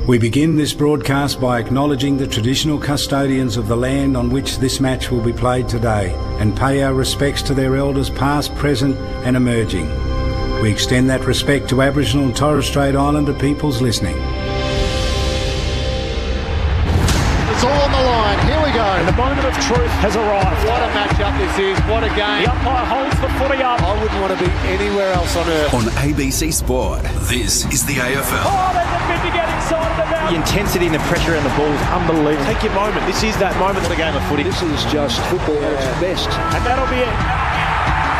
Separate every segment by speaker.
Speaker 1: We begin this broadcast by acknowledging the traditional custodians of the land on which this match will be played today and pay our respects to their elders past, present and emerging. We extend that respect to Aboriginal and Torres Strait Islander peoples listening.
Speaker 2: It's all on the line. Here we go.
Speaker 3: And the moment of truth has arrived.
Speaker 2: What a match-up this is. What a game.
Speaker 3: The umpire holds the footy up.
Speaker 2: I wouldn't want to be anywhere else on earth.
Speaker 4: On ABC Sport, this is the AFL.
Speaker 3: Oh, there's a bit to get excited about.
Speaker 5: The intensity and the pressure around the ball is unbelievable.
Speaker 6: Take your moment. This is that moment of the game of footy.
Speaker 7: This is just football at its best.
Speaker 3: And that'll be it.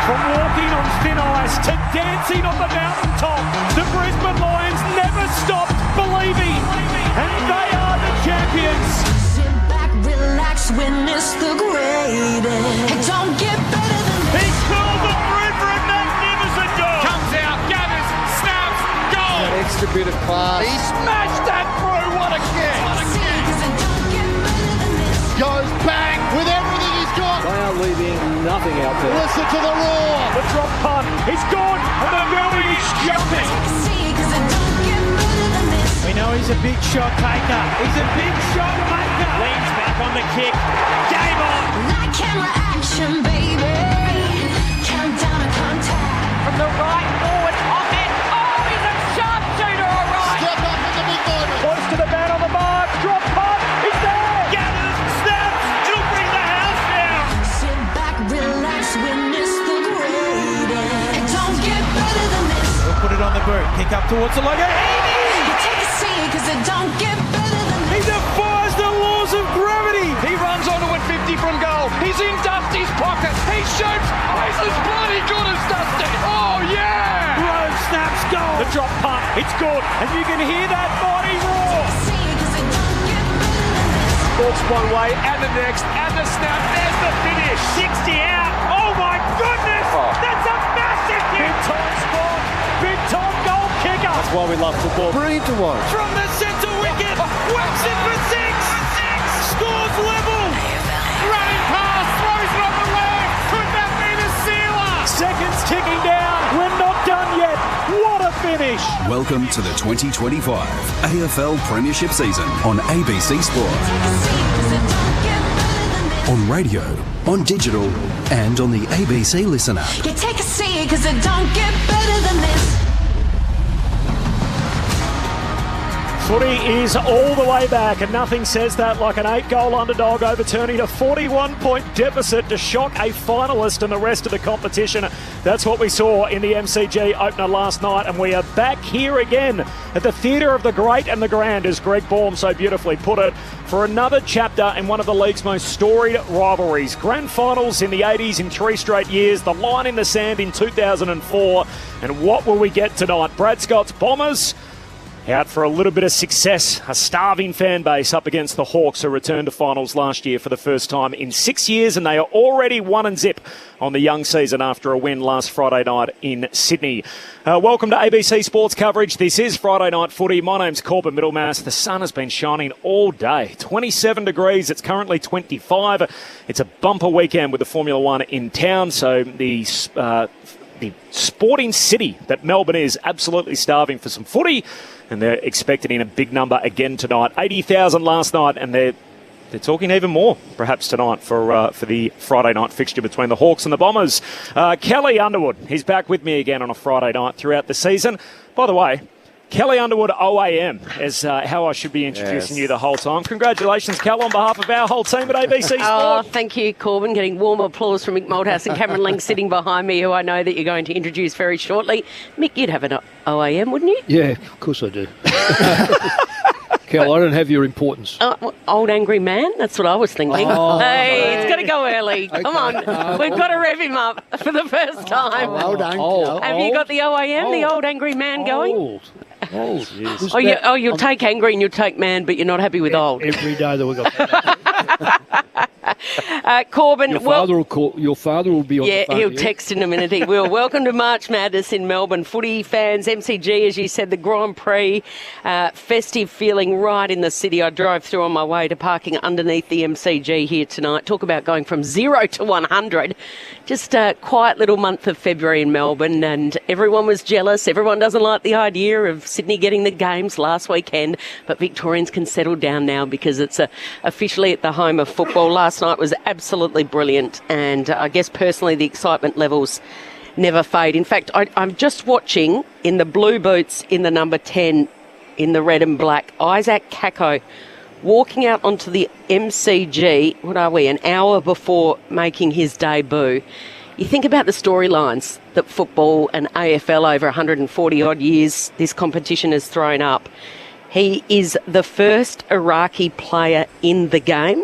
Speaker 3: From walking on thin ice to dancing on the mountaintop, the Brisbane Lions never stopped believing. And they are the champions.
Speaker 8: Sit back, relax, witness the greatest. It don't get better than this.
Speaker 3: He curled the through for a magnificent goal.
Speaker 9: Comes out, gathers, snaps, goal.
Speaker 2: That extra bit of class.
Speaker 9: He smashed that through. What a kick. What a kick.
Speaker 2: Goes bang with everything he's got.
Speaker 7: They are leaving nothing out there.
Speaker 2: Listen to the roar.
Speaker 3: The drop punt. He's gone. And the building is jumping.
Speaker 5: We know he's a big shot taker. He's a big shot maker.
Speaker 3: Leans back on the kick. Game on.
Speaker 8: Like camera action, baby. Countdown to contact.
Speaker 9: From the right forward, off it. Oh, he's a sharpshooter, all right.
Speaker 2: Step up in the big moment.
Speaker 3: Close to the man on the mark. Drop punt. He's there. Gathers, snaps. He'll bring the house down.
Speaker 8: Sit back, relax, witness the greatest. It don't get better than this.
Speaker 5: We'll put it on the boot. Kick up towards the logo.
Speaker 8: You take a seat, cause it don't get better than
Speaker 5: He
Speaker 8: this.
Speaker 5: defies the laws of gravity.
Speaker 9: He runs onto it 50 from goal. He's in Dusty's pocket. He shoots. Oh, he's as bloody good as Dusty. Oh, yeah.
Speaker 3: Road snaps goal. The drop punt. It's good. And you can hear that mighty roar.
Speaker 8: See, cause it don't get better than this.
Speaker 9: Ball's one way and the next and the snap. There's the finish.
Speaker 3: 60 out. Oh my goodness.
Speaker 9: Oh.
Speaker 3: That's a massive hit. Big time spot. Big time goal kicker.
Speaker 5: That's why we love football.
Speaker 2: Brilliant to watch.
Speaker 3: From the centre wicket. Whacks it for six. Scores level.
Speaker 9: Running past. Throws it on the left. Could that be the sealer?
Speaker 3: Seconds ticking down. We're not done yet. What a finish.
Speaker 4: Welcome to the 2025 AFL Premiership season on ABC Sport.
Speaker 8: Take a seat, cause it don't get better than this.
Speaker 4: On radio, on digital, and on the ABC Listen app.
Speaker 8: You take a seat, cause it don't get better than this.
Speaker 3: Footy is all the way back, and nothing says that like an 8-goal underdog overturning a 41-point deficit to shock a finalist and the rest of the competition. That's what we saw in the MCG opener last night, and we are back here again at the Theatre of the Great and the Grand, as Greg Baum so beautifully put it, for another chapter in one of the league's most storied rivalries. Grand finals in the 80s in 3 straight years, the line in the sand in 2004, and what will we get tonight? Brad Scott's Bombers out for a little bit of success. A starving fan base up against the Hawks, who returned to finals last year for the first time in 6 years, and they are already 1-0 on the young season after a win last Friday night in Sydney. Welcome to ABC Sports coverage. This is Friday Night Footy. My name's Corbin Middlemass. The sun has been shining all day. 27 degrees. It's currently 25. It's a bumper weekend with the Formula One in town, so the sporting city that Melbourne is absolutely starving for some footy, and they're expecting a big number again tonight. 80,000 last night, and they're talking even more perhaps tonight for the Friday night fixture between the Hawks and the Bombers. Kelly Underwood, he's back with me again on a Friday night throughout the season. By the way, Kelly Underwood OAM is how I should be introducing you the whole time. Congratulations, Kel, on behalf of our whole team at ABC Sport.
Speaker 10: Oh, thank you, Corbin. Getting warm applause from Mick Malthouse and Cameron Lang sitting behind me, who I know that you're going to introduce very shortly. Mick, you'd have an OAM, wouldn't you?
Speaker 7: Yeah, of course I do. Cal, I don't have your importance.
Speaker 10: Old angry man? That's what I was thinking. Hey, it's got to go early. Come on. We've got to rev him up for the first time.
Speaker 2: Well done, Cal.
Speaker 10: Have you got the OAM, the old angry man going?
Speaker 7: Old.
Speaker 10: You'll take angry and you'll take man, but you're not happy with old.
Speaker 7: Every day that we got.
Speaker 10: Corbin,
Speaker 7: Your father will be on the phone.
Speaker 10: He'll text in a minute. He will. Welcome to March Madness in Melbourne. Footy fans, MCG, as you said, the Grand Prix, festive feeling right in the city. I drove through on my way to parking underneath the MCG here tonight. Talk about going from 0 to 100. Just a quiet little month of February in Melbourne, and everyone was jealous. Everyone doesn't like the idea of Sydney getting the games last weekend, but Victorians can settle down now because it's officially at the home of football. Last night was absolutely brilliant, and I guess personally the excitement levels never fade. In fact, I'm just watching in the blue boots in the number 10 in the red and black, Isaac Kako walking out onto the MCG, what are we, an hour before making his debut. You think about the storylines that football and AFL over 140 odd years this competition has thrown up. He is the first Iraqi player in the game.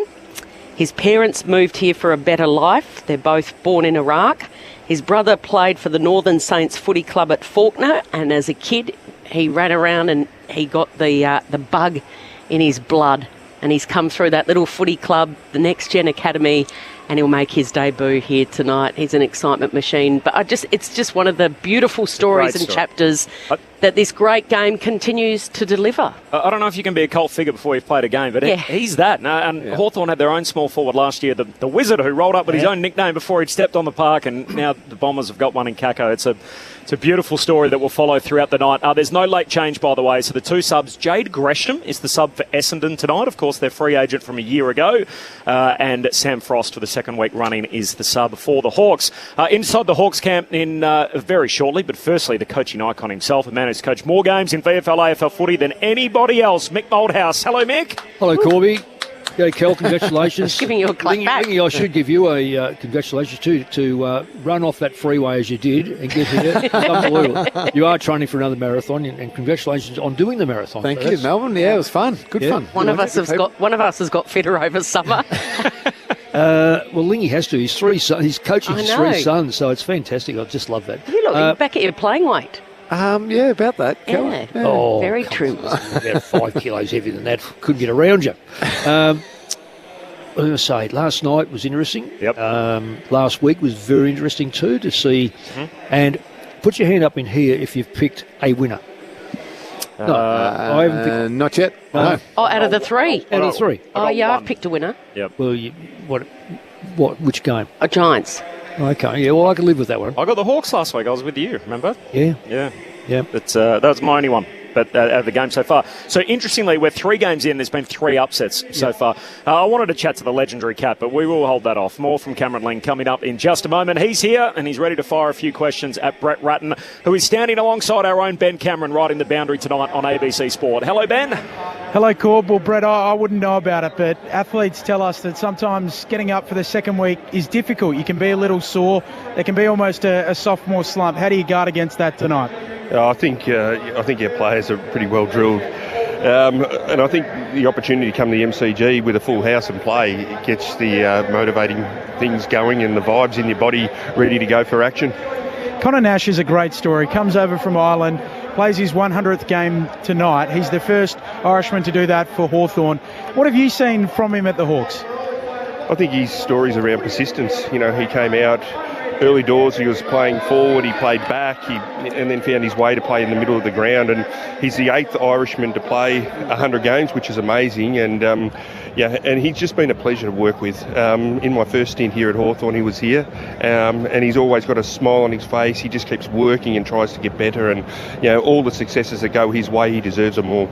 Speaker 10: His parents moved here for a better life. They're both born in Iraq. His brother played for the Northern Saints Footy Club at Fawkner, and as a kid he ran around and he got the bug in his blood, and he's come through that little footy club, the Next Gen Academy, and he'll make his debut here tonight. He's an excitement machine. But it's just one of the beautiful stories and chapters that this great game continues to deliver.
Speaker 3: I don't know if you can be a cult figure before you've played a game, but he's that. And Hawthorn had their own small forward last year, the Wizard, who rolled up with his own nickname before he'd stepped on the park, and now the Bombers have got one in Kako. It's a beautiful story that will follow throughout the night. There's no late change, by the way, so the two subs, Jade Gresham is the sub for Essendon tonight. Of course, their free agent from a year ago, and Sam Frost for the second week running is the sub for the Hawks. Inside the Hawks camp in very shortly, but firstly, the coaching icon himself, a man who's coached more games in VFL AFL footy than anybody else, Mick Moldhouse. Hello, Mick.
Speaker 7: Hello, Corby. Okay, Kel, congratulations.
Speaker 10: Giving you a clap back.
Speaker 7: I should give you a congratulations too to run off that freeway as you did and get here. It's unbelievable. You are training for another marathon, and congratulations on doing the marathon.
Speaker 2: Thank you, Melbourne. Yeah, it was fun. Good fun.
Speaker 10: One of us has got fitter over summer.
Speaker 7: Well, Lingy has to. He's coaching his three sons, so it's fantastic. I just love that.
Speaker 10: You look back at your playing weight.
Speaker 2: Yeah, about that.
Speaker 10: Yeah.
Speaker 7: Oh,
Speaker 10: very trim.
Speaker 7: About 5 kilos heavier than that. Couldn't get around you. I was going to say, last night was interesting.
Speaker 3: Yep.
Speaker 7: Last week was very interesting too to see. And put your hand up in here if you've picked a winner. No, I haven't picked.
Speaker 2: Not yet. No.
Speaker 10: Oh, out of the three.
Speaker 7: Out of the three.
Speaker 10: Oh, yeah, I've picked a winner.
Speaker 3: Yep.
Speaker 7: Well, which game?
Speaker 10: Giants.
Speaker 7: Okay, yeah, well, I can live with that one.
Speaker 3: I got the Hawks last week. I was with you, remember?
Speaker 7: Yeah.
Speaker 3: Yeah. That was my only one. But out of the game so far. So interestingly, we're 3 games in. There's been 3 upsets so far. I wanted to chat to the legendary Cat, but we will hold that off. More from Cameron Ling coming up in just a moment. He's here and he's ready to fire a few questions at Brett Ratton, who is standing alongside our own Ben Cameron riding the boundary tonight on ABC Sport. Hello, Ben.
Speaker 5: Hello, Corb. Well, Brett, I wouldn't know about it, but athletes tell us that sometimes getting up for the second week is difficult. You can be a little sore. There can be almost a sophomore slump. How do you guard against that tonight?
Speaker 11: I think our players are pretty well drilled, and I think the opportunity to come to the MCG with a full house and play, it gets the motivating things going and the vibes in your body ready to go for action.
Speaker 5: Connor Nash is a great story. Comes over from Ireland, plays his 100th game tonight. He's the first Irishman to do that for Hawthorn. What have you seen from him at the Hawks?
Speaker 11: I think his stories around persistence. You know, he came out early doors, he was playing forward, he played back, and then found his way to play in the middle of the ground. And he's the 8th Irishman to play 100 games, which is amazing. And and he's just been a pleasure to work with. In my first stint here at Hawthorn, he was here, and he's always got a smile on his face. He just keeps working and tries to get better. And all the successes that go his way, he deserves them all.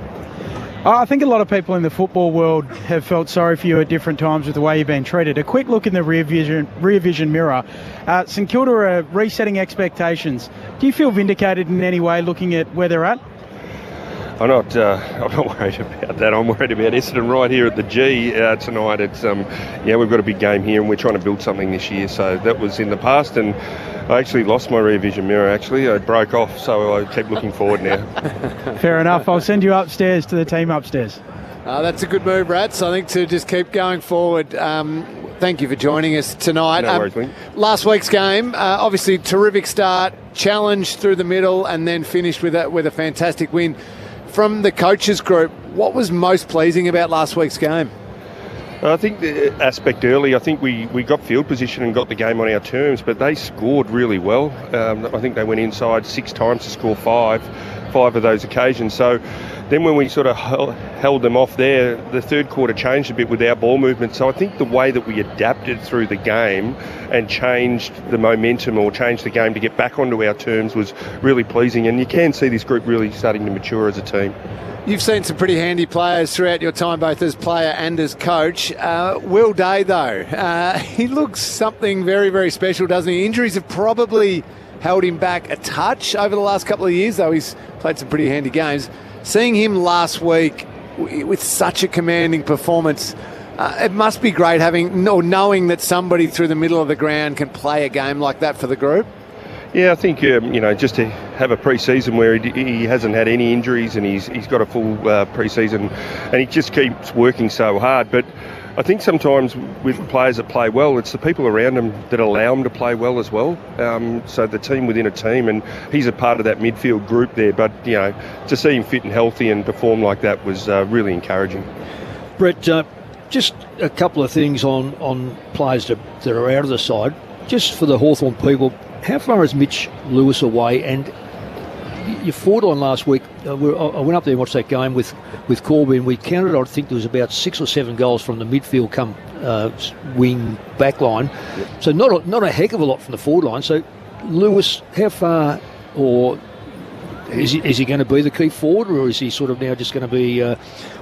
Speaker 5: I think a lot of people in the football world have felt sorry for you at different times with the way you've been treated. A quick look in the rear vision mirror. St Kilda are resetting expectations. Do you feel vindicated in any way looking at where they're at?
Speaker 11: I'm not worried about that. I'm worried about Essendon right here at the G tonight. It's we've got a big game here and we're trying to build something this year. So that was in the past, and I actually lost my rear vision mirror. I broke off, so I keep looking forward now.
Speaker 5: Fair enough. I'll send you upstairs to the team upstairs.
Speaker 2: That's a good move, Rats. I think to just keep going forward. Thank you for joining us tonight.
Speaker 11: No worries, Link.
Speaker 2: Last week's game, obviously terrific start, challenge through the middle, and then finished with a fantastic win. From the coaches group, what was most pleasing about last week's game?
Speaker 11: I think the aspect early, I think we got field position and got the game on our terms, but they scored really well. I think they went inside 6 times to score 5 of those occasions. So then when we sort of held them off there, the third quarter changed a bit with our ball movement. So I think the way that we adapted through the game and changed the momentum or changed the game to get back onto our terms was really pleasing. And you can see this group really starting to mature as a team.
Speaker 2: You've seen some pretty handy players throughout your time, both as player and as coach. Will Day, though, he looks something very, very special, doesn't he? Injuries have probably held him back a touch over the last couple of years, though he's played some pretty handy games. Seeing him last week with such a commanding performance, it must be great knowing that somebody through the middle of the ground can play a game like that for the group.
Speaker 11: Yeah, I think, just to have a pre-season where he hasn't had any injuries and he's got a full pre-season and he just keeps working so hard. But I think sometimes with players that play well, it's the people around them that allow them to play well as well. So the team within a team, and he's a part of that midfield group there. But, to see him fit and healthy and perform like that was really encouraging.
Speaker 7: Brett, just a couple of things on players that are out of the side. Just for the Hawthorn people, how far is Mitch Lewis away? And your forward line last week, I went up there and watched that game with Corby, and we counted, I think there was about 6 or 7 goals from the midfield come wing back line. Yep. So not a heck of a lot from the forward line. So Lewis, how far, or is he going to be the key forward, or is he sort of now just going to be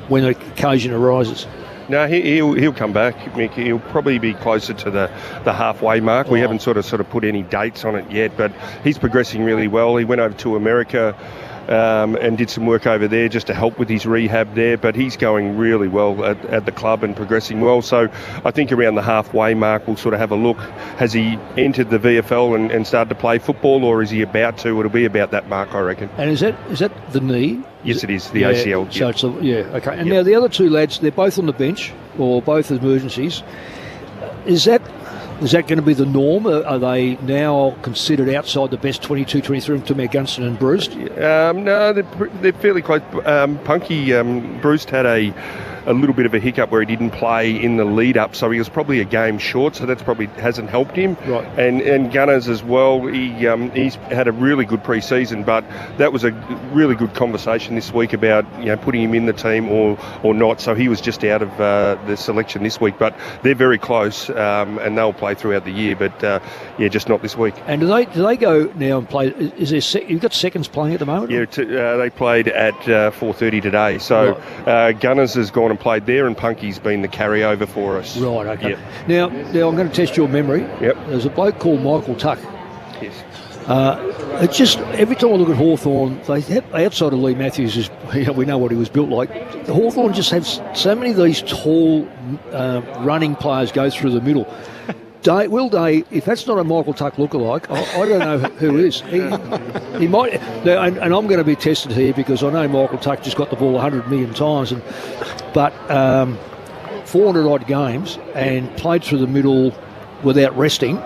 Speaker 7: when the occasion arises?
Speaker 11: No, he'll come back, Mick. He'll probably be closer to the halfway mark. We haven't sort of put any dates on it yet, but he's progressing really well. He went over to America and did some work over there just to help with his rehab there, but he's going really well at the club and progressing well. So I think around the halfway mark we'll sort of have a look. Has he entered the VFL and started to play football, or is he about to? It'll be about that mark, I reckon.
Speaker 7: And is that the knee?
Speaker 11: Yes, it is, the ACL.
Speaker 7: So it's okay. And now the other 2 lads, they're both on the bench, or both emergencies. Is that going to be the norm? Are they now considered outside the best 22, 23 to Matt Gunston and Bruce?
Speaker 11: No, they're fairly close. Punky, Bruce had a little bit of a hiccup where he didn't play in the lead up, so he was probably a game short, so that's probably hasn't helped him.
Speaker 7: Right.
Speaker 11: And Gunners as well, he's had a really good pre-season, but that was a really good conversation this week about putting him in the team or not, so he was just out of the selection this week, but they're very close and they'll play throughout the year, but just not this week.
Speaker 7: And do they go now and play? Is there you've got seconds playing at the moment?
Speaker 11: Yeah, they played at 4:30 today, so right. Gunners has gone and played there, and Punky's been the carryover for us.
Speaker 7: Right, okay.
Speaker 11: Yep.
Speaker 7: Now I'm going to test your memory.
Speaker 11: Yep.
Speaker 7: There's a bloke called Michael Tuck.
Speaker 11: Yes.
Speaker 7: It's just every time I look at Hawthorn, outside of Lee Matthews, we know what he was built like. Hawthorn just has so many of these tall running players go through the middle. Will Day, if that's not a Michael Tuck lookalike, I don't know who is. He might, and I'm going to be tested here because I know Michael Tuck just got the ball 100 million times, but 400 odd games and played through the middle without resting.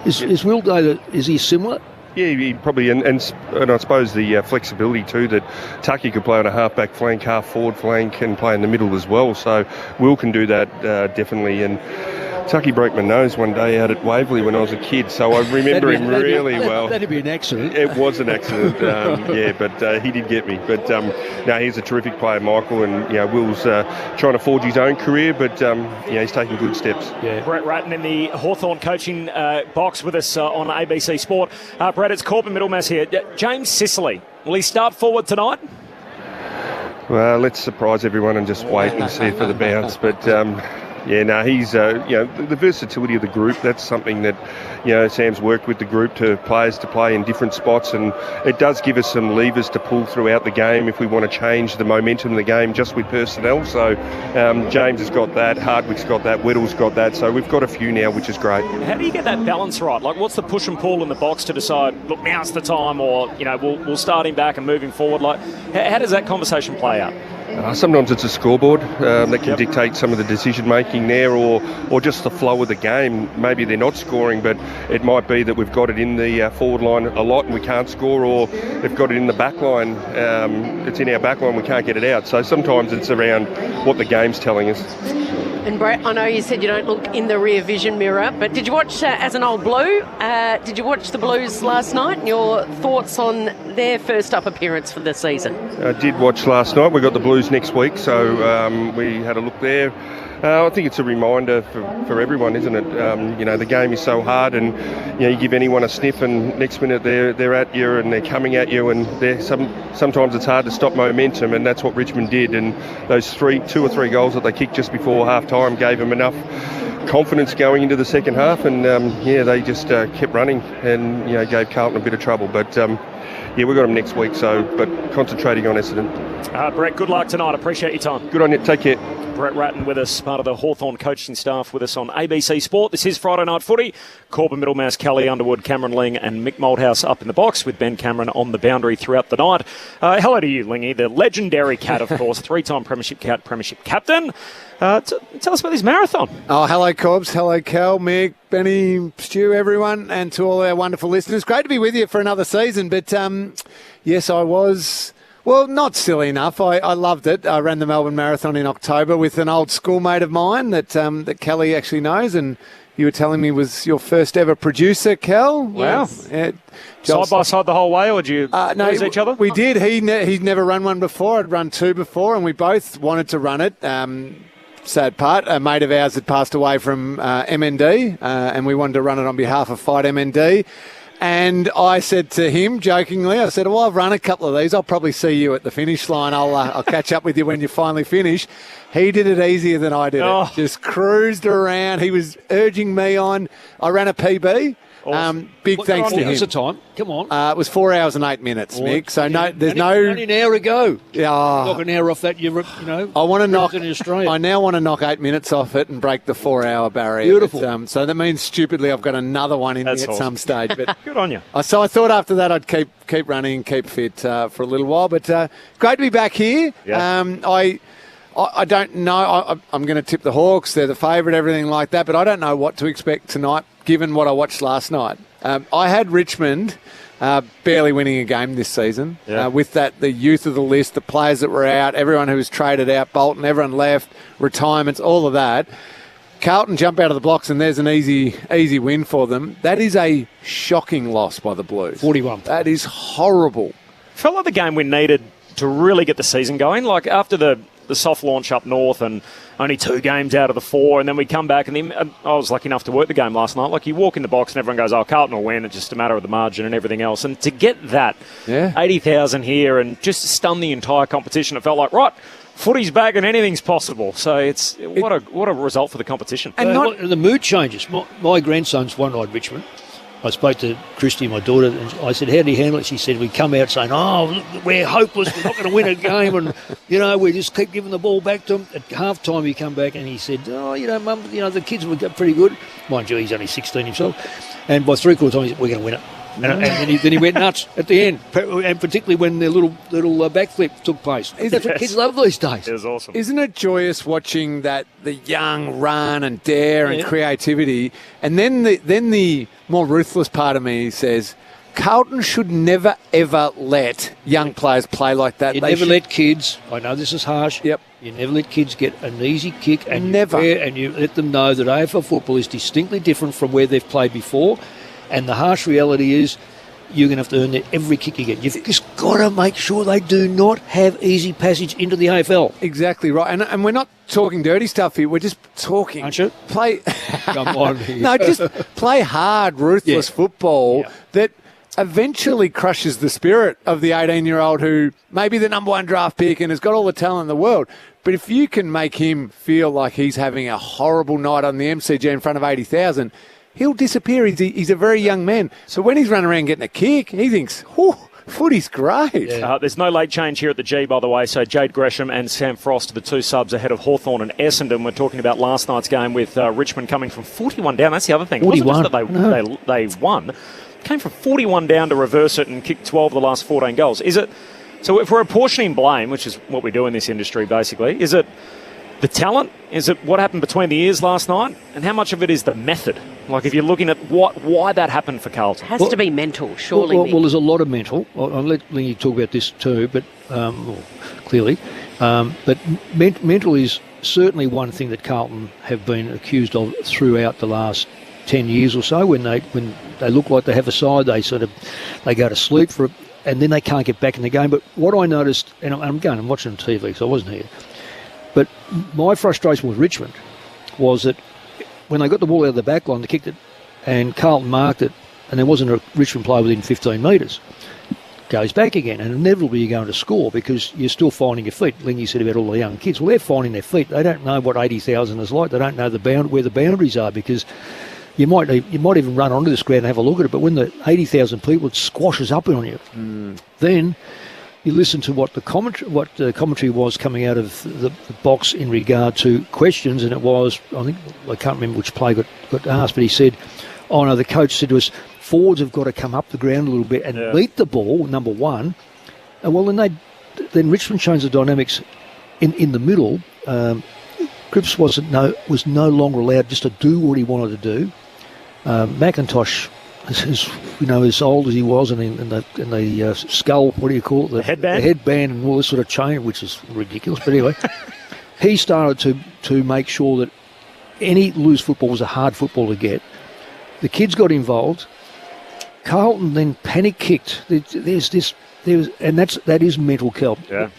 Speaker 7: Is Will Day, is he similar?
Speaker 11: Yeah, he probably, and I suppose the flexibility too, that Tucky could play on a half-back flank, half-forward flank, and play in the middle as well. So Will can do that definitely. And Tucky broke my nose one day out at Waverley when I was a kid, so I remember him really well.
Speaker 7: That'd be an accident.
Speaker 11: It was an accident, but he did get me. But no, he's a terrific player, Michael, and Will's trying to forge his own career, but he's taking good steps.
Speaker 3: Yeah. Brett Ratton in the Hawthorn coaching box with us on ABC Sport. Brett, it's Corbin Middlemass here. James Sicily, will he start forward tonight?
Speaker 11: Well, let's surprise everyone and just wait and see for the bounce, but... he's, the versatility of the group, that's something that, Sam's worked with the group to players to play in different spots, and it does give us some levers to pull throughout the game if we want to change the momentum of the game just with personnel. So James has got that, Hardwick's got that, Weddle's got that, so we've got a few now, which is great.
Speaker 3: How do you get that balance right? Like, what's the push and pull in the box to decide, look, now's the time, or, we'll start him back and move him forward? Like, how does that conversation play out?
Speaker 11: Sometimes it's a scoreboard that can dictate some of the decision making there, or just the flow of the game. Maybe they're not scoring, but it might be that we've got it in the forward line a lot and we can't score, or they've got it in the back line, it's in our back line, we can't get it out. So sometimes it's around what the game's telling us.
Speaker 10: And Brett, I know you said you don't look in the rear vision mirror, but did you watch, as an old Blue, did you watch the Blues last night and your thoughts on their first up appearance for the season?
Speaker 11: I did watch last night. We've got the Blues next week, so we had a look there. I think it's a reminder for everyone, isn't it? The game is so hard, and you give anyone a sniff, and next minute they're at you and they're coming at you, and sometimes it's hard to stop momentum, and that's what Richmond did. And those 2 or 3 goals that they kicked just before half time gave them enough confidence going into the second half, and they just kept running and gave Carlton a bit of trouble. But we've got them next week, but concentrating on Essendon.
Speaker 3: Brett, good luck tonight. Appreciate your time.
Speaker 11: Good on you. Take care.
Speaker 3: Brett Ratton with us, part of the Hawthorn coaching staff with us on ABC Sport. This is Friday Night Footy. Corbin Middlemass, Kelly Underwood, Cameron Ling and Mick Malthouse up in the box with Ben Cameron on the boundary throughout the night. Hello to you, Lingy, the legendary Cat, of course, 3-time Premiership captain. Tell us about this marathon.
Speaker 2: Oh, hello, Corbs. Hello, Cal, Mick, Benny, Stu, everyone, and to all our wonderful listeners. Great to be with you for another season. But, yes, I was... Well, not silly enough. I loved it. I ran the Melbourne Marathon in October with an old schoolmate of mine that Kelly actually knows, and you were telling me was your first ever producer, Kel.
Speaker 3: Wow.
Speaker 2: Yes.
Speaker 3: Side by side the whole way, or did you lose each other?
Speaker 2: We did. He'd never run one before. I'd run 2 before, and we both wanted to run it. Sad part, a mate of ours had passed away from MND, and we wanted to run it on behalf of Fight MND. And I said to him, jokingly, I said, well, I've run a couple of these. I'll probably see you at the finish line. I'll catch up with you when you finally finish. He did it easier than I did it. Just cruised around. He was urging me on. I ran a PB.
Speaker 7: Awesome.
Speaker 2: Big thanks to him.
Speaker 7: What's the time? Come on.
Speaker 2: It was 4 hours and 8 minutes, Mick. So there's
Speaker 7: only an hour ago.
Speaker 2: Yeah.
Speaker 7: Knock an hour off that,
Speaker 2: I want to knock.
Speaker 7: In Australia.
Speaker 2: I now want to knock 8 minutes off it and break the 4-hour barrier.
Speaker 7: Beautiful.
Speaker 2: So that means stupidly I've got another one in me at
Speaker 3: awesome.
Speaker 2: some stage. But
Speaker 3: good on you.
Speaker 2: So I thought after that I'd keep running, keep fit for a little while. But great to be back here.
Speaker 3: Yeah.
Speaker 2: I don't know. I'm going to tip the Hawks. They're the favourite, everything like that. But I don't know what to expect tonight, given what I watched last night. I had Richmond barely winning a game this season. With the youth of the list, the players that were out, everyone who was traded out, Bolton, everyone left, retirements, all of that. Carlton jump out of the blocks and there's an easy win for them. That is a shocking loss by the Blues.
Speaker 7: 41.
Speaker 2: That is horrible.
Speaker 3: Felt like the game we needed to really get the season going. Like after the soft launch up north and only 2 games out of the 4, and then we come back and I was lucky enough to work the game last night. Like you walk in the box and everyone goes, oh, Carlton will win. It's just a matter of the margin and everything else. And to get that 80,000 here and just stun the entire competition, it felt like, right, footy's back and anything's possible. So what a result for the competition.
Speaker 7: And the mood changes. My grandson's one-eyed Richmond. I spoke to Christy, my daughter, and I said, how do you handle it? She said, we come out saying, oh, look, we're hopeless, we're not going to win a game, and, we just keep giving the ball back to him. At half-time, he come back and he said, oh, Mum, the kids were pretty good. Mind you, he's only 16 himself. And by 3/4 time, he said, we're going to win it. And then he went nuts at the end, and particularly when the little backflip took place. That's what kids love these days.
Speaker 3: It was awesome.
Speaker 2: Isn't it joyous watching the young run and dare and creativity? And then the more ruthless part of me says, Carlton should never, ever let young players play like that.
Speaker 7: You never let kids, I know this is harsh, you never let kids get an easy kick and you let them know that AFL football is distinctly different from where they've played before. And the harsh reality is you're going to have to earn every kick you get. You've just got to make sure they do not have easy passage into the AFL.
Speaker 2: Exactly right. And we're not talking dirty stuff here. We're just talking.
Speaker 7: Aren't you? Come on.
Speaker 2: No, just play hard, ruthless football that eventually crushes the spirit of the 18-year-old who may be the number 1 draft pick and has got all the talent in the world. But if you can make him feel like he's having a horrible night on the MCG in front of 80,000, he'll disappear. He's a very young man. So when he's running around getting a kick, he thinks, footy's great.
Speaker 3: Yeah. There's no late change here at the G, by the way. So Jade Gresham and Sam Frost are the 2 subs ahead of Hawthorn and Essendon. We're talking about last night's game with Richmond coming from 41 down. That's the other thing.
Speaker 7: 41.
Speaker 3: It wasn't just that they won. Came from 41 down to reverse it and kick 12 of the last 14 goals. Is it? So if we're apportioning blame, which is what we do in this industry basically, is it the talent? Is it what happened between the ears last night? And how much of it is the method? Like if you're looking at why that happened for Carlton.
Speaker 10: It has to be mental, surely.
Speaker 7: Well, there's a lot of mental. I'll let Lingy talk about this too, but clearly. But mental is certainly one thing that Carlton have been accused of throughout the last 10 years or so. When they look like they have a side, they go to sleep and then they can't get back in the game. But what I noticed, and I'm watching on TV because I wasn't here, but my frustration with Richmond was that when they got the ball out of the back line, they kicked it, and Carlton marked it, and there wasn't a Richmond player within 15 metres. Goes back again, and inevitably you're going to score because you're still finding your feet. Lingy said about all the young kids. Well, they're finding their feet. They don't know what 80,000 is like. They don't know where the boundaries are, because you might even run onto this ground and have a look at it, but when the 80,000 people, it squashes up on you. Then you listen to what the commentary was coming out of the box in regard to questions, and it was, I can't remember which player got asked, but he said, oh no, the coach said to us, forwards have got to come up the ground a little bit and beat the ball, number one. And well, then Richmond changed the dynamics in the middle. Cripps was no longer allowed just to do what he wanted to do. McIntosh, as old as he was, and the skull, what do you call it? The headband and all this sort of chain, which is ridiculous. But anyway, he started to make sure that any loose football was a hard football to get. The kids got involved. Carlton then panic kicked. That is mental, Kel.
Speaker 3: Yeah.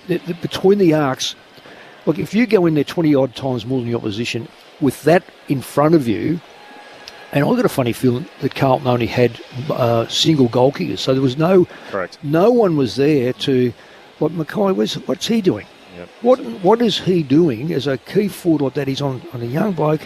Speaker 7: Between the arcs, look, if you go in there 20 odd times more than the opposition with that in front of you, and I got a funny feeling that Carlton only had single goal kickers, so there was no one was there to. What Mackay what's he doing? Yep. What is he doing as a key forward like that? He's on a young bloke.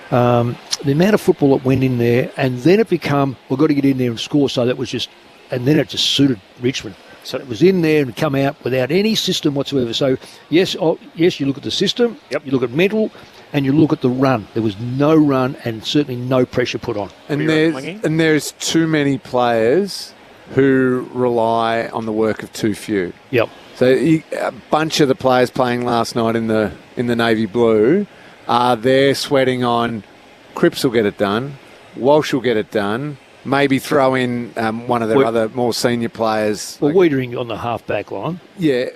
Speaker 7: The amount of football that went in there, and then it become, we've got to get in there and score, so that was just, and then it just suited Richmond. So it was in there and come out without any system whatsoever. So yes, you look at the system, you look at mental, and you look at the run. There was no run and certainly no pressure put on.
Speaker 2: And there's too many players who rely on the work of too few.
Speaker 7: Yep.
Speaker 2: So a bunch of the players playing last night in the navy blue are there sweating on Cripps will get it done, Walsh will get it done, maybe throw in one of their other more senior players.
Speaker 7: Well, Wiedering on the half-back line.
Speaker 2: Yeah,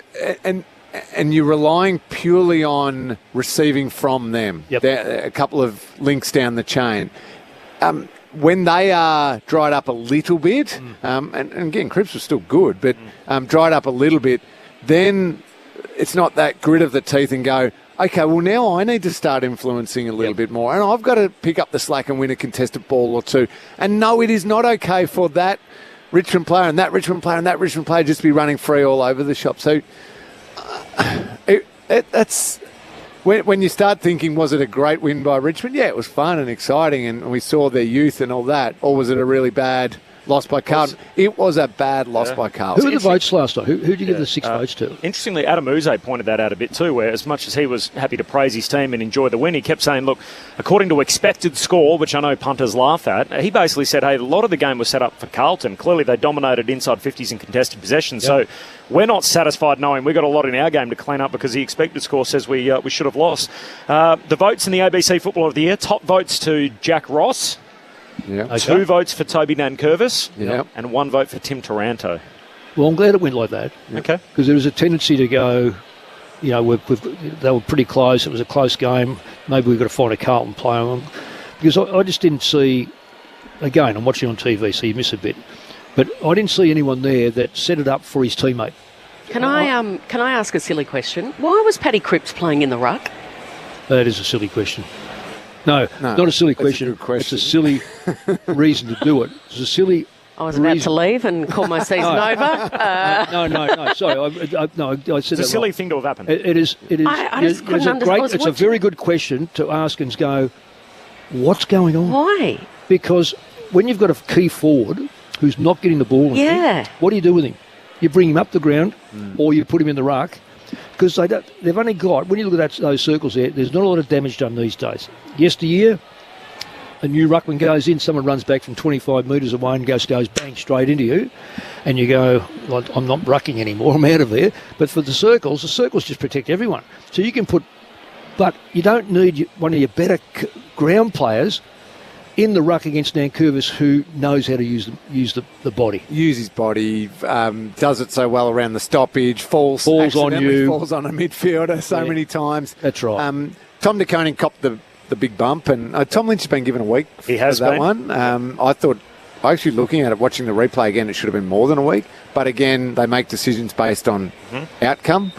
Speaker 2: and you're relying purely on receiving from them.
Speaker 7: Yep.
Speaker 2: A couple of links down the chain. When they are dried up a little bit, and again, Cripps was still good, but dried up a little bit, then it's not that grit of the teeth and go, okay, well, now I need to start influencing a little bit more, and I've got to pick up the slack and win a contested ball or two. And no, it is not okay for that Richmond player and that Richmond player and that Richmond player just to be running free all over the shop. So that's when you start thinking, was it a great win by Richmond? Yeah, it was fun and exciting, and we saw their youth and all that. Or was it a really bad loss by Carlton? It was a bad loss by Carlton.
Speaker 7: Who were the votes last night? Who did you give the 6 votes to?
Speaker 3: Interestingly, Adam Uze pointed that out a bit too, where as much as he was happy to praise his team and enjoy the win, he kept saying, look, according to expected score, which I know punters laugh at, he basically said, hey, a lot of the game was set up for Carlton. Clearly they dominated inside 50s in contested possession. Yep. So we're not satisfied knowing we've got a lot in our game to clean up because the expected score says we should have lost. The votes in the ABC Footballer of the Year, top votes to Jack Ross.
Speaker 2: Yeah.
Speaker 3: Okay. 2 votes for Toby Nankervis, and 1 vote for Tim Taranto.
Speaker 7: Well, I'm glad it went like that.
Speaker 3: Okay.
Speaker 7: Because there was a tendency to go, they were pretty close. It was a close game. Maybe we've got to find a Carlton player. Because I just didn't see, again, I'm watching on TV, so you miss a bit. But I didn't see anyone there that set it up for his teammate.
Speaker 10: Can I ask a silly question? Why was Paddy Cripps playing in the ruck?
Speaker 7: That is a silly question. No, not a silly question.
Speaker 2: A good question.
Speaker 7: It's a silly reason to do it. It's a silly.
Speaker 10: I was about to leave and call my season over.
Speaker 7: No. Sorry, I said
Speaker 3: it's a silly thing to have happened.
Speaker 7: It is.
Speaker 10: I just couldn't understand.
Speaker 7: It's a very good question to ask and go, what's going on?
Speaker 10: Why?
Speaker 7: Because when you've got a key forward who's not getting the ball, what do you do with him? You bring him up the ground, or you put him in the ruck. Because they've only got, when you look at those circles there's not a lot of damage done these days. Yesteryear, a new ruckman goes in, someone runs back from 25 metres away and goes bang straight into you, and you go, well, I'm not rucking anymore, I'm out of there. But for the circles just protect everyone. So you can but you don't need one of your better ground players in the ruck against Nankervis, who knows how to use the body.
Speaker 2: Use his body, does it so well around the stoppage, falls
Speaker 7: on you.
Speaker 2: Falls on a midfielder so many times.
Speaker 7: That's right.
Speaker 2: Tom De Koning copped the big bump, and Tom Lynch has been given a week for that one. I actually looking at it, watching the replay again, it should have been more than a week. But again, they make decisions based on outcome.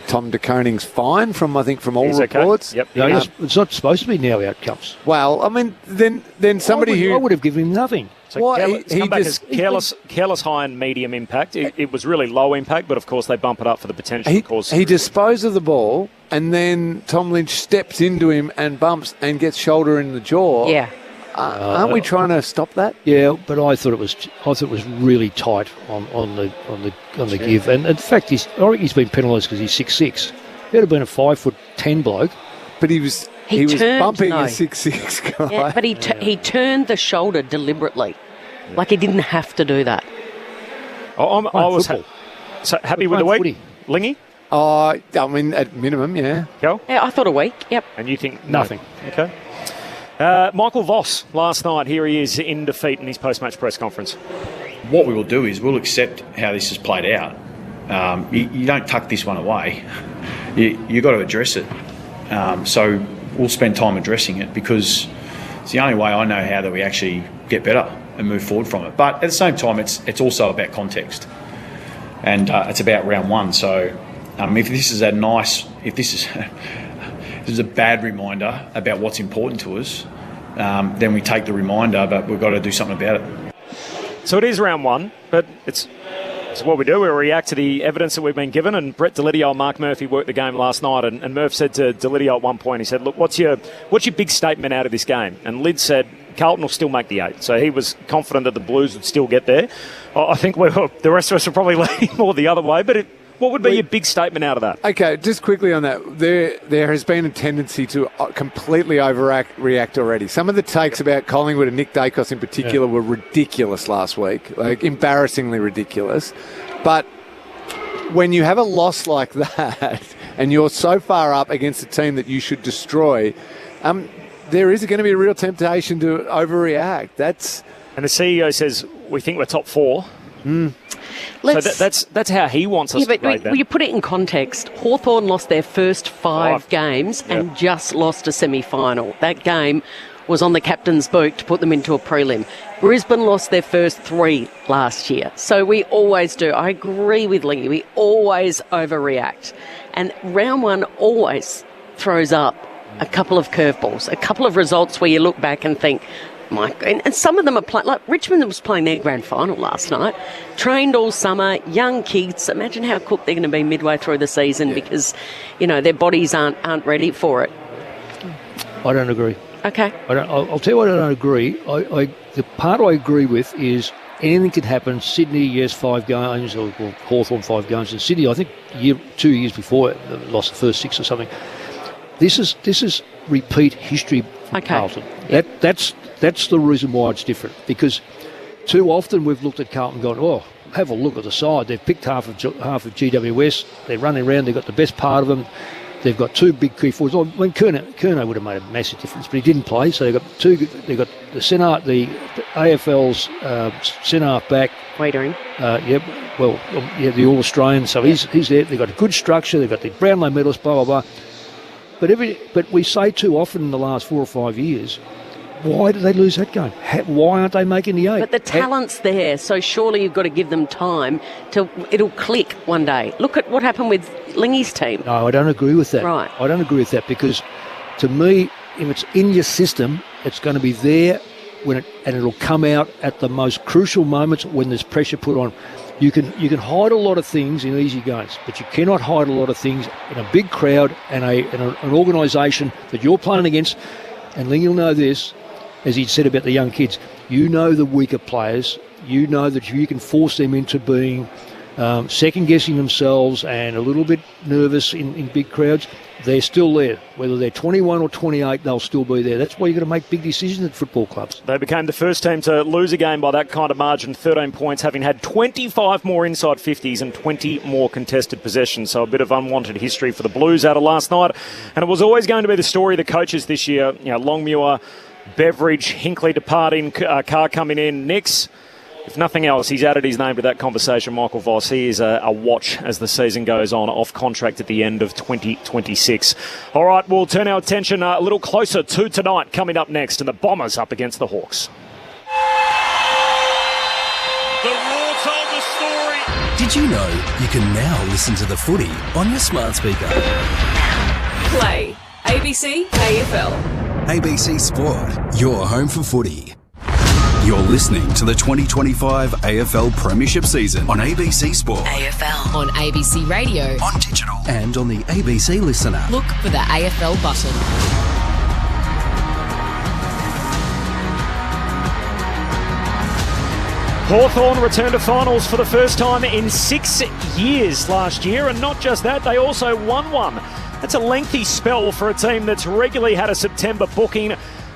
Speaker 2: Tom De Koning's fine from all reports.
Speaker 3: Okay. Yep.
Speaker 7: No, it's not supposed to be now outcomes.
Speaker 2: Well, I mean, then somebody
Speaker 7: I would have given him nothing.
Speaker 3: So careless high and medium impact. It was really low impact, but of course they bump it up for the potential.
Speaker 2: He disposed of the ball, and then Tom Lynch steps into him and bumps and gets shoulder in the jaw.
Speaker 10: Yeah.
Speaker 2: Aren't we trying to stop that?
Speaker 7: Yeah, but I thought it was really tight on the give, and in fact, I think he's been penalised because he's 6'6". He'd have been a 5'10" bloke,
Speaker 2: but he was bumping a 6'6" guy.
Speaker 10: Yeah, but he turned the shoulder deliberately, like he didn't have to do that.
Speaker 3: I was so happy with the week, Lingy.
Speaker 2: I mean, at minimum, yeah.
Speaker 3: Kel?
Speaker 10: Yeah, I thought a week. Yep.
Speaker 3: And you think
Speaker 7: nothing?
Speaker 3: Okay. Michael Voss last night, here he is in defeat in his post-match press conference.
Speaker 12: What we will do is we'll accept how this has played out. You don't tuck this one away. You've got to address it. So we'll spend time addressing it, because it's the only way I know how that we actually get better and move forward from it. But at the same time, it's also about context, and it's about round one. So if this is this is a bad reminder about what's important to us, then we take the reminder, but we've got to do something about it.
Speaker 3: So it is round one, but it's what we do. We react to the evidence that we've been given, and Brett Delidio and Mark Murphy worked the game last night, and Murph said to Delidio at one point, he said, look, what's your big statement out of this game? And Lid said, Carlton will still make the 8. So he was confident that the Blues would still get there. I think the rest of us are probably leaning more the other way, but what would be your big statement out of that? Okay,
Speaker 2: just quickly on that. There has been a tendency to completely overreact already. Some of the takes about Collingwood and Nick Dacos in particular were ridiculous last week, like embarrassingly ridiculous. But when you have a loss like that and you're so far up against a team that you should destroy, there is going to be a real temptation to overreact.
Speaker 3: And the CEO says, we think we're top 4. So that's how he wants us to play that.
Speaker 10: You put it in context. Hawthorn lost their first 5 games and just lost a semi-final. That game was on the captain's boot to put them into a prelim. Brisbane lost their first 3 last year. So we always do. I agree with Lingy. We always overreact. And round one always throws up a couple of curveballs, a couple of results where you look back and think, and some of them are playing, like Richmond was playing their grand final last night, trained all summer, young kids. Imagine how cooked they're going to be midway through the season because, their bodies aren't ready for it.
Speaker 7: I don't agree.
Speaker 10: Okay.
Speaker 7: I'll tell you what I don't agree. The part I agree with is anything could happen. Sydney, yes, 5 games, or Hawthorn 5 games. And Sydney, I think 2 years before, lost the first 6 or something. This is repeat history from Carlton. Yep. That's the reason why it's different, because too often we've looked at Carlton and gone, have a look at the side. They've picked half of GWS. They're running around. They've got the best part of them. They've got 2 big key forwards. I mean, Curnow would have made a massissive difference, but he didn't play. So they've got 2. They've got the centre, the AFL's centre half back.
Speaker 10: Waitering.
Speaker 7: The All Australian. So he's there. They've got a good structure. They've got the Brownlow medalist. Blah blah blah. But we say too often in the last 4 or 5 years, why did they lose that game? Why aren't they making the 8?
Speaker 10: But the talent's there, so surely you've got to give them time it'll click one day. Look at what happened with Lingy's team.
Speaker 7: No, I don't agree with that.
Speaker 10: Right.
Speaker 7: I don't agree with that, because to me, if it's in your system, it's going to be there and it'll come out at the most crucial moments when there's pressure put on. You can hide a lot of things in easy games, but you cannot hide a lot of things in a big crowd and an organisation that you're playing against. And Lingy will know this, as he said about the young kids. You know the weaker players. You know that you can force them into being second-guessing themselves and a little bit nervous in big crowds. They're still there. Whether they're 21 or 28, they'll still be there. That's why you've got to make big decisions at football clubs.
Speaker 3: They became the first team to lose a game by that kind of margin, 13 points, having had 25 more inside 50s and 20 more contested possessions. So a bit of unwanted history for the Blues out of last night. And it was always going to be the story of the coaches this year. Longmuir, Beveridge, Hinkley departing, car coming in. Nix, if nothing else, he's added his name to that conversation, Michael Voss. He is a watch as the season goes on, off contract at the end of 2026. All right, we'll turn our attention a little closer to tonight, coming up next, and the Bombers up against the Hawks.
Speaker 9: The Roar told the story.
Speaker 4: Did you know you can now listen to the footy on your smart speaker?
Speaker 13: Play ABC AFL.
Speaker 4: ABC Sport, your home for footy. You're listening to the 2025 AFL Premiership season on ABC Sport.
Speaker 13: AFL. On ABC Radio.
Speaker 4: On digital. And on the ABC Listener.
Speaker 13: Look for the AFL button.
Speaker 3: Hawthorn returned to finals for the first time in 6 years last year, and not just that, they also won one. That's a lengthy spell for a team that's regularly had a September booking,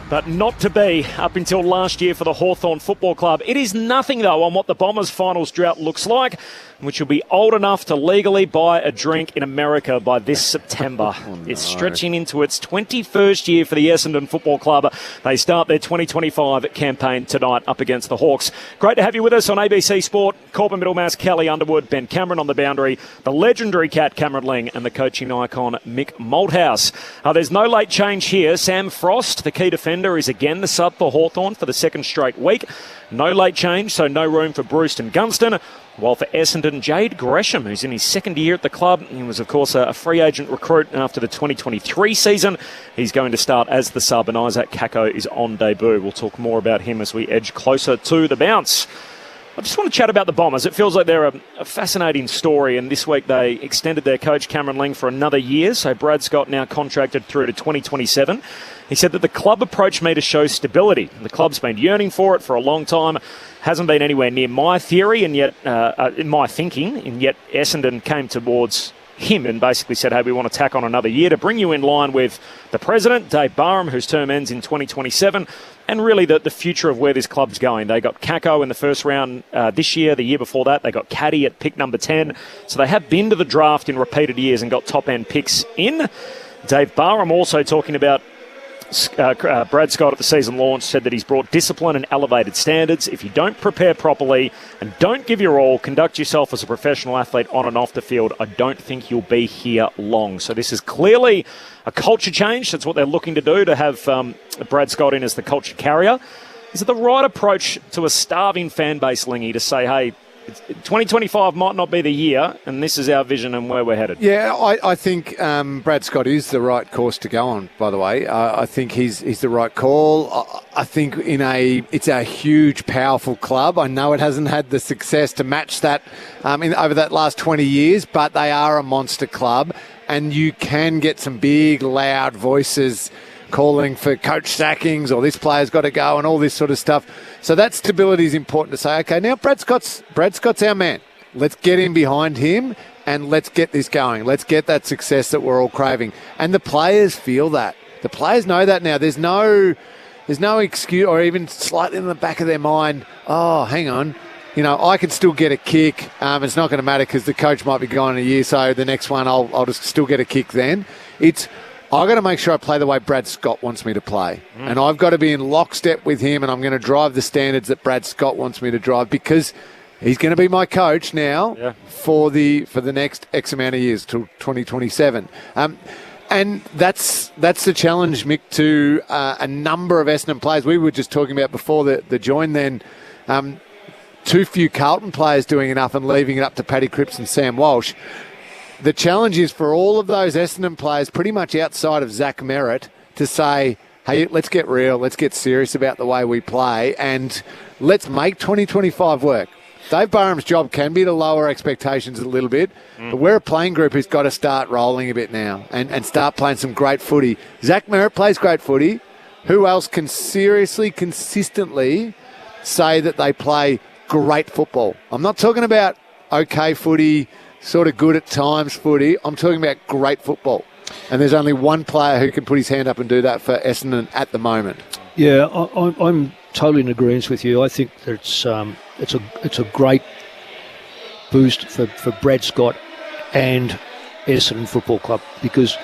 Speaker 3: but not to be up until last year for the Hawthorn Football Club. It is nothing, though, on what the Bombers' finals drought looks like, which will be old enough to legally buy a drink in America by this September. It's stretching into its 21st year for the Essendon Football Club. They start their 2025 campaign tonight up against the Hawks. Great to have you with us on ABC Sport. Corbin Middlemass, Kelly Underwood, Ben Cameron on the boundary, the legendary Cat Cameron Ling, and the coaching icon Mick Malthouse. There's no late change here. Sam Frost, the key defender, is again the sub for Hawthorn for the second straight week. No late change, so no room for Brewston Gunston. While for Essendon, Jade Gresham, who's in his second year at the club, he was, of course, a free agent recruit after the 2023 season. He's going to start as the sub, and Isaac Kako is on debut. We'll talk more about him as we edge closer to the bounce. I just want to chat about the Bombers. It feels like they're a fascinating story, and this week they extended their coach Cameron Ling for another year, so Brad Scott now contracted through to 2027. He said that the club approached me to show stability. The club's been yearning for it for a long time. Hasn't been anywhere near my theory and yet in my thinking, and yet Essendon came towards him and basically said, hey, we want to tack on another year to bring you in line with the president, Dave Barham, whose term ends in 2027, and really the future of where this club's going. They got Kako in the first round this year. The year before that, they got Caddy at pick number 10. So they have been to the draft in repeated years and got top-end picks in. Dave Barham also talking about Brad Scott at the season launch said that he's brought discipline and elevated standards. If you don't prepare properly and don't give your all, conduct yourself as a professional athlete on and off the field, I don't think you'll be here long. So this is clearly a culture change. That's what they're looking to do, to have Brad Scott in as the culture carrier. Is it the right approach to a starving fan base, Lingy, to say, hey, 2025 might not be the year, and this is our vision and where we're headed?
Speaker 2: Yeah, I think Brad Scott is the right course to go on, by the way. I think he's the right call. I think it's a huge, powerful club. I know it hasn't had the success to match that over that last 20 years, but they are a monster club, and you can get some big, loud voices calling for coach sackings or this player's got to go and all this sort of stuff. So that stability is important to say, okay, now Brad Scott's our man. Let's get in behind him and let's get this going. Let's get that success that we're all craving. And the players feel that. The players know that now. There's no excuse, or even slightly in the back of their mind, oh, hang on, I can still get a kick. It's not going to matter because the coach might be gone in a year, so the next one I'll just still get a kick then. I've got to make sure I play the way Brad Scott wants me to play. And I've got to be in lockstep with him, and I'm going to drive the standards that Brad Scott wants me to drive, because he's going to be my coach now for the next X amount of years, till 2027. And that's the challenge, Mick, to a number of Essendon players. We were just talking about before the join then, too few Carlton players doing enough and leaving it up to Paddy Cripps and Sam Walsh. The challenge is for all of those Essendon players, pretty much outside of Zach Merritt, to say, hey, let's get real, let's get serious about the way we play, and let's make 2025 work. Dave Barham's job can be to lower expectations a little bit, but we're a playing group who's got to start rolling a bit now and start playing some great footy. Zach Merritt plays great footy. Who else can seriously, consistently say that they play great football? I'm not talking about okay footy, sort of good at times footy. I'm talking about great football. And there's only one player who can put his hand up and do that for Essendon at the moment.
Speaker 7: Yeah, I'm totally in agreement with you. I think that it's a great boost for Brad Scott and Essendon Football Club, because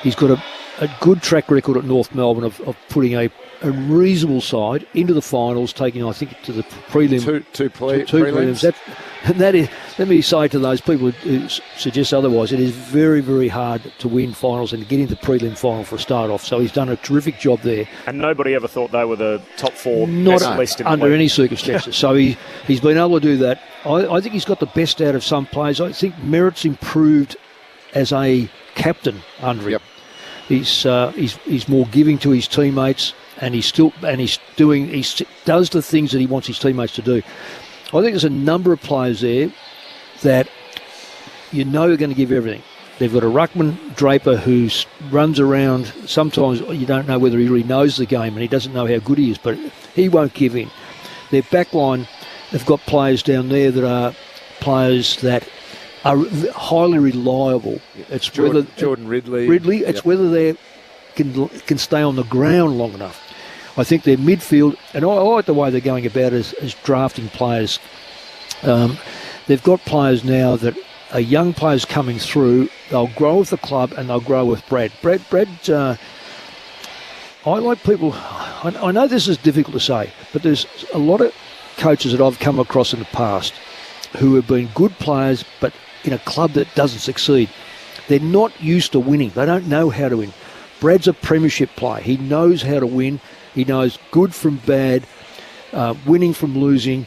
Speaker 7: he's got a good track record at North Melbourne of putting a reasonable side into the finals, taking, I think, to the prelim.
Speaker 2: Two prelims.
Speaker 7: That is, let me say to those people who suggest otherwise, it is very, very hard to win finals and to get into the prelim final for a start off. So he's done a terrific job there.
Speaker 3: And nobody ever thought they were the top four
Speaker 7: Not
Speaker 3: best list in the
Speaker 7: under
Speaker 3: league.
Speaker 7: any circumstances. So he's been able to do that. I think he's got the best out of some players. I think Merritt's improved as a captain under him.
Speaker 2: Yep.
Speaker 7: He's more giving to his teammates, and he does the things that he wants his teammates to do. I think there's a number of players there that you know are going to give everything. They've got a ruckman, Draper, who runs around. Sometimes you don't know whether he really knows the game and he doesn't know how good he is, but he won't give in. Their backline, they've got players down there that are players that are highly reliable. It's
Speaker 2: Jordan Ridley.
Speaker 7: It's whether they can stay on the ground long enough. I think their midfield, and I like the way they're going about as drafting players. They've got players now that are young players coming through. They'll grow with the club and they'll grow with Brad. I like people. I know this is difficult to say, but there's a lot of coaches that I've come across in the past who have been good players, but in a club that doesn't succeed. They're not used to winning. They don't know how to win. Brad's a premiership player. He knows how to win. He knows good from bad, winning from losing.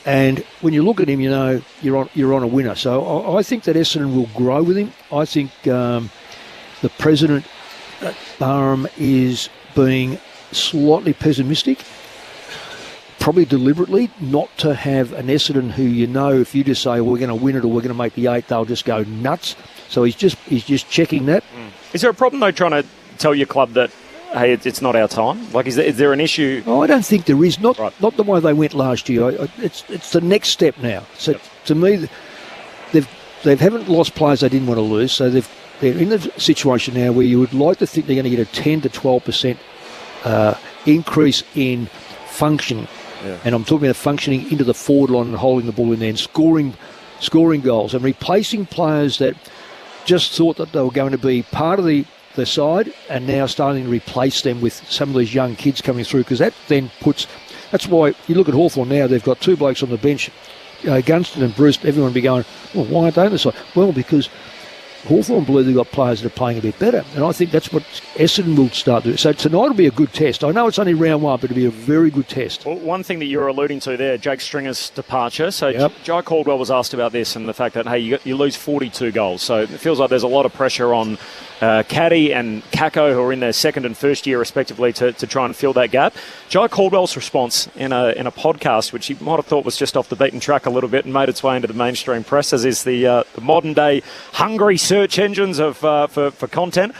Speaker 7: And when you look at him, you know you're on a winner. So I think that Essendon will grow with him. I think the president at Barham is being slightly pessimistic, probably deliberately, not to have an Essendon who, you know, if you just say we're going to win it or we're going to make the 8, they'll just go nuts. So he's just checking that.
Speaker 3: Is there a problem though trying to tell your club that, hey, it's not our time? Like, is there an issue?
Speaker 7: Oh, I don't think there is. Not the way they went last year. It's the next step now. So to me, they haven't lost players they didn't want to lose. So they're in a situation now where you would like to think they're going to get a 10 to 12% increase in functioning.
Speaker 2: Yeah.
Speaker 7: And I'm talking about functioning into the forward line and holding the ball in there and scoring goals and replacing players that just thought that they were going to be part of the side and now starting to replace them with some of these young kids coming through, because that then that's why you look at Hawthorn now, they've got 2 blokes on the bench, Gunston and Bruce. Everyone will be going, well, why aren't they on the side? Well, because Hawthorn believe they've got players that are playing a bit better, and I think that's what Essendon will start doing. So tonight will be a good test. I know it's only round 1, but it'll be a very good test.
Speaker 3: Well, one thing that you're alluding to there, Jake Stringer's departure. So Jai Caldwell was asked about this and the fact that, hey, you lose 42 goals. So it feels like there's a lot of pressure on Caddy and Kako, who are in their second and first year respectively, to try and fill that gap. Jai Caldwell's response in a podcast, which you might have thought was just off the beaten track a little bit and made its way into the mainstream press, as is the modern day hungry search engines of for content.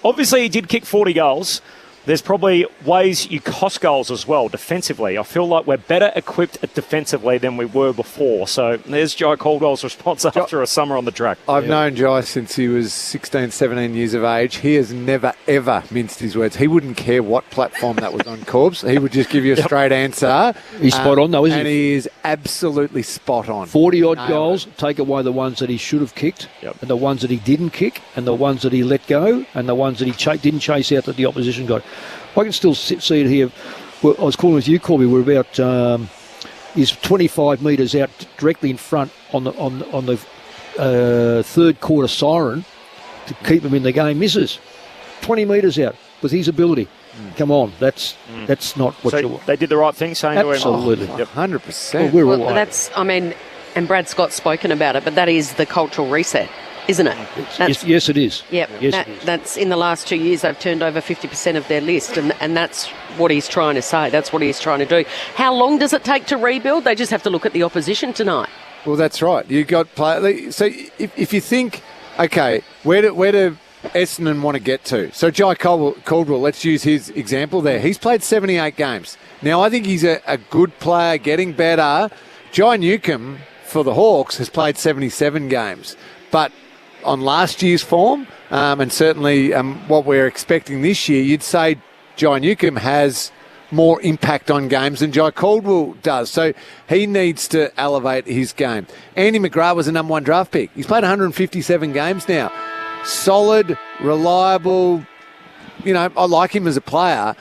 Speaker 3: Obviously, he did kick 40 goals. There's probably ways you cost goals as well defensively. I feel like we're better equipped defensively than we were before. So there's Jai Caldwell's response after a summer on the track.
Speaker 2: I've known Jai since he was 16, 17 years of age. He has never, ever minced his words. He wouldn't care what platform that was on, Corbs. He would just give you a straight answer.
Speaker 7: He's spot on, though, isn't
Speaker 2: he? And he is absolutely spot on.
Speaker 7: 40-odd goals, take away the ones that he should have kicked, and the ones that he didn't kick, and the ones that he let go, and the ones that he didn't chase out that the opposition got. I can still see it here. Well, I was calling with you, Corby. We're about is 25 metres out directly in front on the third quarter siren to keep him in the game. Misses 20 metres out with his ability. Come on, that's not what you want.
Speaker 3: They did the right thing, saying
Speaker 7: absolutely,
Speaker 3: to him.
Speaker 2: 100%.
Speaker 7: Well, we're all
Speaker 10: that's, I mean, and Brad Scott's spoken about it, but that is the cultural reset, isn't it?
Speaker 7: Yes, it is.
Speaker 10: Yep.
Speaker 7: Yes, it is.
Speaker 10: That's in the last 2 years they've turned over 50% of their list, and that's what he's trying to say. That's what he's trying to do. How long does it take to rebuild? They just have to look at the opposition tonight.
Speaker 2: Well, that's right. You got play. So if you think, okay, where do Essendon want to get to? So Jai Caldwell, let's use his example there. He's played 78 games. Now, I think he's a good player, getting better. Jai Newcombe for the Hawks has played 77 games. But on last year's form, and certainly what we're expecting this year, you'd say Jai Newcombe has more impact on games than Jai Caldwell does. So he needs to elevate his game. Andy McGrath was a number 1 draft pick. He's played 157 games now. Solid, reliable, I like him as a player,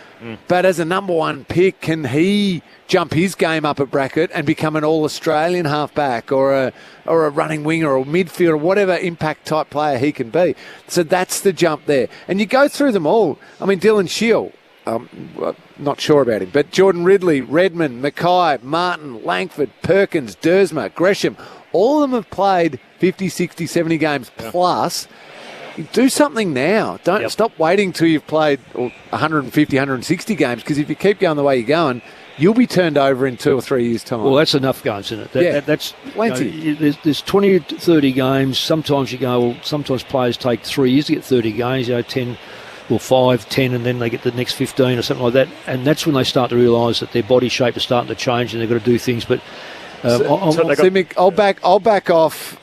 Speaker 2: but as a number one pick, can he jump his game up a bracket and become an all-Australian halfback or a running winger or midfielder, whatever impact type player he can be? So that's the jump there. And you go through them all. I mean, Dylan Shield, not sure about him, but Jordan Ridley, Redmond, Mackay, Martin, Langford, Perkins, Dersma, Gresham, all of them have played 50, 60, 70 games plus. Do something now. Don't stop waiting till you've played 150, 160 games, because if you keep going the way you're going, you'll be turned over in 2 or 3 years' time.
Speaker 7: Well, that's enough games, isn't it? That's
Speaker 2: plenty.
Speaker 7: There's 20 to 30 games. Sometimes sometimes players take 3 years to get 30 games, 10 or 5, 10, and then they get the next 15 or something like that. And that's when they start to realise that their body shape is starting to change and they've got to do things. But
Speaker 2: I'll back off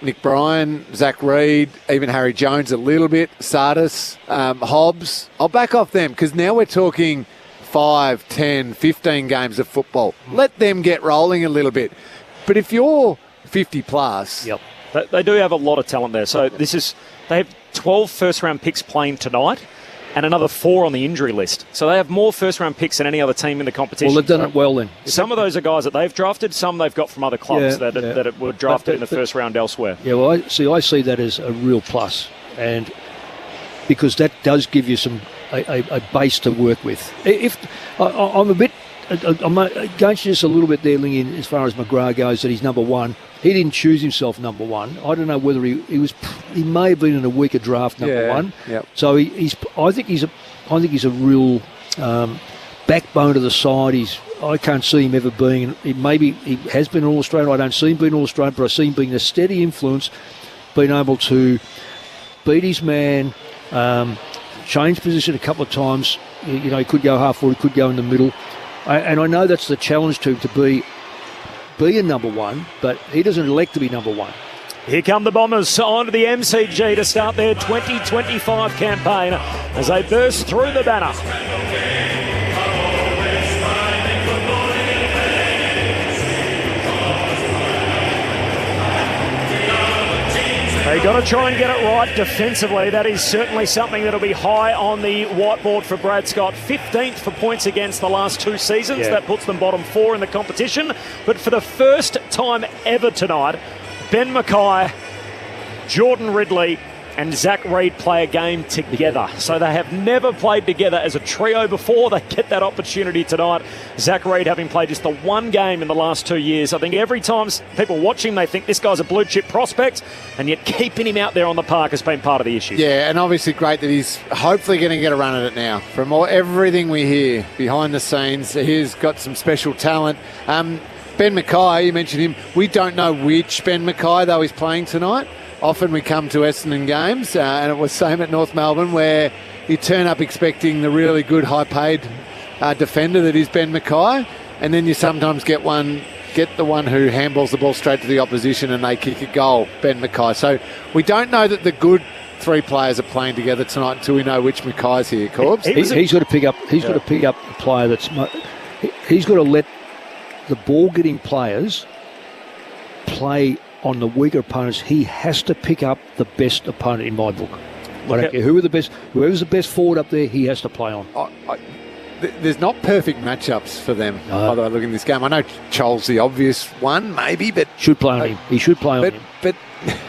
Speaker 2: Nick Bryan, Zach Reid, even Harry Jones a little bit, Sardis, Hobbs. I'll back off them, because now we're talking 5, 10, 15 games of football. Let them get rolling a little bit. But if you're 50 plus...
Speaker 3: Yep. They do have a lot of talent there. So they have 12 first-round picks playing tonight and another 4 on the injury list. So they have more first-round picks than any other team in the competition.
Speaker 7: Well, they've done it well then.
Speaker 3: Some of those are guys that they've drafted, some they've got from other clubs that were drafted in the first round elsewhere.
Speaker 7: Yeah, well, I see that as a real plus, and because that does give you a base to work with. I'm against you just a little bit there, Lingy, as far as McGrath goes, that he's number one. He didn't choose himself number one. I don't know whether he may have been in a weaker draft number one.
Speaker 2: Yep.
Speaker 7: So I think he's a real backbone of the side. I can't see him ever being. Maybe he has been an All-Australian. I don't see him being an All-Australian, but I see him being a steady influence, being able to beat his man, change position a couple of times. He could go half forward, he could go in the middle. And I know that's the challenge to be a number one, but he doesn't elect to be number one.
Speaker 3: Here come the Bombers onto the MCG to start their 2025 campaign as they burst through the banner. They've got to try and get it right defensively. That is certainly something that will be high on the whiteboard for Brad Scott. 15th for points against the last 2 seasons. Yeah. That puts them bottom 4 in the competition. But for the first time ever tonight, Ben Mackay, Jordan Ridley and Zach Reid play a game together. So they have never played together as a trio before. They get that opportunity tonight. Zach Reid having played just the one game in the last 2 years. I think every time people watch him, they think this guy's a blue chip prospect, and yet keeping him out there on the park has been part of the issue.
Speaker 2: Yeah, and obviously great that he's hopefully going to get a run at it now. From everything we hear behind the scenes, he's got some special talent. Ben Mackay, you mentioned him. We don't know which Ben Mackay, though, he's playing tonight. Often we come to Essendon games, and it was same at North Melbourne, where you turn up expecting the really good, high-paid defender that is Ben Mackay, and then you sometimes get the one who handballs the ball straight to the opposition and they kick a goal, Ben Mackay. So we don't know that the good 3 players are playing together tonight until we know which Mackay's here, Corbs.
Speaker 7: He's got to pick up. He's got to pick up a player that's. He's got to let the ball-getting players play on the weaker opponents. He has to pick up the best opponent in my book. I don't care whoever's the best forward up there, he has to play on.
Speaker 2: There's not perfect matchups for them, by the way, looking at this game. I know Chol's the obvious one, maybe, but...
Speaker 7: Should play on him. He should play on him.
Speaker 2: But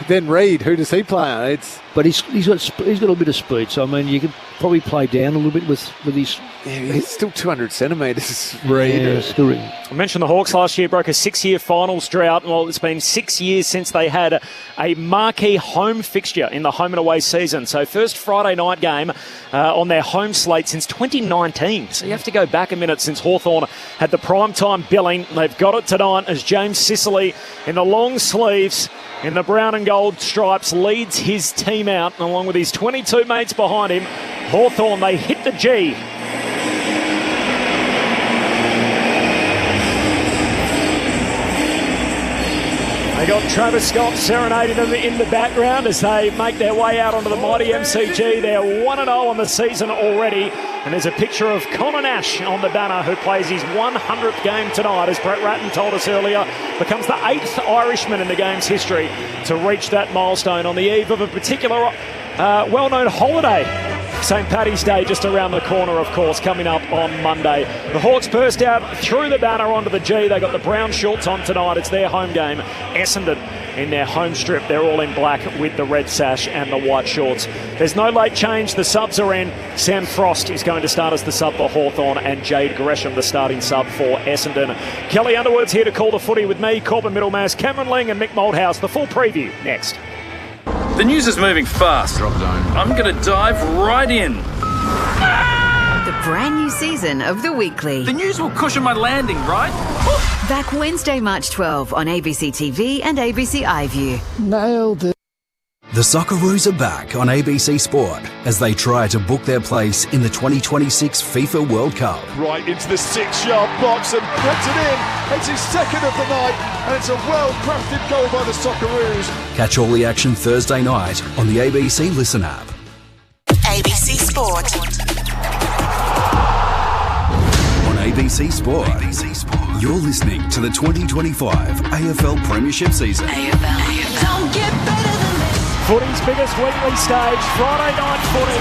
Speaker 2: then Reid, who does he play on?
Speaker 7: But he's got a little bit of speed, so, I mean, you could probably play down a little bit with his...
Speaker 2: Yeah, he's still 200 centimetres, Reid.
Speaker 7: Yeah, still.
Speaker 3: I mentioned the Hawks last year broke a 6-year finals drought. Well, it's been 6 years since they had a marquee home fixture in the home and away season. So first Friday night game on their home slate since 2019. So you have to go back a minute since Hawthorn had the primetime billing. They've got it tonight as James Sicily in the long sleeves in the brown and gold stripes leads his team out, along with his 22 mates behind him. Hawthorn, they hit the G. They got Travis Scott serenading them in the background as they make their way out onto the mighty MCG. They're 1-0 on the season already. And there's a picture of Connor Nash on the banner, who plays his 100th game tonight, as Brett Ratton told us earlier. Becomes the 8th Irishman in the game's history to reach that milestone on the eve of a particular well-known holiday St. Paddy's Day just around the corner, of course, coming up on Monday. The Hawks burst out through the banner onto the G. They got the brown shorts on tonight. It's their home game. Essendon in their home strip. They're all in black with the red sash and the white shorts. There's no late change. The subs are in. Sam Frost is going to start as the sub for Hawthorn, and Jade Gresham, the starting sub for Essendon. Kelly Underwood's here to call the footy with me, Corbin Middlemass, Cameron Ling and Mick Moldhouse. The full preview next.
Speaker 14: The news is moving fast. I'm going to dive right in.
Speaker 15: The brand new season of The Weekly.
Speaker 14: The news will cushion my landing, right?
Speaker 15: Back Wednesday, March 12 on ABC TV and ABC iView.
Speaker 2: Nailed it.
Speaker 4: The Socceroos are back on ABC Sport as they try to book their place in the 2026 FIFA World Cup.
Speaker 16: Right into the 6-yard box and puts it in. It's his second of the night, and it's a well-crafted goal by the Socceroos.
Speaker 4: Catch all the action Thursday night on the ABC Listen app.
Speaker 8: ABC Sport.
Speaker 4: On ABC Sport, you're listening to the 2025 AFL Premiership season.
Speaker 8: Don't get better than this.
Speaker 3: Footy's biggest weekly stage, Friday night footy.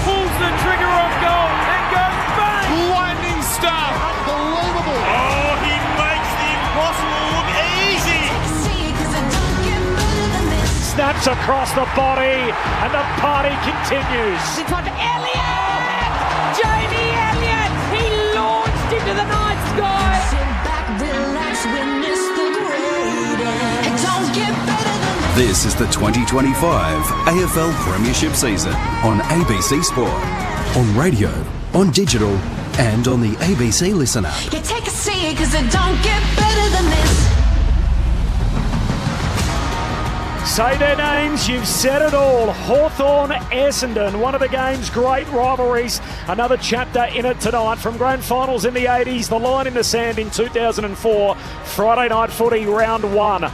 Speaker 9: Pulls the trigger on goal and goes bang! Lightning stuff! Unbelievable! Oh, he makes the impossible look easy!
Speaker 3: Snaps across the body, and the party continues.
Speaker 17: It's on Elliott! Jamie Elliott! He launched into the night sky!
Speaker 8: Sit back, relax, witness the greatest. Don't get better than this.
Speaker 4: This is the 2025 AFL Premiership season on ABC Sport, on radio, on digital, and on the ABC Listen app.
Speaker 8: You take a seat, cause it don't get better than this.
Speaker 3: Say their names, you've said it all. Hawthorn, Essendon, one of the game's great rivalries. Another chapter in it tonight from grand finals in the 80s, the line in the sand in 2004, Friday night footy round 1.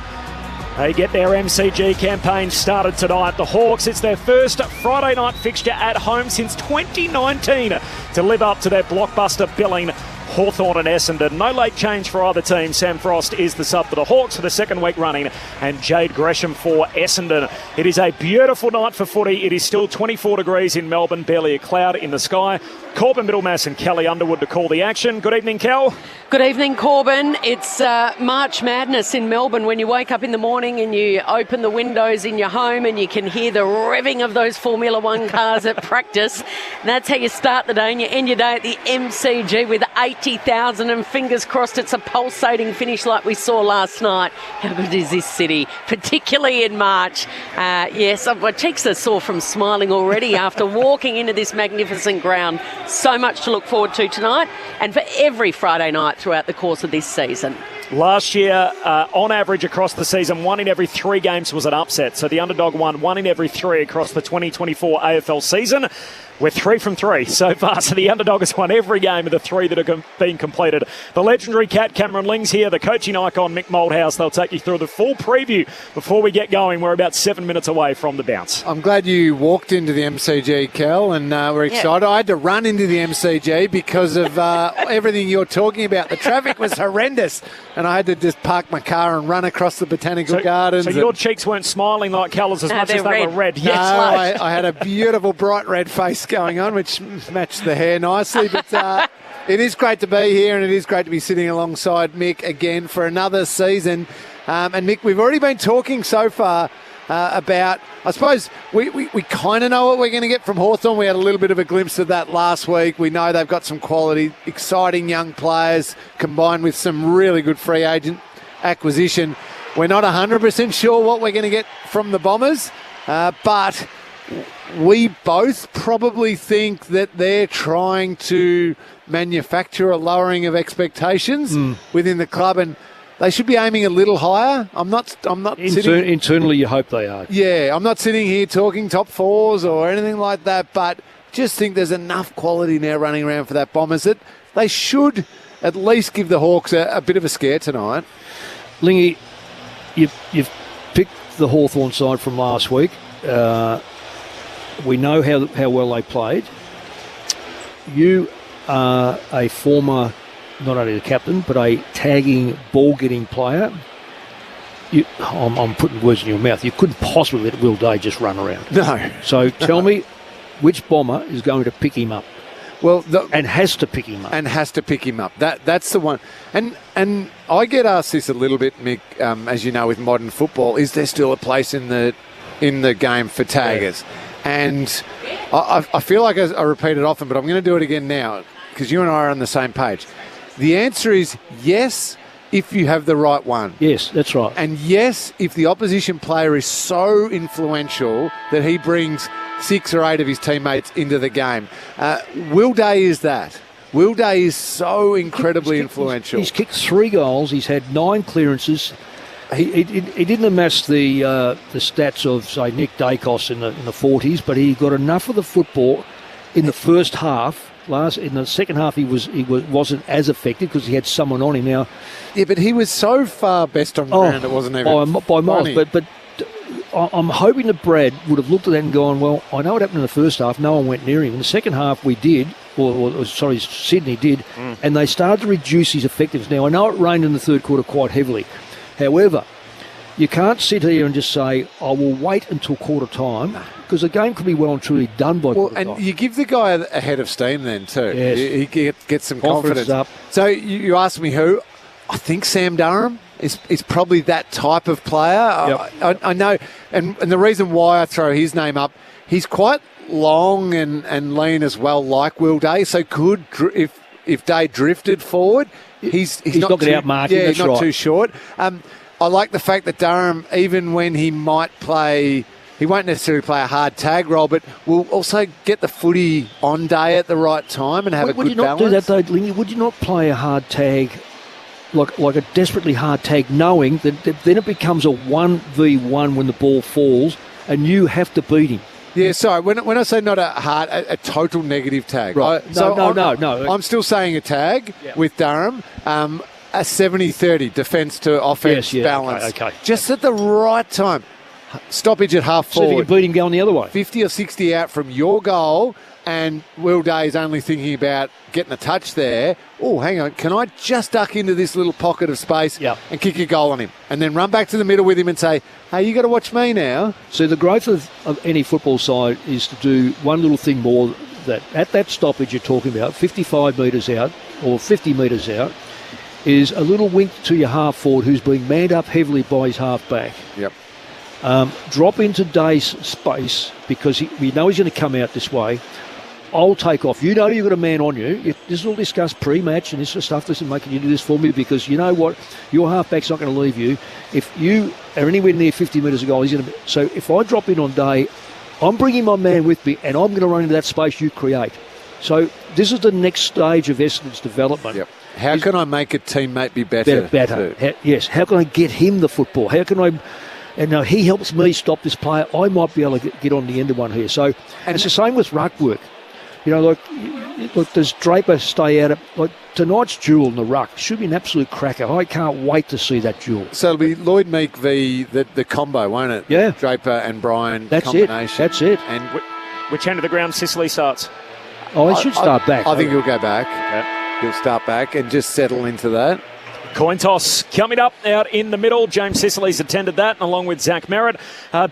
Speaker 3: They get their MCG campaign started tonight. The Hawks, it's their first Friday night fixture at home since 2019 to live up to their blockbuster billing. Hawthorn and Essendon. No late change for either team. Sam Frost is the sub for the Hawks for the second week running, and Jade Gresham for Essendon. It is a beautiful night for footy. It is still 24 degrees in Melbourne, barely a cloud in the sky. Corbin Middlemass and Kelly Underwood to call the action. Good evening, Kel.
Speaker 10: Good evening, Corbin. It's March Madness in Melbourne when you wake up in the morning and you open the windows in your home and you can hear the revving of those Formula One cars at practice. That's how you start the day, and you end your day at the MCG with 80,000, and fingers crossed it's a pulsating finish like we saw last night. How good is this city, particularly in March? Yes, my cheeks are sore from smiling already after walking into this magnificent ground. So much to look forward to tonight and for every Friday night throughout the course of this season.
Speaker 3: Last year, on average across the season, 1 in every 3 games was an upset. So the underdog won 1 in every 3 across the 2024 AFL season. We're 3 from 3 so far, so the underdog has won every game of the 3 that have been completed. The legendary Cat Cameron Ling's here, the coaching icon Mick Moldhouse. They'll take you through the full preview before we get going. We're about 7 minutes away from the bounce.
Speaker 2: I'm glad you walked into the MCG, Kel, and we're excited. I had to run into the MCG because of everything you're talking about. The traffic was horrendous, and I had to just park my car and run across the Botanical Gardens.
Speaker 3: So your cheeks weren't smiling like Keller's as much as they were red.
Speaker 2: Yes. No, I had a beautiful bright red face going on, which matched the hair nicely. But it is great to be here, and it is great to be sitting alongside Mick again for another season. And Mick, we've already been talking so far about, I suppose, we kind of know what we're going to get from Hawthorn. We had a little bit of a glimpse of that last week. We know they've got some quality, exciting young players combined with some really good free agent acquisition. We're not 100% sure what we're going to get from the Bombers, but we both probably think that they're trying to manufacture a lowering of expectations within the club, and they should be aiming a little higher. I'm not sitting
Speaker 7: internally. You hope they are.
Speaker 2: Yeah, I'm not sitting here talking top 4s or anything like that, but just think there's enough quality now running around for that Bombers that they should at least give the Hawks a bit of a scare tonight.
Speaker 7: Lingy, you've picked the Hawthorn side from last week. We know how well they played. You are a former, not only the captain, but a tagging, ball-getting player. I'm putting words in your mouth. You couldn't possibly let Will Day just run around.
Speaker 2: No.
Speaker 7: So tell me, which bomber is going to pick him up?
Speaker 2: Well,
Speaker 7: and has to pick him up.
Speaker 2: That's the one. And I get asked this a little bit, Mick, as you know, with modern football. Is there still a place in the game for taggers? Yeah. And I feel like I repeat it often, but I'm going to do it again now because you and I are on the same page. The answer is yes, if you have the right one.
Speaker 7: Yes, that's right.
Speaker 2: And yes, if the opposition player is so influential that he brings 6 or 8 of his teammates into the game. Will Day is that. Will Day is so incredibly influential.
Speaker 7: He's kicked 3 goals. He's had 9 clearances. He didn't amass the stats of, say, Nick Dacos in the 40s, but he got enough of the football in the first half. In the second half, he wasn't as effective because he had someone on him now.
Speaker 2: Yeah, but he was so far best on ground, it wasn't even
Speaker 7: by miles. But I'm hoping that Brad would have looked at that and gone, well, I know what happened in the first half. No one went near him. In the second half, we did, Sydney did, and they started to reduce his effectiveness. Now, I know it rained in the third quarter quite heavily. However, you can't sit here and just say, I will wait until quarter time, because the game could be well and truly done by quarter time.
Speaker 2: And you give the guy a head of steam then too.
Speaker 7: Yes.
Speaker 2: He gets some confidence.
Speaker 7: Up.
Speaker 2: So you asked me who. I think Sam Durham is probably that type of player.
Speaker 7: Yep.
Speaker 2: I know. And the reason why I throw his name up, he's quite long and lean as well, like Will Day. So if Day drifted forward, he's not
Speaker 7: going to outmark him.
Speaker 2: Yeah,
Speaker 7: that's
Speaker 2: he's not
Speaker 7: right.
Speaker 2: too short. I like the fact that Durham, even when he might play, he won't necessarily play a hard tag role, but will also get the footy on Day at the right time and have a good balance.
Speaker 7: Would you not do that though, Lingy? Would you not play a hard tag, like a desperately hard tag, knowing that then it becomes a 1v1 when the ball falls and you have to beat him?
Speaker 2: Yeah, sorry. When I say not a total negative tag.
Speaker 7: Right. No.
Speaker 2: I'm still saying a tag with Durham. A 70-30 defence to offence balance.
Speaker 7: Okay.
Speaker 2: Just at the right time. Stoppage at half forward.
Speaker 7: So if you can beat him going the other way.
Speaker 2: 50 or 60 out from your goal, and Will Day is only thinking about getting a touch there. Oh, hang on. Can I just duck into this little pocket of space and kick a goal on him? And then run back to the middle with him and say, hey, you got to watch me now.
Speaker 7: So the growth of any football side is to do one little thing more, that at that stoppage you're talking about, 55 metres out or 50 metres out, is a little wink to your half forward who's being manned up heavily by his half back.
Speaker 2: Yep.
Speaker 7: Drop into Day's space because we know he's going to come out this way. I'll take off. You know you've got a man on you. This is all discussed pre-match and this sort of stuff. Listen, mate, can you do this for me? Because you know what? Your half-back's not going to leave you. If you are anywhere near 50 metres of goal, he's going to be... So if I drop in on Day, I'm bringing my man with me and I'm going to run into that space you create. So this is the next stage of Essendon's development.
Speaker 2: Yep. How can I make a teammate be better?
Speaker 7: Yes. How can I get him the football? How can I... And now he helps me stop this player. I might be able to get on the end of one here. So, and it's the same with ruck work. You know, look, does Draper stay out of... Like, tonight's duel in the ruck should be an absolute cracker. I can't wait to see that duel.
Speaker 2: So it'll be Lloyd Meek v. the combo, won't it?
Speaker 7: Yeah.
Speaker 2: Draper and Bryan
Speaker 7: combination. That's it.
Speaker 2: And
Speaker 3: which end of the ground Sicily starts?
Speaker 7: Oh, he should start back.
Speaker 2: I think he'll go back. Okay. He'll start back and just settle into that.
Speaker 3: Coin toss coming up out in the middle. James Sicily's attended that, along with Zach Merritt.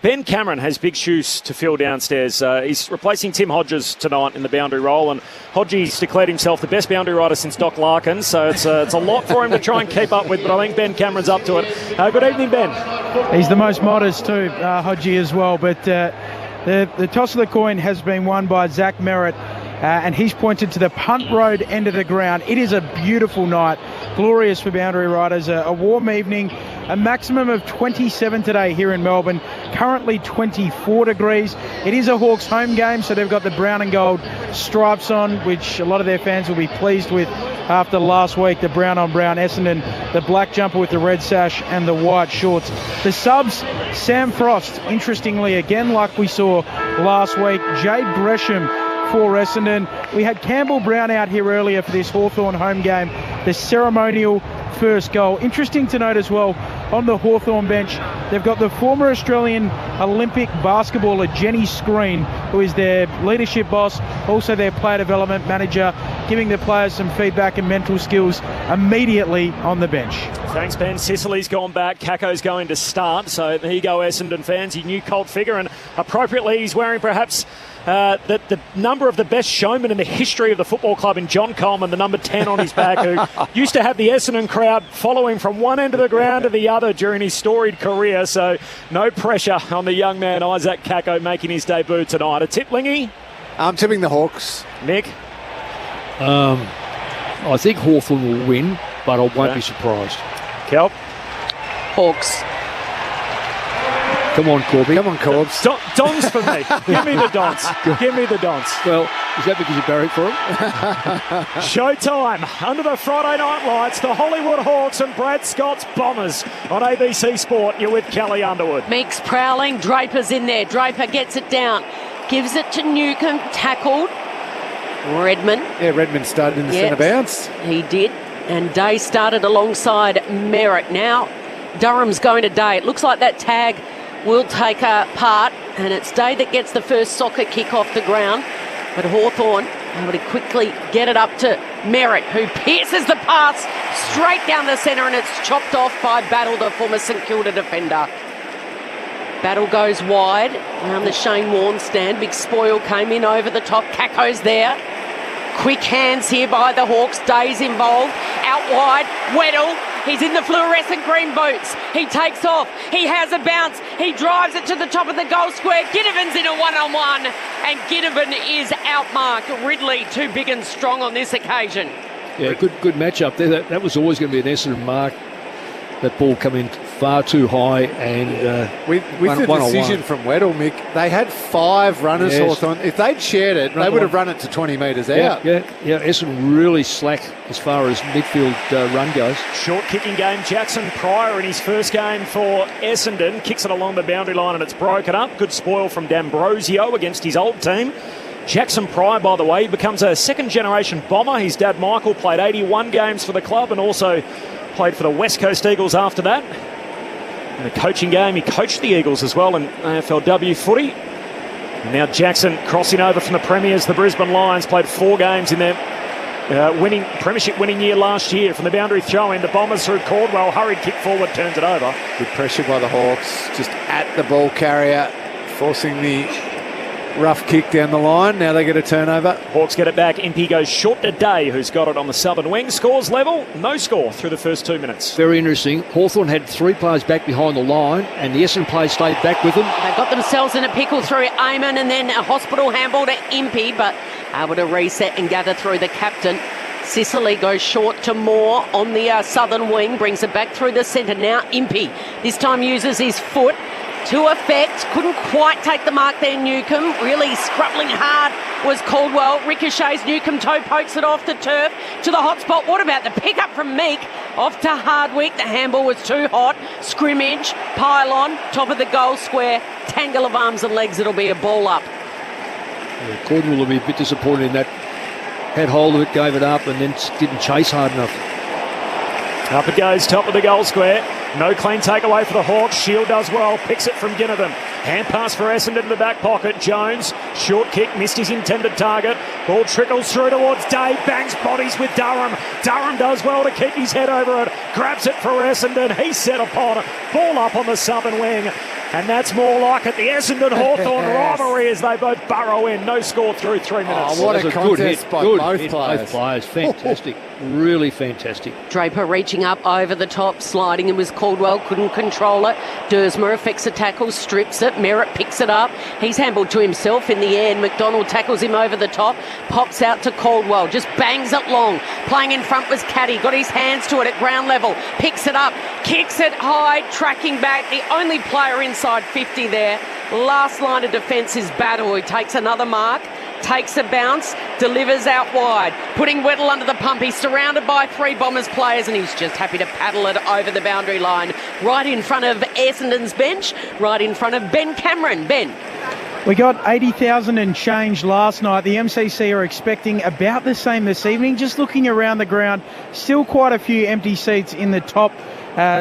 Speaker 3: Ben Cameron has big shoes to fill downstairs. He's replacing Tim Hodges tonight in the boundary role, and Hodges declared himself the best boundary rider since Doc Larkin, so it's a lot for him to try and keep up with, but I think Ben Cameron's up to it. Good evening, Ben.
Speaker 5: He's the most modest too, Hodgie as well, but the toss of the coin has been won by Zach Merritt. And he's pointed to the punt road end of the ground. It is a beautiful night, glorious for boundary riders, a warm evening, a maximum of 27 today here in Melbourne, currently 24 degrees. It is a Hawks home game, so they've got the brown and gold stripes on, which a lot of their fans will be pleased with after last week, the brown on brown Essendon, the black jumper with the red sash and the white shorts. The subs, Sam Frost, interestingly, again like we saw last week, Jade Gresham for Essendon. We had Campbell Brown out here earlier for this Hawthorn home game, the ceremonial first goal. Interesting to note as well, on the Hawthorn bench, they've got the former Australian Olympic basketballer Jenny Screen, who is their leadership boss, also their player development manager, giving the players some feedback and mental skills immediately on the bench.
Speaker 3: Thanks, Ben. Sicily's gone back. Caco's going to start. So there you go, Essendon fans. Your new cult figure. And appropriately, he's wearing perhaps the number of the best showmen in the history of the football club in John Coleman, the number 10 on his back, who used to have the Essendon crowd follow him from one end of the ground to the other during his storied career. So no pressure on the young man, Isaac Caco, making his debut tonight. A tip, Lingy?
Speaker 2: I'm tipping the Hawks.
Speaker 3: Mick?
Speaker 7: I think Hawthorn will win, but I won't be surprised.
Speaker 3: Kelp?
Speaker 10: Hawks.
Speaker 7: Come on, Corby.
Speaker 2: Come on, Corbs.
Speaker 3: Dons for me. Give me the Dons. Give me the Dons.
Speaker 7: Well, is that because you're barrack for him?
Speaker 3: Showtime. Under the Friday night lights, the Hollywood Hawks and Brad Scott's Bombers on ABC Sport. You're with Kelly Underwood.
Speaker 10: Meeks prowling. Draper's in there. Draper gets it down. Gives it to Newcomb. Tackled. Redmond.
Speaker 2: Yeah, Redmond started in the centre bounce.
Speaker 10: He did. And Day started alongside Merrick. Now Durham's going to Day. It looks like that tag will take a part, and it's Day that gets the first soccer kick off the ground. But Hawthorn able to quickly get it up to Merrick, who pierces the pass straight down the centre, and it's chopped off by Battle, the former St Kilda defender. Battle goes wide around the Shane Warne stand. Big spoil came in over the top. Caco's there. Quick hands here by the Hawks. Day's involved. Out wide. Weddle. He's in the fluorescent green boots. He takes off. He has a bounce. He drives it to the top of the goal square. Ginnivan's in a one-on-one. And Ginnivan is outmarked. Ridley too big and strong on this occasion.
Speaker 7: Yeah, good matchup there. That was always going to be an Essendon mark. That ball come in far too high, and
Speaker 2: with the decision from Weddle, Mick, they had 5 runners. Hawthorn. If they'd shared it, they would have run it to 20 metres out.
Speaker 7: Yeah. Essendon really slack as far as midfield run goes.
Speaker 3: Short kicking game. Jackson Pryor in his first game for Essendon kicks it along the boundary line, and it's broken up. Good spoil from D'Ambrosio against his old team. Jackson Pryor, by the way, becomes a second-generation Bomber. His dad, Michael, played 81 games for the club and also played for the West Coast Eagles after that. In the coaching game, he coached the Eagles as well in AFLW footy. And now Jackson crossing over from the Premiers, the Brisbane Lions, played 4 games in their premiership winning year last year. From the boundary throw-in, the Bombers through Caldwell, hurried kick forward, turns it over.
Speaker 2: Good pressure by the Hawks, just at the ball carrier, forcing the rough kick down the line. Now they get a turnover.
Speaker 3: Hawks get it back. Impey goes short to Day, who's got it on the southern wing. Scores level. No score through the first 2 minutes.
Speaker 7: Very interesting. Hawthorn had 3 players back behind the line, and the Essendon players stayed back with them.
Speaker 10: They got themselves in a pickle through Eamon, and then a hospital handball to Impey, but able to reset and gather through the captain. Sicily goes short to Moore on the southern wing, brings it back through the centre. Now Impey this time uses his foot to effect. Couldn't quite take the mark there, Newcomb. Really scrubbling hard was Caldwell. Ricochets, Newcomb toe pokes it off to turf, to the hot spot. What about the pick up from Meek? Off to Hardwick. The handball was too hot. Scrimmage, pylon, top of the goal square. Tangle of arms and legs. It'll be a ball up.
Speaker 7: Yeah, Caldwell will be a bit disappointed in that. Had hold of it, gave it up, and then didn't chase hard enough.
Speaker 3: Up it goes, top of the goal square. No clean takeaway for the Hawks. Shield does well, picks it from Ginnivan. Hand pass for Essendon to the back pocket. Jones, short kick, missed his intended target. Ball trickles through towards Day, bangs bodies with Durham. Durham does well to keep his head over it. Grabs it for Essendon. He's set upon. Ball up on the southern wing. And that's more like it. The Essendon-Hawthorn rivalry as they both burrow in. No score through 3 minutes.
Speaker 2: Oh, what a contest by both players.
Speaker 7: Both players. Fantastic. Really fantastic.
Speaker 10: Draper reaching up over the top, sliding in was Caldwell, couldn't control it. Dersmer affects a tackle, strips it. Merritt picks it up. He's handballed to himself in the air, and McDonald tackles him over the top. Pops out to Caldwell, just bangs it long. Playing in front was Caddy, got his hands to it at ground level. Picks it up, kicks it high, tracking back. The only player inside 50 there. Last line of defence is Battle. He takes another mark. Takes a bounce, delivers out wide, putting Weddle under the pump. He's surrounded by 3 Bombers players, and he's just happy to paddle it over the boundary line, right in front of Essendon's bench, right in front of Ben Cameron. Ben.
Speaker 5: We got 80,000 and change last night. The MCC are expecting about the same this evening. Just looking around the ground, still quite a few empty seats in the top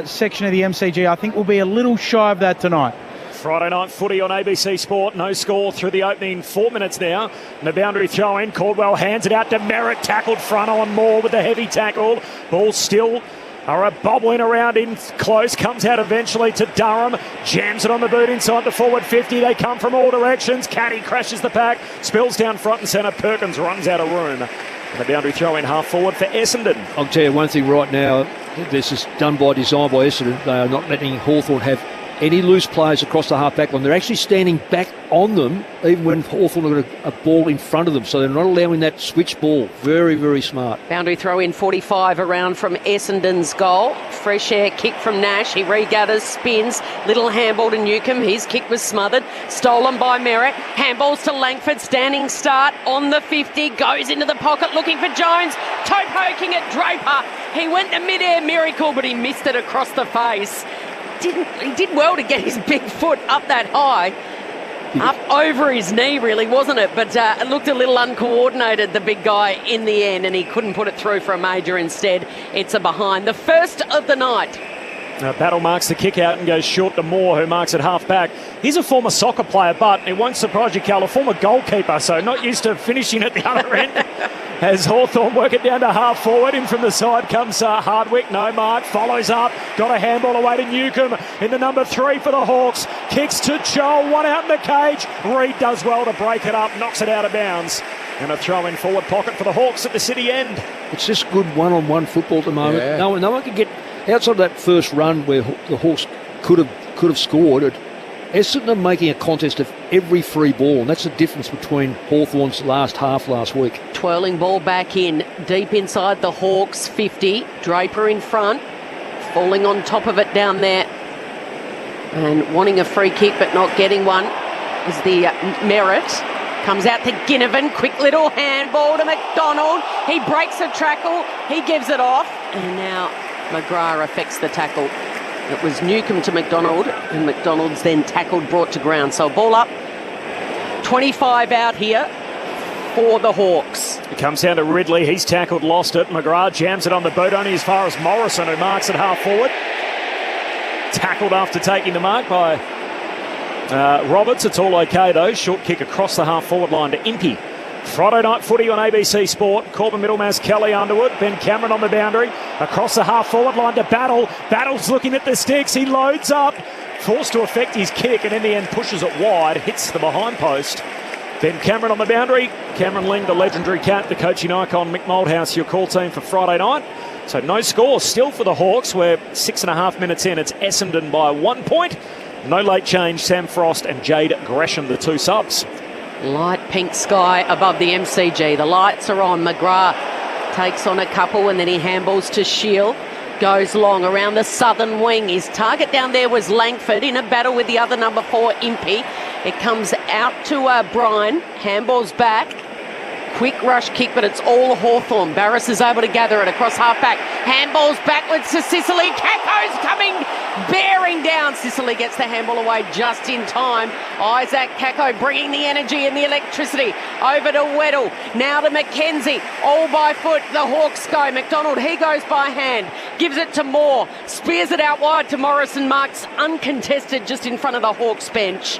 Speaker 5: section of the MCG. I think we'll be a little shy of that tonight.
Speaker 3: Friday night footy on ABC Sport. No score through the opening 4 minutes now. And the boundary throw in. Caldwell hands it out to Merritt. Tackled front on Moore with the heavy tackle. Ball still All right, bobbling around in close, comes out eventually to Durham, jams it on the boot inside the forward 50. They come from all directions. Caddy crashes the pack, spills down front and centre. Perkins runs out of room. And the boundary throw in half forward for Essendon.
Speaker 7: I'll tell you one thing right now, this is done by design by Essendon. They are not letting Hawthorn have any loose players across the half-back line. They're actually standing back on them, even when Hawthorn have got a ball in front of them. So they're not allowing that switch ball. Very, very smart.
Speaker 10: Boundary throw in 45 around from Essendon's goal. Fresh air kick from Nash. He regathers, spins. Little handball to Newcombe. His kick was smothered. Stolen by Merrick. Handballs to Langford. Standing start on the 50. Goes into the pocket looking for Jones. Toe poking at Draper. He went to mid-air miracle, but he missed it across the face. He did well to get his big foot up that high, up over his knee really, wasn't it? But it looked a little uncoordinated, the big guy, in the end, and he couldn't put it through for a major. Instead, it's a behind. The first of the night.
Speaker 3: Battle marks the kick out and goes short to Moore, who marks it half back. He's a former soccer player, but it won't surprise you, Cal, a former goalkeeper, so not used to finishing at the other end. As Hawthorn work it down to half forward, in from the side comes Hardwick. No mark, follows up, got a handball away to Newcombe in the number 3 for the Hawks. Kicks to Joel, one out in the cage. Reid does well to break it up, knocks it out of bounds. And a throw in forward pocket for the Hawks at the City end.
Speaker 7: It's just good one-on-one football at the moment.
Speaker 2: Yeah.
Speaker 7: No one can get outside of that first run where the Hawks could have scored. Essendon making a contest of every free ball, and that's the difference between Hawthorn's last half last week.
Speaker 10: Twirling ball back in, deep inside the Hawks 50. Draper in front, falling on top of it down there. And wanting a free kick but not getting one is the Merritt. Comes out to Ginnivan, quick little handball to McDonald. He breaks a tackle, he gives it off. And now McGrath affects the tackle. It was Newcombe to McDonald, and McDonald's then tackled, brought to ground. So ball up, 25 out here for the Hawks.
Speaker 3: It comes down to Ridley, he's tackled, lost it. McGrath jams it on the boot, only as far as Morrison, who marks it half forward. Tackled after taking the mark by Roberts. It's all okay though. Short kick across the half forward line to Impey. Friday night footy on ABC Sport. Corbin Middlemass, Kelly Underwood, Ben Cameron on the boundary. Across the half forward line to Battle. Battle's looking at the sticks. He loads up. Forced to effect his kick and in the end pushes it wide. Hits the behind post. Ben Cameron on the boundary. Cameron Ling, the legendary cat, the coaching icon. Mick Moldhouse, your call team for Friday night. So no score still for the Hawks. We're 6.5 minutes in. It's Essendon by 1 point. No late change. Sam Frost and Jade Gresham, the 2 subs.
Speaker 10: Light pink sky above the MCG. The lights are on. McGrath takes on a couple and then he handballs to Shield. Goes long around the southern wing. His target down there was Langford in a battle with the other number 4, Impey. It comes out to Bryan. Handballs back. Quick rush kick, but it's all Hawthorn. Barris is able to gather it across half-back. Handballs backwards to Sicily. Caco's coming, bearing down. Sicily gets the handball away just in time. Isaac Caco bringing the energy and the electricity. Over to Weddle. Now to McKenzie. All by foot. The Hawks go. McDonald, he goes by hand. Gives it to Moore. Spears it out wide to Morrison. Marks uncontested just in front of the Hawks bench.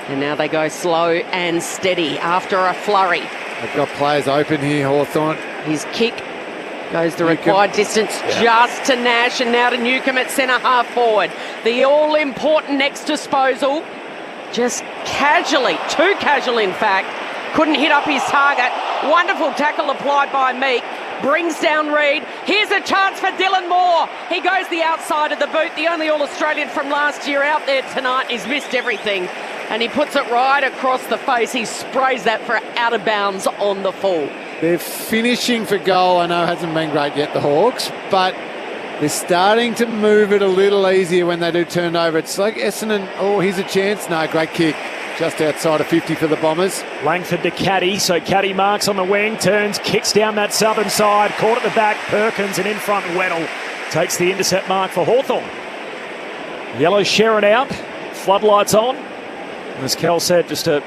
Speaker 10: And now they go slow and steady after a flurry.
Speaker 2: They've got players open here, Hawthorn.
Speaker 10: His kick goes the required distance just to Nash and now to Newcombe at centre half forward. The all-important next disposal, just casually, too casual in fact, couldn't hit up his target. Wonderful tackle applied by Meek. Brings down Reid. Here's a chance for Dylan Moore. He goes the outside of the boot. The only All-Australian from last year out there tonight. He's missed everything. And he puts it right across the face. He sprays that for out of bounds on the full.
Speaker 2: They're finishing for goal. I know it hasn't been great yet, the Hawks, but they're starting to move it a little easier when they do turn over. It's like Essendon, oh, here's a chance. No, great kick. Just outside of 50 for the Bombers.
Speaker 3: Langford to Caddy, so Caddy marks on the wing, turns, kicks down that southern side, caught at the back, Perkins, and in front Weddle takes the intercept mark for Hawthorn. Yellow Sharon out, floodlights on. And as Kel said, just a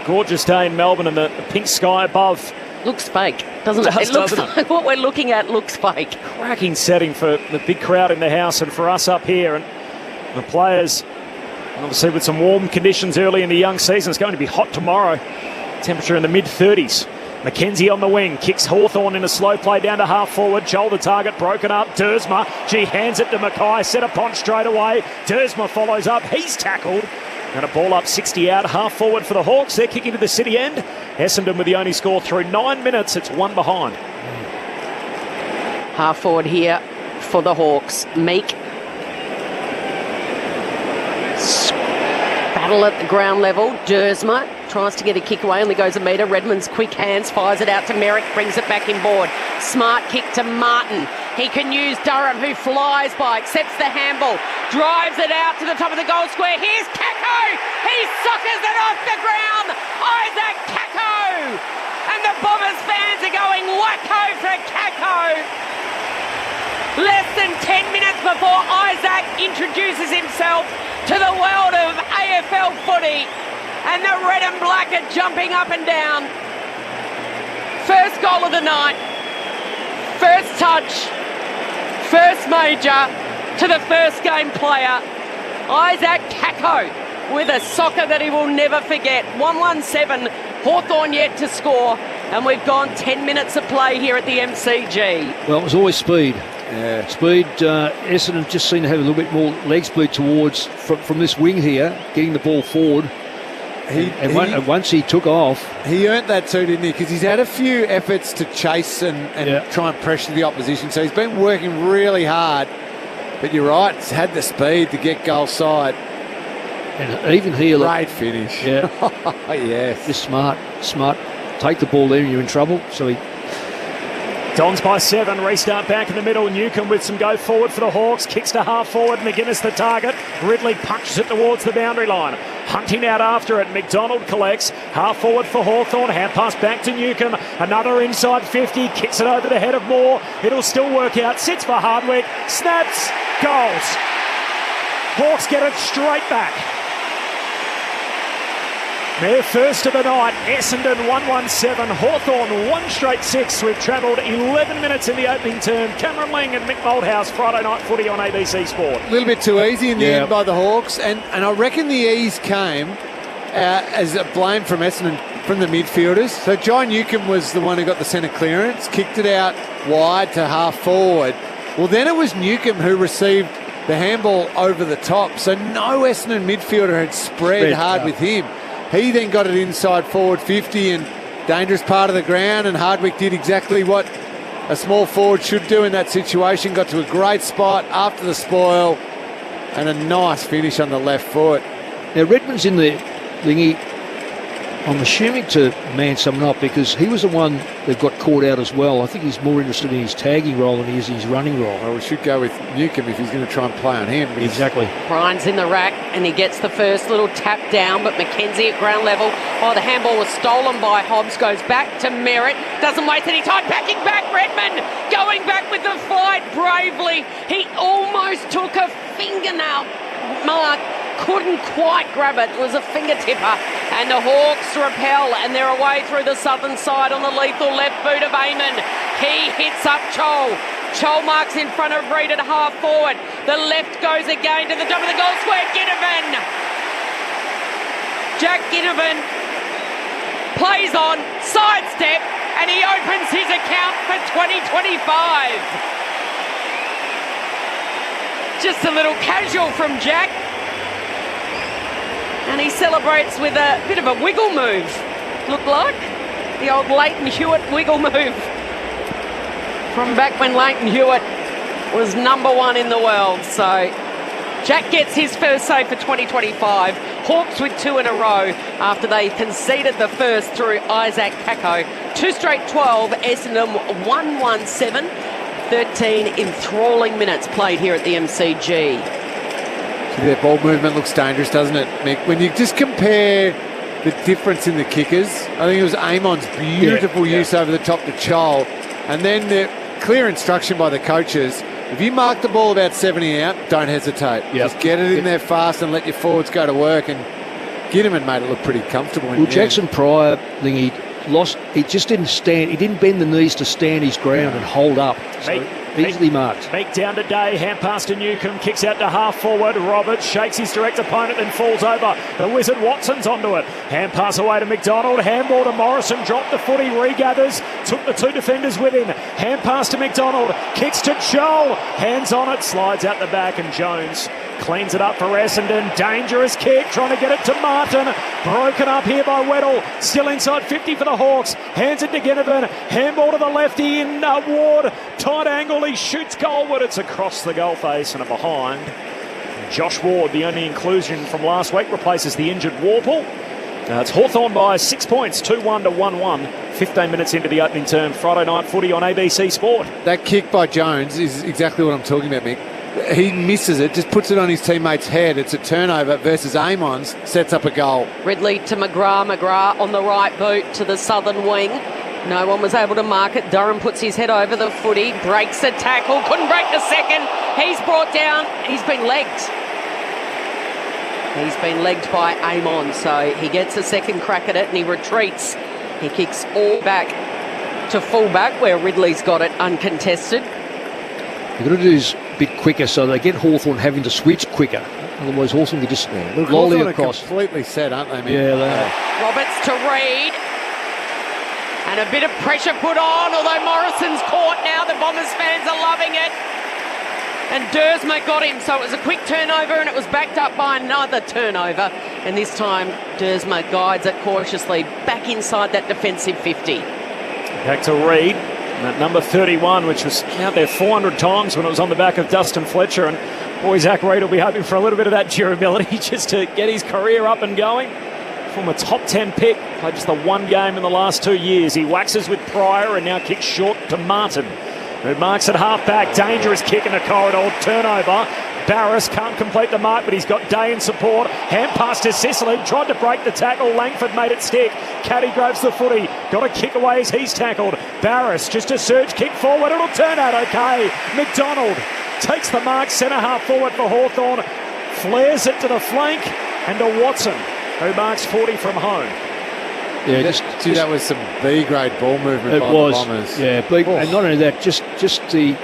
Speaker 3: gorgeous day in Melbourne and the pink sky above.
Speaker 10: Looks fake, doesn't it? It looks like what we're looking at looks fake.
Speaker 3: Cracking setting for the big crowd in the house and for us up here. And the players, obviously with some warm conditions early in the young season, it's going to be hot tomorrow. Temperature in the mid-30s. Mackenzie on the wing, kicks Hawthorn in a slow play down to half forward. Joel the target, broken up. Dersma, hands it to Mackay, set upon straight away. Dersma follows up, he's tackled. And a ball up 60 out, half forward for the Hawks. They're kicking to the city end. Essendon with the only score through 9 minutes. It's one behind.
Speaker 10: Half forward here for the Hawks. Meek. Battle at the ground level. Dersma tries to get a kick away, only goes a metre. Redmond's quick hands, fires it out to Merrick, brings it back inboard. Smart kick to Martin. He can use Durham, who flies by, accepts the handball, drives it out to the top of the goal square. Here's Kako! He soccers it off the ground! Isaac Kako! And the Bombers fans are going wacko for Kako! Less than 10 minutes before Isaac introduces himself to the world of AFL footy. And the red and black are jumping up and down. First goal of the night. First touch. First major to the first game player. Isaac Kako with a soccer that he will never forget. 1-1-7. Hawthorn yet to score. And we've gone 10 minutes of play here at the MCG.
Speaker 7: Well, it was always speed. Yeah. Speed, Essendon just seemed to have a little bit more leg speed towards from this wing here, getting the ball forward. Once he took off,
Speaker 2: he earned that too, didn't he? Because he's had a few efforts to chase and try and pressure the opposition. So he's been working really hard. But you're right, he's had the speed to get goal side.
Speaker 7: And even here,
Speaker 2: great finish.
Speaker 7: Yeah,
Speaker 2: yes.
Speaker 7: Just smart. Take the ball there, and you're in trouble. So he.
Speaker 3: Dons by 7, restart back in the middle. Newcombe with some go forward for the Hawks. Kicks to half forward. McGuinness the target. Ridley punches it towards the boundary line. Hunting out after it. McDonald collects. Half forward for Hawthorn. Hand pass back to Newcombe. Another inside 50. Kicks it over the head of Moore. It'll still work out. Sits for Hardwick. Snaps. Goals. Hawks get it straight back. Their first of the night, Essendon 1-1-7, Hawthorn 1 straight 6. We've travelled 11 minutes in the opening term. Cameron Ling and Mick Moldhouse, Friday Night Footy on ABC Sport.
Speaker 2: A little bit too easy in the end by the Hawks, and I reckon the ease came as a blame from Essendon, from the midfielders. So John Newcombe was the one who got the centre clearance, kicked it out wide to half forward. Well, then it was Newcombe who received the handball over the top, so no Essendon midfielder had spread hard with him. He then got it inside forward 50 and dangerous part of the ground, and Hardwick did exactly what a small forward should do in that situation. Got to a great spot after the spoil and a nice finish on the left foot.
Speaker 7: Now Redmond's in the thingy. I'm assuming to man someone up because he was the one that got caught out as well. I think he's more interested in his tagging role than he is his running role.
Speaker 2: Well, we should go with Newcombe if he's going to try and play on him.
Speaker 7: Exactly.
Speaker 10: Brian's in the rack and he gets the first little tap down, but Mackenzie at ground level. Oh, the handball was stolen by Hobbs. Goes back to Merritt. Doesn't waste any time. Backing back Redmond. Going back with the fight bravely. He almost took a fingernail mark. Couldn't quite grab it. It was a fingertipper. And the Hawks repel and they're away through the southern side on the lethal left boot of Eamon. He hits up Chol. Chol marks in front of Reed at half forward. The left goes again to the top of the goal square. Ginnivan. Jack Ginnivan plays on, sidestep, and he opens his account for 2025. Just a little casual from Jack. And he celebrates with a bit of a wiggle move, looked like. The old Leighton Hewitt wiggle move. From back when Leighton Hewitt was #1 in the world. So Jack gets his first save for 2025. Hawks with 2 in a row after they conceded the first through Isaac Kako. 2 straight 12, Essendon 1-1-7. 13 enthralling minutes played here at the MCG.
Speaker 2: Their ball movement looks dangerous, doesn't it, Mick? When you just compare the difference in the kickers, I think it was Amon's beautiful use over the top to Chol, and then the clear instruction by the coaches, if you mark the ball about 70 out, don't hesitate. Just get it in there fast and let your forwards go to work, and Ginnivan made it look pretty comfortable.
Speaker 7: Well, Jackson Pryor, he just didn't stand, he didn't bend the knees to stand his ground and hold up. So Easily marked.
Speaker 3: Meek down to Day, hand pass to Newcomb, kicks out to half forward. Roberts shakes his direct opponent, then falls over. The Wizard Watson's onto it. Hand pass away to McDonald, handball to Morrison, dropped the footy, regathers, took the two defenders with him. Hand pass to McDonald, kicks to Joel, hands on it, slides out the back, and Jones cleans it up for Essendon. Dangerous kick, trying to get it to Martin. Broken up here by Weddle. Still inside 50 for the Hawks. Hands it to Ginnivan. Handball to the lefty in Ward. Tight angle, he shoots goalward. It's across the goal face and a behind. Josh Ward, the only inclusion from last week, replaces the injured Warple. It's Hawthorn by 6 points, 2-1 to 1-1. 15 minutes into the opening term. Friday night footy on ABC Sport.
Speaker 2: That kick by Jones is exactly what I'm talking about, Mick. He misses it, just puts it on his teammate's head. It's a turnover versus Amon's, sets up a goal.
Speaker 10: Ridley to McGrath on the right boot to the southern wing. No one was able to mark it. Durham puts his head over the footy, breaks a tackle, couldn't break the second. He's brought down, he's been legged. He's been legged by Amon, so he gets a second crack at it and he retreats. He kicks all back to full-back where Ridley's got it uncontested.
Speaker 7: You've got to do this a bit quicker so they get Hawthorn having to switch quicker. Otherwise Hawthorn can just lolly across.
Speaker 2: They're completely set, aren't they, Mick?
Speaker 7: Yeah, they are.
Speaker 10: Roberts to Reid. And a bit of pressure put on, although Morrison's caught now. The Bombers fans are loving it. And Dersma got him, so it was a quick turnover and it was backed up by another turnover. And this time Dersma guides it cautiously back inside that defensive 50.
Speaker 3: Back to Reid. That number 31, which was out there 400 times when it was on the back of Dustin Fletcher. And boy, Zach Reid will be hoping for a little bit of that durability just to get his career up and going. From a top 10 pick, played just the one game in the last 2 years. He waxes with Pryor and now kicks short to Martin, who marks at half-back. Dangerous kick in the corridor, turnover. Barris can't complete the mark, but he's got Day in support. Hand pass to Sicily, tried to break the tackle. Langford made it stick. Caddy grabs the footy, got a kick away as he's tackled. Barris, just a surge kick forward, it'll turn out okay. McDonald takes the mark, centre half forward for Hawthorn. Flares it to the flank and to Watson, who marks 40 from home.
Speaker 7: Yeah,
Speaker 2: that was some B-grade ball movement by the Bombers.
Speaker 7: Yeah, and not only that, just the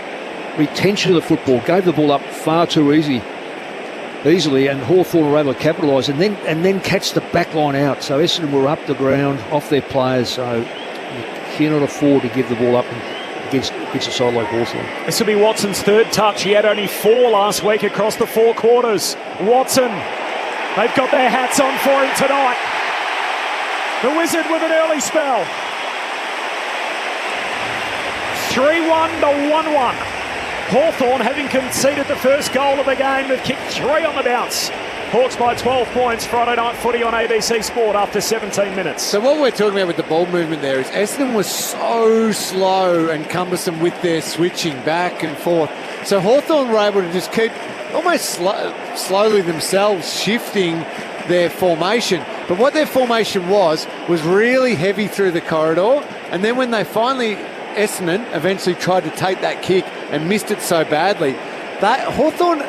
Speaker 7: retention of the football, gave the ball up far too easily, and Hawthorn were able to capitalise and then catch the back line out. So Essendon were up the ground, off their players, so you cannot afford to give the ball up against a side like Hawthorn.
Speaker 3: This will be Watson's third touch. He had only 4 last week across the 4 quarters. Watson, they've got their hats on for him tonight. The Wizard with an early spell. 3-1 to 1-1. Hawthorn, having conceded the first goal of the game, have kicked 3 on the bounce. Hawks by 12 points. Friday night footy on ABC Sport after 17 minutes.
Speaker 2: So what we're talking about with the ball movement there is Essendon was so slow and cumbersome with their switching back and forth. So Hawthorn were able to just keep almost slowly themselves shifting their formation. But what their formation was really heavy through the corridor. And then when they finally, Essendon eventually tried to take that kick and missed it so badly, that Hawthorn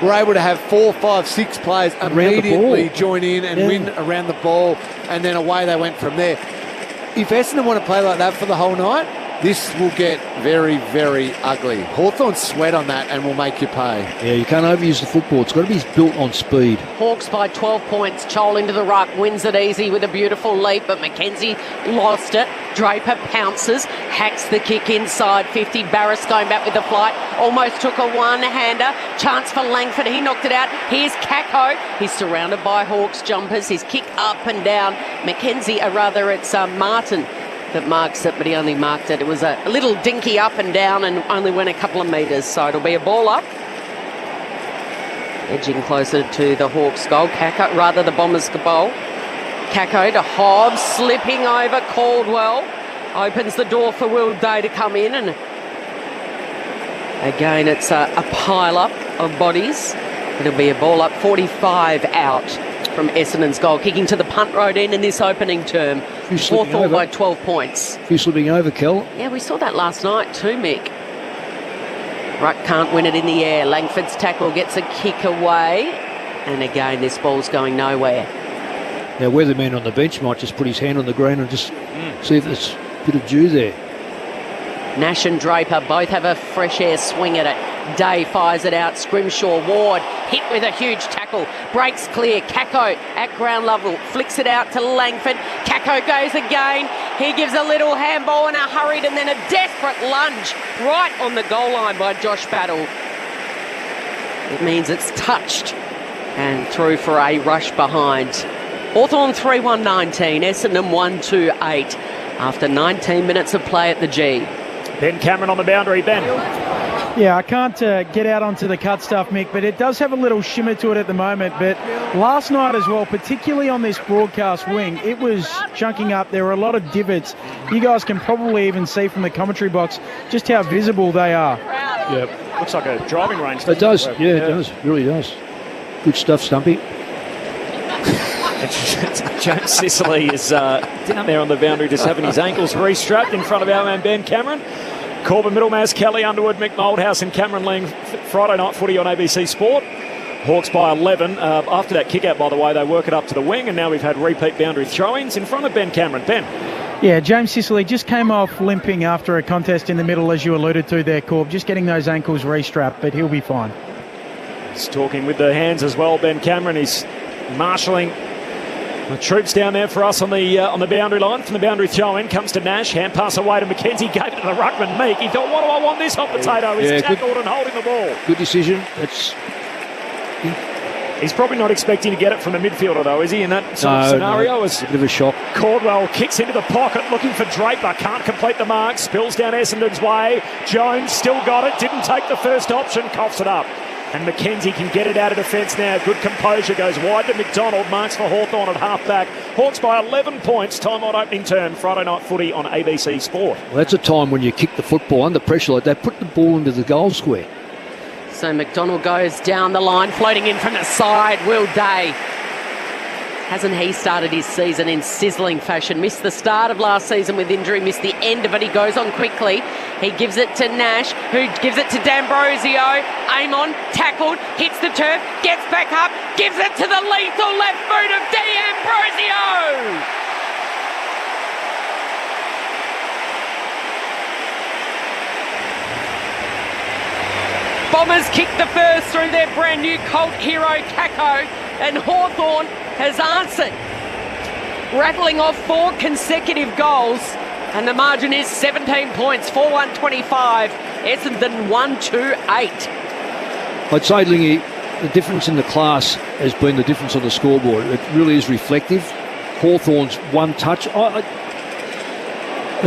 Speaker 2: were able to have 4, 5, 6 players immediately join in and win around the ball, and then away they went from there. If Essendon want to play like that for the whole night, this will get very, very ugly. Hawthorn sweat on that and will make you pay.
Speaker 7: Yeah, you can't overuse the football. It's got to be built on speed.
Speaker 10: Hawks by 12 points. Chol into the ruck, wins it easy with a beautiful leap, but Mackenzie lost it. Draper pounces, hacks the kick inside 50. Barris going back with the flight. Almost took a one-hander. Chance for Langford. He knocked it out. Here's Kako. He's surrounded by Hawks jumpers. His kick up and down. Mackenzie, or rather it's Martin that marks it, but he only marked it. It was a little dinky up and down and only went a couple of metres, so it'll be a ball up. Edging closer to the Hawks goal. Kako, rather the Bombers goal. Kako to Hobbs, slipping over Caldwell. Opens the door for Will Day to come in, and again it's a pile-up of bodies. It'll be a ball up, 45 out from Essendon's goal, kicking to the punt road end in this opening term. Hawthorn by 12 points.
Speaker 7: A few slipping over, Kel.
Speaker 10: Yeah, we saw that last night too, Mick. Ruck can't win it in the air. Langford's tackle gets a kick away. And again, this ball's going nowhere.
Speaker 7: Now, Weatherman on the bench might just put his hand on the ground and just see if there's a bit of dew there.
Speaker 10: Nash and Draper both have a fresh air swing at it. Day fires it out. Scrimshaw, Ward hit with a huge tackle. Breaks clear. Kako at ground level. Flicks it out to Langford. Kako goes again. He gives a little handball and a hurried and then a desperate lunge right on the goal line by Josh Battle. It means it's touched and through for a rush behind. Hawthorn 3-1-19. Essendon 1-2-8 after 19 minutes of play at the G.
Speaker 3: Ben Cameron on the boundary. Ben.
Speaker 5: Yeah, I can't get out onto the cut stuff, Mick, but it does have a little shimmer to it at the moment. But last night as well, particularly on this broadcast wing, it was chunking up. There were a lot of divots. You guys can probably even see from the commentary box just how visible they are.
Speaker 3: Yep. Looks like a driving range.
Speaker 7: It does. Yeah, it does. It really does. Good stuff, Stumpy.
Speaker 3: James Sicily is down there on the boundary just having his ankles restrapped in front of our man Ben Cameron. Corbin Middlemaz, Kelly Underwood, Mick Moldhouse and Cameron Lang. Friday night footy on ABC Sport. Hawks by 11. After that kick-out, by the way, they work it up to the wing, and now we've had repeat boundary throw-ins in front of Ben Cameron. Ben.
Speaker 5: Yeah, James Sicily just came off limping after a contest in the middle, as you alluded to there, Corb. Just getting those ankles restrapped, but he'll be fine.
Speaker 3: He's talking with the hands as well, Ben Cameron. He's marshalling the troops down there for us on the boundary line. From the boundary throw-in comes to Nash. Hand pass away to McKenzie. Gave it to the ruckman, Meek. He thought, what do I want this hot potato? He's tackled and holding the ball.
Speaker 7: Good decision.
Speaker 3: He's probably not expecting to get it from the midfielder, though, is he, in that sort of scenario?
Speaker 7: No, it's a bit of a shock.
Speaker 3: Cordwell kicks into the pocket, looking for Draper. Can't complete the mark. Spills down Essendon's way. Jones still got it. Didn't take the first option. Coughs it up. And McKenzie can get it out of defence now. Good composure. Goes wide to McDonald. Marks for Hawthorn at half-back. Hawks by 11 points. Time on opening turn. Friday night footy on ABC Sport.
Speaker 7: Well, that's a time when you kick the football under pressure like that. Put the ball into the goal square.
Speaker 10: So McDonald goes down the line, floating in from the side. Will Day. Hasn't he started his season in sizzling fashion? Missed the start of last season with injury, missed the end of it. He goes on quickly. He gives it to Nash, who gives it to D'Ambrosio. Aim on, tackled, hits the turf, gets back up, gives it to the lethal left boot of D'Ambrosio. Bombers kick the first through their brand new cult hero Kako, and Hawthorn has answered, rattling off 4 consecutive goals, and the margin is 17 points, 4-1-25. Essendon 1-2-8.
Speaker 7: I'd say, Lingy, the difference in the class has been the difference on the scoreboard. It really is reflective. Hawthorn's one touch. I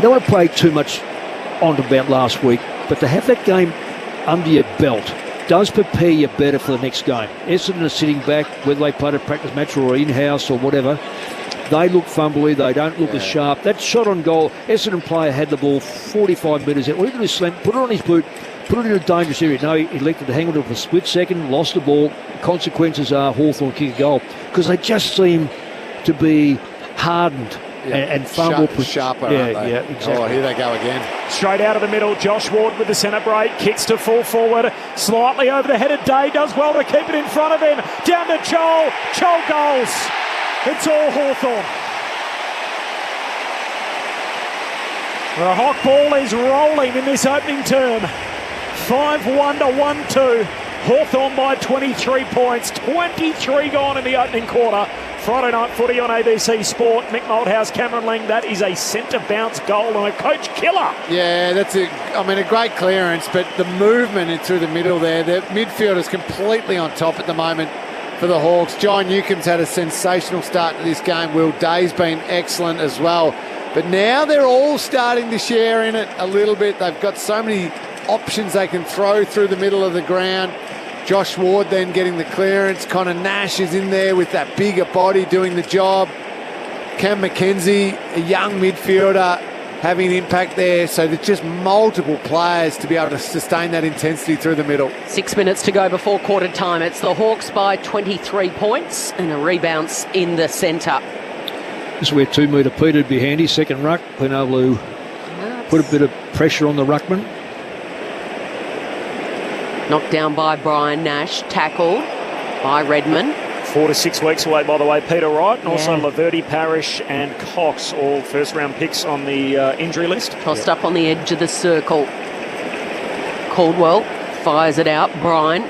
Speaker 7: don't want to play too much on about last week, but to have that game under your belt does prepare you better for the next game. Essendon are sitting back, whether they played a practice match or in-house or whatever. They look fumbly, they don't look as sharp. That shot on goal, Essendon player had the ball 45 metres out. All he did was slam, put it on his boot, put it in a dangerous area. No, he elected to hang on to it for a split second, lost the ball. Consequences are Hawthorn kick a goal because they just seem to be hardened and fumble.
Speaker 2: Sharper, aren't they?
Speaker 7: Yeah, exactly.
Speaker 2: Oh, here they go again.
Speaker 3: Straight out of the middle, Josh Ward with the centre break, kicks to full forward, slightly over the head of Day, does well to keep it in front of him. Down to Joel, Joel goals. It's all Hawthorn. The Hawk ball is rolling in this opening term. 5-1 to 1-2. Hawthorn by 23 points. 23 gone in the opening quarter. Friday night footy on ABC Sport. Mick Moldhouse, Cameron Lang. That is a centre bounce goal and a coach killer.
Speaker 2: Yeah, that's a great clearance, but the movement through the middle there, the midfield is completely on top at the moment for the Hawks. John Newcomb's had a sensational start to this game. Will Day's been excellent as well. But now they're all starting to share in it a little bit. They've got so many options they can throw through the middle of the ground. Josh Ward then getting the clearance. Connor Nash is in there with that bigger body doing the job. Cam McKenzie, a young midfielder, having an impact there. So there's just multiple players to be able to sustain that intensity through the middle.
Speaker 10: 6 minutes to go before quarter time. It's the Hawks by 23 points and a rebounce in the centre.
Speaker 7: This is where 2 metre Peter would be handy. Second ruck, been able to put a bit of pressure on the ruckman.
Speaker 10: Knocked down by Brian Nash, tackled by Redman.
Speaker 3: 4 to 6 weeks away, by the way, Peter Wright, and also Laverty, Parrish and Cox, all first-round picks on the injury list.
Speaker 10: Tossed up on the edge of the circle. Caldwell fires it out. Bryan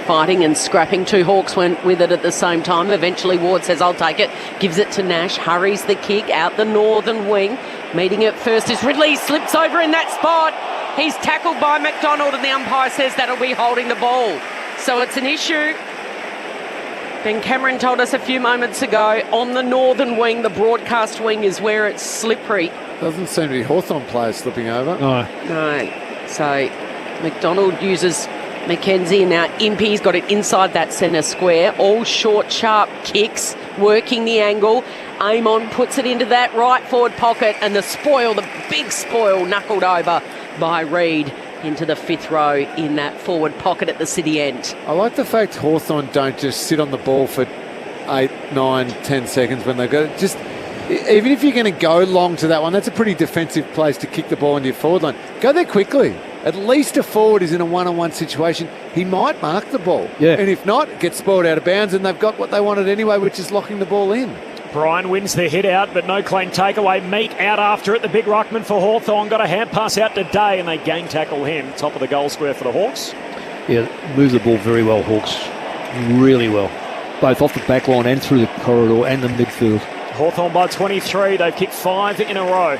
Speaker 10: fighting and scrapping. Two Hawks went with it at the same time. Eventually Ward says, I'll take it. Gives it to Nash. Hurries the kick out the northern wing. Meeting it first is Ridley. Slips over in that spot. He's tackled by McDonald and the umpire says that'll be holding the ball. So it's an issue. Ben Cameron told us a few moments ago, on the northern wing, the broadcast wing is where it's slippery.
Speaker 2: Doesn't seem to be Hawthorn players slipping over.
Speaker 10: No. So McDonald uses McKenzie and now Impey's got it inside that centre square. All short, sharp kicks, working the angle. Amon puts it into that right forward pocket and the big spoil, knuckled over by Reid into the fifth row in that forward pocket at the city end.
Speaker 2: I like the fact Hawthorn don't just sit on the ball for 8, 9, 10 seconds when they've got it. Just, even if you're going to go long to that one, that's a pretty defensive place to kick the ball into your forward line. Go there quickly. At least a forward is in a one-on-one situation. He might mark the ball.
Speaker 7: Yeah.
Speaker 2: And if not, it gets spoiled out of bounds and they've got what they wanted anyway, which is locking the ball in.
Speaker 3: Bryan wins the hit out, but no clean takeaway. Meek out after it. The big ruckman for Hawthorn got a hand pass out to Day, and they gang tackle him. Top of the goal square for the Hawks.
Speaker 7: Yeah, move the ball very well, Hawks. Really well. Both off the back line and through the corridor and the midfield.
Speaker 3: Hawthorn by 23. They've kicked 5 in a row.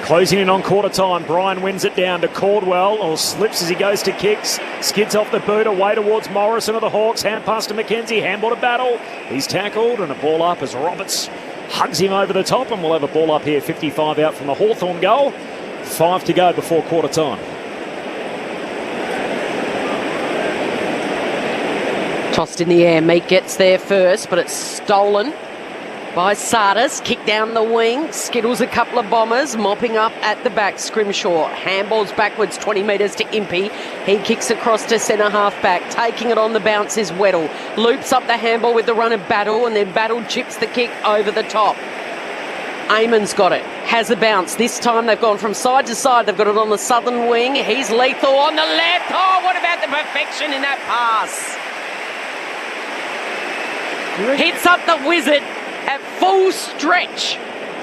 Speaker 3: Closing in on quarter time. Bryan wins it down to Caldwell, or slips as he goes to kicks. Skids off the boot, away towards Morrison of the Hawks. Hand pass to McKenzie, handball to Battle. He's tackled and a ball up as Roberts hugs him over the top, and we'll have a ball up here. 55 out from the Hawthorn goal. 5 to go before quarter time.
Speaker 10: Tossed in the air. Meek gets there first, but it's stolen by Sardis. Kick down the wing. Skittles a couple of bombers. Mopping up at the back. Scrimshaw. Handballs backwards 20 metres to Impey. He kicks across to centre half back. Taking it on the bounce is Weddle. Loops up the handball with the run of Battle, and then Battle chips the kick over the top. Amon's got it. Has a bounce. This time they've gone from side to side. They've got it on the southern wing. He's lethal on the left. Oh, what about the perfection in that pass? Hits up the Wizard at full stretch,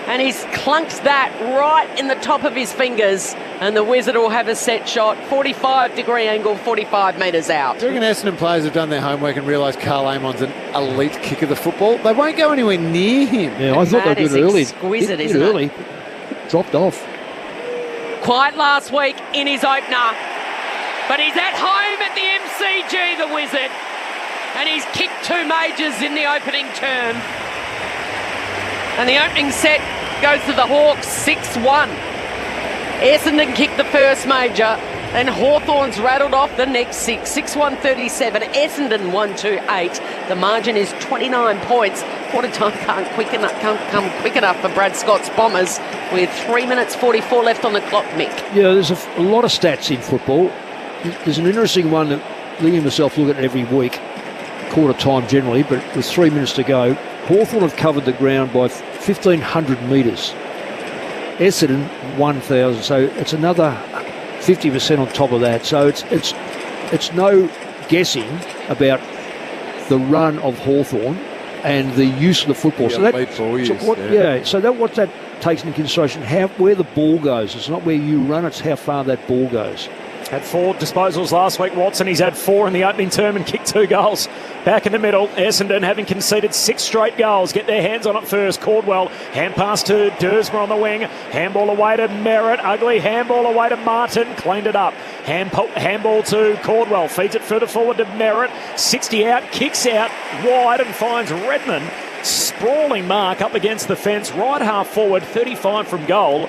Speaker 10: and he's clunked that right in the top of his fingers, and the Wizard will have a set shot, 45-degree angle, 45 metres out.
Speaker 2: Do you reckon Essendon players have done their homework and realised Carl Amon's an elite kicker of the football? They won't go anywhere near him.
Speaker 7: Yeah, I thought they did early.
Speaker 10: Exquisite, isn't it?
Speaker 7: Early. Dropped off.
Speaker 10: Quiet last week in his opener, but he's at home at the MCG, the Wizard, and he's kicked 2 majors in the opening term. And the opening set goes to the Hawks, 6-1. Essendon kicked the first major, and Hawthorn's rattled off the next 6. 6-1-37. Essendon 1-2-8. The margin is 29 points. Quarter time can't come quick enough for Brad Scott's Bombers with 3 minutes 44 left on the clock, Mick.
Speaker 7: Yeah, there's a lot of stats in football. There's an interesting one that Lee and myself look at every week, quarter time generally, but with 3 minutes to go. Hawthorn have covered the ground by 1,500 metres. Essendon 1,000, so it's another 50% on top of that. So it's no guessing about the run of Hawthorn and the use of the football. So that what that takes into consideration, where the ball goes. It's not where you run; it's how far that ball goes.
Speaker 3: Had 4 disposals last week, Watson. He's had 4 in the opening term and kicked 2 goals. Back in the middle, Essendon having conceded 6 straight goals. Get their hands on it first. Caldwell, hand pass to Dersmer on the wing. Handball away to Merritt. Ugly handball away to Martin. Cleaned it up. Handball to Caldwell. Feeds it further forward to Merritt. 60 out, kicks out wide and finds Redmond. Sprawling mark up against the fence. Right half forward, 35 from goal.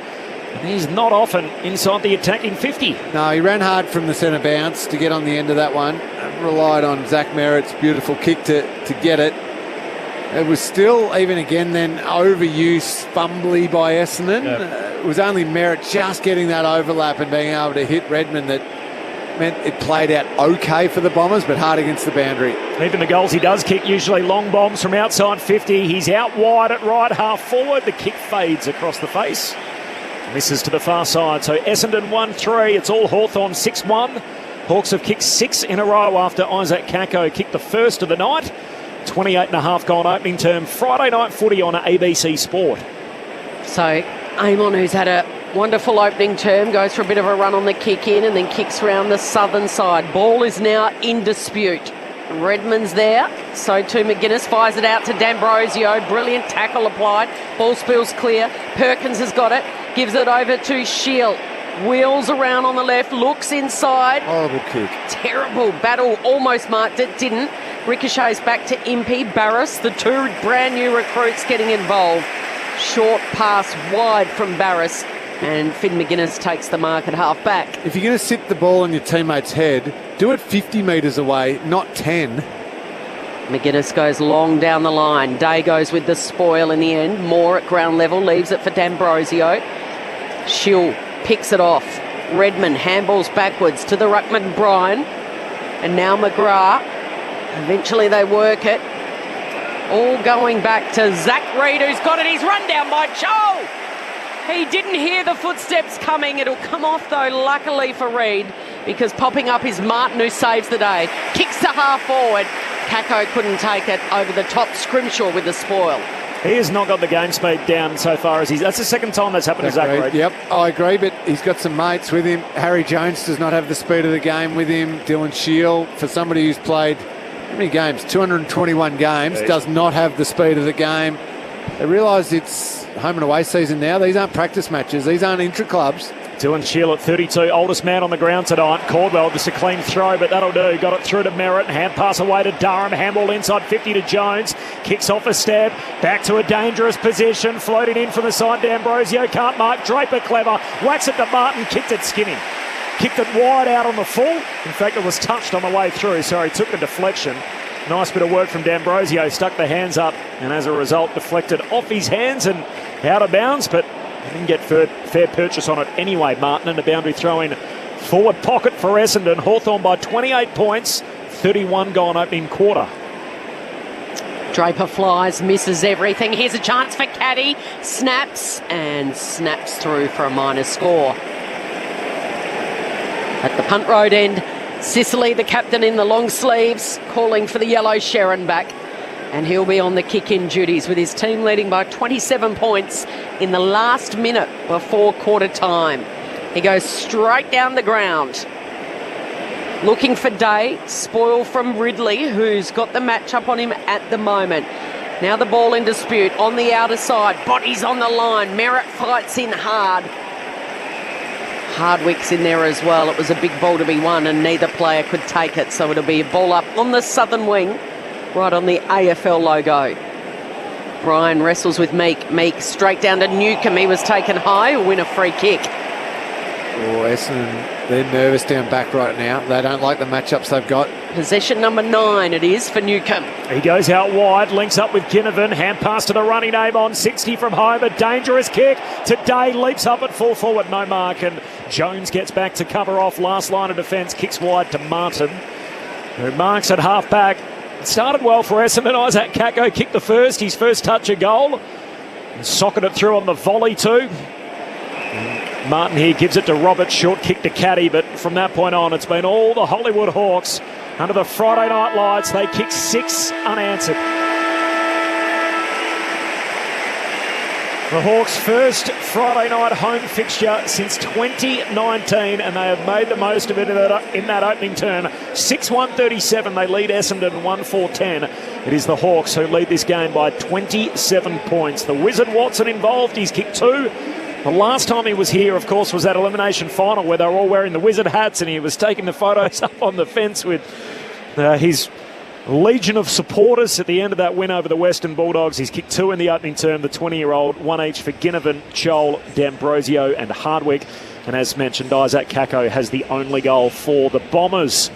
Speaker 3: He's not often inside the attacking 50.
Speaker 2: No, he ran hard from the centre bounce to get on the end of that one. Relied on Zach Merritt's beautiful kick to get it. It was still, even again then, overuse fumbly by Essendon. It was only Merritt just getting that overlap and being able to hit Redmond that meant it played out okay for the Bombers, but hard against the boundary.
Speaker 3: Even the goals he does kick, usually long bombs from outside 50. He's out wide at right half forward. The kick fades across the face. Misses to the far side. So Essendon 1-3. It's all Hawthorn 6-1. Hawks have kicked 6 in a row after Isaac Kako kicked the first of the night. 28.5 gone opening term. Friday night footy on ABC Sport.
Speaker 10: So Amon, who's had a wonderful opening term, goes for a bit of a run on the kick in and then kicks round the southern side. Ball is now in dispute. Redmond's there, so too McGuinness fires it out to D'Ambrosio. Brilliant tackle applied. Ball spills clear. Perkins has got it, gives it over to Shield. Wheels around on the left, looks inside.
Speaker 2: Horrible kick.
Speaker 10: Terrible battle, almost marked it, didn't. Ricochets back to Impey. Barris, the two brand new recruits getting involved. Short pass wide from Barris, and Finn McGuinness takes the mark at half back.
Speaker 2: If you're going to sit the ball on your teammate's head, do it 50 metres away, not 10.
Speaker 10: McGuinness goes long down the line. Day goes with the spoil in the end. Moore at ground level, leaves it for D'Ambrosio. Schill picks it off. Redmond handballs backwards to the ruckman Bryan. And now McGrath. Eventually they work it. All going back to Zach Reid, who's got it. He's run down by Joel. He didn't hear the footsteps coming. It'll come off, though, luckily for Reid, because popping up is Martin, who saves the day. Kicks to half forward. Kako couldn't take it over the top. Scrimshaw with the spoil.
Speaker 3: He has not got the game speed down so far as that's the second time that's happened to Zach Reid.
Speaker 2: Yep, I agree, but he's got some mates with him. Harry Jones does not have the speed of the game with him. Dylan Shield, for somebody who's played how many games? 221 games, does not have the speed of the game. They realise it's home and away season now. These aren't practice matches. These aren't intra-clubs.
Speaker 3: Dylan Shield at 32, oldest man on the ground tonight. Caldwell, just a clean throw, but that'll do. Got it through to Merritt. Hand pass away to Durham. Handball inside 50 to Jones. Kicks off a step. Back to a dangerous position. Floated in from the side. D'Ambrosio can't mark. Draper clever. Whacks it to Martin. Kicked it skinny. Kicked it wide out on the full. In fact, it was touched on the way through. Sorry, took the deflection. Nice bit of work from D'Ambrosio. Stuck the hands up and as a result deflected off his hands and out of bounds, but he didn't get fair purchase on it anyway. Martin, and a boundary throw in forward pocket for Essendon. Hawthorn by 28 points. 31 gone opening quarter.
Speaker 10: Draper flies, misses everything. Here's a chance for Caddy. Snaps through for a minor score. At the punt road end, Sicily, the captain in the long sleeves, calling for the yellow Sharon back. And he'll be on the kick-in duties with his team leading by 27 points in the last minute before quarter time. He goes straight down the ground. Looking for Day. Spoil from Ridley, who's got the match up on him at the moment. Now the ball in dispute on the outer side. Bodies on the line. Merritt fights in hard. Hardwick's in there as well. It was a big ball to be won and neither player could take it. So it'll be a ball up on the southern wing, right on the AFL logo. Bryan wrestles with Meek. Meek straight down to Newcomb. He was taken high. He'll win a free kick.
Speaker 2: Oh, Essendon, they're nervous down back right now. They don't like the matchups they've got.
Speaker 10: Possession number 9 it is for Newcomb.
Speaker 3: He goes out wide, links up with Ginnivan. Hand pass to the running name on 60 from home. A dangerous kick to Day. Leaps up at full forward. No mark. And Jones gets back to cover off. Last line of defence. Kicks wide to Martin, who marks at half back. It started well for Essendon. Isaac Kako kicked the first. His first touch of goal. And socketed it through on the volley too. Martin here gives it to Roberts. Short kick to Caddy. But from that point on, it's been all the Hollywood Hawks. Under the Friday night lights, they kicked 6 unanswered. The Hawks' first Friday night home fixture since 2019, and they have made the most of it in that opening term. 6-1-37, they lead Essendon 1-4-10. It is the Hawks who lead this game by 27 points. The Wizard Watson involved, he's kicked 2. The last time he was here, of course, was that elimination final where they were all wearing the Wizard hats and he was taking the photos up on the fence with his legion of supporters at the end of that win over the Western Bulldogs. He's kicked 2 in the opening term, the 20-year-old, 1 each for Ginnivan, Chol, D'Ambrosio and Hardwick. And as mentioned, Isaac Kako has the only goal for the Bombers.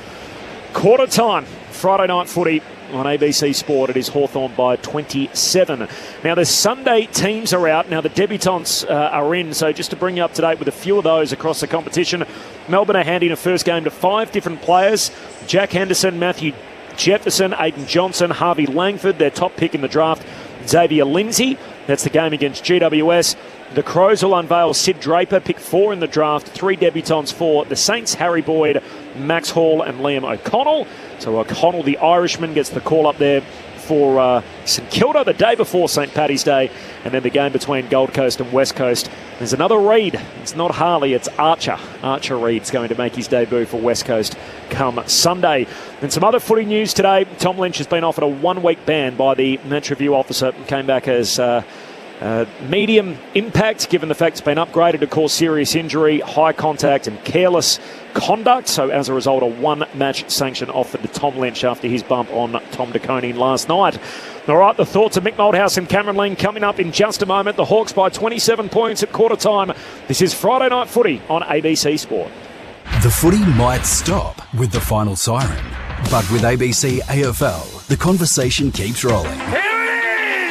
Speaker 3: Quarter time, Friday night footy on ABC Sport. It is Hawthorn by 27. Now, the Sunday teams are out. Now, the debutants are in. So just to bring you up to date with a few of those across the competition, Melbourne are handing a first game to 5 different players. Jack Henderson, Matthew Jefferson, Aidan Johnson, Harvey Langford, their top pick in the draft, Xavier Lindsay. That's the game against GWS. The Crows will unveil Sid Draper, pick 4 in the draft. 3 debutants for the Saints, Harry Boyd, Max Hall and Liam O'Connell. So O'Connell, the Irishman, gets the call up there for St Kilda the day before St Paddy's Day, and then the game between Gold Coast and West Coast. There's another Reid. It's not Harley, it's Archer. Archer Reid's going to make his debut for West Coast come Sunday. And some other footy news today. Tom Lynch has been offered a 1-week ban by the match review officer. Came back as medium impact, given the fact it's been upgraded to cause serious injury, high contact and careless conduct. So as a result, a 1-match sanction offered to Tom Lynch after his bump on Tom DeConey last night. All right, the thoughts of Mick Malthouse and Cameron Ling coming up in just a moment. The Hawks by 27 points at quarter time. This is Friday Night Footy on ABC Sport.
Speaker 4: The footy might stop with the final siren, but with ABC AFL, the conversation keeps rolling.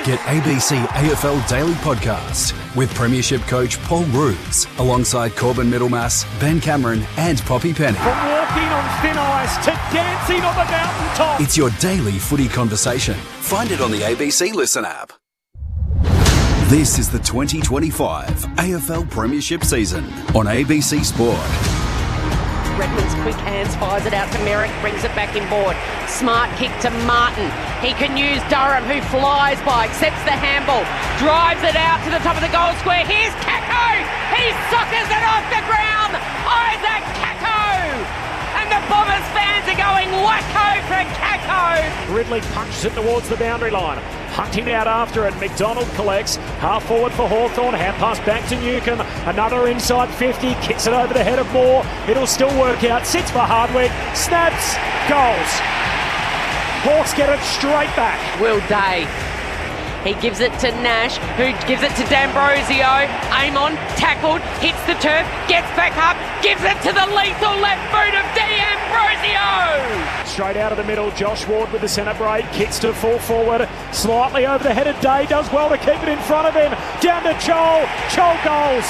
Speaker 4: Get ABC AFL Daily Podcast with Premiership coach Paul Roos alongside Corbin Middlemass, Ben Cameron and Poppy Penny.
Speaker 3: From walking on thin ice to dancing on the mountaintop.
Speaker 4: It's your daily footy conversation. Find it on the ABC Listen app. This is the 2025 AFL Premiership season on ABC Sport.
Speaker 10: Redmond's quick hands, fires it out to Merrick, brings it back inboard. Smart kick to Martin. He can use Durham, who flies by, accepts the handball, drives it out to the top of the goal square. Here's Kako! He soccers it off the ground! Isaac Kako! And the Bombers fans are going wacko for Kako!
Speaker 3: Ridley punches it towards the boundary line. Hunting out after it. McDonald collects. Half forward for Hawthorn. Hand pass back to Newcomb. Another inside 50. Kicks it over the head of Moore. It'll still work out. Sits for Hardwick. Snaps. Goals. Hawks get it straight back.
Speaker 10: Will Day. He gives it to Nash, who gives it to D'Ambrosio. Amon, tackled, hits the turf, gets back up, gives it to the lethal left boot of D'Ambrosio.
Speaker 3: Straight out of the middle, Josh Ward with the centre break, kicks to full forward, slightly over the head of Day, does well to keep it in front of him. Down to Joel. Joel goals.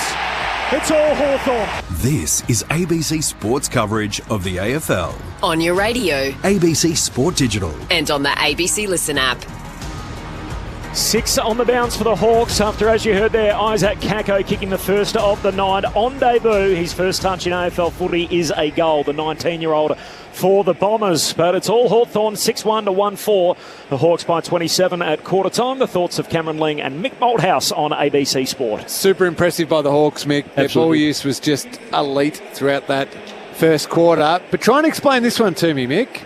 Speaker 3: It's all Hawthorn.
Speaker 4: This is ABC Sports coverage of the AFL.
Speaker 13: On your radio.
Speaker 4: ABC Sport Digital.
Speaker 13: And on the ABC Listen app.
Speaker 3: 6 on the bounce for the Hawks after, as you heard there, Isaac Kako kicking the first of the night on debut. His first touch in AFL footy is a goal, the 19-year-old for the Bombers. But it's all Hawthorn, 6-1 to 1-4. The Hawks by 27 at quarter time. The thoughts of Cameron Ling and Mick Malthouse on ABC Sport.
Speaker 2: Super impressive by the Hawks, Mick. Absolutely. Their ball use was just elite throughout that first quarter. But try and explain this one to me, Mick.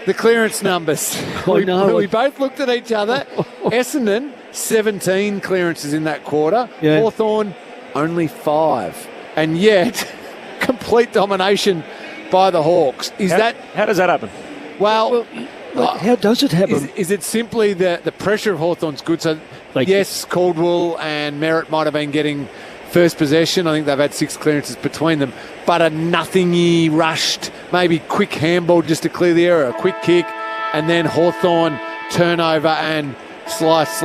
Speaker 2: The clearance numbers. We both looked at each other. Essendon, 17 clearances in that quarter. Yeah. Hawthorn, only 5. And yet, complete domination by the Hawks.
Speaker 3: How does that happen?
Speaker 2: Well,
Speaker 7: how does it happen?
Speaker 2: Is it simply the pressure of Hawthorn's good? So, yes, Caldwell and Merritt might have been getting first possession. I think they've had 6 clearances between them. But a nothingy rushed, maybe quick handball just to clear the area, a quick kick, and then Hawthorn turnover and slice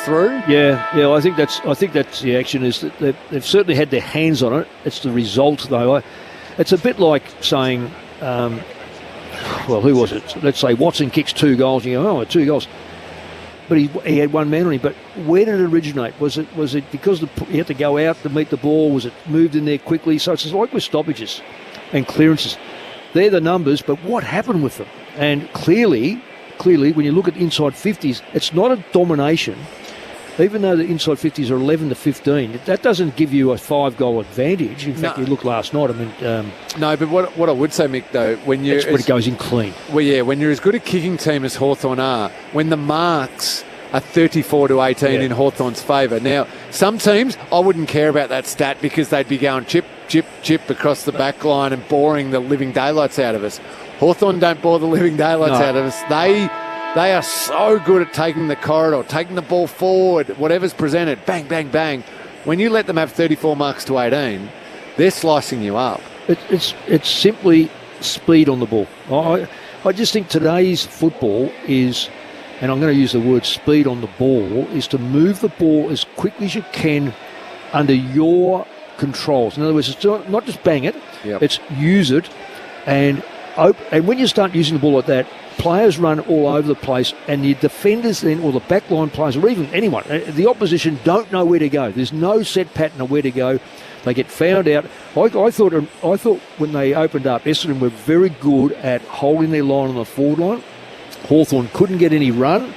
Speaker 2: through.
Speaker 7: Yeah. I think that's the action. Is that they've certainly had their hands on it. It's the result, though. It's a bit like saying, who was it? Let's say Watson kicks 2 goals. And you go, 2 goals. But he had one man on him. But where did it originate? Was it because he had to go out to meet the ball? Was it moved in there quickly? So it's like with stoppages and clearances. They're the numbers, but what happened with them? And clearly, when you look at inside 50s, it's not a domination. Even though the inside 50s are 11 to 15, that doesn't give you a 5-goal advantage. In fact, you look last night.
Speaker 2: No, but what I would say, Mick, though, when
Speaker 7: it goes in clean.
Speaker 2: Well, yeah, when you're as good a kicking team as Hawthorn are, when the marks are 34 to 18 in Hawthorn's favour. Now, some teams, I wouldn't care about that stat because they'd be going chip across the back line and boring the living daylights out of us. Hawthorn don't bore the living daylights out of us. They are so good at taking the corridor, taking the ball forward, whatever's presented, bang, bang, bang. When you let them have 34 marks to 18, they're slicing you up.
Speaker 7: It's simply speed on the ball. I just think today's football is, and I'm going to use the word speed on the ball, is to move the ball as quickly as you can under your controls. In other words, it's not just bang it, it's use it. And when you start using the ball like that, players run all over the place, and the defenders then, or the backline players, or even anyone, the opposition don't know where to go. There's no set pattern of where to go. They get found out. I thought when they opened up, Essendon were very good at holding their line on the forward line Hawthorn couldn't get any run.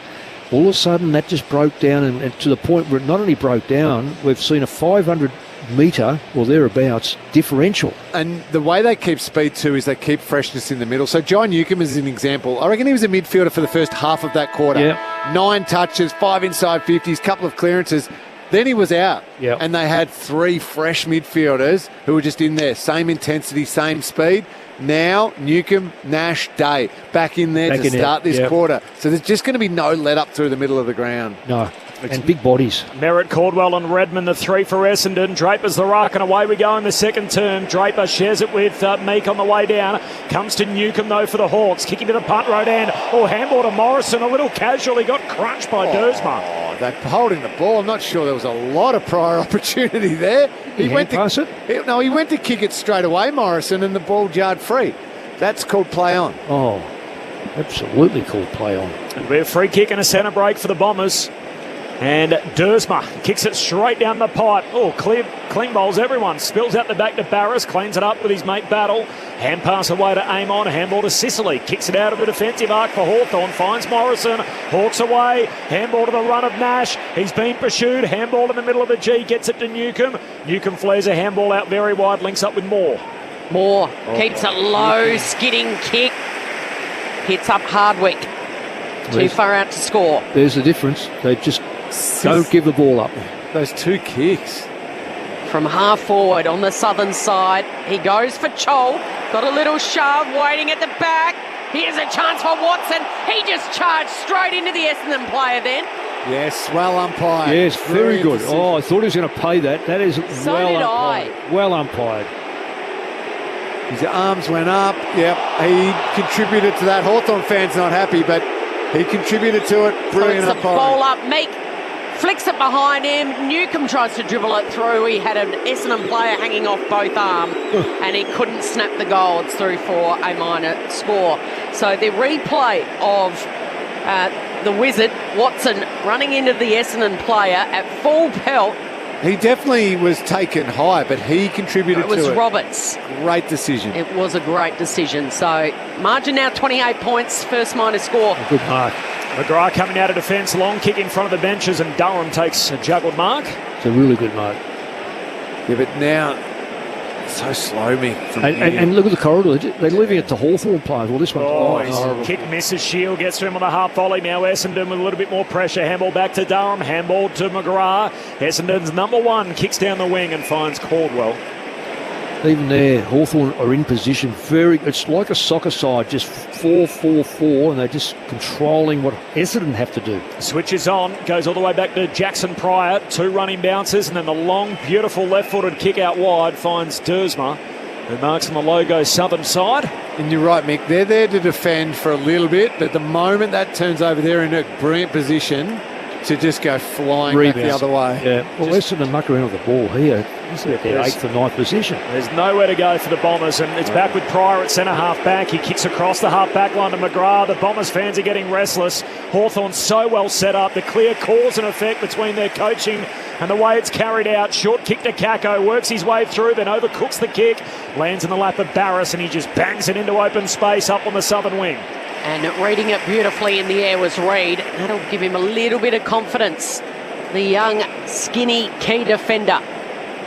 Speaker 7: All of a sudden, that just broke down, and to the point where it not only broke down, we've seen a 500 metre or thereabouts differential.
Speaker 2: And the way they keep speed too is they keep freshness in the middle. So John Newcombe is an example. I reckon he was a midfielder for the first half of that quarter.
Speaker 7: Yeah.
Speaker 2: 9 touches, 5 inside 50s, couple of clearances. Then he was out.
Speaker 7: Yeah.
Speaker 2: And they had 3 fresh midfielders who were just in there. Same intensity, same speed. Now, Newcombe, Nash, Day back in there to start this quarter. So there's just going to be no let up through the middle of the ground.
Speaker 7: No. And big bodies.
Speaker 3: Merritt, Caldwell and Redmond, the 3 for Essendon. Draper's the ruck, and away we go in the second term. Draper shares it with Meek on the way down. Comes to Newcombe, though, for the Hawks. Kicking to the punt road end. Handball to Morrison. A little casually got crunched by Dersma.
Speaker 2: Oh, they're holding the ball. I'm not sure there was a lot of prior opportunity there.
Speaker 7: He went to pass it?
Speaker 2: He went to kick it straight away, Morrison, and the ball jarred free. That's called play on.
Speaker 7: Oh, absolutely called play on.
Speaker 3: It'll be a free kick and a centre break for the Bombers. And Dersma kicks it straight down the pipe. Oh, clean bowls everyone. Spills out the back to Barris. Cleans it up with his mate Battle. Hand pass away to Amon. Handball to Sicily. Kicks it out of the defensive arc for Hawthorn. Finds Morrison. Hawks away. Handball to the run of Nash. He's been pursued. Handball in the middle of the G. Gets it to Newcombe. Newcombe flares a handball out very wide. Links up with Moore.
Speaker 10: Moore keeps it low. Skidding kick. Hits up Hardwick. Too far out to score.
Speaker 7: There's the difference. They just don't give the ball up.
Speaker 2: Those 2 kicks.
Speaker 10: From half forward on the southern side, he goes for Chol. Got a little shove waiting at the back. Here's a chance for Watson. He just charged straight into the Essendon player then.
Speaker 2: Yes, well umpired.
Speaker 7: Yes, very good. Decision. Oh, I thought he was going to pay that. That is
Speaker 10: so
Speaker 7: well
Speaker 10: did
Speaker 7: umpired.
Speaker 10: I.
Speaker 7: Well umpired.
Speaker 2: His arms went up. Yep, he contributed to that. Hawthorn fans not happy, but he contributed to it. Brilliant
Speaker 10: so it's
Speaker 2: umpiring.
Speaker 10: a ball up. Meek flicks it behind him. Newcombe tries to dribble it through. He had an Essendon player hanging off both arms and he couldn't snap the goal. It's through for a minor score. So the replay of the Wizard, Watson, running into the Essendon player at full pelt.
Speaker 2: He definitely was taken high, but he contributed to it.
Speaker 10: It was Roberts.
Speaker 2: Great decision.
Speaker 10: It was a great decision. So margin now 28 points, first minor score.
Speaker 7: A good mark.
Speaker 3: McGrath coming out of defence, long kick in front of the benches, and Durham takes a juggled mark.
Speaker 7: It's a really good mark.
Speaker 2: Yeah, but now so slow, me.
Speaker 7: And look at the corridor. They're leaving it to Hawthorn players. Well, this one's horrible.
Speaker 3: Kick misses. Shield gets to him on the half volley. Now Essendon with a little bit more pressure. Handball back to Durham. Handball to McGrath. Essendon's number 1 kicks down the wing and finds Caldwell.
Speaker 7: Even there, Hawthorn are in position. It's like a soccer side, just 4-4-4, and they're just controlling what Essendon have to do.
Speaker 3: Switches on, goes all the way back to Jackson Pryor. 2 running bounces, and then the long, beautiful left-footed kick out wide finds Dersma, who marks on the logo southern side.
Speaker 2: And you're right, Mick. They're there to defend for a little bit, but the moment that turns over, they're in a brilliant position to just go flying back the other way.
Speaker 7: Yeah, well, Essendon muck around with the ball here. He's at their 8th or 9th position.
Speaker 3: There's nowhere to go for the Bombers, and it's back with Pryor at centre half back. He kicks across the half back line to McGrath. The Bombers fans are getting restless. Hawthorn so well set up. The clear cause and effect between their coaching and the way it's carried out. Short kick to Kako, works his way through, then overcooks the kick, lands in the lap of Barris, and he just bangs it into open space up on the southern wing.
Speaker 10: And reading it beautifully in the air was Reid. That'll give him a little bit of confidence. The young, skinny key defender.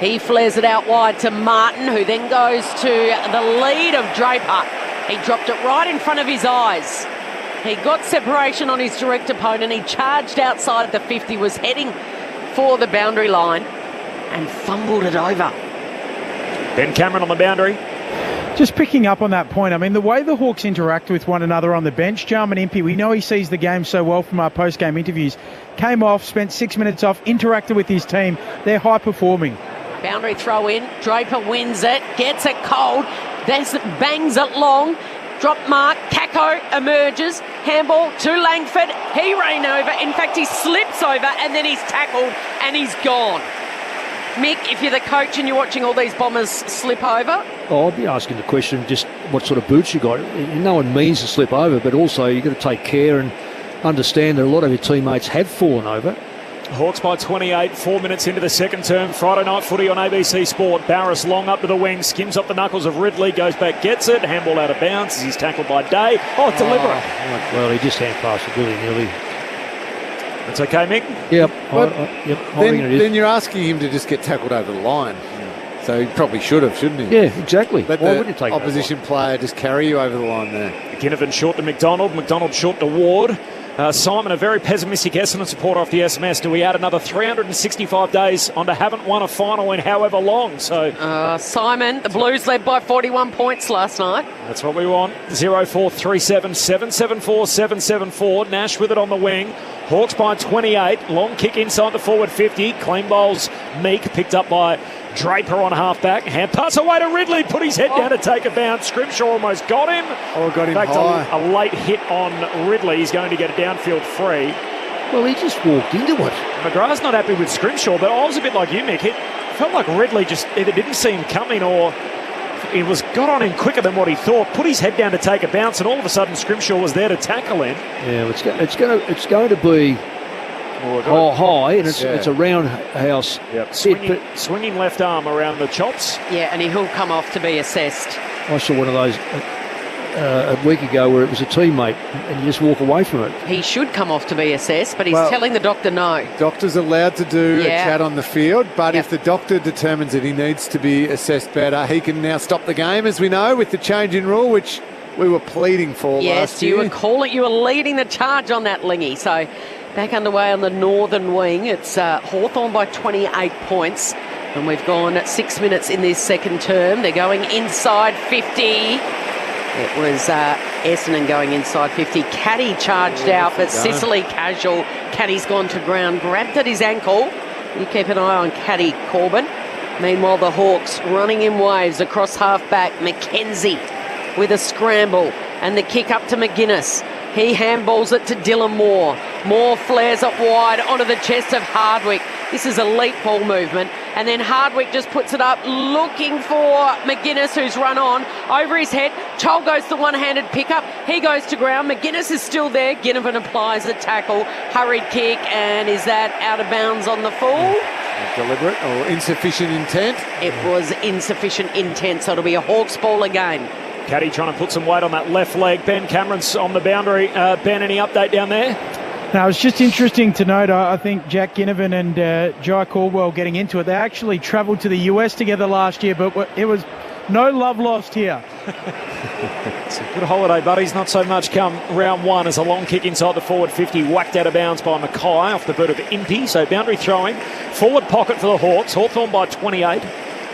Speaker 10: He flares it out wide to Martin, who then goes to the lead of Draper. He dropped it right in front of his eyes. He got separation on his direct opponent. He charged outside the 50, was heading for the boundary line and fumbled it over.
Speaker 3: Ben Cameron on the boundary.
Speaker 5: Just picking up on that point, I mean, the way the Hawks interact with one another on the bench, Jarman Impey, we know he sees the game so well from our post-game interviews, came off, spent 6 minutes off, interacted with his team. They're high-performing.
Speaker 10: Boundary throw in, Draper wins it, gets it cold, then bangs it long, drop mark, Kako emerges, handball to Langford, he ran over, in fact he slips over and then he's tackled and he's gone. Mick, if you're the coach and you're watching all these Bombers slip over?
Speaker 7: Oh, I'd be asking the question just what sort of boots you got. No one means to slip over, but also you've got to take care and understand that a lot of your teammates have fallen over.
Speaker 3: Hawks by 28, 4 minutes into the second term. Friday night footy on ABC Sport. Barris long up to the wing, skims up the knuckles of Ridley, goes back, gets it. Handball out of bounds. He's tackled by Day. Oh, deliberate.
Speaker 7: Well, he just hand passed it really nearly.
Speaker 3: That's okay, Mick?
Speaker 7: Yep.
Speaker 2: Then you're asking him to just get tackled over the line. So he probably should have, shouldn't he?
Speaker 7: Yeah, exactly.
Speaker 2: Let
Speaker 7: Why
Speaker 2: the
Speaker 7: would you take
Speaker 2: opposition player just carry you over the line there.
Speaker 3: Ginnivan short to McDonald. McDonald short to Ward. Simon, a very pessimistic Essendon supporter off the SMS. Do we add another 365 days on to haven't won a final in however long? So
Speaker 10: Simon, the Blues led by 41 points last night.
Speaker 3: That's what we want. 0437 774 774. Nash with it on the wing. Hawks by 28. Long kick inside the forward 50. Clean bowls Meek, picked up by Draper on half-back. Hand pass away to Ridley. Put his head down to take a bounce. Scrimshaw almost got him.
Speaker 2: Got him
Speaker 3: in fact,
Speaker 2: high.
Speaker 3: A late hit on Ridley. He's going to get a downfield free.
Speaker 7: Well, he just walked into it.
Speaker 3: McGrath's not happy with Scrimshaw, but I was a bit like you, Mick. It felt like Ridley just either didn't see him coming or he got on him quicker than what he thought. Put his head down to take a bounce, and all of a sudden Scrimshaw was there to tackle him.
Speaker 7: Yeah, it's going to be high, and it's a roundhouse.
Speaker 3: Yep. Swinging left arm around the chops.
Speaker 10: Yeah, and he'll come off to be assessed.
Speaker 7: I saw one of those a week ago where it was a teammate and you just walk away from it.
Speaker 10: He should come off to be assessed, but he's telling the doctor no.
Speaker 2: Doctor's allowed to do a chat on the field, but if the doctor determines that he needs to be assessed better, he can now stop the game, as we know, with the change in rule, which we were pleading for last year.
Speaker 10: Yes, you were leading the charge on that, Lingy. So back underway on the northern wing. It's Hawthorn by 28 points. And we've gone 6 minutes in this second term. They're going inside 50. It was Essendon going inside 50. Caddy charged out, but Sicily casual. Caddy's gone to ground, grabbed at his ankle. You keep an eye on Caddy, Corbin. Meanwhile, the Hawks running in waves across half-back. McKenzie with a scramble. And the kick up to McGuinness. He handballs it to Dylan Moore. Moore flares up wide onto the chest of Hardwick. This is a elite ball movement. And then Hardwick just puts it up, looking for McGuinness, who's run on. Over his head, Chol goes to one-handed pickup. He goes to ground. McGuinness is still there. Ginnivan applies the tackle. Hurried kick, and is that out of bounds on the full?
Speaker 2: Deliberate or insufficient intent?
Speaker 10: It was insufficient intent, so it'll be a Hawks ball again.
Speaker 3: Caddy trying to put some weight on that left leg. Ben Cameron's on the boundary. Ben, any update down there?
Speaker 5: Now, it's just interesting to note, I think Jack Ginnivan and Jai Caldwell getting into it. They actually travelled to the US together last year, but it was no love lost here.
Speaker 3: It's a good holiday, buddies. Not so much come round one as a long kick inside the forward 50, whacked out of bounds by Mackay off the boot of Impey. So boundary throwing. Forward pocket for the Hawks. Hawthorn by 28.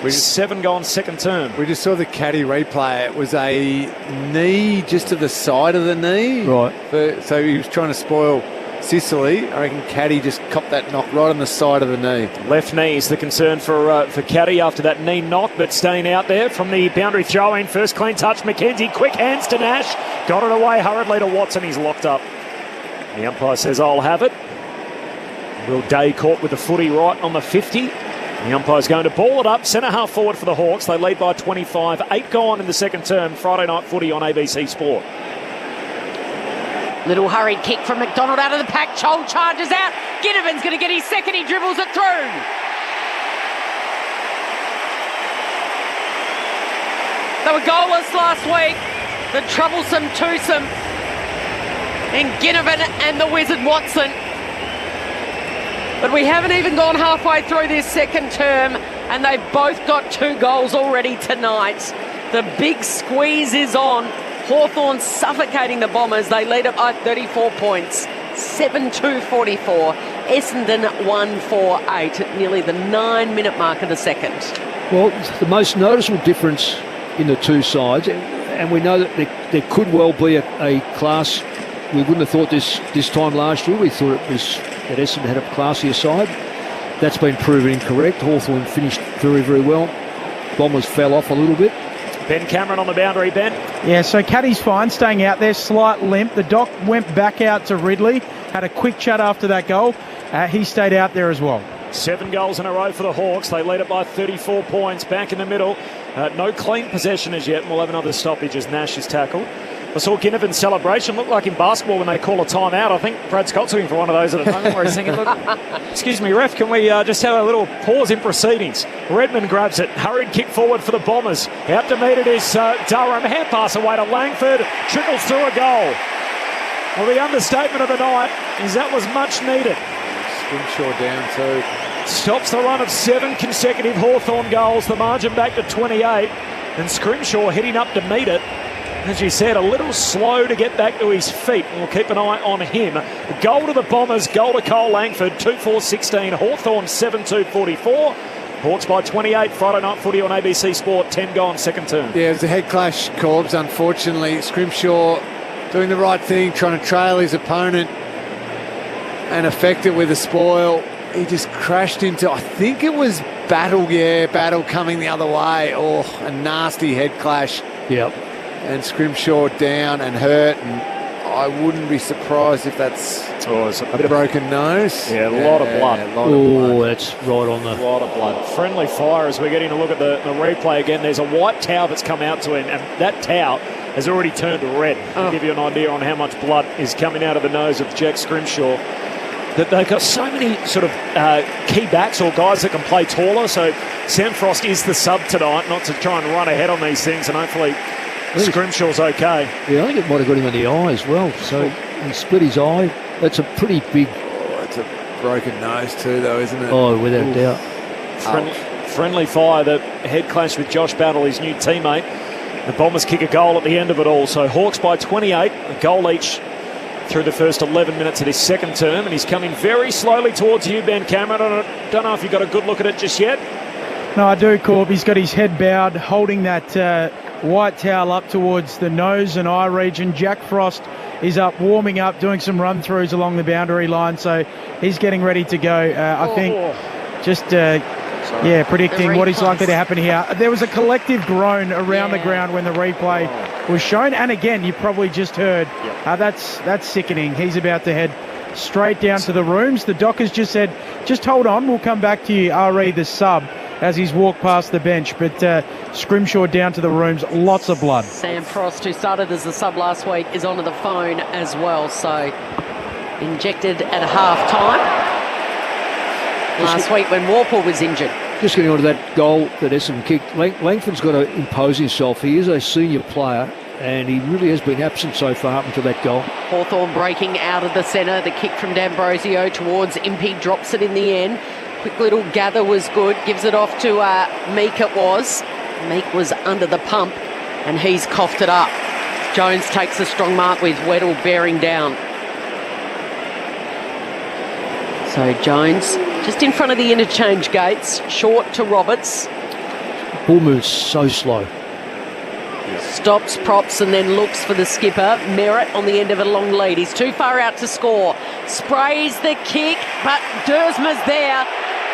Speaker 3: 7 gone second term.
Speaker 2: We just saw the Caddy replay. It was a knee just to the side of the knee.
Speaker 7: Right.
Speaker 2: So he was trying to spoil Sicily. I reckon Caddy just copped that knock right on the side of the knee.
Speaker 3: Left knee is the concern for Caddy after that knee knock, but staying out there from the boundary throw-in. First clean touch, McKenzie. Quick hands to Nash. Got it away hurriedly to Watson. He's locked up. The umpire says, I'll have it. Will Day caught with the footy right on the 50. The umpire's going to ball it up. Centre half forward for the Hawks. They lead by 25. 8 gone in the second term. Friday night footy on ABC Sport.
Speaker 10: Little hurried kick from McDonald out of the pack. Chol charges out. Ginnivan's going to get his second. He dribbles it through. They were goalless last week. The troublesome twosome in Ginnivan and the Wizard Watson. But we haven't even gone halfway through this second term, and they've both got 2 goals already tonight. The big squeeze is on. Hawthorn suffocating the Bombers. They lead it by 34 points. 7-2-44. Essendon 1-4-8 at nearly the 9-minute mark of the second.
Speaker 7: Well, the most noticeable difference in the two sides, and we know that there could well be a class. We wouldn't have thought this time last year. We thought it was that Essendon had a classier side. That's been proven incorrect. Hawthorn finished very, very well. Bombers fell off a little bit.
Speaker 3: Ben Cameron on the boundary, Ben.
Speaker 5: Yeah, so Caddy's fine, staying out there, slight limp. The doc went back out to Ridley, had a quick chat after that goal. He stayed out there as well.
Speaker 3: 7 goals in a row for the Hawks. They lead it by 34 points. Back in the middle. No clean possession as yet. We'll have another stoppage as Nash is tackled. I saw Ginnivan's celebration. Looked like in basketball when they call a timeout. I think Brad Scott's looking for one of those at the moment where he's thinking, look, excuse me, ref, can we just have a little pause in proceedings? Redmond grabs it. Hurried kick forward for the Bombers. Out to meet it is Durham. Hand pass away to Langford. Trickles through a goal. Well, the understatement of the night is that was much needed.
Speaker 2: Scrimshaw down too.
Speaker 3: Stops the run of 7 consecutive Hawthorn goals. The margin back to 28. And Scrimshaw heading up to meet it. As you said, a little slow to get back to his feet. We'll keep an eye on him. Goal to the Bombers, goal to Cole Langford, 2-4-16. Hawthorn 7-2-44. Hawks by 28. Friday night footy on ABC Sport. 10 gone, second term.
Speaker 2: Yeah, it was a head clash, Corbs, unfortunately. Scrimshaw doing the right thing, trying to trail his opponent and affect it with a spoil. He just crashed into, I think it was Battle. Yeah, Battle coming the other way. Oh, a nasty head clash.
Speaker 7: Yep.
Speaker 2: And Scrimshaw down and hurt, and I wouldn't be surprised if that's a bit of broken nose.
Speaker 3: Yeah, a lot of blood.
Speaker 7: Oh, that's right on the...
Speaker 3: A lot of blood. Friendly fire as we're getting a look at the replay again. There's a white towel that's come out to him, and that towel has already turned red. To give you an idea on how much blood is coming out of the nose of Jack Scrimshaw. That they've got so many sort of key backs or guys that can play taller. So Sam Frost is the sub tonight, not to try and run ahead on these things, and hopefully Scrimshaw's okay.
Speaker 7: Yeah, I think it might have got him in the eye as well. So he split his eye. That's a pretty big...
Speaker 2: Oh, it's a broken nose too, though, isn't it?
Speaker 7: Oh, without doubt.
Speaker 3: Friendly fire, the head clash with Josh Battle, his new teammate. The Bombers kick a goal at the end of it all. So Hawks by 28, a goal each through the first 11 minutes of his second term, and he's coming very slowly towards you, Ben Cameron. I don't know if you've got a good look at it just yet.
Speaker 5: No, I do, Corb. He's got his head bowed, holding that white towel up towards the nose and eye region. Jack Frost is up, warming up, doing some run-throughs along the boundary line, so he's getting ready to go. I think just... predicting what is likely to happen here. There was a collective groan around the ground when the replay was shown. And again, you probably just heard, that's sickening. He's about to head straight down to the rooms. The doc has just said, just hold on, we'll come back to you, RE, the sub, as he's walked past the bench. But Scrimshaw down to the rooms, lots of blood.
Speaker 10: Sam Frost, who started as the sub last week, is onto the phone as well. So injected at half-time. Last week when Warple was injured.
Speaker 7: Just getting on to that goal that Essendon kicked. Langford's got to impose himself. He is a senior player, and he really has been absent so far up until that goal.
Speaker 10: Hawthorn breaking out of the centre. The kick from D'Ambrosio towards Impey, drops it in the end. Quick little gather was good. Gives it off to Meek, it was. Meek was under the pump, and he's coughed it up. Jones takes a strong mark with Weddle bearing down. So Jones just in front of the interchange gates, short to Roberts.
Speaker 7: Ball moves so slow.
Speaker 10: Stops, props, and then looks for the skipper. Merritt on the end of a long lead. He's too far out to score. Sprays the kick, but Dersma's there.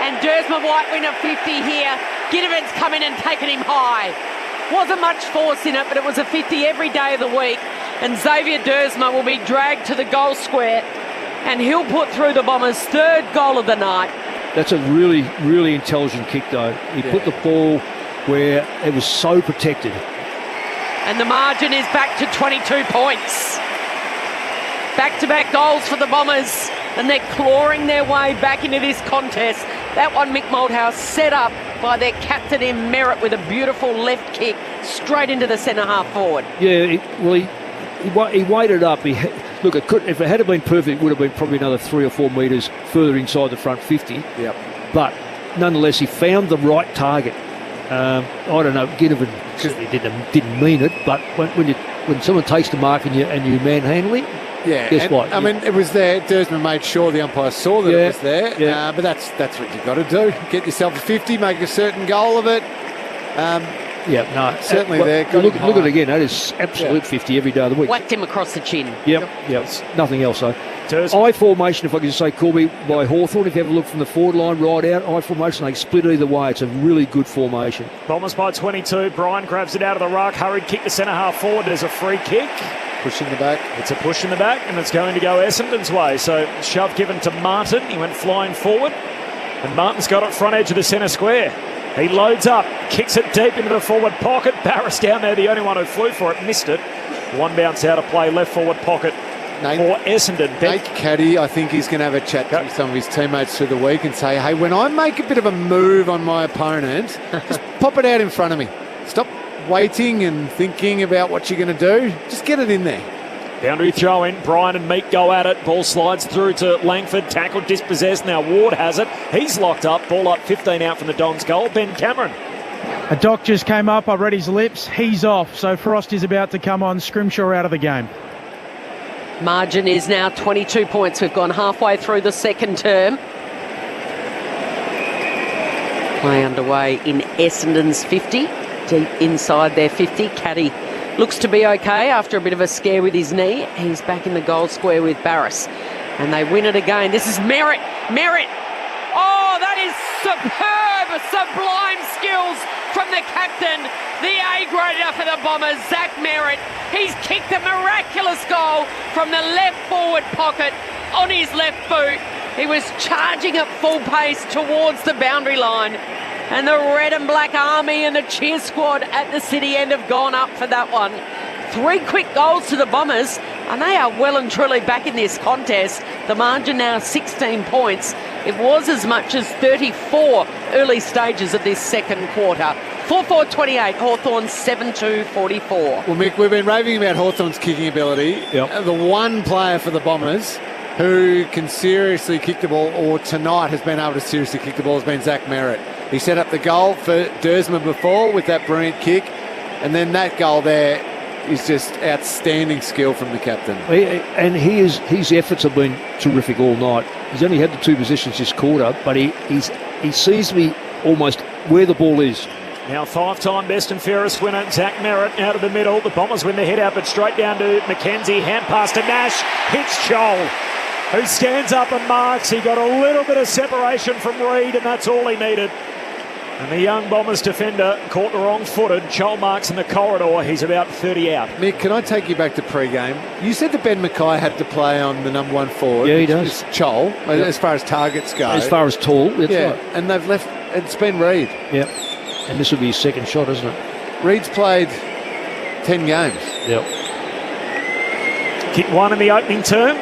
Speaker 10: And Dersma might win a 50 here. Ginnivan's come in and taken him high. Wasn't much force in it, but it was a 50 every day of the week. And Xavier Dersma will be dragged to the goal square. And he'll put through the Bombers' third goal of the night.
Speaker 7: That's a really, really intelligent kick, though. He put the ball where it was so protected.
Speaker 10: And the margin is back to 22 points. Back-to-back goals for the Bombers. And they're clawing their way back into this contest. That one, Mick Malthouse, set up by their captain in Merritt with a beautiful left kick straight into the centre half forward.
Speaker 7: Yeah, he weighted up. Look, if it had been perfect, it would have been probably another 3 or 4 metres further inside the front 50.
Speaker 2: Yep.
Speaker 7: But nonetheless, he found the right target. I don't know, Ginnivan certainly didn't mean it, but when someone takes the mark and you manhandle him, guess what?
Speaker 2: I mean, it was there. Dersman made sure the umpire saw that it was there. Yeah. But that's what you've got to do. Get yourself a 50, make a certain goal of it. Certainly there.
Speaker 7: Look at it again. That is absolute 50 every day of the week.
Speaker 10: Whacked him across the chin.
Speaker 7: Yep. Nothing else, though. Eye formation, if I could just say, Corby, by Hawthorn. If you have a look from the forward line right out, eye formation, they split either way. It's a really good formation.
Speaker 3: Bombers by 22. Brian grabs it out of the ruck. Hurried kick to centre half forward. There's a free kick.
Speaker 2: Push in the back.
Speaker 3: It's a push in the back, and it's going to go Essendon's way. So shove given to Martin. He went flying forward, and Martin's got it front edge of the centre square. He loads up, kicks it deep into the forward pocket. Barris down there, the only one who flew for it, missed it. One bounce out of play, left forward pocket for Essendon.
Speaker 2: Nate Caddy, I think he's going to have a chat to some of his teammates through the week and say, hey, when I make a bit of a move on my opponent, just pop it out in front of me. Stop waiting and thinking about what you're going to do. Just get it in there.
Speaker 3: Boundary throw in. Brian and Meek go at it. Ball slides through to Langford. Tackle dispossessed. Now Ward has it. He's locked up. Ball up 15 out from the Dons goal. Ben Cameron.
Speaker 5: A doc just came up. I read his lips. He's off. So Frost is about to come on. Scrimshaw out of the game.
Speaker 10: Margin is now 22 points. We've gone halfway through the second term. Play underway in Essendon's 50. Deep inside their 50. Caddy looks to be okay after a bit of a scare with his knee. He's back in the goal square with Barris. And they win it again. This is Merritt. Merritt. Oh, that is superb, sublime skills from the captain. The A-grader for the Bombers, Zach Merritt. He's kicked a miraculous goal from the left forward pocket on his left boot. He was charging at full pace towards the boundary line. And the red and black army and the cheer squad at the city end have gone up for that one. 3 quick goals to the Bombers, and they are well and truly back in this contest. The margin now 16 points. It was as much as 34 early stages of this second quarter. 4-4-28, Hawthorn 7-2-44.
Speaker 2: Well, Mick, we've been raving about Hawthorn's kicking ability.
Speaker 7: Yep.
Speaker 2: The one player for the Bombers who can seriously kick the ball, or tonight has been able to seriously kick the ball, has been Zach Merritt. He set up the goal for Dersman before with that brilliant kick, and then that goal there is just outstanding skill from the captain.
Speaker 7: And his efforts have been terrific all night. He's only had the 2 positions this quarter, but he seems to be almost where the ball is.
Speaker 3: Now 5-time best and fairest winner, Zach Merritt out of the middle. The Bombers win the head out, but straight down to McKenzie. Hand pass to Nash. Hits Joel, who stands up and marks. He got a little bit of separation from Reed, and that's all he needed. And the young Bombers defender caught the wrong-footed. Joel marks in the corridor. He's about 30 out.
Speaker 2: Mick, can I take you back to pre-game? You said that Ben Mackay had to play on the number 1 forward.
Speaker 7: Yeah, he does.
Speaker 2: Joel, as far as targets go.
Speaker 7: As far as tall, that's right.
Speaker 2: And they've left, it's been Reed.
Speaker 7: Yep. And this will be his second shot, isn't it?
Speaker 2: Reed's played 10 games.
Speaker 7: Yep.
Speaker 3: Kick 1 in the opening term.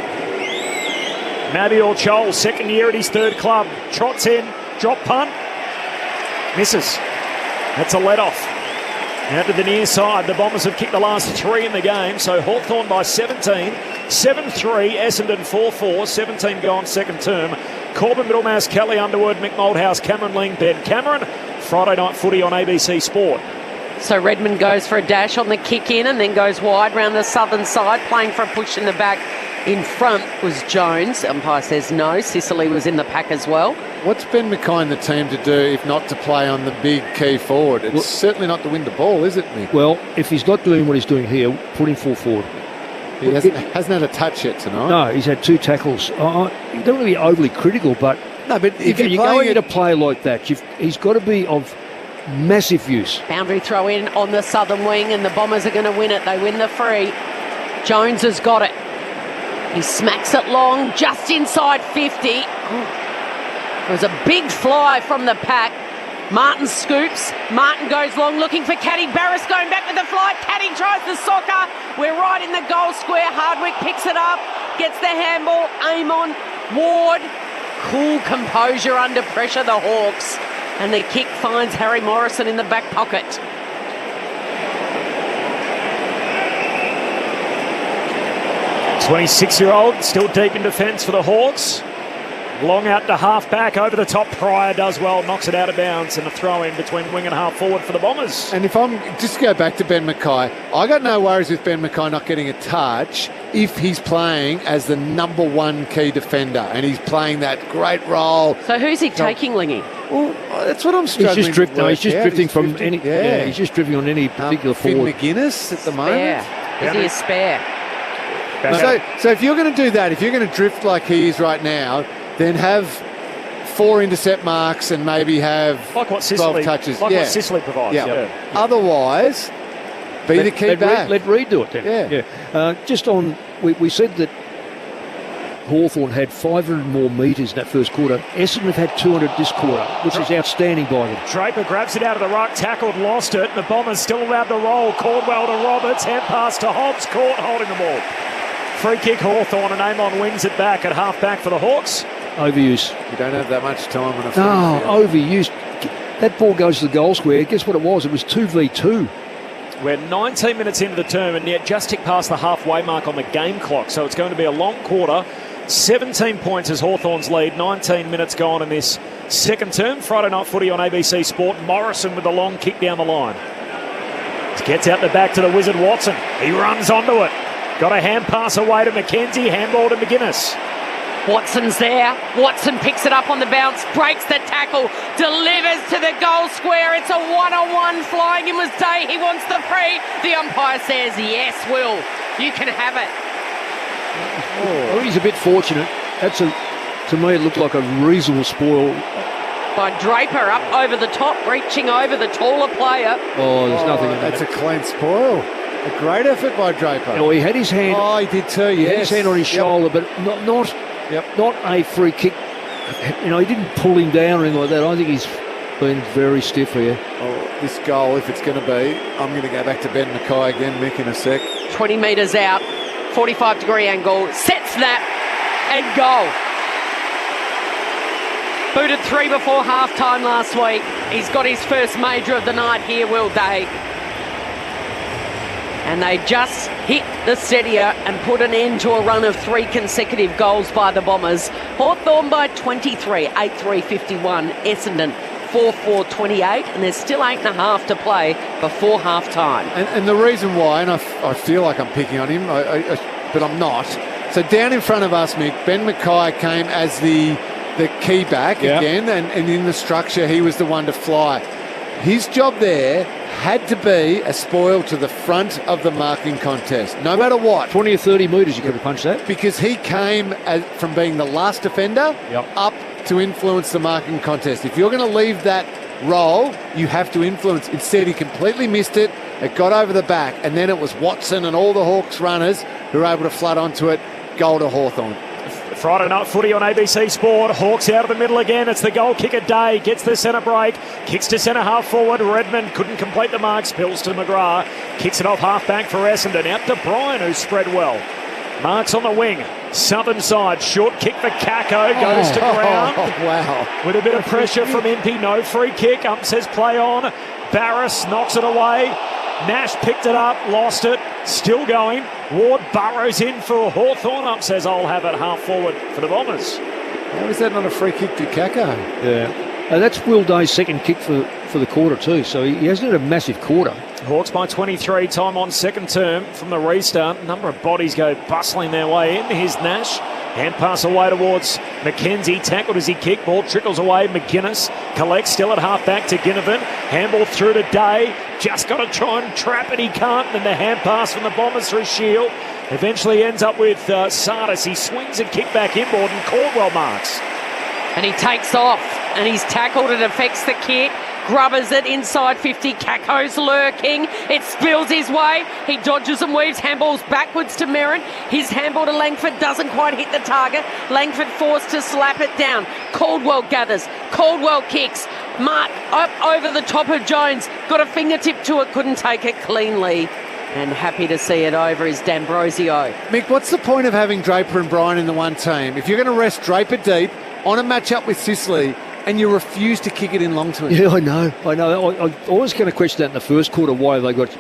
Speaker 3: Mabior Joel, second year at his third club. Trots in, drop punt. Misses. That's a let-off. Out to the near side. The Bombers have kicked the last 3 in the game, so Hawthorn by 17. 7-3, Essendon 4-4, 17 gone second term. Corbin, Middlemass, Kelly, Underwood, Mick Moldhouse, Cameron Ling, Ben Cameron. Friday night footy on ABC Sport.
Speaker 10: So Redmond goes for a dash on the kick in and then goes wide round the southern side, playing for a push in the back. In front was Jones. Umpire says no. Sicily was in the pack as well.
Speaker 2: What's Ben Mackay and the team to do if not to play on the big key forward? It's certainly not to win the ball, is it, Mick?
Speaker 7: Well, if he's not doing what he's doing here, put him full forward.
Speaker 2: He hasn't had a touch yet tonight.
Speaker 7: No, he's had 2 tackles. You don't want to be overly critical, but
Speaker 2: no, but if
Speaker 7: you're going at a play like that, he's got to be of massive use.
Speaker 10: Boundary throw in on the southern wing, and the Bombers are going to win it. They win the free. Jones has got it. He smacks it long, just inside 50. It was a big fly from the pack. Martin scoops. Martin goes long, looking for Caddy. Barris going back with the fly. Caddy tries the soccer. We're right in the goal square. Hardwick picks it up, gets the handball. Aim on Ward. Cool composure under pressure, the Hawks. And the kick finds Harry Morrison in the back pocket.
Speaker 3: 26-year-old, still deep in defence for the Hawks. Long out to half-back, over the top. Pryor does well, knocks it out of bounds, and a throw-in between wing and half-forward for the Bombers.
Speaker 2: And if I'm just go back to Ben Mackay, I got no worries with Ben Mackay not getting a touch if he's playing as the number 1 key defender, and he's playing that great role.
Speaker 10: So who's he taking, Lingy?
Speaker 2: Well, that's what I'm struggling
Speaker 7: He's just drifting. He's just drifting from any.
Speaker 2: Yeah,
Speaker 7: he's just drifting on any particular forward.
Speaker 2: Finn McGuinness at the moment.
Speaker 10: Is he a spare?
Speaker 2: So if you're going to do that, if you're going to drift like he is right now, then have 4 intercept marks and maybe have
Speaker 3: like what
Speaker 2: 12 touches.
Speaker 3: Like what Sicily provides.
Speaker 2: Yeah. Otherwise, be the key back.
Speaker 7: Let Reed do it then.
Speaker 2: Yeah.
Speaker 7: Just on, we said that Hawthorn had 500 more metres in that first quarter. Essendon have had 200 this quarter, which is outstanding by them.
Speaker 3: Draper grabs it out of the ruck, tackled, lost it. The Bombers still allowed to roll. Caldwell to Roberts, hand pass to Hobbs, caught, holding the ball. Free kick Hawthorn, and Amon wins it back at half-back for the Hawks.
Speaker 7: Overuse.
Speaker 2: You don't have that much time on a field.
Speaker 7: No, overuse. That ball goes to the goal square. Guess what it was? It was 2v2.
Speaker 3: We're 19 minutes into the term and yet just tick past the halfway mark on the game clock. So it's going to be a long quarter. 17 points is Hawthorn's lead. 19 minutes gone in this second term. Friday night footy on ABC Sport. Morrison with a long kick down the line. Gets out the back to the Wizard Watson. He runs onto it. Got a hand pass away to McKenzie. Handball to McGuinness.
Speaker 10: Watson's there. Watson picks it up on the bounce, breaks the tackle, delivers to the goal square. It's a one-on-one. Flying in was Day. He wants the free. The umpire says, yes, Will, you can have it.
Speaker 7: Oh, he's a bit fortunate. To me, it looked like a reasonable spoil.
Speaker 10: By Draper up over the top, reaching over the taller player.
Speaker 7: Oh, there's nothing in that.
Speaker 2: That's a clean spoil. A great effort by Draper.
Speaker 7: Oh, he had his hand.
Speaker 2: Oh, he did too, yes.
Speaker 7: He had his hand on his shoulder, but not a free kick. He didn't pull him down or anything like that. I think he's been very stiff here.
Speaker 2: Oh, this goal, if it's going to be, I'm going to go back to Ben Mackay again, Mick, in a sec.
Speaker 10: 20 metres out, 45-degree angle, set snap, and goal. Booted 3 before half-time last week. He's got his first major of the night here, Will Day. And they just hit the steadier and put an end to a run of 3 consecutive goals by the Bombers. Hawthorn by 23, 8-3-51. Essendon 4-4-28, and there's still 8.5 to play before half-time.
Speaker 2: And the reason why, and I feel like I'm picking on him, but I'm not. So down in front of us, Mick, Ben Mackay came as the key back again, and in the structure, he was the one to fly. His job there had to be a spoil to the front of the marking contest, no matter what.
Speaker 7: 20 or 30 metres, you could have punched that.
Speaker 2: Because he came from being the last defender up to influence the marking contest. If you're going to leave that role, you have to influence. Instead, he completely missed it. It got over the back, and then it was Watson and all the Hawks runners who were able to flood onto it. Goal to Hawthorn.
Speaker 3: Friday night footy on ABC Sport. Hawks out of the middle again. It's the goal kicker Day. Gets the centre break. Kicks to centre half forward. Redmond couldn't complete the mark. Spills to McGrath. Kicks it off half back for Essendon. Out to Bryan, who spread well. Marks on the wing. Southern side. Short kick for Kako. Goes to ground.
Speaker 2: Wow.
Speaker 3: With a bit of pressure from Impey. No free kick. Ump says play on. Barris knocks it away. Nash picked it up, lost it, still going. Ward burrows in for Hawthorn. Ump says I'll have it half forward for the Bombers.
Speaker 2: How is that not a free kick to Kako?
Speaker 7: Yeah. And that's Will Day's second kick for the quarter too, so he hasn't had a massive quarter.
Speaker 3: Hawks by 23, time on second term from the restart. A number of bodies go bustling their way in. Here's Nash. Hand pass away towards McKenzie. Tackled as he kicked. Ball trickles away. McGuinness collects still at half back to Ginnivan. Handball through to Day. Just got to try and trap it. He can't. Then the hand pass from the Bombers through Shield. Eventually ends up with Sardis. He swings and kick back inboard and Caldwell marks.
Speaker 10: And he takes off and he's tackled. It affects the kick. Grubbers it inside 50. Kako's lurking. It spills his way. He dodges and weaves. Handballs backwards to Merrin. His handball to Langford doesn't quite hit the target. Langford forced to slap it down. Caldwell gathers. Caldwell kicks. Mark up over the top of Jones. Got a fingertip to it. Couldn't take it cleanly. And happy to see it over is D'Ambrosio.
Speaker 2: Mick, what's the point of having Draper and Bryan in the one team? If you're going to rest Draper deep on a match-up with Sicily, and you refuse to kick it in long to him.
Speaker 7: Yeah, I know. I was going to question that in the first quarter, why they got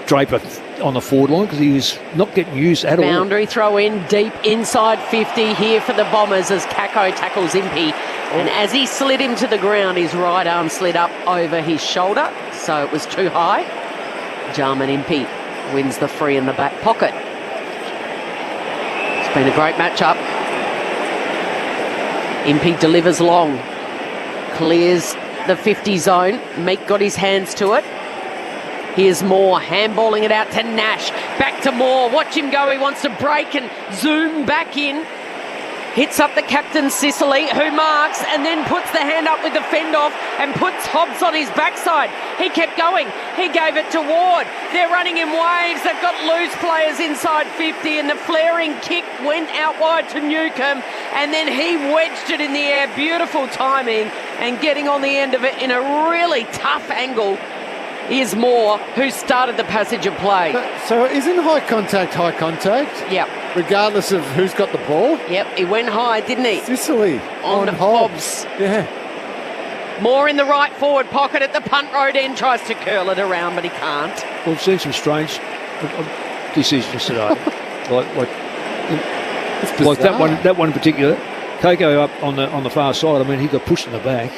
Speaker 7: Draper on the forward line, because he was not getting used at all.
Speaker 10: Boundary throw in deep inside 50 here for the Bombers as Kako tackles Impey. And as he slid him to the ground, his right arm slid up over his shoulder, so it was too high. Jarman Impey wins the free in the back pocket. It's been a great matchup. Impey delivers long, clears the 50 zone. Meek got his hands to it. Here's Moore, handballing it out to Nash. Back to Moore, watch him go, he wants to break and zoom back in. Hits up the captain, Sicily, who marks and then puts the hand up with the fend off and puts Hobbs on his backside. He kept going. He gave it to Ward. They're running in waves. They've got loose players inside 50 and the flaring kick went out wide to Newcomb and then he wedged it in the air. Beautiful timing and getting on the end of it in a really tough angle is Moore, who started the passage of play.
Speaker 2: So isn't high contact?
Speaker 10: Yep.
Speaker 2: Regardless of who's got the ball?
Speaker 10: Yep, he went high, didn't he?
Speaker 2: Sicily on
Speaker 10: Hobbs.
Speaker 2: Yeah.
Speaker 10: Moore in the right forward pocket at the punt road end, tries to curl it around, but he can't.
Speaker 7: Well, I've seen some strange decisions today. like that one in particular. Keiko up on the far side. I mean, he got pushed in the back.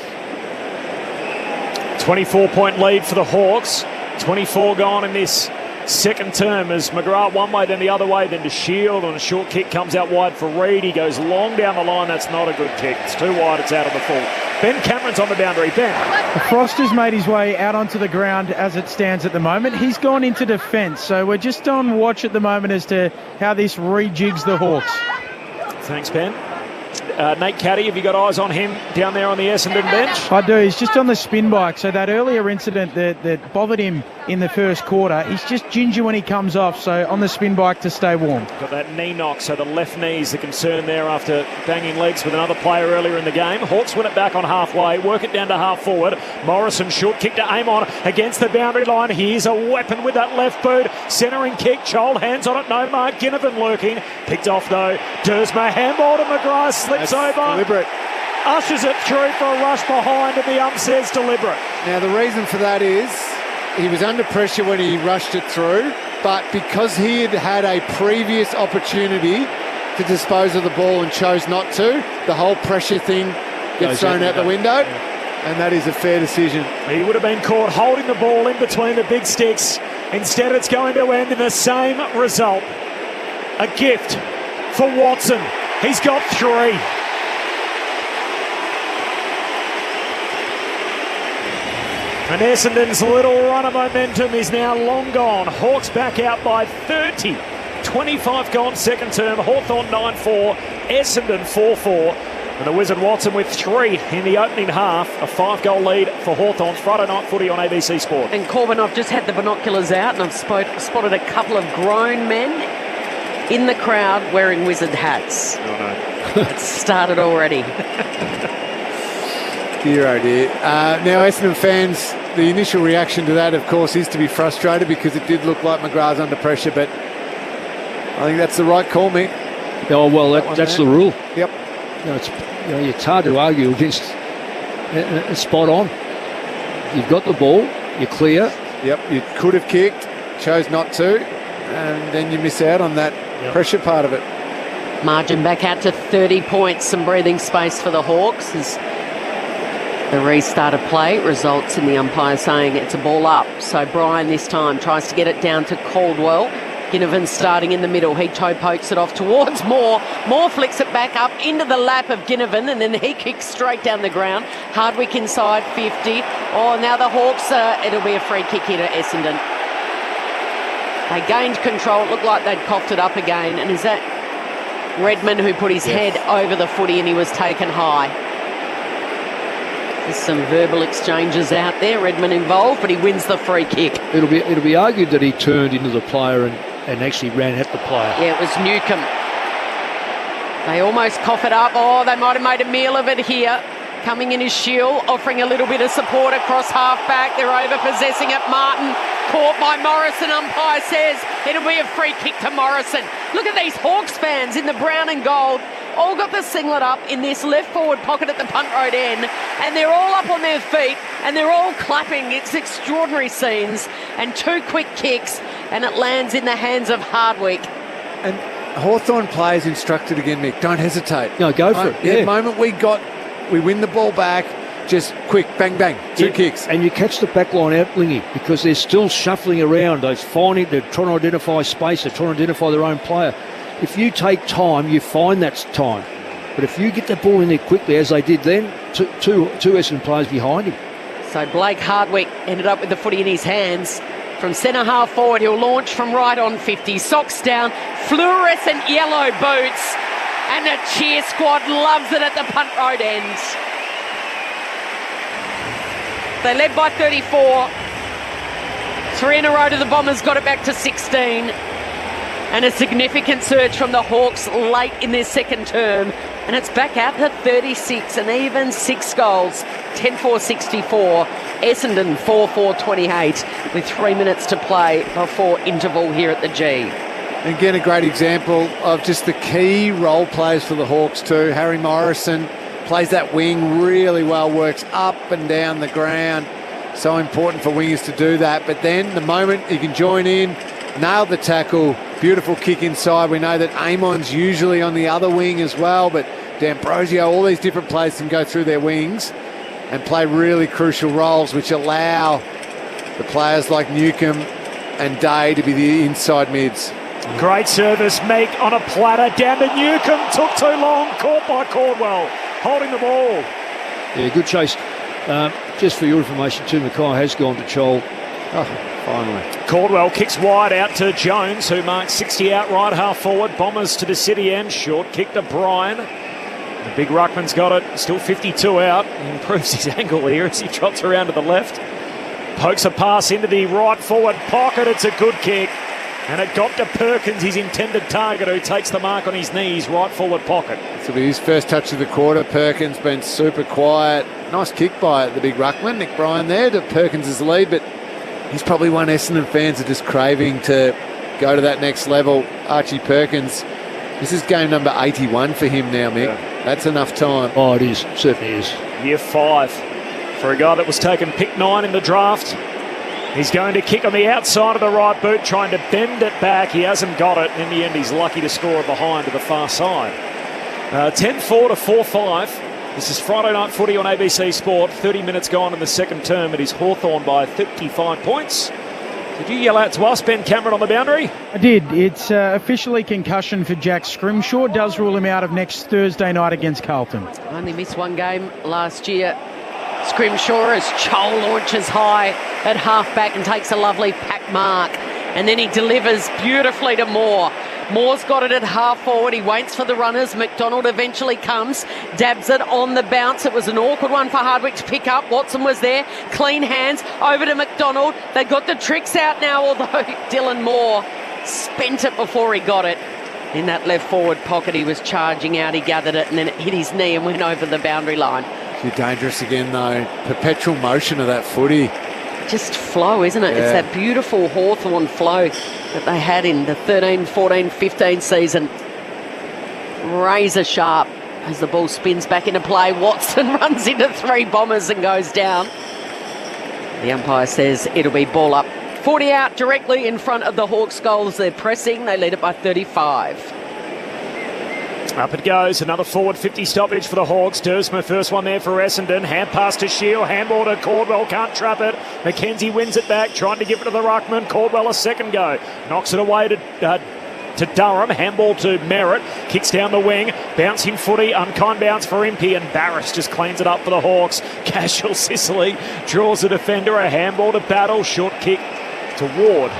Speaker 3: 24-point lead for the Hawks. 24 gone in this second term as McGrath one way, then the other way, then to Shield, and a short kick comes out wide for Reid. He goes long down the line. That's not a good kick. It's too wide. It's out of the full. Ben Cameron's on the boundary. Ben.
Speaker 5: Frost has made his way out onto the ground as it stands at the moment. He's gone into defence, so we're just on watch at the moment as to how this rejigs the Hawks.
Speaker 3: Thanks, Ben. Nate Caddy, have you got eyes on him down there on the Essendon bench?
Speaker 5: I do. He's just on the spin bike. So that earlier incident that bothered him in the first quarter, he's just ginger when he comes off. So on the spin bike to stay warm.
Speaker 3: Got that knee knock, so the left knee's the concern there after banging legs with another player earlier in the game. Hawks win it back on halfway, work it down to half forward. Morrison, short kick to aim on against the boundary line. Here's a weapon with that left boot. Centering kick, Child hands on it, no mark. Ginnivan lurking. Picked off though. Dersma handball to McGrath, slips over.
Speaker 2: Deliberate.
Speaker 3: Ushers it through for a rush behind, and the ump says deliberate.
Speaker 2: Now the reason for that is he was under pressure when he rushed it through, but because he had had a previous opportunity to dispose of the ball and chose not to, the whole pressure thing gets thrown out the window, and that is a fair decision.
Speaker 3: He would have been caught holding the ball in between the big sticks. Instead, it's going to end in the same result. A gift for Watson. He's got 3. And Essendon's little run of momentum is now long gone. Hawks back out by 30. 25 gone second term. Hawthorn 9-4. Essendon 4-4. And the Wizard Watson with 3 in the opening half. A 5-goal lead for Hawthorn. Friday night footy on ABC Sport.
Speaker 10: And Corbin, I've just had the binoculars out and I've spotted a couple of grown men in the crowd wearing Wizard hats.
Speaker 2: Oh no.
Speaker 10: It's started already.
Speaker 2: Dear oh dear. Now Essendon fans, the initial reaction to that of course is to be frustrated because it did look like McGrath's under pressure, but I think that's the right call, Mick.
Speaker 7: Oh well, that's the rule.
Speaker 2: Yep.
Speaker 7: It's hard to argue against. It's spot on. You've got the ball, you're clear.
Speaker 2: Yep, you could have kicked, chose not to, and then you miss out on that pressure part of it.
Speaker 10: Margin back out to 30 points. Some breathing space for the Hawks as the restart of play results in the umpire saying it's a ball up. So Brian this time tries to get it down to Caldwell. Ginnivan starting in the middle. He toe pokes it off towards Moore. Moore flicks it back up into the lap of Ginnivan and then he kicks straight down the ground. Hardwick inside 50. Oh, now the Hawks, it'll be a free kick here to Essendon. They gained control. It looked like they'd coughed it up again. And is that Redmond who put his head over the footy and he was taken high? There's some verbal exchanges out there. Redmond involved, but he wins the free kick.
Speaker 7: It'll be argued that he turned into the player and actually ran at the player.
Speaker 10: Yeah, it was Newcomb. They almost cough it up. Oh, they might have made a meal of it here. Coming in is Shield, offering a little bit of support across half-back. They're over-possessing it. Martin, caught by Morrison. Umpire says it'll be a free kick to Morrison. Look at these Hawks fans in the brown and gold. All got the singlet up in this left forward pocket at the punt road end, and they're all up on their feet and they're all clapping. It's extraordinary scenes, and 2 quick kicks and it lands in the hands of Hardwick.
Speaker 2: And Hawthorn players instructed again, Mick, don't hesitate.
Speaker 7: No, go for it.
Speaker 2: The moment we win the ball back, just quick, bang, bang, 2 kicks.
Speaker 7: And you catch the back line out, Lingy, because they're still shuffling around. They're trying to identify space, they're trying to identify their own player. If you take time, you find that time. But if you get the ball in there quickly, as they did then, two Essendon players behind him.
Speaker 10: So Blake Hardwick ended up with the footy in his hands. From centre half forward, he'll launch from right on 50. Socks down, fluorescent yellow boots. And the cheer squad loves it at the punt road end. They led by 34. 3 in a row to the Bombers, got it back to 16. And a significant surge from the Hawks late in their second term. And it's back out to 36, and even 6 goals. 10-4-64. Essendon 4-4-28 with 3 minutes to play before interval here at the G.
Speaker 2: Again, a great example of just the key role players for the Hawks too. Harry Morrison plays that wing really well, works up and down the ground. So important for wingers to do that. But then the moment he can join in, nailed the tackle, beautiful kick inside. We know that Amon's usually on the other wing as well, but D'Ambrosio, all these different players can go through their wings and play really crucial roles, which allow the players like Newcomb and Day to be the inside mids.
Speaker 3: Great service, Meek on a platter down to Newcomb. Took too long, caught by Caldwell, holding the ball.
Speaker 7: Yeah, good chase. Just for your information too, Mackay has gone to Chol.
Speaker 2: Oh, finally.
Speaker 3: Caldwell kicks wide out to Jones, who marks 60 out right half forward. Bombers to the city end. Short kick to Bryan. The big ruckman's got it. Still 52 out. He improves his angle here as he trots around to the left. Pokes a pass into the right forward pocket. It's a good kick. And it got to Perkins, his intended target, who takes the mark on his knees, right forward pocket.
Speaker 2: This will be his first touch of the quarter. Perkins been super quiet. Nice kick by the big ruckman, Nick Bryan there, to Perkins' lead, but he's probably one Essendon fans are just craving to go to that next level. Archie Perkins, this is game number 81 for him now, Mick. Yeah. That's enough time.
Speaker 7: Oh, it is. Certainly is.
Speaker 3: Year 5 for a guy that was taken pick 9 in the draft. He's going to kick on the outside of the right boot, trying to bend it back. He hasn't got it. In the end, he's lucky to score behind to the far side. 10-4 to 4-5. This is Friday Night Footy on ABC Sport. 30 minutes gone in the second term. It is Hawthorn by 35 points. Did you yell out to us, Ben Cameron, on the boundary?
Speaker 5: I did. It's officially concussion for Jack Scrimshaw. Does rule him out of next Thursday night against Carlton.
Speaker 10: Only missed one game last year. Scrimshaw as Chol launches high at half-back and takes a lovely pack mark. And then he delivers beautifully to Moore. Moore's got it at half-forward. He waits for the runners. McDonald eventually comes, dabs it on the bounce. It was an awkward one for Hardwick to pick up. Watson was there. Clean hands over to McDonald. They got the tricks out now, although Dylan Moore spent it before he got it. In that left forward pocket, he was charging out. He gathered it and then it hit his knee and went over the boundary line.
Speaker 2: Too dangerous again, though. Perpetual motion of that footy.
Speaker 10: Just flow, isn't it? Yeah. It's that beautiful Hawthorn flow that they had in the 13, 14, 15 season. Razor sharp as the ball spins back into play. Watson runs into 3 Bombers and goes down. The umpire says it'll be ball up. 40 out directly in front of the Hawks goals. They're pressing. They lead it by 35.
Speaker 3: Up it goes, another forward 50 stoppage for the Hawks. Dersma, first one there for Essendon. Hand pass to Shield, handball to Caldwell, can't trap it. McKenzie wins it back, trying to give it to the ruckman. Caldwell a second go, knocks it away to Durham. Handball to Merritt, kicks down the wing, bouncing footy, unkind bounce for Impey, and Barris just cleans it up for the Hawks. Casual Sicily draws the defender, a handball to Battle, short kick to Ward.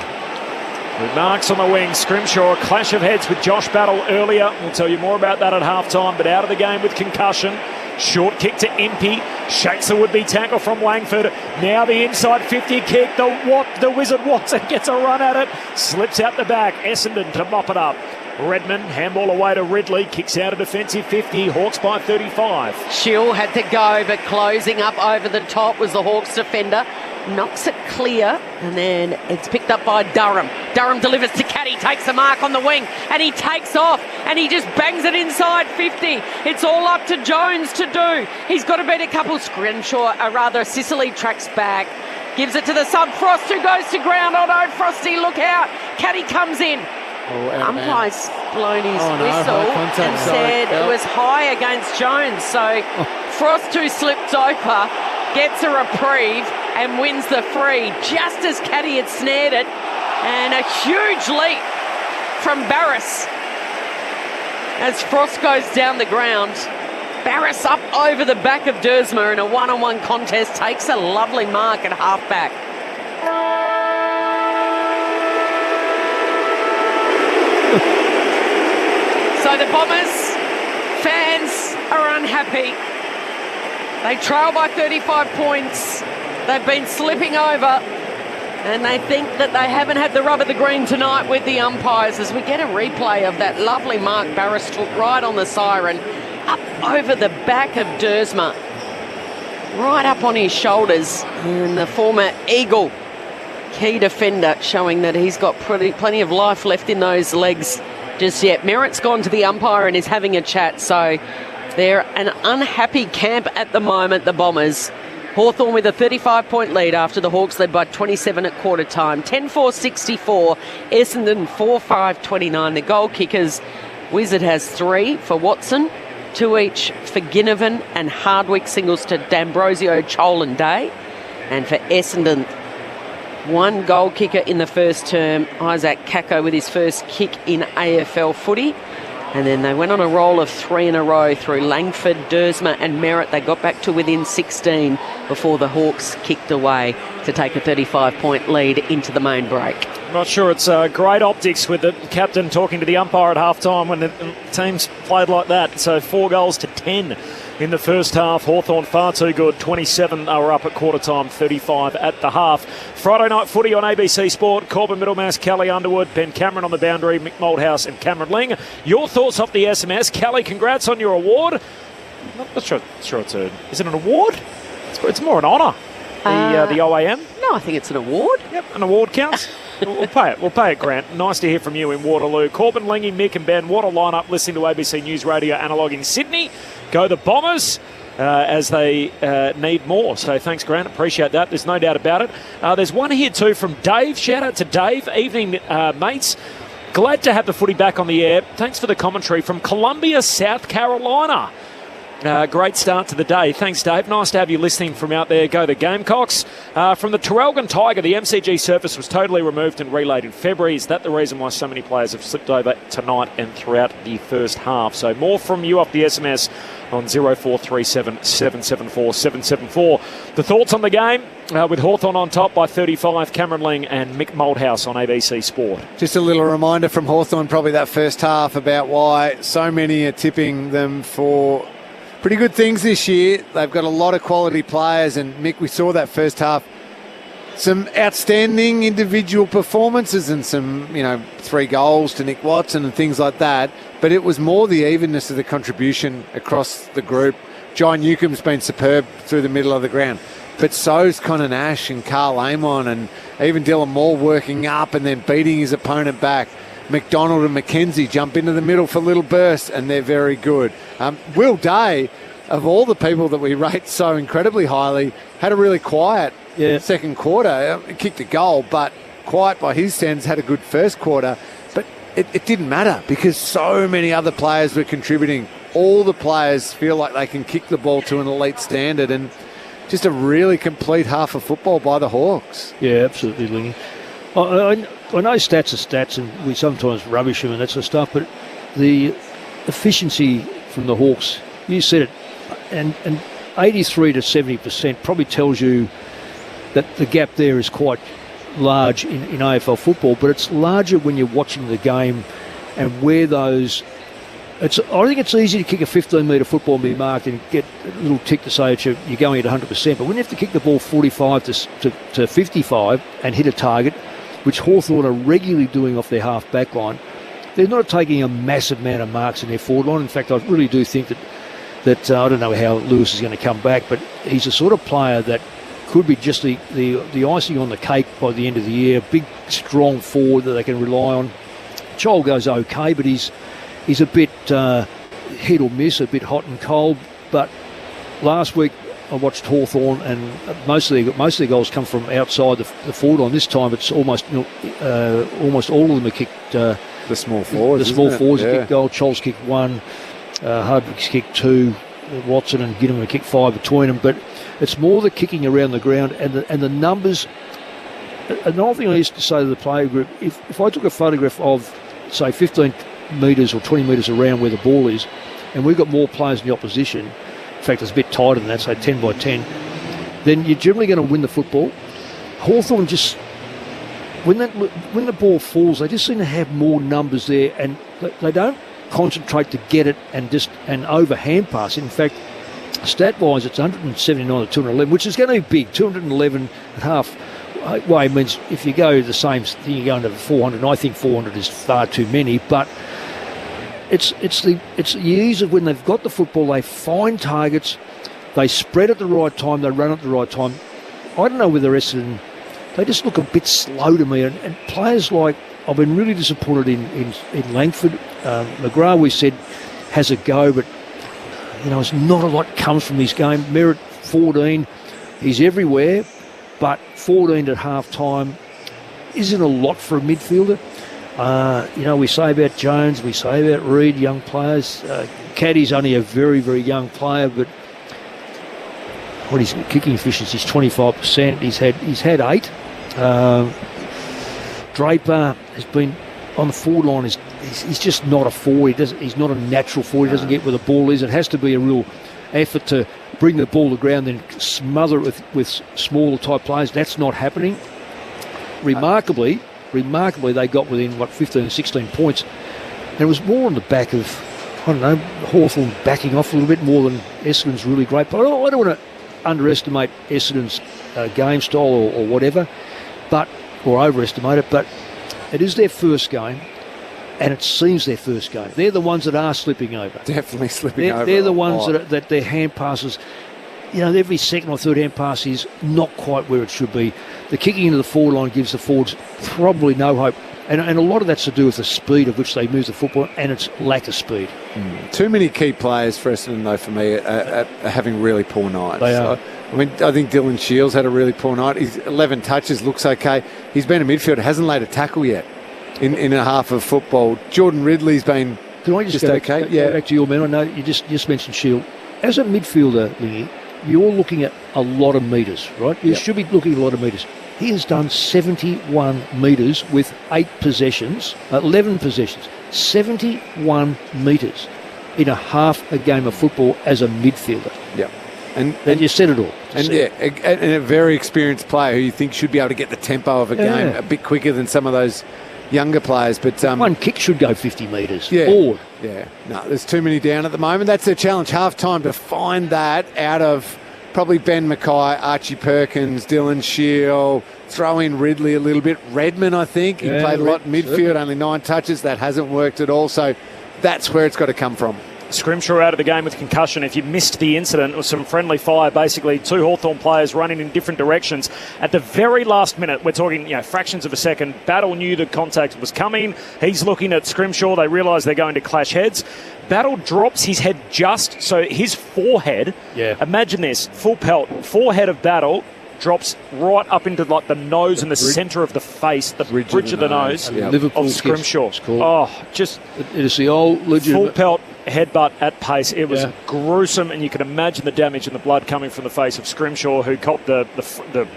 Speaker 3: With marks on the wing, Scrimshaw, a clash of heads with Josh Battle earlier. We'll tell you more about that at halftime, but out of the game with concussion. Short kick to Impey, shakes the would-be tackle from Langford. Now the inside 50 kick, the Wizard Watson gets a run at it, slips out the back, Essendon to mop it up. Redmond, handball away to Ridley, kicks out a defensive 50, Hawks by 35.
Speaker 10: Shill had to go, but closing up over the top was the Hawks defender. Knocks it clear, and then it's picked up by Durham. Durham delivers to Caddy, takes a mark on the wing, and he takes off, and he just bangs it inside 50. It's all up to Jones to do. He's got to beat a couple. Sicily tracks back, gives it to the sub. Frost, who goes to ground. Oh no, Frosty, look out. Caddy comes in. Umpire's blown his whistle and said it was high against Jones. So Frost, who slipped over, gets a reprieve and wins the free just as Caddy had snared it. And a huge leap from Barris as Frost goes down the ground. Barris up over the back of Dersma in a one-on-one contest, takes a lovely mark at halfback. So the Bombers unhappy. They trail by 35 points. They've been slipping over. And they think that they haven't had the rub of the green tonight with the umpires, as we get a replay of that lovely Mark Barris took right on the siren, up over the back of Dersma, right up on his shoulders. And the former Eagle key defender showing that he's got plenty of life left in those legs just yet. Merritt's gone to the umpire and is having a chat, so they're an unhappy camp at the moment, the Bombers. Hawthorn with a 35-point lead after the Hawks led by 27 at quarter time. 10-4-64, Essendon 4-5-29. The goal kickers, Wizard has 3 for Watson, 2 each for Ginnivan and Hardwick, singles to D'Ambrosio, Chol and Day. And for Essendon, 1 goal kicker in the first term, Isaac Kako with his first kick in AFL footy. And then they went on a roll of 3 in a row through Langford, Dersma and Merritt. They got back to within 16 before the Hawks kicked away to take a 35-point lead into the main break.
Speaker 3: Not sure it's great optics with the captain talking to the umpire at half-time when the teams played like that. So 4 goals to 10 in the first half. Hawthorn far too good. 27 are up at quarter time, 35 at the half. Friday night footy on ABC Sport. Corbin Middlemass, Kelly Underwood, Ben Cameron on the boundary, Mick Moldhouse and Cameron Ling. Your thoughts off the SMS. Kelly, congrats on your award. Not sure it's is it an award? It's more an honour. The OAM?
Speaker 10: No, I think it's an award.
Speaker 3: Yep, an award counts. We'll pay it. We'll pay it, Grant. Nice to hear from you in Waterloo. Corbin, Lingy, Mick and Ben, what a lineup listening to ABC News Radio Analog in Sydney. Go the Bombers as they need more. So thanks, Grant. Appreciate that. There's no doubt about it. There's one here too from Dave. Shout out to Dave. Evening, mates. Glad to have the footy back on the air. Thanks for the commentary from Columbia, South Carolina. Great start to the day. Thanks, Dave. Nice to have you listening from out there. Go the Gamecocks. From the Terrelgan Tiger, the MCG surface was totally removed and relayed in February. Is that the reason why so many players have slipped over tonight and throughout the first half? So more from you off the SMS on 0437 774 774. The thoughts on the game with Hawthorn on top by 35, Cameron Ling and Mick Moldhouse on ABC Sport.
Speaker 2: Just a little reminder from Hawthorn, probably that first half, about why so many are tipping them for pretty good things this year. They've got a lot of quality players, and Mick, we saw that first half. Some outstanding individual performances and some, 3 goals to Nick Watson and things like that. But it was more the evenness of the contribution across the group. John Newcomb's been superb through the middle of the ground. But so's Connor Nash and Carl Amon, and even Dylan Moore working up and then beating his opponent back. McDonald and McKenzie jump into the middle for little bursts, and they're very good. Will Day, of all the people that we rate so incredibly highly, had a really quiet second quarter. Kicked a goal, but quiet by his standards, had a good first quarter. But it didn't matter because so many other players were contributing. All the players feel like they can kick the ball to an elite standard, and just a really complete half of football by the Hawks.
Speaker 7: Yeah, absolutely, Lingy. I know stats are stats, and we sometimes rubbish them and that sort of stuff, but the efficiency from the Hawks, you said it, and 83 to 70% probably tells you that the gap there is quite large in AFL football, but it's larger when you're watching the game and where those... I think it's easy to kick a 15-metre football and be marked and get a little tick to say you're going at 100%, but when you have to kick the ball 45 to 55 and hit a target, which Hawthorn are regularly doing off their half-back line, they're not taking a massive amount of marks in their forward line. In fact, I really do think that I don't know how Lewis is going to come back, but he's the sort of player that could be just the icing on the cake by the end of the year. Big, strong forward that they can rely on. Chol goes okay, but he's a bit hit or miss, a bit hot and cold. But last week I watched Hawthorn, and most of the goals come from outside the forward line. This time it's almost all of them have kicked. The
Speaker 2: small forwards.
Speaker 7: The small forwards have kicked goal. Chol's kicked 1, Hardwick's kicked 2, Watson and Ginnivan have kicked 5 between them. But it's more the kicking around the ground and the numbers. Another thing I used to say to the player group: if I took a photograph of, say, 15 metres or 20 metres around where the ball is, and we've got more players in the opposition, in fact it's a bit tighter than that, say 10 by 10, then you're generally going to win the football. Hawthorn just, when the ball falls, they just seem to have more numbers there, and they don't concentrate to get it and over hand pass. In fact, stat-wise, it's 179 to 211, which is going to be big. 211 at halfway means if you go the same thing, you're going to 400. I think 400 is far too many, but it's the ease of when they've got the football, they find targets, they spread at the right time, they run at the right time. I don't know whether Essendon, they just look a bit slow to me, and players like, I've been really disappointed in Langford. McGrath, we said, has a go, but it's not a lot comes from this game. Merritt, 14, he's everywhere, but 14 at half time isn't a lot for a midfielder. We say about Jones, we say about Reid, young players. Caddy's only a very, very young player, but what his kicking efficiency is 25%. He's had 8. Draper has been on the forward line. He's just not a forward. He's not a natural forward. He doesn't get where the ball is. It has to be a real effort to bring the ball to ground, then smother it with smaller type players. That's not happening. Remarkably, they got within 15 or 16 points. And it was more on the back of, Hawthorn backing off a little bit more than Essendon's really great. But I don't want to underestimate Essendon's game style or whatever, or overestimate it, but it is their first game, and it seems their first game. They're the ones that are slipping over.
Speaker 2: Definitely slipping over.
Speaker 7: They're the ones that their hand passes, every second or third hand pass is not quite where it should be. The kicking into the forward line gives the forwards probably no hope. And a lot of that's to do with the speed of which they move the football and its lack of speed.
Speaker 2: Too many key players for Essendon, though, for me, are having really poor nights.
Speaker 7: They are.
Speaker 2: I think Dylan Shields had a really poor night. He's 11 touches, looks okay. He's been a midfielder, hasn't laid a tackle yet in a half of football. Jordan Ridley's been
Speaker 7: Can I just go
Speaker 2: okay.
Speaker 7: Go back to your man? I know you just mentioned Shield. As a midfielder, Lingy, you're looking at a lot of metres, right? You should be looking at a lot of metres. He has done 71 metres with 11 possessions. 71 metres in a half a game of football as a midfielder.
Speaker 2: Yeah.
Speaker 7: And you said it all.
Speaker 2: And a very experienced player who you think should be able to get the tempo of a game a bit quicker than some of those younger players. But
Speaker 7: one kick should go 50 metres
Speaker 2: forward. Yeah. No, there's too many down at the moment. That's their challenge. Half time to find that out of probably Ben Mackay, Archie Perkins, Dylan Shield, throw in Ridley a little bit. Redmond, I think. He played a lot in midfield, only 9 touches. That hasn't worked at all. So that's where it's got to come from.
Speaker 3: Scrimshaw out of the game with concussion. If you missed the incident, it was some friendly fire, basically 2 Hawthorn players running in different directions. At the very last minute, we're talking fractions of a second, Battle knew the contact was coming. He's looking at Scrimshaw. They realise they're going to clash heads. Battle drops his head so his forehead, imagine this, full pelt, forehead of Battle drops right up into the nose and the centre of the face, the bridge of the nose of Scrimshaw. It
Speaker 7: is the old legit
Speaker 3: full pelt headbutt at pace. It was gruesome, and you can imagine the damage and the blood coming from the face of Scrimshaw, who copped the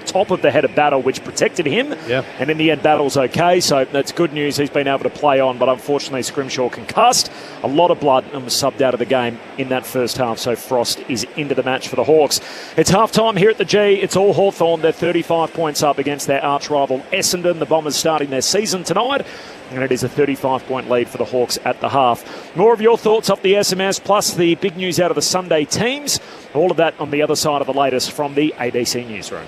Speaker 3: top of the head of Battle, which protected him. And in the end, Battle's okay, so that's good news. He's been able to play on, but unfortunately Scrimshaw concussed, a lot of blood, and was subbed out of the game in that first half. So Frost is into the match for the Hawks. It's half time here at the G. It's all Hawthorn. They're 35 points up against their arch rival Essendon. The Bombers starting their season tonight, and it is a 35-point lead for the Hawks at the half. More of your thoughts up the SMS, plus the big news out of the Sunday teams. All of that on the other side of the latest from the ABC Newsroom.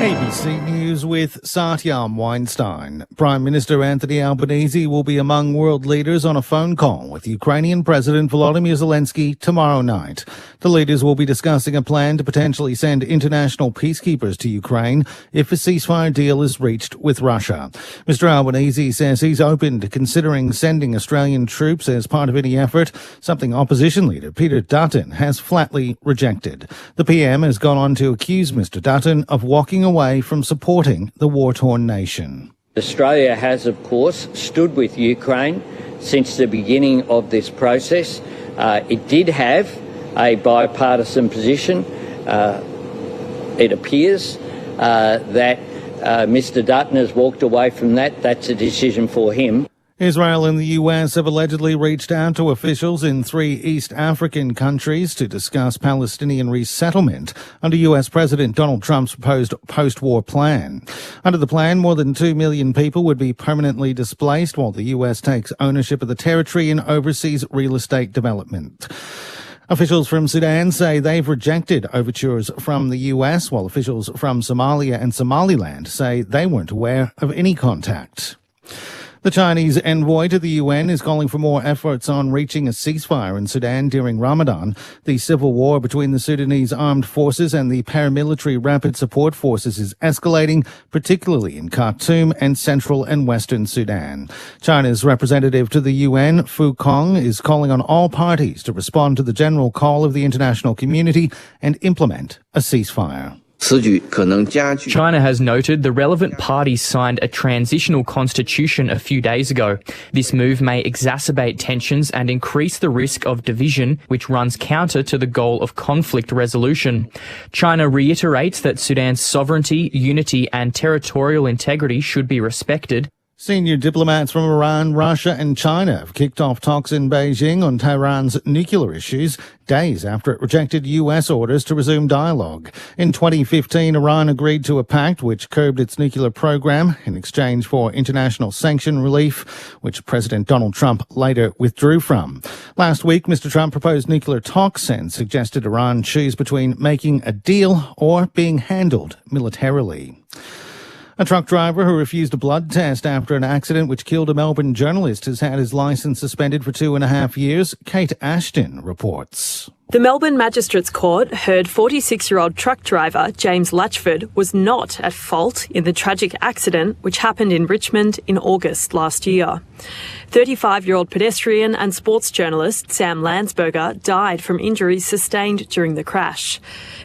Speaker 18: ABC News with Satyam Weinstein. Prime Minister Anthony Albanese will be among world leaders on a phone call with Ukrainian President Volodymyr Zelensky tomorrow night. The leaders will be discussing a plan to potentially send international peacekeepers to Ukraine if a ceasefire deal is reached with Russia. Mr. Albanese says he's open to considering sending Australian troops as part of any effort, something opposition leader Peter Dutton has flatly rejected. The PM has gone on to accuse Mr. Dutton of walking away from supporting the war-torn nation.
Speaker 19: Australia has, of course, stood with Ukraine since the beginning of this process. It did have a bipartisan position. It appears that Mr. Dutton has walked away from that. That's a decision for him.
Speaker 18: Israel and the US have allegedly reached out to officials in 3 East African countries to discuss Palestinian resettlement under US President Donald Trump's proposed post-war plan. Under the plan, more than 2 million people would be permanently displaced while the US takes ownership of the territory and oversees real estate development. Officials from Sudan say they've rejected overtures from the US, while officials from Somalia and Somaliland say they weren't aware of any contact. The Chinese envoy to the UN is calling for more efforts on reaching a ceasefire in Sudan during Ramadan. The civil war between the Sudanese armed forces and the paramilitary rapid support forces is escalating, particularly in Khartoum and central and western Sudan. China's representative to the UN, Fu Kong, is calling on all parties to respond to the general call of the international community and implement a ceasefire.
Speaker 20: China has noted the relevant parties signed a transitional constitution a few days ago. This move may exacerbate tensions and increase the risk of division, which runs counter to the goal of conflict resolution. China reiterates that Sudan's sovereignty, unity and territorial integrity should be respected.
Speaker 18: Senior diplomats from Iran, Russia and China have kicked off talks in Beijing on Tehran's nuclear issues days after it rejected US orders to resume dialogue. In 2015, Iran agreed to a pact which curbed its nuclear program in exchange for international sanction relief, which President Donald Trump later withdrew from. Last week, Mr. Trump proposed nuclear talks and suggested Iran choose between making a deal or being handled militarily. A truck driver who refused a blood test after an accident which killed a Melbourne journalist has had his licence suspended for 2.5 years. Kate Ashton reports.
Speaker 21: The Melbourne Magistrates Court heard 46-year-old truck driver James Latchford was not at fault in the tragic accident which happened in Richmond in August last year. 35-year-old pedestrian and sports journalist Sam Landsberger died from injuries sustained during the crash.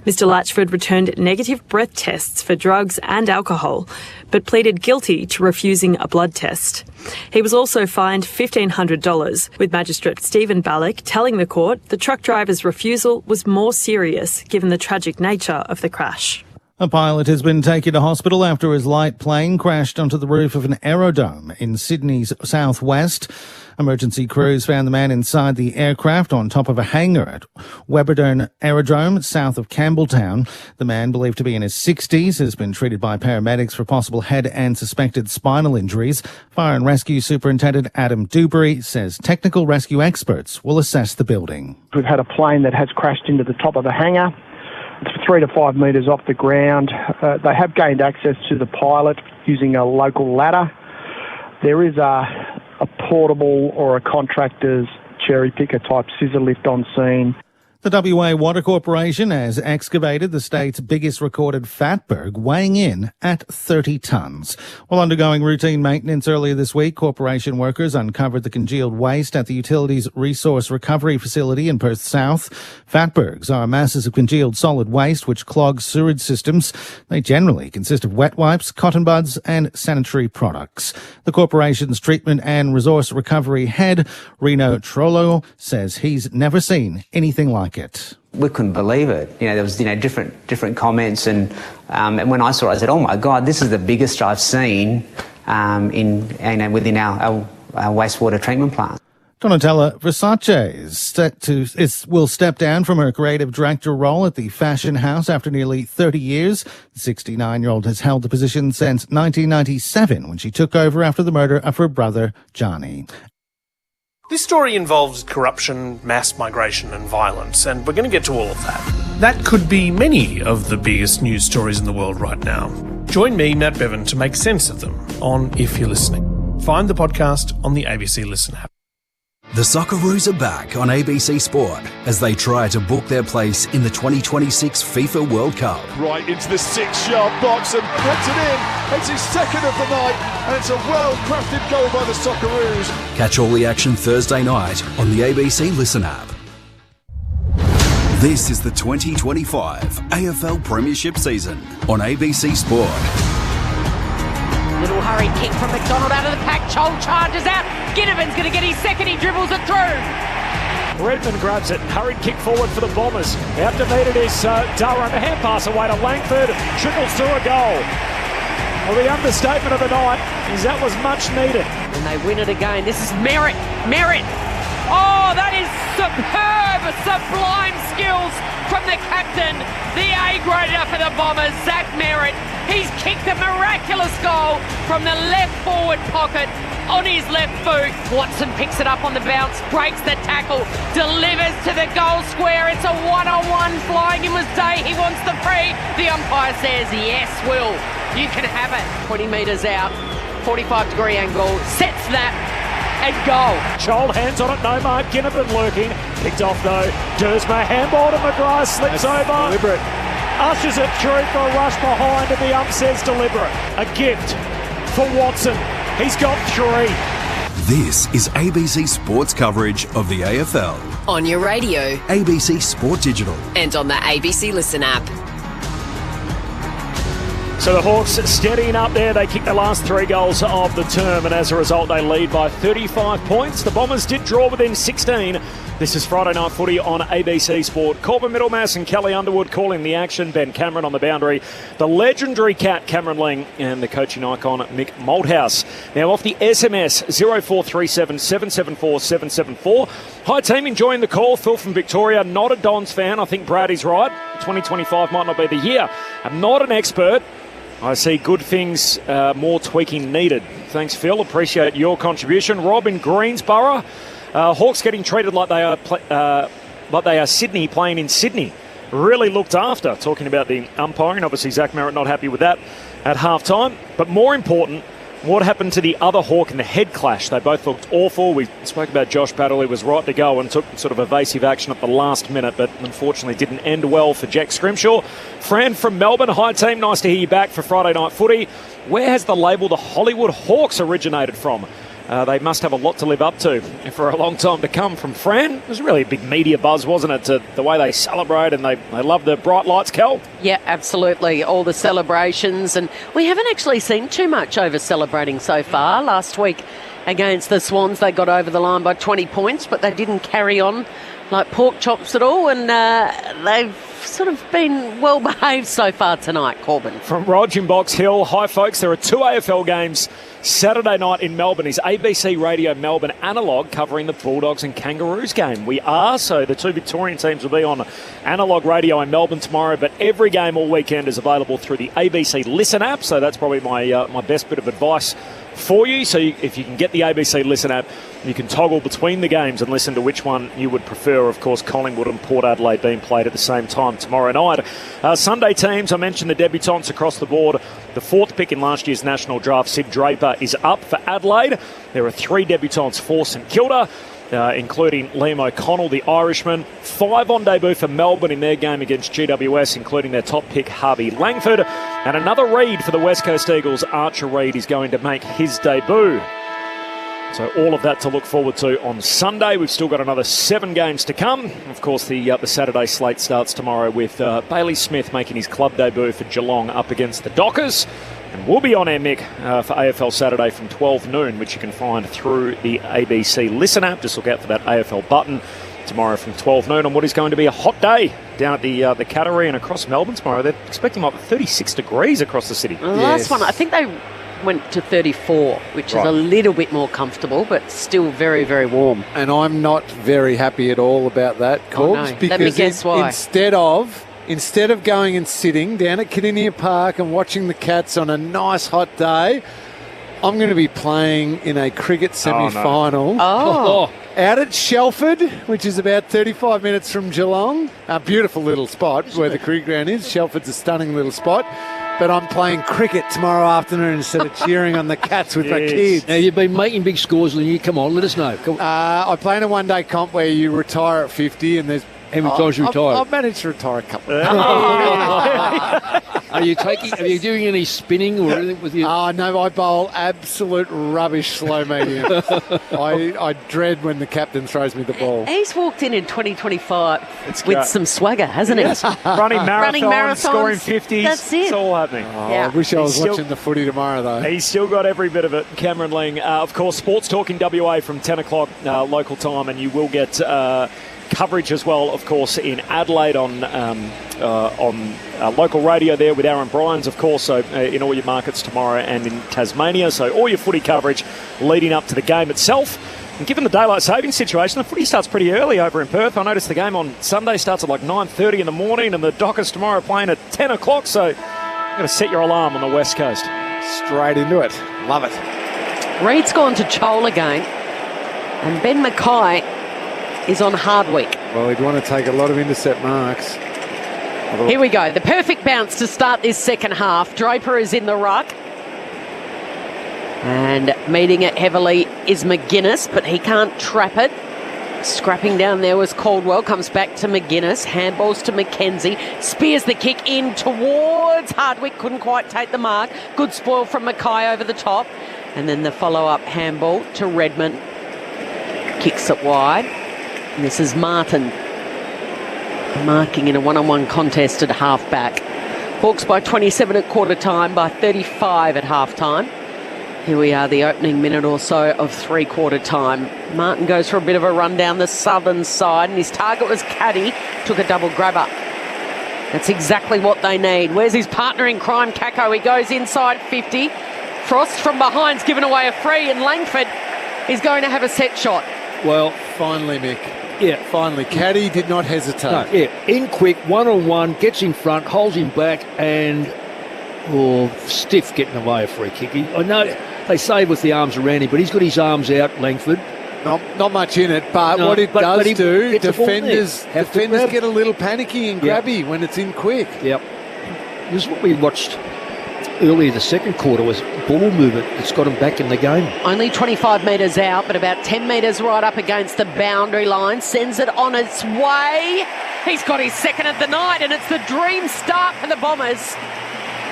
Speaker 21: Mr. Latchford returned negative breath tests for drugs and alcohol, but pleaded guilty to refusing a blood test. He was also fined $1,500, with Magistrate Stephen Ballack telling the court the truck driver's refusal was more serious given the tragic nature of the crash.
Speaker 18: A pilot has been taken to hospital after his light plane crashed onto the roof of an aerodrome in Sydney's southwest. Emergency crews found the man inside the aircraft on top of a hangar at Webberden Aerodrome, south of Campbelltown. The man, believed to be in his 60s, has been treated by paramedics for possible head and suspected spinal injuries. Fire and Rescue Superintendent Adam Dewberry says technical rescue experts will assess the building.
Speaker 22: We've had a plane that has crashed into the top of a hangar. It's 3 to 5 metres off the ground. They have gained access to the pilot using a local ladder. There is a portable or a contractor's cherry picker type scissor lift on scene.
Speaker 18: The WA Water Corporation has excavated the state's biggest recorded fatberg, weighing in at 30 tonnes. While undergoing routine maintenance earlier this week, corporation workers uncovered the congealed waste at the utility's resource recovery facility in Perth South. Fatbergs are masses of congealed solid waste which clog sewage systems. They generally consist of wet wipes, cotton buds and sanitary products. The corporation's treatment and resource recovery head, Reno Trollo, says he's never seen anything like it.
Speaker 23: We couldn't believe it. There was different comments, and when I saw it, I said, "Oh my God, this is the biggest I've seen within our wastewater treatment plant."
Speaker 18: Donatella Versace will step down from her creative director role at the fashion house after nearly 30 years. The 69-year-old has held the position since 1997, when she took over after the murder of her brother Johnny.
Speaker 24: This story involves corruption, mass migration and violence, and we're going to get to all of that. That could be many of the biggest news stories in the world right now. Join me, Matt Bevan, to make sense of them on If You're Listening. Find the podcast on the ABC Listen app.
Speaker 4: The Socceroos are back on ABC Sport as they try to book their place in the 2026 FIFA World Cup.
Speaker 16: Right into the 6-yard box and puts it in. It's his second of the night, and it's a well-crafted goal by the Socceroos.
Speaker 4: Catch all the action Thursday night on the ABC Listen app. This is the 2025 AFL Premiership season on ABC Sport.
Speaker 17: Little hurried kick from McDonald out of the pack. Chol charges out. Ginnivan's going to get his second. He dribbles it through.
Speaker 3: Redmond grabs it. Hurried kick forward for the Bombers. Out to meet it is Durham. Hand pass away to Langford. Trickles through a goal. Well, the understatement of the night is that was much needed.
Speaker 10: And they win it again. This is Merritt. Merritt. Oh, that is superb, sublime skills from the captain. The A-grader for the Bombers, Zach Merritt. He's kicked a miraculous goal from the left forward pocket on his left boot. Watson picks it up on the bounce, breaks the tackle, delivers to the goal square. It's a one-on-one flying in with Day. He wants the free. The umpire says, yes, Will, you can have it. 20 metres out, 45-degree angle, set snap, and goal.
Speaker 3: Joel hands on it, no mark. Ginnivan lurking. Picked off though. Dersma handball to McGrath, slips over.
Speaker 2: Deliberate.
Speaker 3: Ushers it through for a rush behind, and the ump says deliberate. A gift for Watson. He's got 3.
Speaker 4: This is ABC Sports coverage of the AFL.
Speaker 13: On your radio,
Speaker 4: ABC Sport Digital.
Speaker 13: and on the ABC Listen app.
Speaker 3: So the Hawks steadying up there. They kicked the last 3 goals of the term, and as a result, they lead by 35 points. The Bombers did draw within 16. This is Friday Night Footy on ABC Sport. Corbin Middlemass and Kelly Underwood calling the action. Ben Cameron on the boundary. The legendary cat, Cameron Ling, and the coaching icon, Mick Malthouse. Now off the SMS, 0437 774 774. Hi team, enjoying the call. Phil from Victoria, not a Dons fan. I think Brady's right. 2025 might not be the year. I'm not an expert. I see good things, more tweaking needed. Thanks, Phil. Appreciate your contribution. Rob in Greensborough. Hawks getting treated like they are Sydney, playing in Sydney. Really looked after. Talking about the umpiring. Obviously, Zach Merritt not happy with that at halftime. But more important, what happened to the other Hawk in the head clash? They both looked awful. We spoke about Josh Battle. He was right to go and took sort of evasive action at the last minute, but unfortunately didn't end well for Jack Scrimshaw. Fran from Melbourne. Hi, team. Nice to hear you back for Friday Night Footy. Where has the label the Hollywood Hawks originated from? They must have a lot to live up to for a long time to come from Fran. It was really a big media buzz, wasn't it, to the way they celebrate, and they love the bright lights, Kel?
Speaker 10: Yeah, absolutely. All the celebrations, and we haven't actually seen too much over celebrating so far. Last week against the Swans, they got over the line by 20 points, but they didn't carry on like pork chops at all, and they've sort of been well behaved so far tonight, Corbin.
Speaker 3: From Rog in Box Hill, hi folks, there are 2 AFL games Saturday night in Melbourne. Is ABC Radio Melbourne analogue covering the Bulldogs and Kangaroos game? We are, so the 2 Victorian teams will be on analogue radio in Melbourne tomorrow, but every game all weekend is available through the ABC Listen app, so that's probably my best bit of advice for you. So if you can get the ABC Listen app, you can toggle between the games and listen to which one you would prefer. Of course, Collingwood and Port Adelaide being played at the same time tomorrow night. Sunday teams, I mentioned the debutants across the board. The 4th pick in last year's national draft, Sid Draper, is up for Adelaide. There are 3 debutants for St Kilda, including Liam O'Connell, the Irishman. 5 on debut for Melbourne in their game against GWS, including their top pick, Harvey Langford. And another Reid for the West Coast Eagles. Archer Reid is going to make his debut. So all of that to look forward to on Sunday. We've still got another 7 games to come. Of course, the Saturday slate starts tomorrow with Bailey Smith making his club debut for Geelong up against the Dockers. And we'll be on air, Mick, for AFL Saturday from 12 noon, which you can find through the ABC Listen app. Just look out for that AFL button tomorrow from 12 noon on what is going to be a hot day down at the Cattery and across Melbourne tomorrow. They're expecting like 36 degrees across the city.
Speaker 10: The last one, I think they went to 34, which is a little bit more comfortable, but still very, very warm.
Speaker 2: And I'm not very happy at all about that, Corbs.
Speaker 10: No. Let me guess why.
Speaker 2: Instead of going and sitting down at Kardinia Park and watching the Cats on a nice hot day, I'm going to be playing in a cricket semi-final. Out at Shelford, which is about 35 minutes from Geelong. A beautiful little spot where the cricket ground is. Shelford's a stunning little spot. But I'm playing cricket tomorrow afternoon instead of cheering on the Cats with my kids.
Speaker 7: Now, you've been making big scores, Lingy. Come on, let us know.
Speaker 2: I play in a one-day comp where you retire at 50 and there's...
Speaker 7: How many times you retire?
Speaker 2: I've managed to retire a couple of times.
Speaker 7: Are you doing any spinning or anything with you?
Speaker 2: Oh, no, I bowl absolute rubbish slow medium. I dread when the captain throws me the ball.
Speaker 10: He's walked in 2025 with some swagger, hasn't he?
Speaker 3: Running marathons, scoring 50s.
Speaker 10: That's it.
Speaker 3: It's all happening.
Speaker 2: I wish I was watching the footy tomorrow, though.
Speaker 3: He's still got every bit of it. Cameron Ling. Of course, Sports Talk in WA from 10 o'clock local time, and you will get... coverage as well, of course, in Adelaide on local radio there with Aaron Bryans, of course, so in all your markets tomorrow and in Tasmania. So all your footy coverage leading up to the game itself. And given the daylight saving situation, the footy starts pretty early over in Perth. I noticed the game on Sunday starts at like 9:30 in the morning, and the Dockers tomorrow are playing at 10 o'clock. So you've got to set your alarm on the West Coast.
Speaker 2: Straight into it. Love it.
Speaker 10: Reed's gone to Chol again, and Ben Mackay is on Hardwick.
Speaker 2: Well, he'd want to take a lot of intercept marks.
Speaker 10: Here we go. The perfect bounce to start this second half. Draper is in the ruck. And meeting it heavily is McGuinness, but he can't trap it. Scrapping down there was Caldwell. Comes back to McGuinness. Handballs to McKenzie. Spears the kick in towards Hardwick. Couldn't quite take the mark. Good spoil from Mackay over the top. And then the follow-up handball to Redmond. Kicks it wide. And this is Martin marking in a one-on-one contest at half-back. Hawks by 27 at quarter-time, by 35 at half-time. Here we are, the opening minute or so of three-quarter time. Martin goes for a bit of a run down the southern side, and his target was Caddy, took a double grabber. That's exactly what they need. Where's his partner in crime, Kako? He goes inside 50. Frost from behind's given away a free, and Langford is going to have a set shot.
Speaker 7: Well,
Speaker 2: finally, Mick.
Speaker 7: Yeah.
Speaker 2: Finally. Caddy did not hesitate.
Speaker 7: No, yeah. In quick, one-on-one, gets in front, holds him back, and stiff getting away a free kick. I know they say with the arms around him, but he's got his arms out, Langford.
Speaker 2: Not much in it, but what it does do, defenders get a little panicky and grabby when it's in quick.
Speaker 7: Yep. This is what we watched earlier the second quarter, was ball movement that's got him back in the game.
Speaker 10: Only 25 metres out, but about 10 metres right up against the boundary line. Sends it on its way. He's got his second of the night, and it's the dream start for the Bombers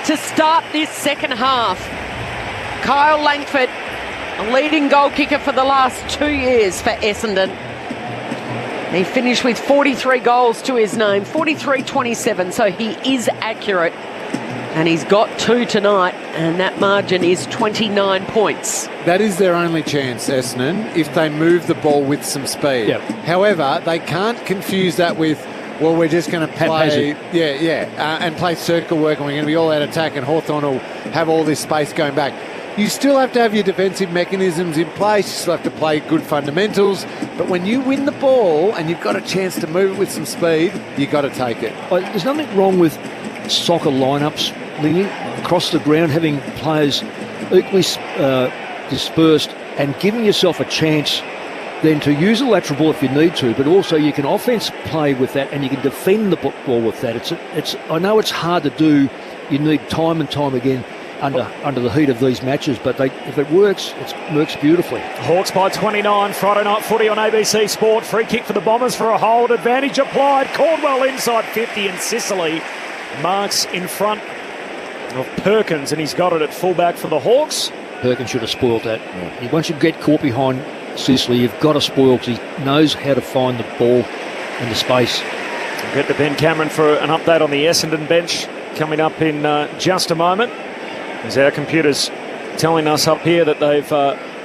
Speaker 10: to start this second half. Kyle Langford, a leading goal kicker for the last 2 years for Essendon. He finished with 43 goals to his name, 43-27, so he is accurate. And he's got 2 tonight, and that margin is 29 points.
Speaker 2: That is their only chance, Essendon, if they move the ball with some speed.
Speaker 7: Yep.
Speaker 2: However, they can't confuse that with, well, we're just going to play, and play circle work, and we're going to be all out attack, and Hawthorn will have all this space going back. You still have to have your defensive mechanisms in place. You still have to play good fundamentals. But when you win the ball and you've got a chance to move it with some speed, you've got to take it.
Speaker 7: There's nothing wrong with soccer lineups, Lingy, across the ground, having players equally dispersed and giving yourself a chance then to use a lateral ball if you need to, but also you can offense play with that and you can defend the ball with that. I know it's hard to do. You need time and time again under the heat of these matches, but if it works, it works beautifully.
Speaker 3: Hawks by 29, Friday night footy on ABC Sport. Free kick for the Bombers for a hold. Advantage applied. Caldwell inside 50, and Sicily marks in front of Perkins, and he's got it at fullback for the Hawks.
Speaker 7: Perkins should have spoiled that. Yeah. Once you get caught behind Sicily, you've got to spoil, because he knows how to find the ball and the space.
Speaker 3: We'll get to Ben Cameron for an update on the Essendon bench coming up in just a moment. As our computer's telling us up here that they've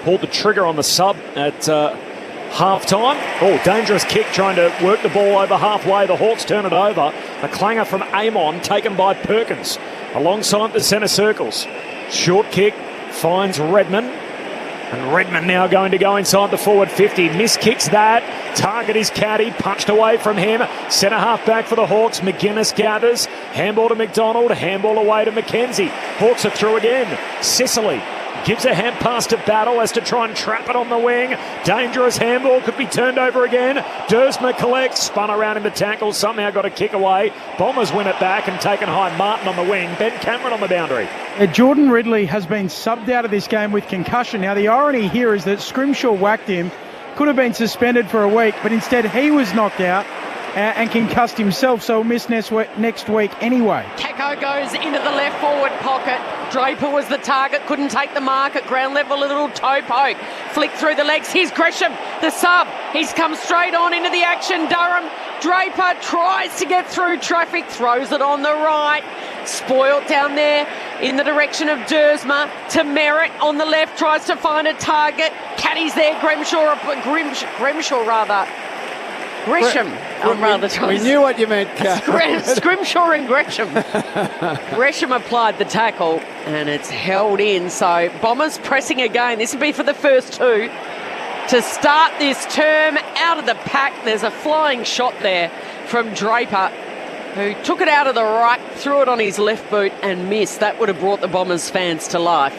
Speaker 3: pulled the trigger on the sub at half-time. Oh, dangerous kick, trying to work the ball over halfway. The Hawks turn it over. A clanger from Amon, taken by Perkins, alongside the centre circles. Short kick finds Redmond. And Redmond now going to go inside the forward 50. Miskicks that. Target is Caddy. Punched away from him. Centre half back for the Hawks. McGuinness gathers. Handball to McDonald. Handball away to McKenzie. Hawks are through again. Sicily gives a hand pass to Battle as to try and trap it on the wing. Dangerous handball, could be turned over again. Dersma collects, spun around in the tackle, somehow got a kick away. Bombers win it back and taken high. Martin on the wing, Ben Cameron on the boundary.
Speaker 5: Jordan Ridley has been subbed out of this game with concussion. Now the irony here is that Scrimshaw whacked him, could have been suspended for a week, but instead he was knocked out and concussed himself, so he'll miss next week anyway.
Speaker 10: Kako goes into the left forward pocket. Draper was the target, couldn't take the mark at ground level. A little toe poke, flick through the legs. Here's Gresham, the sub. He's come straight on into the action. Durham, Draper tries to get through traffic, throws it on the right. Spoiled down there in the direction of Dersma. To Merritt on the left, tries to find a target. Caddy's there, Grimshaw rather. Gresham. I'm rather
Speaker 2: We knew what you meant, Kat.
Speaker 10: Scrimshaw and Gresham. Gresham applied the tackle and it's held in. So Bombers pressing again. This would be for the first two. To start this term out of the pack, there's a flying shot there from Draper, who took it out of the right, threw it on his left boot and missed. That would have brought the Bombers fans to life.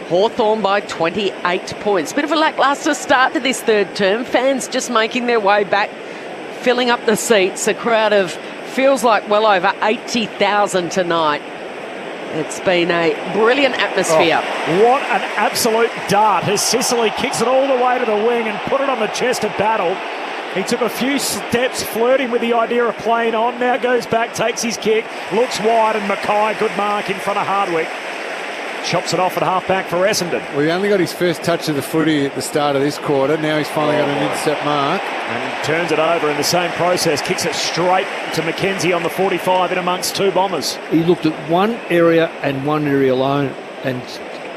Speaker 10: Hawthorn by 28 points. Bit of a lacklustre start to this third term. Fans just making their way back, filling up the seats. A crowd of feels like well over 80,000 tonight. It's been a brilliant atmosphere.
Speaker 3: Oh, what an absolute dart as Sicily kicks it all the way to the wing and put it on the chest of Battle. He took a few steps flirting with the idea of playing on. Now goes back, takes his kick, looks wide, and Mackay, good mark in front of Hardwick. Chops it off at half-back for Essendon.
Speaker 2: Well, he only got his first touch of the footy at the start of this quarter. Now he's finally got an intercept mark.
Speaker 3: And he turns it over in the same process, kicks it straight to Mackenzie on the 45 in amongst two Bombers.
Speaker 7: He looked at one area and one area alone and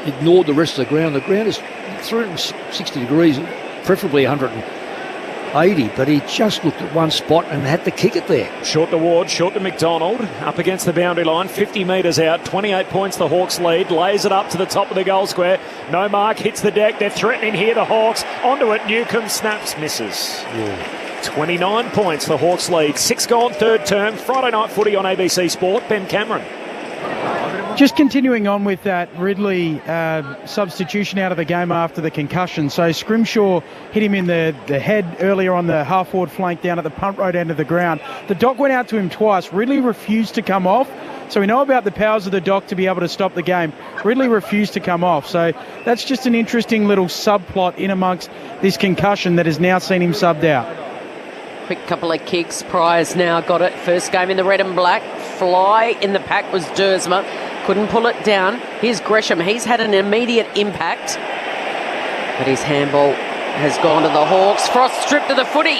Speaker 7: ignored the rest of the ground. The ground is 360 degrees, preferably 180, but he just looked at one spot and had to kick it there.
Speaker 3: Short to Ward, short to McDonald, up against the boundary line, 50 metres out, 28 points the Hawks lead, lays it up to the top of the goal square. No mark, hits the deck, they're threatening here, the Hawks, onto it, Newcombe snaps, misses. Yeah. 29 points the Hawks lead, 6 gone third term, Friday night footy on ABC Sport, Ben Cameron.
Speaker 5: Just continuing on with that Ridley substitution out of the game after the concussion. So Scrimshaw hit him in the head earlier on the half-forward flank down at the punt road end of the ground. The doc went out to him twice. Ridley refused to come off. So we know about the powers of the doc to be able to stop the game. Ridley refused to come off. So that's just an interesting little subplot in amongst this concussion that has now seen him subbed out.
Speaker 10: Quick couple of kicks. Pryor's now got it. First game in the red and black. Fly in the pack was Dersma. Couldn't pull it down. Here's Gresham. He's had an immediate impact. But his handball has gone to the Hawks. Frost stripped of the footy.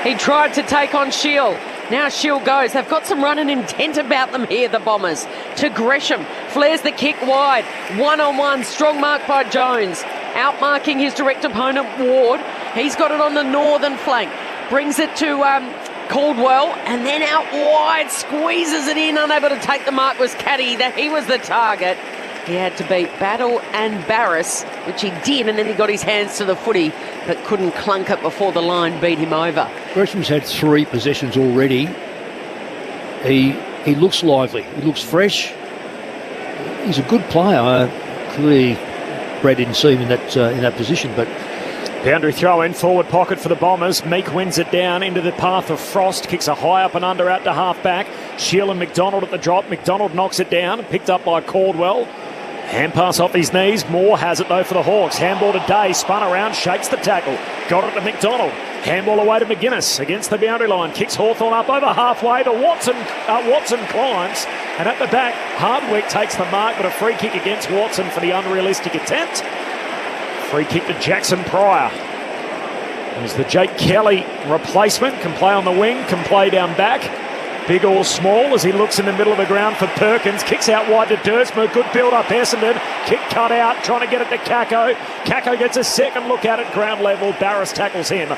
Speaker 10: He tried to take on Shield. Now Shield goes. They've got some running intent about them here, the Bombers. To Gresham. Flares the kick wide. One-on-one. Strong mark by Jones. Outmarking his direct opponent, Ward. He's got it on the northern flank. Brings it to Caldwell, and then out wide, squeezes it in, unable to take the mark was Caddy. He was the target. He had to beat Battle and Barris, which he did, and then he got his hands to the footy, but couldn't clunk it before the line beat him over.
Speaker 7: Gresham's had 3 possessions already. He looks lively. He looks fresh. He's a good player. Clearly, Brad didn't see him in that position, but.
Speaker 3: Boundary throw in, forward pocket for the Bombers. Meek wins it down into the path of Frost. Kicks a high up and under out to half back. Shield and McDonald at the drop. McDonald knocks it down. Picked up by Caldwell. Hand pass off his knees. Moore has it though for the Hawks. Handball to Day. Spun around. Shakes the tackle. Got it to McDonald. Handball away to McGuinness against the boundary line. Kicks Hawthorn up over halfway to Watson. Watson climbs. And at the back, Hardwick takes the mark, but a free kick against Watson for the unrealistic attempt. Free kick to Jackson Pryor. There's the Jake Kelly replacement. Can play on the wing, can play down back. Big or small as he looks in the middle of the ground for Perkins. Kicks out wide to Dersma. Good build up Essendon. Kick cut out, trying to get it to Kako. Kako gets a second look at it, ground level. Barris tackles him.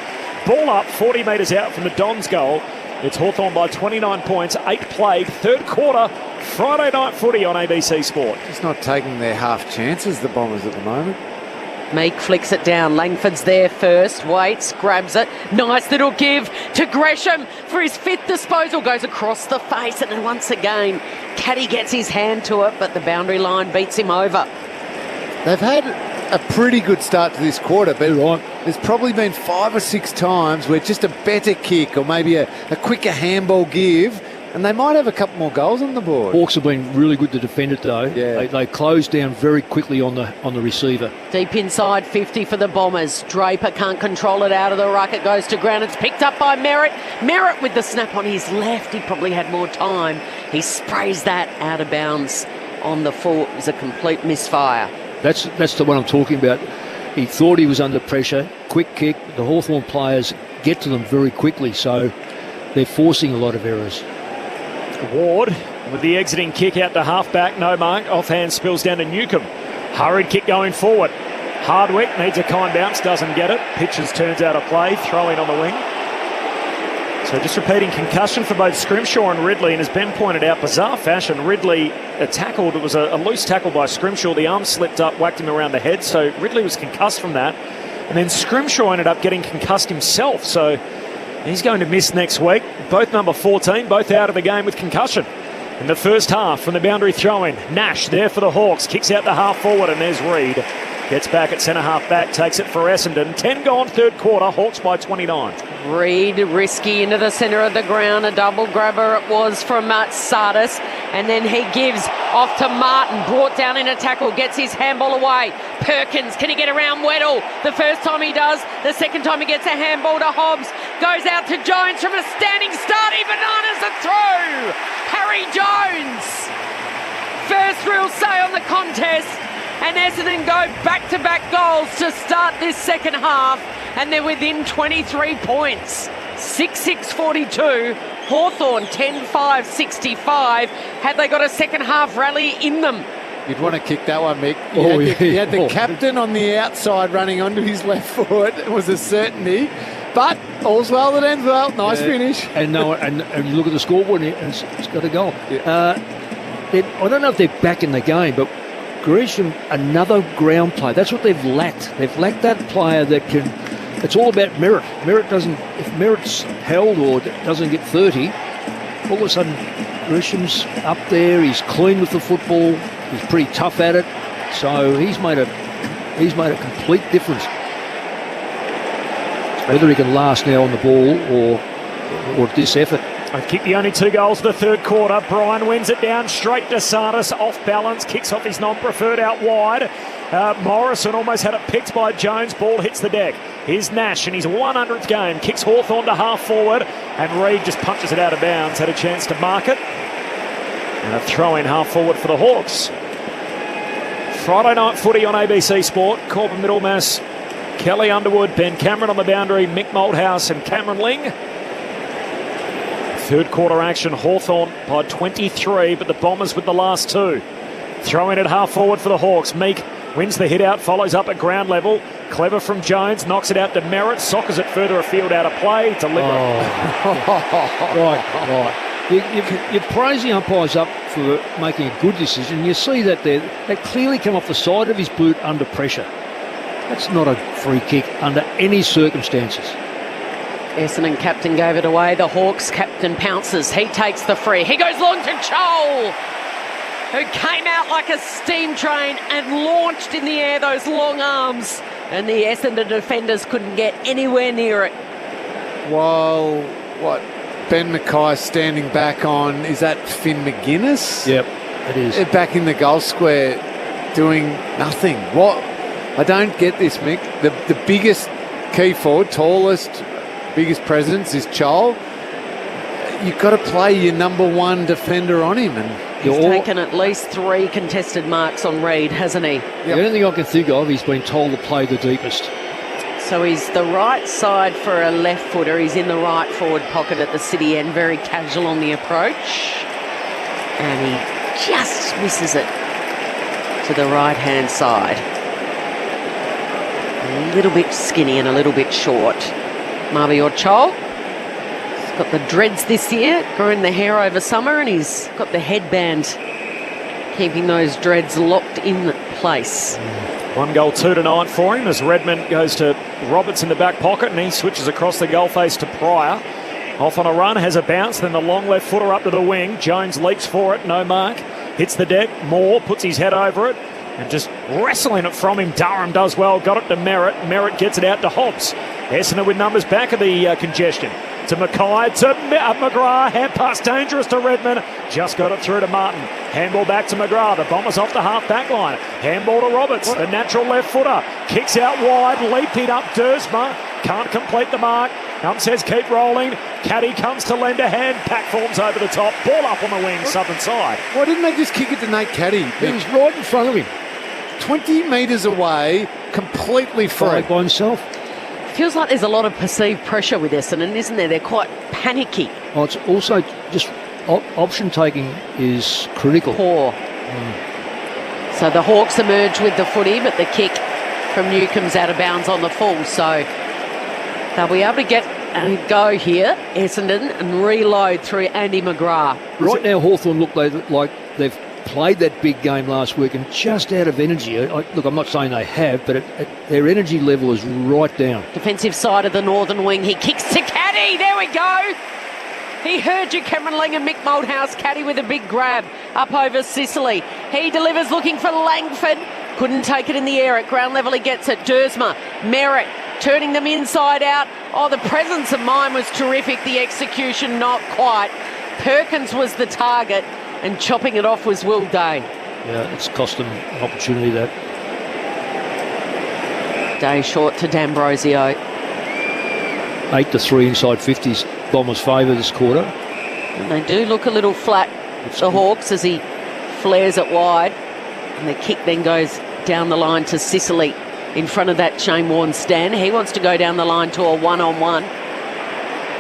Speaker 3: Ball up 40 metres out from the Dons goal. It's Hawthorn by 29 points, 8 played, third quarter, Friday night footy on ABC Sport.
Speaker 2: Just not taking their half chances, the Bombers, at the moment.
Speaker 10: Meek flicks it down. Langford's there first. Waits, grabs it. Nice little give to Gresham for his 5th disposal. Goes across the face, and then once again, Caddy gets his hand to it, but the boundary line beats him over.
Speaker 2: They've had a pretty good start to this quarter, but there's probably been 5 or 6 times where just a better kick or maybe a quicker handball give, and they might have a couple more goals on the board.
Speaker 7: Hawks have been really good to defend it though.
Speaker 2: Yeah.
Speaker 7: They close down very quickly on the receiver.
Speaker 10: Deep inside 50 for the Bombers. Draper can't control it out of the ruck. It goes to ground. It's picked up by Merritt. Merritt with the snap on his left. He probably had more time. He sprays that out of bounds on the full. It was a complete misfire.
Speaker 7: That's the one I'm talking about. He thought he was under pressure. Quick kick. The Hawthorn players get to them very quickly, so they're forcing a lot of errors.
Speaker 3: Ward with the exiting kick out to half-back, no mark. Offhand spills down to Newcombe. Hurried kick going forward. Hardwick needs a kind bounce, doesn't get it. Pitches turns out of play, throw in on the wing. So just repeating, concussion for both Scrimshaw and Ridley, and as Ben pointed out, bizarre fashion, Ridley tackled. It was a loose tackle by Scrimshaw. The arm slipped up, whacked him around the head, so Ridley was concussed from that. And then Scrimshaw ended up getting concussed himself, so he's going to miss next week. Both number 14, both out of the game with concussion. In the first half, from the boundary throw-in, Nash there for the Hawks, kicks out the half forward, and there's Reid. Gets back at centre-half back, takes it for Essendon. 10 gone, third quarter, Hawks by 29.
Speaker 10: Reid risky into the centre of the ground. A double grabber it was from Sardis. And then he gives off to Martin. Brought down in a tackle. Gets his handball away. Perkins, can he get around Weddle? The first time he does. The second time he gets a handball to Hobbs. Goes out to Jones from a standing start. He bananas it through. Harry Jones. First real say on the contest. And Essendon go back-to-back goals to start this second half. And they're within 23 points. 6-6-42. Hawthorn 10-5-65. Had they got a second half rally in them?
Speaker 2: You'd want to kick that one, Mick. You had the captain on the outside running onto his left foot. It was a certainty. But all's well that ends well. Nice finish.
Speaker 7: And you look at the scoreboard and it's got a goal. Yeah. I don't know if they're back in the game, but Gresham, another ground play. That's what they've lacked. They've lacked that player that can. It's all about Merritt. If Merritt's held or doesn't get 30, all of a sudden Gresham's up there. He's clean with the football. He's pretty tough at it. So he's made a complete difference. Whether he can last now on the ball or this effort.
Speaker 3: I've kicked the only 2 goals of the third quarter. Bryan wins it down straight to Sardis, off balance, kicks off his non-preferred out wide. Morrison almost had it picked by Jones. Ball hits the deck. Here's Nash in his 100th game. Kicks Hawthorn to half forward, and Reid just punches it out of bounds. Had a chance to mark it. And a throw-in half forward for the Hawks. Friday night footy on ABC Sport. Corbin Middlemass, Kelly Underwood, Ben Cameron on the boundary, Mick Malthouse and Cameron Ling. Third quarter action, Hawthorn by 23, but the Bombers with the last 2. Throw in at half forward for the Hawks. Meek wins the hit out, follows up at ground level. Clever from Jones, knocks it out to Merritt, soccers it further afield out of play. Deliberate.
Speaker 7: Right. You praise the umpires up for making a good decision. You see that they clearly come off the side of his boot under pressure. That's not a free kick under any circumstances.
Speaker 10: Essendon captain gave it away. The Hawks captain pounces. He takes the free. He goes long to Chol, who came out like a steam train and launched in the air those long arms. And the Essendon defenders couldn't get anywhere near it.
Speaker 2: While Ben Mackay standing back on, is that Finn McGuinness?
Speaker 7: Yep, it is.
Speaker 2: Back in the goal square doing nothing. What? I don't get this, Mick. The biggest key forward, tallest, biggest presence is Chol. You've got to play your number 1 defender on him. And
Speaker 10: he's taken at least 3 contested marks on Reid, hasn't he?
Speaker 7: Yep. The only thing I can think of, he's been told to play the deepest.
Speaker 10: So he's the right side for a left footer. He's in the right forward pocket at the city end, very casual on the approach. And he just misses it to the right-hand side. A little bit skinny and a little bit short. Mabior Chol. He's got the dreads this year, growing the hair over summer, and he's got the headband keeping those dreads locked in place.
Speaker 3: 1 goal, 2 tonight for him as Redmond goes to Roberts in the back pocket and he switches across the goal face to Pryor. Off on a run, has a bounce, then the long left footer up to the wing. Jones leaps for it, no mark. Hits the deck, Moore puts his head over it and just wrestling it from him. Durham does well, got it to Merritt. Merritt gets it out to Hobbs. Essendon with numbers back of the congestion. To Mackay, to McGrath, hand pass dangerous to Redmond, just got it through to Martin. Handball back to McGrath, the Bombers off the half-back line. Handball to Roberts, the natural left footer, kicks out wide, leaping up Dersma, can't complete the mark. Ump says keep rolling, Caddy comes to lend a hand, Pack forms over the top, ball up on the wing, southern side.
Speaker 2: Why didn't they just kick it to Nate Caddy?
Speaker 7: He was right in front of him.
Speaker 2: 20 metres away, completely free.
Speaker 7: By himself.
Speaker 10: Feels like there's a lot of perceived pressure with Essendon, isn't there? They're quite panicky.
Speaker 7: Oh, it's also just option taking is critical.
Speaker 10: Poor. So the Hawks emerge with the footy, but the kick from Newcomb's out of bounds on the full. So they'll be able to get go here, Essendon, and reload through Andy McGrath.
Speaker 7: Right now, Hawthorn look like they've played that big game last week and just out of energy. Look, I'm not saying they have, but their energy level is right down.
Speaker 10: Defensive side of the northern wing. He kicks to Caddy. There we go. He heard you, Cameron Ling and Mick Moldhouse. Caddy with a big grab up over Sicily. He delivers looking for Langford. Couldn't take it in the air. At ground level, he gets it. Dersma, Merritt, turning them inside out. Oh, the presence of mind was terrific. The execution, not quite. Perkins was the target, and chopping it off was Will Day.
Speaker 7: Yeah, it's cost them an opportunity, that.
Speaker 10: Day short to D'Ambrosio.
Speaker 7: 8-3 inside 50s. Bombers' favour this quarter.
Speaker 10: And they do look a little flat, the Hawks, as he flares it wide. And the kick then goes down the line to Sicily in front of that Shane Warne stand. He wants to go down the line to a one-on-one.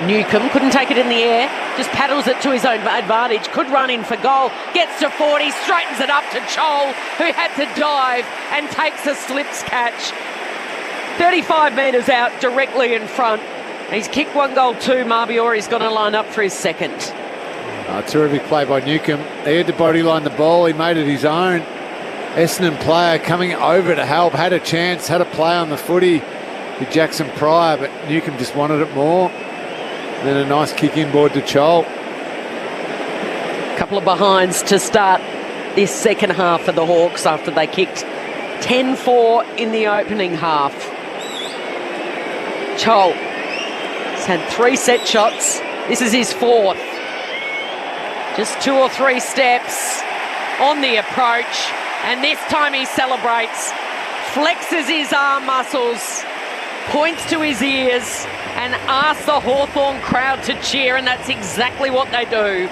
Speaker 10: Newcomb couldn't take it in the air, just paddles it to his own advantage. Could run in for goal, gets to 40, straightens it up to Chol, who had to dive and takes a slips catch. 35 metres out, directly in front. He's kicked 1 goal, 2. Marbiori's going to line up for his second.
Speaker 2: Terrific play by Newcomb. He had to bodyline the ball. He made it his own. Essendon player coming over to help. Had a chance, had a play on the footy with Jackson Pryor, but Newcomb just wanted it more. And then a nice kick inboard to Chol.
Speaker 10: Couple of behinds to start this second half for the Hawks after they kicked 10-4 in the opening half. Chol has had 3 set shots. This is his 4th. Just 2 or 3 steps on the approach. And this time he celebrates, flexes his arm muscles, points to his ears and asks the Hawthorn crowd to cheer, and that's exactly what they do.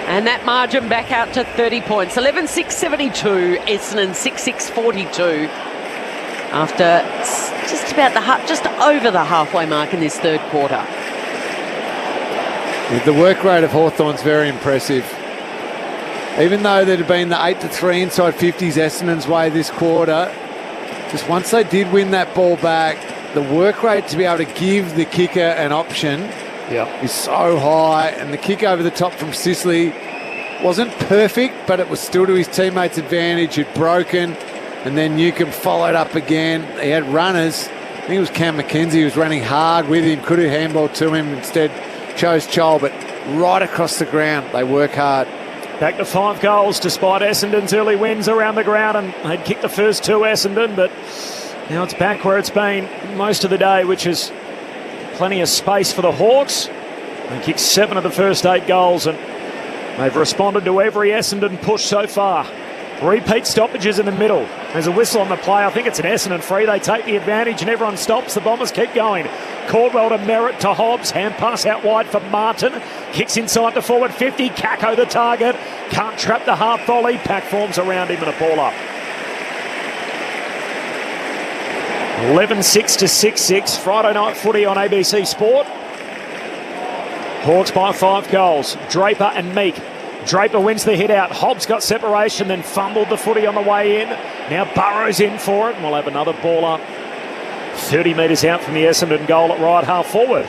Speaker 10: And that margin back out to 30 points. 11-6-72, Essendon 6-6-42. After just over the halfway mark in this third quarter.
Speaker 2: The work rate of Hawthorn's very impressive. Even though there'd have been the 8-3 inside 50s Essendon's way this quarter, just once they did win that ball back, the work rate to be able to give the kicker an option is so high. And the kick over the top from Sicily wasn't perfect, but it was still to his teammates' advantage. It broken, and then Newcomb followed up again. He had runners. I think it was Cam McKenzie who was running hard with him, could have handballed to him, instead chose Chol, but right across the ground, they work hard.
Speaker 3: Back to 5 goals despite Essendon's early wins around the ground, and they'd kicked the first 2, Essendon, but now it's back where it's been most of the day, which is plenty of space for the Hawks. They kicked 7 of the first 8 goals, and they've responded to every Essendon push so far. Repeat stoppages in the middle. There's a whistle on the play. I think it's an Essendon free. They take the advantage and everyone stops. The Bombers keep going. Caldwell to Merritt to Hobbs. Hand pass out wide for Martin. Kicks inside to forward 50. Kako the target. Can't trap the half volley. Pack forms around him and a ball up. 11-6 to 6-6. Friday night footy on ABC Sport. Hawks by 5 goals. Draper and Meek. Draper wins the hit out. Hobbs got separation, then fumbled the footy on the way in. Now Burrows in for it, and we'll have another ball up 30 metres out from the Essendon goal at right half forward.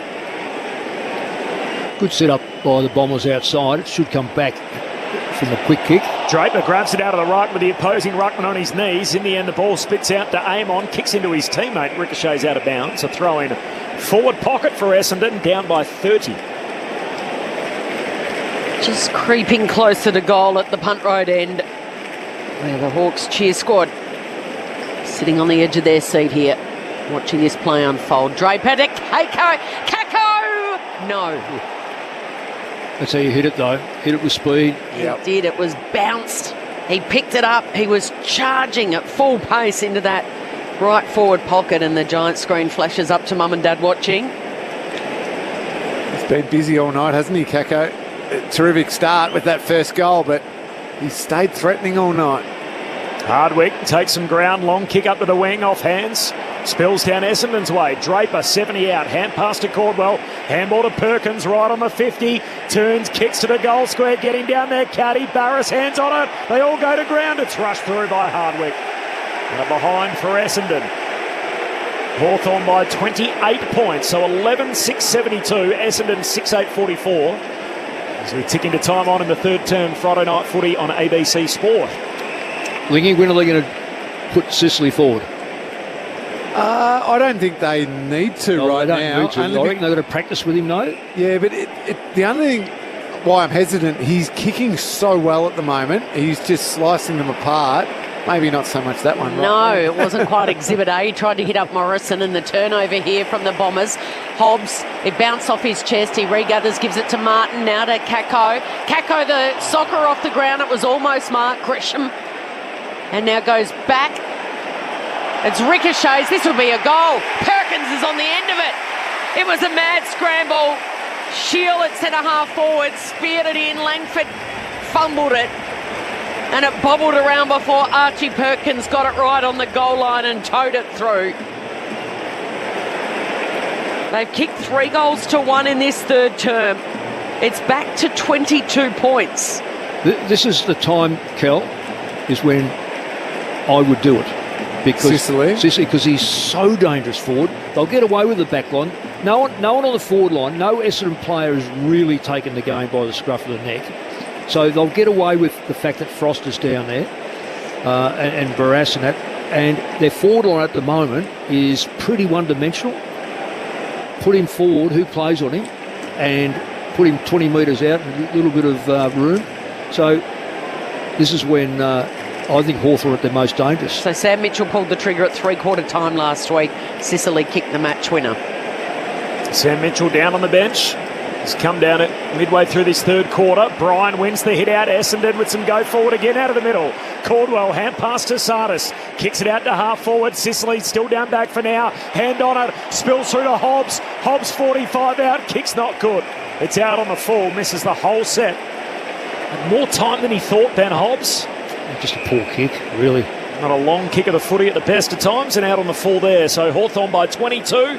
Speaker 7: Good set up by the Bombers outside. It should come back from a quick kick.
Speaker 3: Draper grabs it out of the ruck with the opposing ruckman on his knees. In the end, the ball spits out to Amon, kicks into his teammate, ricochets out of bounds. A throw in forward pocket for Essendon, down by 30.
Speaker 10: Just creeping closer to goal at the Punt Road end, where the Hawks cheer squad sitting on the edge of their seat here, watching this play unfold. Draper to Kako! No.
Speaker 7: That's how you hit it, though. Hit it with speed.
Speaker 10: He did. It was bounced. He picked it up. He was charging at full pace into that right forward pocket, and the giant screen flashes up to mum and dad watching.
Speaker 2: He's been busy all night, hasn't he, Kako? Terrific start with that first goal, but he stayed threatening all night.
Speaker 3: Hardwick takes some ground, long kick up to the wing, off hands, spills down Essendon's way. Draper 70 out, hand pass to Caldwell, handball to Perkins right on the 50, turns, kicks to the goal square, getting down there, Caddy, Barris hands on it, they all go to ground, it's rushed through by Hardwick. And a behind for Essendon. Hawthorn by 28 points, so 11-6-72, Essendon 6-8-44. As we tick into time on in the third term, Friday night footy on ABC Sport.
Speaker 7: Lingy, when are they going to put Sicily forward?
Speaker 2: I don't think they need to
Speaker 7: right now.
Speaker 2: now.
Speaker 7: I reckon they've got to practice with him, no?
Speaker 2: Yeah, but the only thing why I'm hesitant, he's kicking so well at the moment. He's just slicing them apart. Maybe not so much that one.
Speaker 10: No,
Speaker 2: right?
Speaker 10: it wasn't quite Exhibit A. He tried to hit up Morrison, and the turnover here from the Bombers. Hobbs, it bounced off his chest. He regathers, gives it to Martin, now to Kako. Kako, the soccer off the ground. It was almost Mark Gresham. And now goes back. It's ricochets. This will be a goal. Perkins is on the end of it. It was a mad scramble. Shield at centre-half forward, speared it in. Langford fumbled it. And it bobbled around before Archie Perkins got it right on the goal line and towed it through. They've kicked 3-1 in this third term. It's back to 22 points.
Speaker 7: This is the time, Kel, is when I would do it. Because Sicily, because he's so dangerous forward. They'll get away with the back line. No one on the forward line, no Essendon player has really taken the game by the scruff of the neck. So they'll get away with the fact that Frost is down there and Barras and that. And their forward line at the moment is pretty one-dimensional. Put him forward, who plays on him, and put him 20 metres out, a little bit of room. So this is when I think Hawthorn are at their most dangerous.
Speaker 10: So Sam Mitchell pulled the trigger at three-quarter time last week. Sicily kicked the match winner.
Speaker 3: Sam Mitchell down on the bench. He's come down at midway through this third quarter. Brian wins the hit out. Essendon with some go forward again out of the middle. Caldwell, hand pass to Sardis. Kicks it out to half forward. Sicily still down back for now. Hand on it. Spills through to Hobbs. Hobbs 45 out. Kick's not good. It's out on the full. Misses the whole set. Had more time than he thought, Ben Hobbs.
Speaker 7: Just a poor kick, really.
Speaker 3: Not a long kick of the footy at the best of times, and out on the full there. So Hawthorn by 22.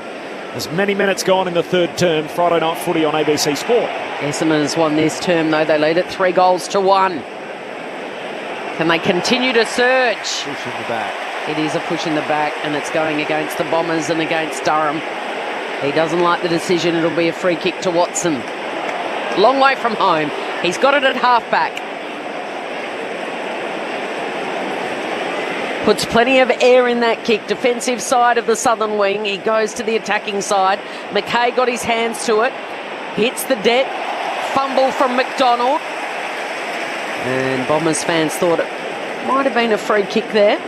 Speaker 3: As many minutes gone in the third term. Friday night footy on ABC Sport.
Speaker 10: Essendon has won this term, though. They lead it 3-1. Can they continue to surge?
Speaker 2: Push in the back.
Speaker 10: It is a push in the back, and it's going against the Bombers and against Durham. He doesn't like the decision. It'll be a free kick to Watson. Long way from home. He's got it at half-back. Puts plenty of air in that kick. Defensive side of the southern wing. He goes to the attacking side. McKay got his hands to it. Hits the deck. Fumble from McDonald. And Bombers fans thought it might have been a free kick there.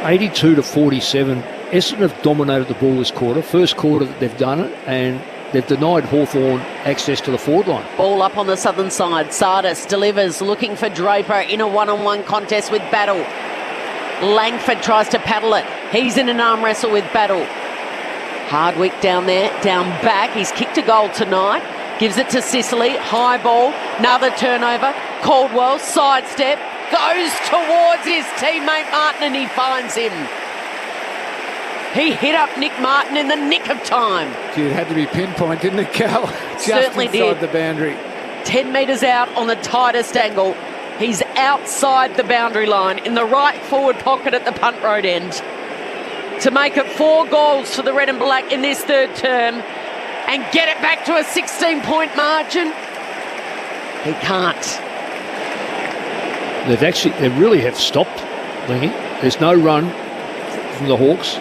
Speaker 7: 82-47. Essendon have dominated the ball this quarter. First quarter that they've done it, and they've denied Hawthorn access to the forward line.
Speaker 10: Ball up on the southern side. Sardis delivers, looking for Draper in a one-on-one contest with Battle. Langford tries to paddle it. He's in an arm wrestle with Battle. Hardwick down there, down back. He's kicked a goal tonight. Gives it to Sicily. High ball. Another turnover. Caldwell, sidestep. Goes towards his teammate Martin and he finds him. He hit up Nick Martin in the nick of time.
Speaker 2: Gee, it had to be pinpoint, didn't it, Cal? Just
Speaker 10: Certainly
Speaker 2: inside
Speaker 10: did.
Speaker 2: the boundary.
Speaker 10: 10 metres out on the tightest angle. He's outside the boundary line in the right forward pocket at the punt road end to make it 4 goals for the Red and Black in this third term and get it back to a 16-point margin. He can't.
Speaker 7: They really have stopped, Lingy. There's no run from the Hawks.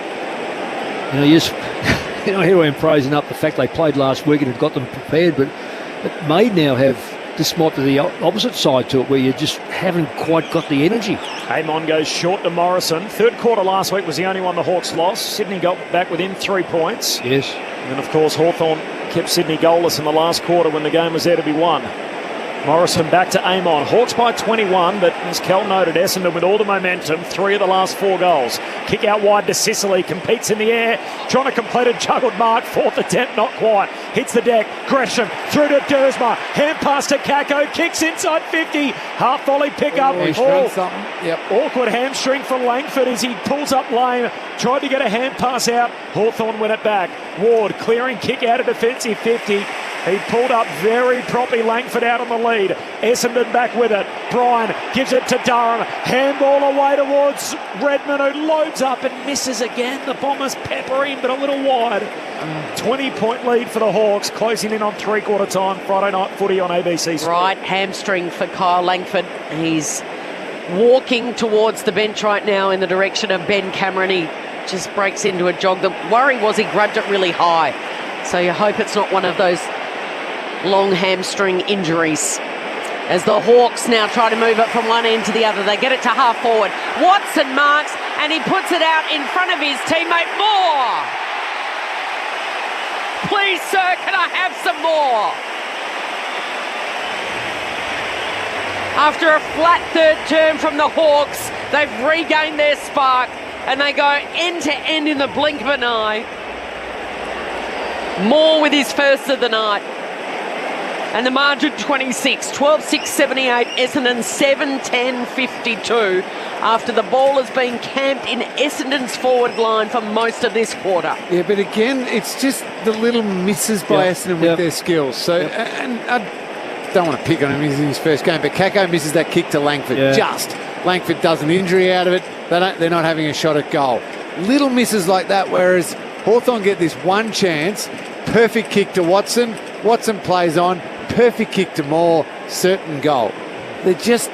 Speaker 7: Here I am praising up the fact they played last week and it got them prepared, but it may now have. This might be the opposite side to it, where you just haven't quite got the energy.
Speaker 3: Amon goes short to Morrison. Third quarter last week was the only one the Hawks lost. Sydney got back within 3 points.
Speaker 7: Yes.
Speaker 3: And then, of course, Hawthorn kept Sydney goalless in the last quarter when the game was there to be won. Morrison back to Amon. Hawks by 21, but as Kel noted, Essendon with all the momentum, 3 of the last 4 goals. Kick out wide to Sicily, competes in the air, trying to complete a juggled mark, 4th attempt, not quite. Hits the deck, Gresham through to Dersma, hand pass to Kako, kicks inside 50, half volley pick up. Awkward hamstring for Langford as he pulls up lane, tried to get a hand pass out, Hawthorn win it back. Ward clearing kick out of defensive 50, He pulled up very properly. Langford out on the lead. Essendon back with it. Bryan gives it to Durham. Handball away towards Redmond, who loads up and misses again. The Bombers pepper in, but a little wide. 20-point lead for the Hawks, closing in on three-quarter time. Friday night footy on ABC Sport.
Speaker 10: Right hamstring for Kyle Langford. He's walking towards the bench right now in the direction of Ben Cameron. He just breaks into a jog. The worry was he grabbed it really high. So you hope it's not one of those long hamstring injuries. As the Hawks now try to move it from one end to the other. They get it to half forward. Watson marks and he puts it out in front of his teammate Moore. Please, sir, can I have some more? After a flat third term from the Hawks, they've regained their spark and they go end to end in the blink of an eye. Moore with his first of the night. And the margin 26, 12-6-78, Essendon 7-10-52 after the ball has been camped in Essendon's forward line for most of this quarter.
Speaker 2: Yeah, but again, it's just the little misses by Essendon with their skills. So, and I don't want to pick on him in his first game, but Kako misses that kick to Langford. Langford does an injury out of it. They're not having a shot at goal. Little misses like that, whereas Hawthorn get this one chance, perfect kick to Watson. Watson plays on. Perfect kick to Moore, certain goal. They're just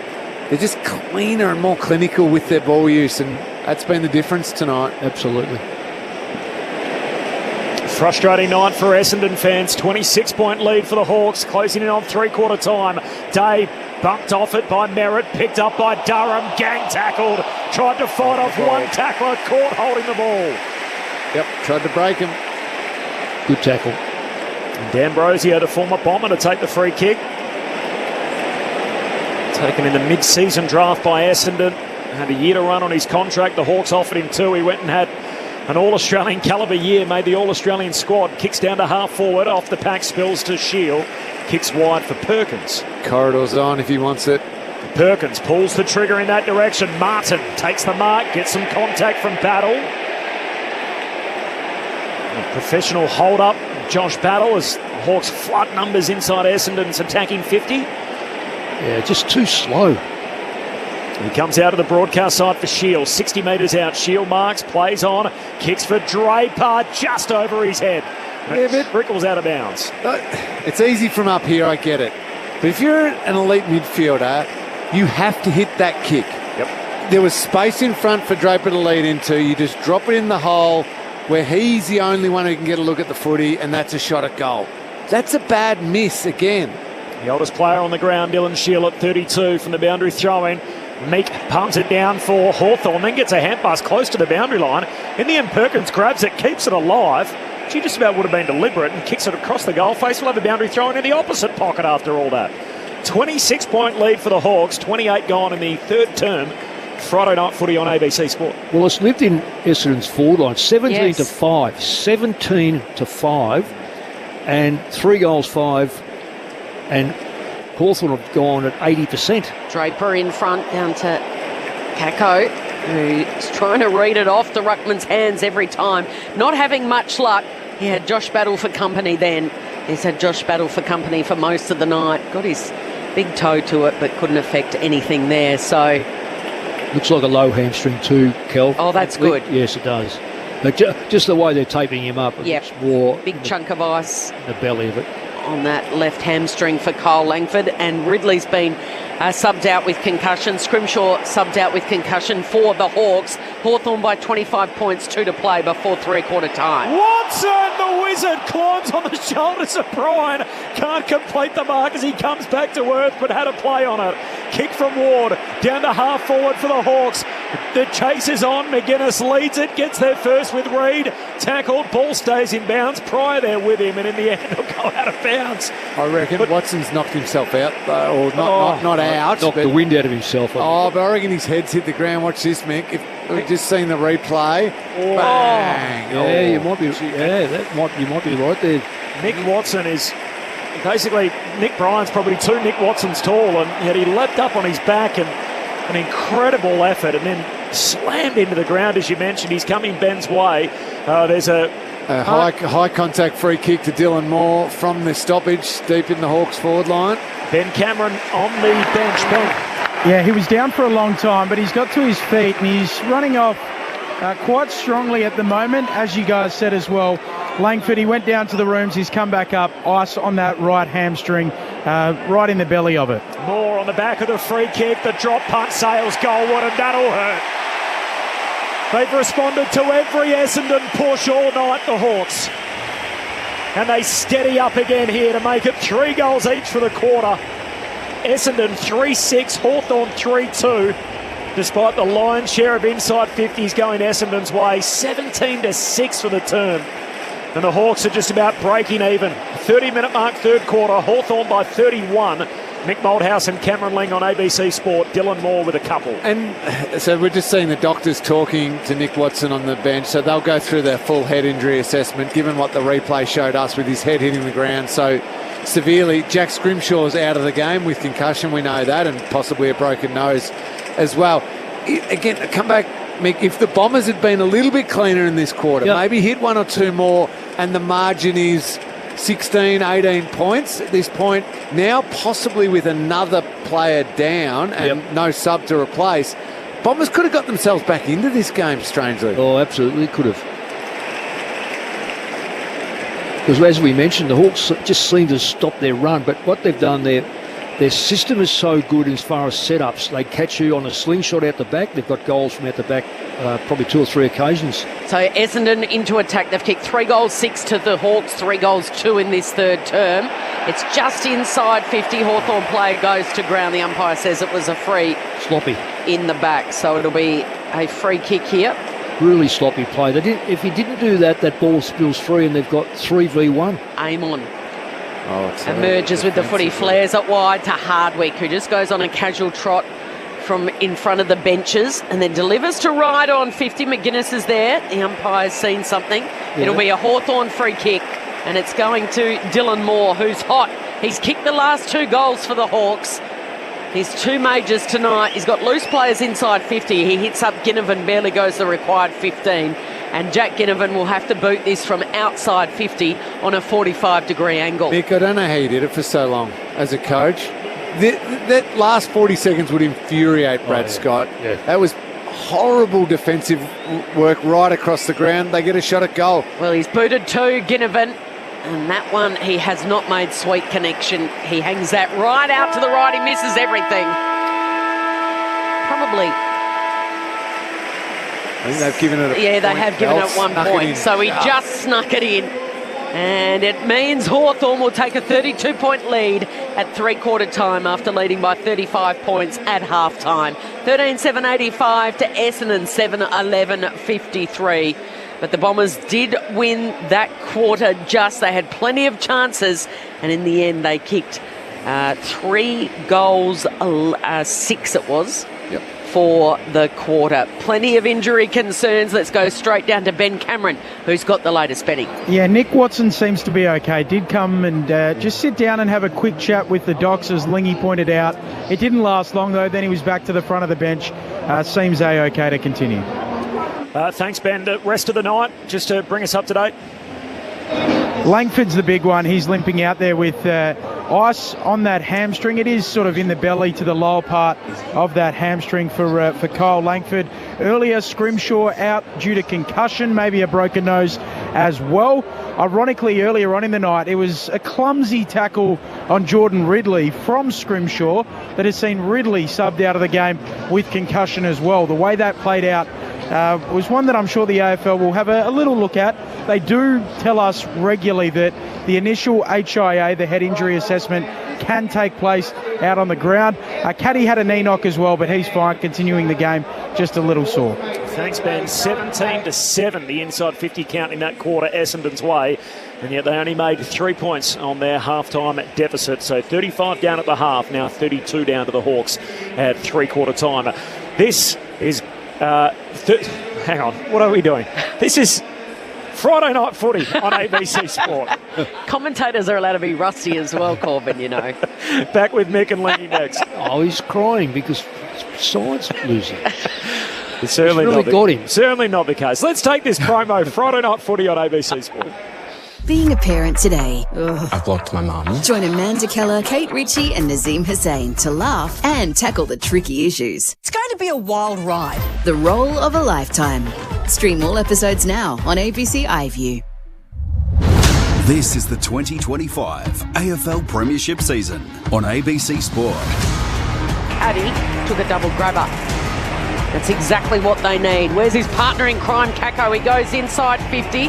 Speaker 2: cleaner and more clinical with their ball use, and that's been the difference tonight.
Speaker 7: Absolutely.
Speaker 3: Frustrating night for Essendon fans. 26-point lead for the Hawks, closing in on three-quarter time. Day bumped off it by Merritt, picked up by Durham, gang tackled, tried to fight off one tackler, caught holding the ball.
Speaker 2: Yep, tried to break him.
Speaker 7: Good tackle.
Speaker 3: D'Ambrosio, the former Bomber, to take the free kick. Taken in the mid-season draft by Essendon. Had a year to run on his contract. The Hawks offered him two. He went and had an All-Australian calibre year, made the All-Australian squad. Kicks down to half forward, off the pack, spills to Shield. Kicks wide for Perkins.
Speaker 2: Corridor's on if he wants it.
Speaker 3: Perkins pulls the trigger in that direction. Martin takes the mark, gets some contact from Battle. A professional hold-up. Josh Battle as Hawks flood numbers inside Essendon's attacking 50.
Speaker 7: Yeah, just too slow.
Speaker 3: He comes out of the broadcast side for Shield. 60 metres out. Shield marks, plays on, kicks for Draper just over his head.
Speaker 2: Yeah, but
Speaker 3: Brickle's out of bounds.
Speaker 2: It's easy from up here, I get it. But if you're an elite midfielder, you have to hit that kick.
Speaker 3: Yep.
Speaker 2: There was space in front for Draper to lead into. You just drop it in the hole where he's the only one who can get a look at the footy, and that's a shot at goal. That's a bad miss again.
Speaker 3: The oldest player on the ground, Dylan Shield, at 32 from the boundary throw-in. Meek pumps it down for Hawthorn, then gets a hand pass close to the boundary line. In the end, Perkins grabs it, keeps it alive. She just about would have been deliberate and kicks it across the goal face. We'll have a boundary throw-in in the opposite pocket after all that. 26-point lead for the Hawks, 28 gone in the third term. Friday night footy on ABC Sport.
Speaker 7: Well, it's lived in Essendon's forward line, 17-5, 17-5, and 3 goals, 5, and Hawthorn have gone at 80%.
Speaker 10: Draper in front down to Kako, who's trying to read it off the ruckman's hands every time. Not having much luck. He had Josh Battle for company then. He's had Josh Battle for company for most of the night. Got his big toe to it, but couldn't affect anything there, so...
Speaker 7: Looks like a low hamstring too, Kel.
Speaker 10: Oh, that's good.
Speaker 7: Yes, it does. But just the way they're taping him up, it's more
Speaker 10: big chunk of ice.
Speaker 7: The belly of it.
Speaker 10: On that left hamstring for Kyle Langford, and Ridley's been subbed out with concussion. Scrimshaw subbed out with concussion for the Hawks. Hawthorn by 25 points, 2 to play before three-quarter time.
Speaker 3: Watson, the wizard, climbs on the shoulders of Bryan. Can't complete the mark as he comes back to earth, but had a play on it. Kick from Ward, down to half forward for the Hawks. The chase is on. McGuinness leads it, gets there first with Reid. Tackled, ball stays in bounds. Pryor there with him, and in the end, he'll go out of bounds.
Speaker 2: I reckon Watson's knocked himself out, or not out.
Speaker 7: Knocked the wind out of himself.
Speaker 2: But I reckon his head's hit the ground. Watch this, Mick. If we've just seen the replay. Bang.
Speaker 7: Yeah, you might be. Yeah, you might be right there.
Speaker 3: Nick Watson is basically Nick Bryan's probably 2 Nick Watsons tall, and yet he leapt up on his back and an incredible effort, and then slammed into the ground, as you mentioned. He's coming Ben's way. There's a
Speaker 2: high contact free kick to Dylan Moore from the stoppage deep in the Hawks forward line.
Speaker 3: Ben Cameron on the bench. Ben.
Speaker 5: Yeah, he was down for a long time, but he's got to his feet and he's running off quite strongly at the moment, as you guys said as well. Langford, he went down to the rooms, he's come back up, ice on that right hamstring, right in the belly of it.
Speaker 3: Moore on the back of the free kick, the drop punt sails goal, that'll hurt. They've responded to every Essendon push all night, the Hawks. And they steady up again here to make it 3 goals each for the quarter. Essendon 3-6, Hawthorn 3-2. Despite the lion's share of inside 50s going Essendon's way, 17-6 for the term. And the Hawks are just about breaking even. 30-minute mark, third quarter, Hawthorn by 31. Mick Malthouse and Cameron Ling on ABC Sport. Dylan Moore with a couple.
Speaker 2: And so we're just seeing the doctors talking to Nick Watson on the bench. So they'll go through their full head injury assessment, given what the replay showed us with his head hitting the ground so severely. Jack Scrimshaw's out of the game with concussion, we know that, and possibly a broken nose as well. Again, come back, Mick, if the Bombers had been a little bit cleaner in this quarter, maybe hit 1 or 2 more, and the margin is 16, 18 points at this point, now possibly with another player down and no sub to replace, Bombers could have got themselves back into this game, strangely.
Speaker 7: Oh, absolutely could have. Because as we mentioned, the Hawks just seem to stop their run, but what they've done there, their system is so good as far as setups. They catch you on a slingshot out the back. They've got goals from out the back probably 2 or 3 occasions.
Speaker 10: So Essendon into attack. They've kicked 3 goals, 6 to the Hawks, 3 goals, 2 in this third term. It's just inside 50. Hawthorn player goes to ground. The umpire says it was a free.
Speaker 7: Sloppy. In
Speaker 10: the back. So it'll be a free kick here.
Speaker 7: Really sloppy play. If he didn't do that, that ball spills free and they've got 3v1.
Speaker 10: Aim on. Emerges with the footy, flares it wide to Hardwick, who just goes on a casual trot from in front of the benches and then delivers to right on 50. McGuinness is there. The umpire's seen something. Yeah. It'll be a Hawthorn free kick and it's going to Dylan Moore, who's hot. He's kicked the last 2 goals for the Hawks. His 2 majors tonight. He's got loose players inside 50. He hits up Ginnivan, barely goes the required 15. And Jack Ginnivan will have to boot this from outside 50 on a 45-degree angle.
Speaker 2: Mick, I don't know how you did it for so long as a coach. That last 40 seconds would infuriate Brad Scott. Yeah. That was horrible defensive work right across the ground. They get a shot at goal.
Speaker 10: Well, he's booted 2, Ginnivan. And that one, he has not made sweet connection. He hangs that right out to the right. He misses everything. Probably.
Speaker 2: I think they've given it
Speaker 10: they have given it 1 point. So he just snuck it in. And it means Hawthorn will take a 32-point lead at three-quarter time after leading by 35 points at half-time. 13-7-85 to Essendon 7-11-53. But the Bombers did win that quarter just. They had plenty of chances. And in the end, they kicked 3 goals, 6 it was.
Speaker 2: Yep.
Speaker 10: For the quarter. Plenty of injury concerns. Let's go straight down to Ben Cameron, who's got the latest, Benny.
Speaker 5: Yeah, Nick Watson seems to be okay. Did come and just sit down and have a quick chat with the docs, as Lingy pointed out. It didn't last long, though. Then he was back to the front of the bench. Seems okay to continue.
Speaker 3: Thanks, Ben. The rest of the night, just to bring us up to date.
Speaker 5: Langford's the big one. He's limping out there with ice on that hamstring. It is sort of in the belly to the lower part of that hamstring for Kyle Langford. Earlier, Scrimshaw out due to concussion, maybe a broken nose as well. Ironically, earlier on in the night, it was a clumsy tackle on Jordan Ridley from Scrimshaw that has seen Ridley subbed out of the game with concussion as well. The way that played out was one that I'm sure the AFL will have a little look at. They do tell us regularly that the initial HIA, the head injury assessment, can take place out on the ground. Caddy had a knee knock as well, but he's fine, continuing the game, just a little sore.
Speaker 3: Thanks, Ben. 17-7, the inside 50 count in that quarter, Essendon's way. And yet they only made 3 points on their half-time deficit. So 35 down at the half, now 32 down to the Hawks at three-quarter time. This is... hang on, what are we doing? This is Friday Night Footy on ABC Sport.
Speaker 10: Commentators are allowed to be rusty as well, Corbin, you know.
Speaker 3: Back with Mick and Lenny next.
Speaker 7: Oh, he's crying because side's losing.
Speaker 3: It's certainly
Speaker 7: really got him.
Speaker 3: Certainly not the case. Let's take this promo. Friday Night Footy on ABC Sport.
Speaker 15: Being a parent today. Ugh.
Speaker 1: I've blocked my mum.
Speaker 15: Join Amanda Keller, Kate Ritchie and Nazim Hussain to laugh and tackle the tricky issues.
Speaker 6: It's going to be a wild ride.
Speaker 15: The role of a lifetime. Stream all episodes now on ABC iView.
Speaker 4: This is the 2025 AFL Premiership season on ABC Sport.
Speaker 10: Addy took a double grabber. That's exactly what they need. Where's his partner in crime, Kako? He goes inside 50.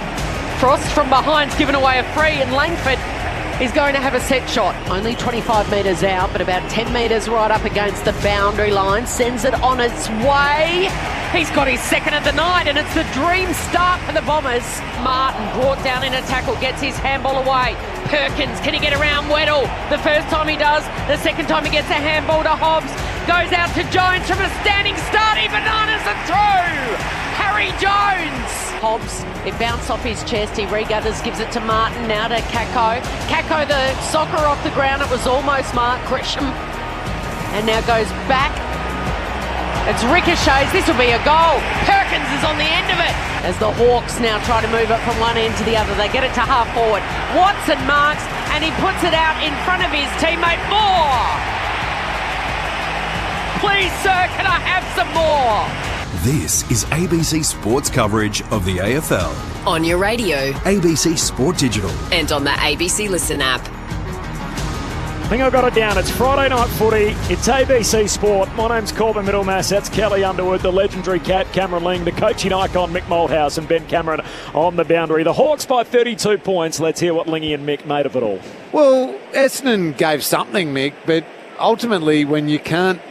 Speaker 10: Frost from behind's given away a free, and Langford is going to have a set shot. Only 25 metres out, but about 10 metres right up against the boundary line. Sends it on its way. He's got his second of the night, and it's the dream start for the Bombers. Martin brought down in a tackle, gets his handball away. Perkins, can he get around Weddle? The first time he does, the second time he gets a handball to Hobbs. Goes out to Jones from a standing start. He bananas it through. Harry Jones. Hobbs, it bounced off his chest. He regathers, gives it to Martin, now to Kako. Kako, the soccer off the ground. It was almost Mark Gresham. And now goes back. It's ricochets. This will be a goal. Perkins is on the end of it. As the Hawks now try to move it from one end to the other. They get it to half forward. Watson marks, and he puts it out in front of his teammate. More! Please, sir, can I have some more?
Speaker 4: This is ABC Sports coverage of the AFL.
Speaker 13: On your radio.
Speaker 4: ABC Sport Digital.
Speaker 13: And on the ABC Listen app.
Speaker 3: I think I got it down. It's Friday Night Footy. It's ABC Sport. My name's Corbin Middlemass. That's Kelly Underwood, the legendary Cat, Cameron Ling, the coaching icon Mick Malthouse, and Ben Cameron on the boundary. The Hawks by 32 points. Let's hear what Lingy and Mick made of it all.
Speaker 2: Well, Essendon gave something, Mick, but ultimately when you can't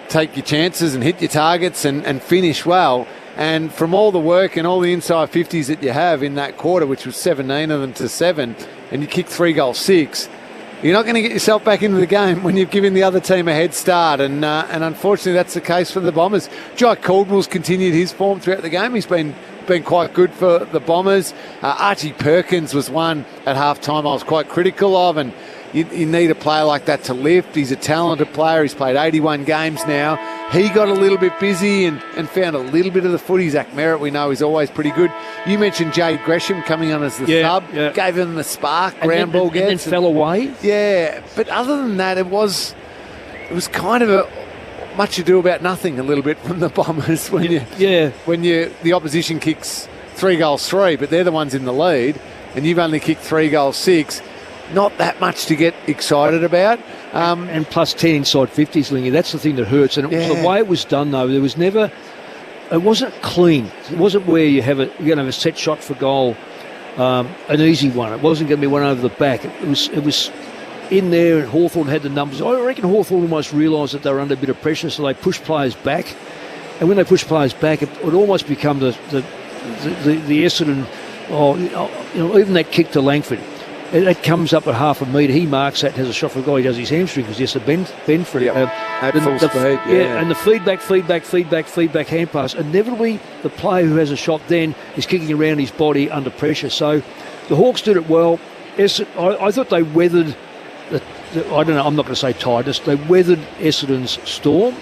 Speaker 2: take your chances and hit your targets and finish well, and from all the work and all the inside 50s that you have in that quarter, which was 17 of them to 7, and you kick 3 goals 6, you're not going to get yourself back into the game when you've given the other team a head start, and unfortunately that's the case for the Bombers. Jai Caldwell's continued his form throughout the game. He's been quite good for the Bombers. Archie Perkins was one at half-time I was quite critical of, and you need a player like that to lift. He's a talented player. He's played 81 games now. He got a little bit busy and found a little bit of the footy. Zach Merritt, we know, is always pretty good. You mentioned Jade Gresham coming on as the sub. Yeah. Gave him the spark, ground ball gets.
Speaker 7: And then fell away.
Speaker 2: Yeah, but other than that, it was kind of a much ado about nothing a little bit from the Bombers when the opposition kicks 3 goals 3, but they're the ones in the lead, and you've only kicked 3 goals 6. Not that much to get excited about.
Speaker 7: And plus 10 inside 50s, Lingy. That's the thing that hurts. And the way it was done, though, there was never... It wasn't clean. It wasn't where you're going to have a set shot for goal, an easy one. It wasn't going to be one over the back. It was in there, and Hawthorn had the numbers. I reckon Hawthorn almost realised that they were under a bit of pressure, so they pushed players back. And when they pushed players back, it would almost become the Essendon... even that kick to Langford. It comes up at half a metre. He marks that, has a shot for a goal. He does his hamstring because yes, a bend for it.
Speaker 2: At full speed,
Speaker 7: and the feedback hand pass. Inevitably, the player who has a shot then is kicking around his body under pressure. So the Hawks did it well. I thought they weathered, I don't know, I'm not going to say tiredness. They weathered Essendon's storm.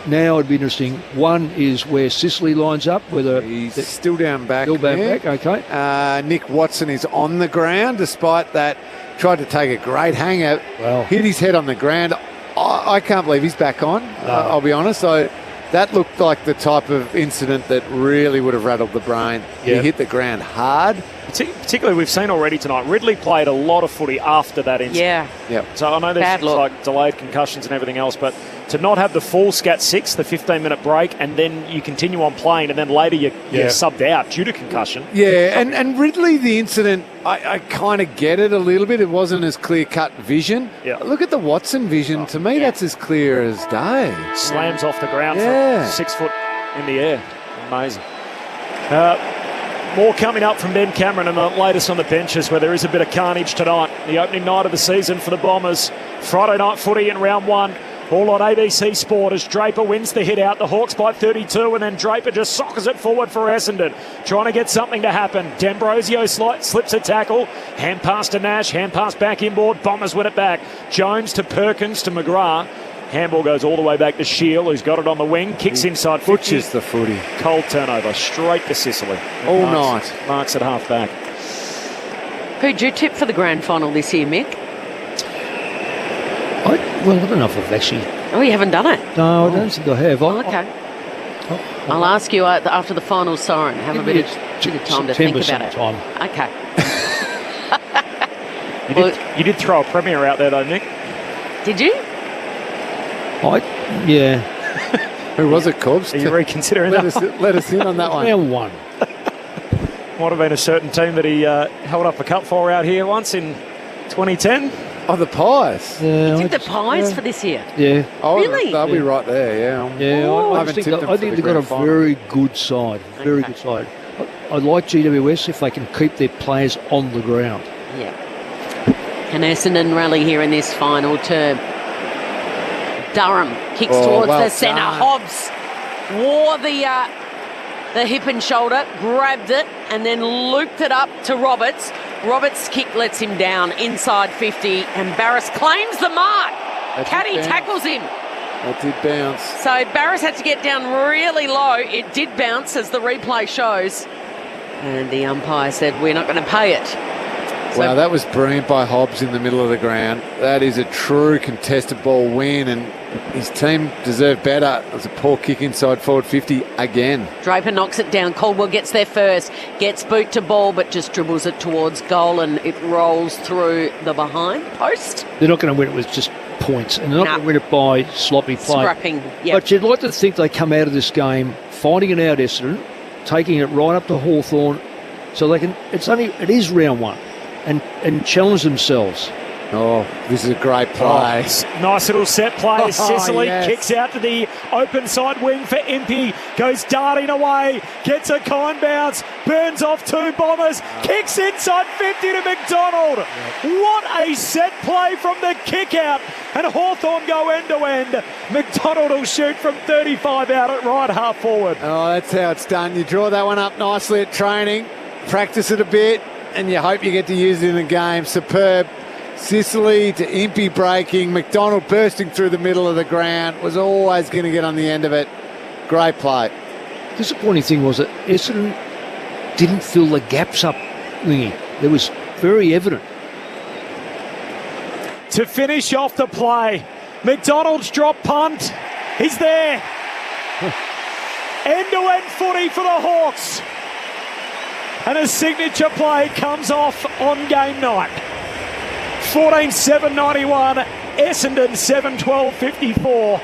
Speaker 7: Now it'd be interesting. One is where Sicily lines up, whether
Speaker 2: he's still down back.
Speaker 7: Okay.
Speaker 2: Nick Watson is on the ground, despite that. Tried to take a great hanger, hit his head on the ground. I can't believe he's back on. I'll be honest. That looked like the type of incident that really would have rattled the brain. He hit the ground hard.
Speaker 3: Particularly, we've seen already tonight, Ridley played a lot of footy after that incident.
Speaker 10: Yeah.
Speaker 3: So I know there's things like delayed concussions and everything else, but to not have the full scat 6, the 15-minute break, and then you continue on playing, and then later you're subbed out due to concussion.
Speaker 2: Yeah, and Ridley, the incident, I kind of get it a little bit. It wasn't as clear-cut vision.
Speaker 3: Yeah.
Speaker 2: Look at the Watson vision. To me, that's as clear as day.
Speaker 3: Slams off the ground from 6 foot in the air. Amazing. More coming up from Ben Cameron and the latest on the benches, where there is a bit of carnage tonight. The opening night of the season for the Bombers. Friday night footy in round 1. All on ABC Sport as Draper wins the hit out. The Hawks by 32, and then Draper just soccers it forward for Essendon, trying to get something to happen. D'Ambrosio slips a tackle. Hand pass to Nash, hand pass back inboard. Bombers win it back. Jones to Perkins to McGrath. Handball goes all the way back to Shield, who's got it on the wing. Kicks inside 50.
Speaker 2: Butchers the footy.
Speaker 3: Cold turnover, straight to Sicily.
Speaker 2: All night.
Speaker 3: Marks at half back.
Speaker 10: Who'd you tip for the grand final this year, Mick?
Speaker 7: I don't know if I've actually...
Speaker 10: Oh, you haven't done it?
Speaker 7: No, I don't think I have.
Speaker 10: Okay. I'll ask you after the final siren. Have a bit of time to think about it. Okay.
Speaker 3: You did throw a premier out there, though, Nick.
Speaker 10: Did you?
Speaker 7: Yeah.
Speaker 2: Who was it, Cobbs?
Speaker 3: Are you reconsidering
Speaker 2: let
Speaker 3: that?
Speaker 2: Let us in on that one.
Speaker 7: Round one.
Speaker 3: Might have been a certain team that he held up a cup for out here once in 2010.
Speaker 2: Oh, the Pies.
Speaker 7: Yeah,
Speaker 10: You did the Pies for this year?
Speaker 7: Yeah.
Speaker 2: Oh,
Speaker 10: Really?
Speaker 2: They'll be right there, yeah.
Speaker 7: I think they've got a very good side. Very good side. I like GWS if they can keep their players on the ground.
Speaker 10: Yeah. Can Essendon rally here in this final term? Durham kicks towards the centre. Hobbs wore the hip and shoulder, grabbed it, and then looped it up to Roberts. Roberts' kick lets him down inside 50, and Barris claims the mark. Caddy tackles him.
Speaker 2: That did bounce.
Speaker 10: So Barris had to get down really low. It did bounce, as the replay shows. And the umpire said, we're not going to pay it.
Speaker 2: Wow, that was brilliant by Hobbs in the middle of the ground. That is a true contested ball win, and his team deserved better. It was a poor kick inside forward 50 again.
Speaker 10: Draper knocks it down. Caldwell gets there first, gets boot to ball, but just dribbles it towards goal, and it rolls through the behind post.
Speaker 7: They're not going to win it with just points, and they're not going to win it by sloppy play.
Speaker 10: Scrapping, yeah.
Speaker 7: But you'd like to think they come out of this game finding it out, Essendon, taking it right up to Hawthorn, so they can. It is round one. And challenge themselves.
Speaker 2: Oh, this is a great play.
Speaker 3: Nice little set play. Sicily kicks out to the open side wing for Impey. Goes darting away. Gets a kind bounce. Burns off two Bombers. Kicks inside 50 to McDonald. What a set play from the kick out. And Hawthorn go end to end. McDonald will shoot from 35 out at right half forward.
Speaker 2: Oh, that's how it's done. You draw that one up nicely at training. Practice it a bit. And you hope you get to use it in the game. Superb. Sicily to Impey breaking. McDonald bursting through the middle of the ground. Was always going to get on the end of it. Great play.
Speaker 7: Disappointing thing was that Essendon didn't fill the gaps up, Lingy. It was very evident.
Speaker 3: To finish off the play, McDonald's drop punt. He's there. End-to-end footy for the Hawks. And a signature play comes off on game night. 14-7-91, Essendon 7-12-54.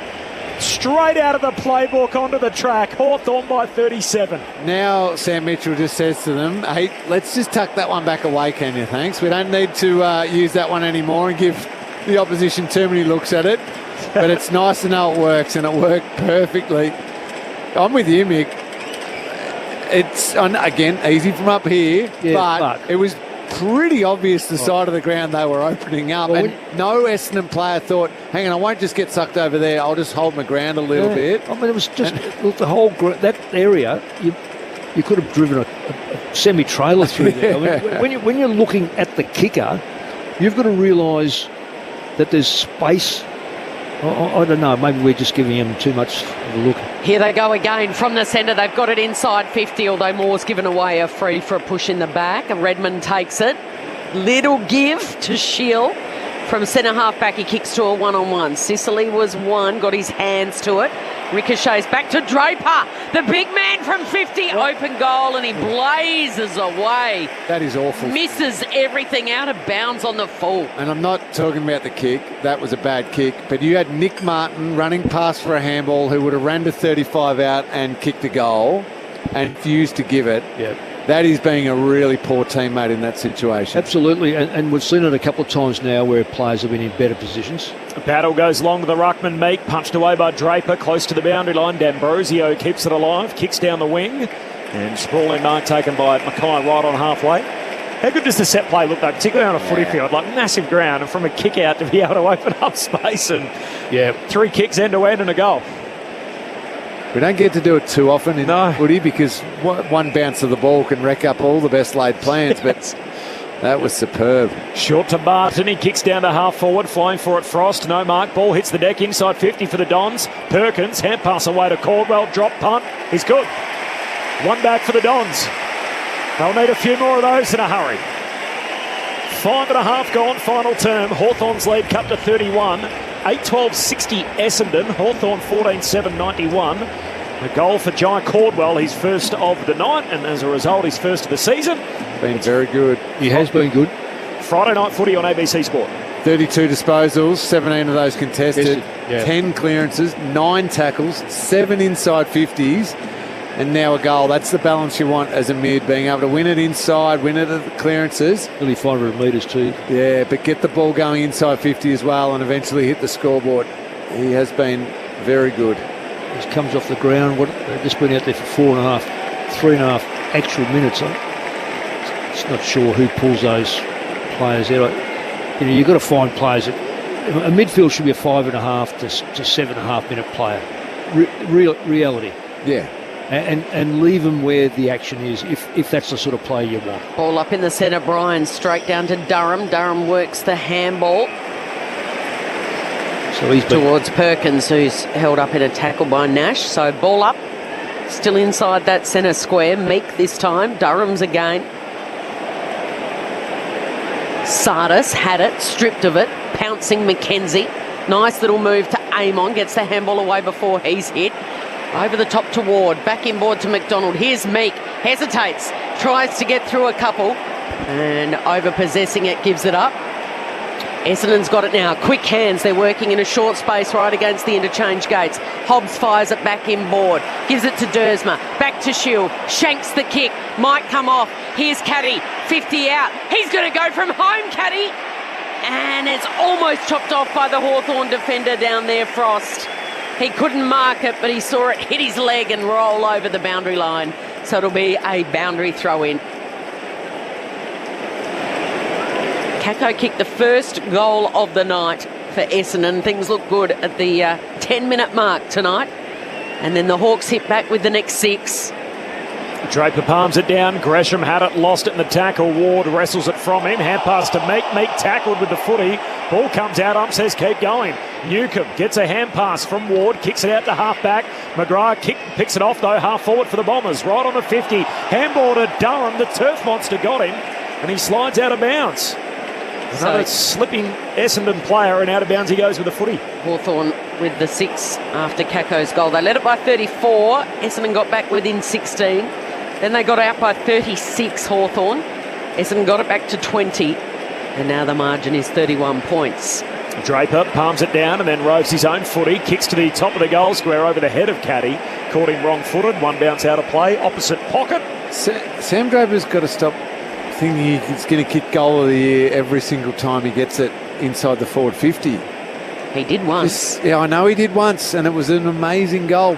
Speaker 3: Straight out of the playbook onto the track. Hawthorn by 37.
Speaker 2: Now Sam Mitchell just says to them, hey, let's just tuck that one back away, can you, thanks? We don't need to use that one anymore and give the opposition too many looks at it. But it's nice to know it works, and it worked perfectly. I'm with you, Mick. It's, again, easy from up here, but it was pretty obvious the side of the ground they were opening up. And no Essendon player thought, hang on, I won't just get sucked over there, I'll just hold my ground a little bit.
Speaker 7: I mean, it was just the whole that area, you could have driven a semi-trailer through there. I mean, when you're looking at the kicker, you've got to realise that there's space. I don't know, maybe we're just giving him too much of a look.
Speaker 10: Here they go again from the centre. They've got it inside 50, although Moore's given away a free for a push in the back. And Redmond takes it. Little give to Shield. From centre half back, he kicks to a one-on-one. Sicily was one, got his hands to it. Ricochets back to Draper. The big man from 50, open goal, and he blazes away.
Speaker 2: That is awful.
Speaker 10: Misses everything, out of bounds on the full.
Speaker 2: And I'm not talking about the kick. That was a bad kick. But you had Nick Martin running past for a handball who would have ran to 35 out and kicked a goal and refused to give it.
Speaker 7: Yeah.
Speaker 2: That is being a really poor teammate in that situation.
Speaker 7: Absolutely, and we've seen it a couple of times now where players have been in better positions.
Speaker 3: The battle goes long to the ruckman. Meek punched away by Draper, close to the boundary line. D'Ambrosio keeps it alive, kicks down the wing, and sprawling mark taken by Mackay right on halfway. How good does the set play look, though, particularly on a footy field? Like massive ground, and from a kick out to be able to open up space, and 3 kicks end to end and a goal.
Speaker 2: We don't get to do it too often in footy because one bounce of the ball can wreck up all the best laid plans. But That was superb.
Speaker 3: Short to Martin. He kicks down to half forward. Flying for it, Frost. No mark. Ball hits the deck inside 50 for the Dons. Perkins. Hand pass away to Caldwell. Drop punt. He's good. One back for the Dons. They'll need a few more of those in a hurry. 5.5 gone, final term. Hawthorn's lead cut to 31. 8-12-60 Essendon. Hawthorn 14-7-91. A goal for Jai Caldwell, his first of the night, and as a result, his first of the season.
Speaker 2: Been very good.
Speaker 7: He has been good.
Speaker 3: Friday night footy on ABC Sport.
Speaker 2: 32 disposals, 17 of those contested,
Speaker 7: yeah.
Speaker 2: 10 clearances, 9 tackles, 7 inside 50s, and now a goal. That's the balance you want as a mid, being able to win it inside, win it at the clearances.
Speaker 7: Nearly 500 metres too.
Speaker 2: Yeah, but get the ball going inside 50 as well and eventually hit the scoreboard. He has been very good.
Speaker 7: He comes off the ground. They've just been out there for 3.5 actual minutes. I'm just not sure who pulls those players out. You've got to find players. A midfield should be a 5.5 to 7.5 minute player. Reality.
Speaker 2: Yeah.
Speaker 7: And leave them where the action is, if that's the sort of player you want.
Speaker 10: Ball up in the centre, Bryan straight down to Durham. Durham works the handball.
Speaker 7: So he's
Speaker 10: towards Perkins, who's held up in a tackle by Nash. So ball up, still inside that centre square. Meek this time, Durham's again. Sardis had it, stripped of it, pouncing McKenzie. Nice little move to Amon, gets the handball away before he's hit. Over the top to Ward, back inboard to McDonald. Here's Meek, hesitates, tries to get through a couple, and over possessing it, gives it up. Essendon's got it now. Quick hands. They're working in a short space right against the interchange gates. Hobbs fires it back inboard. Gives it to Dersma. Back to Shield. Shanks the kick. Might come off. Here's Caddy. 50 out. He's going to go from home, Caddy. And it's almost chopped off by the Hawthorn defender down there, Frost. He couldn't mark it, but he saw it hit his leg and roll over the boundary line. So it'll be a boundary throw-in. Kako kicked the first goal of the night for Essendon. Things look good at the 10-minute mark tonight. And then the Hawks hit back with the next 6.
Speaker 3: Draper palms it down. Gresham had it, lost it in the tackle. Ward wrestles it from him. Hand pass to Meek. Meek tackled with the footy. Ball comes out. Says keep going. Newcomb gets a hand pass from Ward. Kicks it out to half-back. McGrath picks it off, though, half-forward for the Bombers. Right on the 50. Handball to Durham. The turf monster got him. And he slides out of bounds. Another slipping Essendon player, and out of bounds he goes with the footy.
Speaker 10: Hawthorn with the 6 after Kako's goal. They led it by 34. Essendon got back within 16. Then they got out by 36, Hawthorn. Essendon got it back to 20. And now the margin is 31 points.
Speaker 3: Draper palms it down and then roves his own footy. Kicks to the top of the goal square over the head of Caddy. Caught him wrong-footed. One bounce out of play. Opposite pocket.
Speaker 2: Sam Draper's got to stop thinking he's going to kick goal of the year every single time he gets it inside the forward 50.
Speaker 10: He did once.
Speaker 2: Yeah, I know he did once, and it was an amazing goal.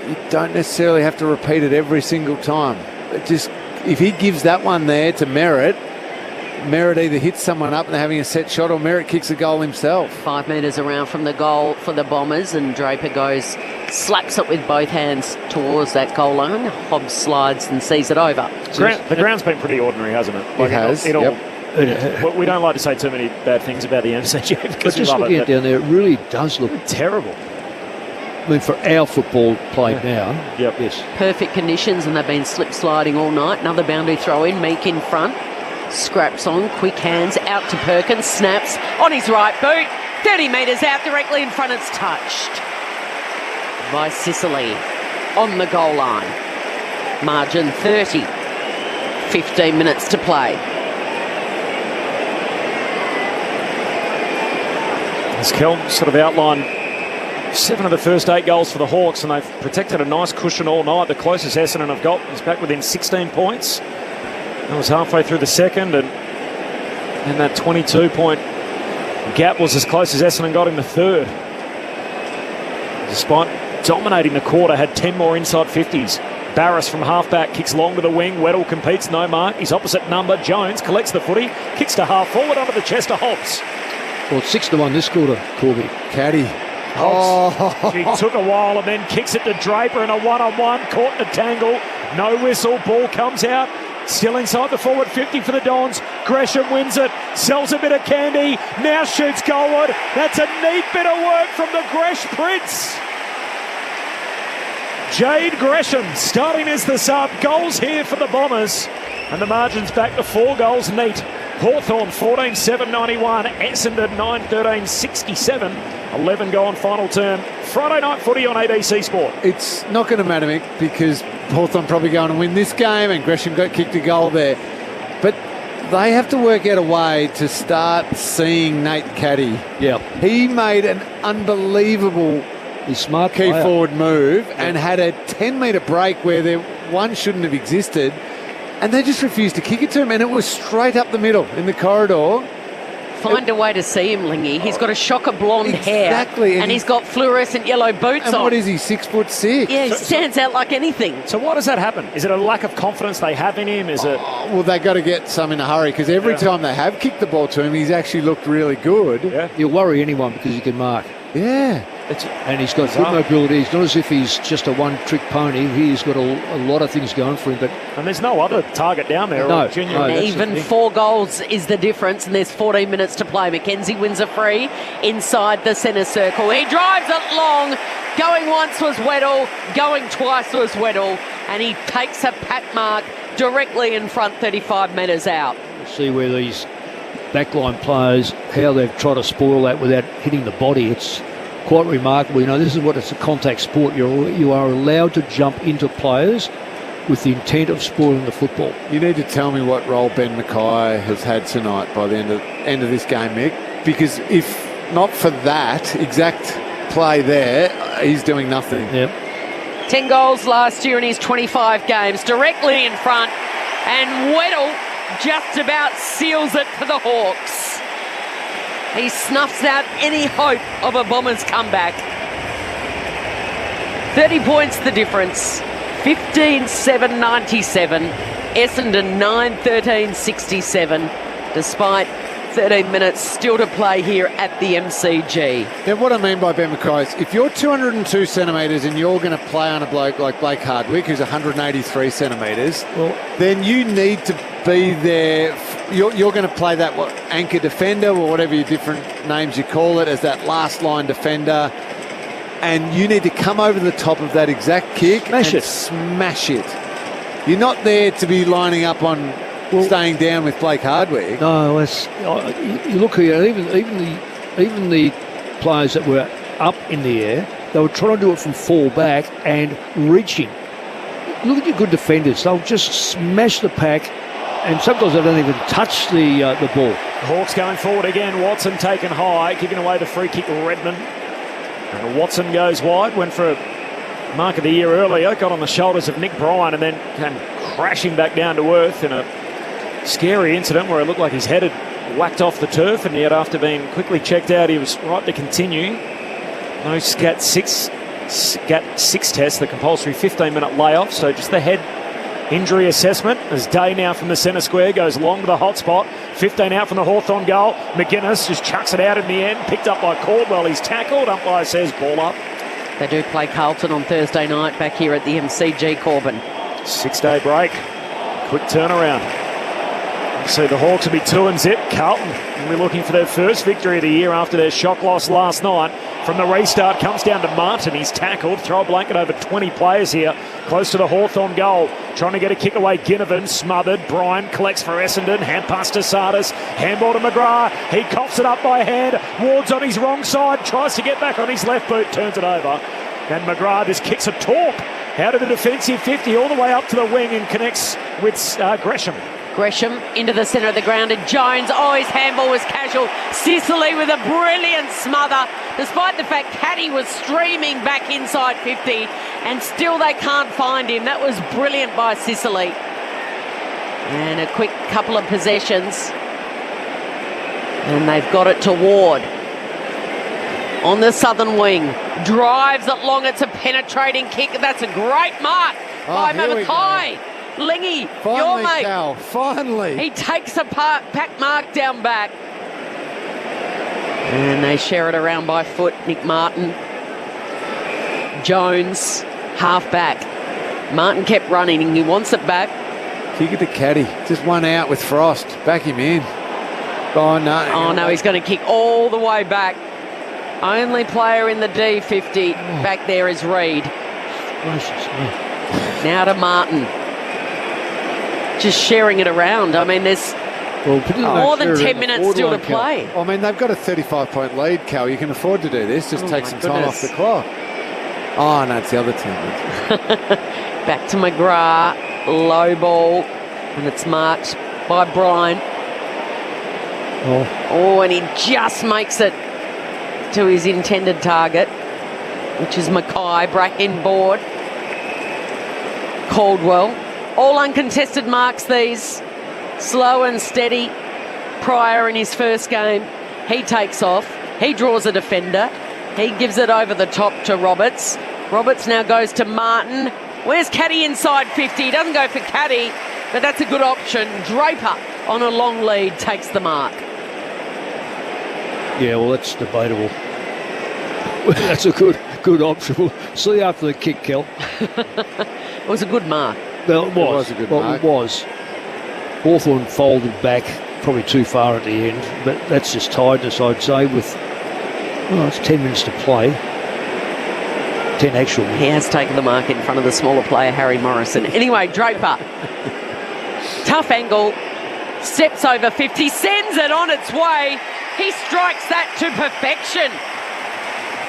Speaker 2: You don't necessarily have to repeat it every single time. But just if he gives that one there to Merritt either hits someone up and they're having a set shot, or Merritt kicks a goal himself.
Speaker 10: 5 metres around from the goal for the Bombers, and Draper slaps it with both hands towards that goal line. Hobbs slides and sees it over.
Speaker 3: The ground's been pretty ordinary, hasn't it?
Speaker 2: It has.
Speaker 3: We don't like to say too many bad things about the MCG because
Speaker 7: but just looking at down there, it really does look
Speaker 3: terrible.
Speaker 7: I mean, for our football played now.
Speaker 3: Yep.
Speaker 7: Yes.
Speaker 10: Perfect conditions, and they've been slip sliding all night. Another boundary throw in. Meek in front. Scraps on, quick hands out to Perkins, snaps on his right boot, 30 metres out, directly in front. It's touched by Sicily on the goal line. Margin 30, 15 minutes to play.
Speaker 3: As Kel sort of outlined, 7 of the first 8 goals for the Hawks, and they've protected a nice cushion all night. The closest Essendon have got is back within 16 points. That was halfway through the second, and that 22-point gap was as close as Essendon got in the third. Despite dominating the quarter, had 10 more inside 50s. Barris from halfback kicks long to the wing. Weddle competes, no mark. His opposite number, Jones, collects the footy, kicks to half forward under the chest of Hobbs.
Speaker 7: Well, 6-1 this quarter, Corby.
Speaker 2: Caddy.
Speaker 3: He took a while and then kicks it to Draper in a one-on-one, caught in a tangle. No whistle, ball comes out. Still inside the forward 50 for the Dons. Gresham wins it, sells a bit of candy, now shoots goalward. That's a neat bit of work from the Gresh Prince. Jade Gresham starting as the sub. Goals here for the Bombers. And the margin's back to 4 goals neat. Hawthorn 14-7-91, Essendon 9-13-67. 11 go on final term. Friday night footy on ABC Sport.
Speaker 2: It's not going to matter, Mick, because Hawthorn probably going to win this game and Gresham kicked a goal there. But they have to work out a way to start seeing Nate Caddy.
Speaker 7: Yeah.
Speaker 2: He made an unbelievable
Speaker 7: smart
Speaker 2: key
Speaker 7: player.
Speaker 2: forward move and had a 10-metre break where one shouldn't have existed. And they just refused to kick it to him, and it was straight up the middle in the corridor.
Speaker 10: Find a way to see him, Lingy. He's got a shock of blonde hair.
Speaker 2: Exactly.
Speaker 10: And he's got fluorescent yellow boots
Speaker 2: and
Speaker 10: on.
Speaker 2: what is he, 6'6"?
Speaker 10: Yeah, he stands out like anything.
Speaker 3: So why does that happen? Is it a lack of confidence they have in him? Is it?
Speaker 2: Well, they got to get some in a hurry because every time they have kicked the ball to him, he's actually looked really good.
Speaker 3: Yeah.
Speaker 7: You'll worry anyone because he can mark.
Speaker 2: Yeah.
Speaker 7: And he's got good mobility. It's not as if he's just a one-trick pony. He's got a lot of things going for him.
Speaker 3: And there's no other target down there.
Speaker 7: No,
Speaker 10: even 4 goals is the difference, and there's 14 minutes to play. Mackenzie wins a free inside the centre circle. He drives it long. Going once was Weddle. Going twice was Weddle. And he takes a pat mark directly in front, 35 metres out.
Speaker 7: See where these backline players, how they've tried to spoil that without hitting the body. It's quite remarkable. You know, this is what it's a contact sport. You are allowed to jump into players with the intent of spoiling the football.
Speaker 2: You need to tell me what role Ben Mackay has had tonight by the end of this game, Mick, because if not for that exact play there, he's doing nothing.
Speaker 7: Yep.
Speaker 10: 10 goals last year in his 25 games, directly in front, and Weddle just about seals it for the Hawks. He snuffs out any hope of a Bombers comeback. 30 points the difference. 15-7-97. Essendon 9-13-67. Despite 13 minutes still to play here at the MCG.
Speaker 2: Now, what I mean by Ben Mackay is if you're 202 centimetres and you're going to play on a bloke like Blake Hardwick, who's 183 centimetres, then you need to be there. You're going to play that anchor defender or whatever your different names you call it as that last line defender, and you need to come over the top of that exact kick and smash it. You're not there to be lining up on staying down with Blake Hardwick.
Speaker 7: No, you look here. Even the players that were up in the air, they were trying to do it from fall back and reaching. Look at your good defenders; they'll just smash the pack. And sometimes they don't even touch the ball.
Speaker 3: Hawks going forward again. Watson taken high, giving away the free kick. Redmond. And Watson goes wide. Went for a mark of the year earlier. Got on the shoulders of Nick Bryan and then came crashing back down to earth in a scary incident where it looked like his head had whacked off the turf. And yet after being quickly checked out, he was right to continue. No SCAT 6 test, the compulsory 15-minute layoff. So just the head injury assessment as Day now from the centre square goes long to the hot spot. 15 out from the Hawthorn goal. McGuinness just chucks it out in the end. Picked up by Caldwell. He's tackled. Umpire says ball up.
Speaker 10: They do play Carlton on Thursday night back here at the MCG, Corbin.
Speaker 3: 6-day break. Quick turnaround. So the Hawks will be 2-zip. Carlton will be looking for their first victory of the year after their shock loss last night. From the restart, comes down to Martin. He's tackled. Throw a blanket over 20 players here. Close to the Hawthorn goal. Trying to get a kick away. Ginnivan smothered. Bryan collects for Essendon. Hand pass to Sardis. Handball to McGrath. He coughs it up by hand. Ward's on his wrong side. Tries to get back on his left boot. Turns it over. And McGrath just kicks a torp out of the defensive 50 all the way up to the wing and connects with Gresham.
Speaker 10: Gresham into the centre of the ground and Jones, his handball was casual. Sicily with a brilliant smother, despite the fact Caddy was streaming back inside 50 and still they can't find him. That was brilliant by Sicily. And a quick couple of possessions. And they've got it to Ward. On the southern wing. Drives it long. It's a penetrating kick. That's a great mark by Mackay. Lingy, your mate.
Speaker 2: Cal, finally.
Speaker 10: He takes a pack mark down back. And they share it around by foot. Nick Martin. Jones, half back. Martin kept running and he wants it back.
Speaker 2: Kick it to Caddy. Just one out with Frost. Back him in. Oh, no.
Speaker 10: Oh, no, he's going to kick all the way back. Only player in the D50 back there is Reid. Now to Martin. Just sharing it around. I mean, there's more than 10 minutes still to play.
Speaker 2: I mean, they've got a 35-point lead, Cal. You can afford to do this. Just take some time off the clock. Oh, no, it's the other team.
Speaker 10: Back to McGrath. Low ball. And it's marked by Bryan. Oh, and he just makes it to his intended target, which is Mackay, back inboard. Caldwell. All uncontested marks these. Slow and steady. Pryor in his first game. He takes off. He draws a defender. He gives it over the top to Roberts. Roberts now goes to Martin. Where's Caddy inside 50? He doesn't go for Caddy, but that's a good option. Draper on a long lead takes the mark.
Speaker 7: Yeah, well, that's debatable. That's a good option. We'll see after the kick, Kel.
Speaker 10: It was a good mark.
Speaker 7: Well, it was
Speaker 2: a good mark.
Speaker 7: It was. Hawthorn folded back probably too far at the end, but that's just tiredness, I'd say, with, it's 10 minutes to play. 10 actual.
Speaker 10: He has taken the mark in front of the smaller player, Harry Morrison. Anyway, Draper. Tough angle. Steps over 50, sends it on its way. He strikes that to perfection.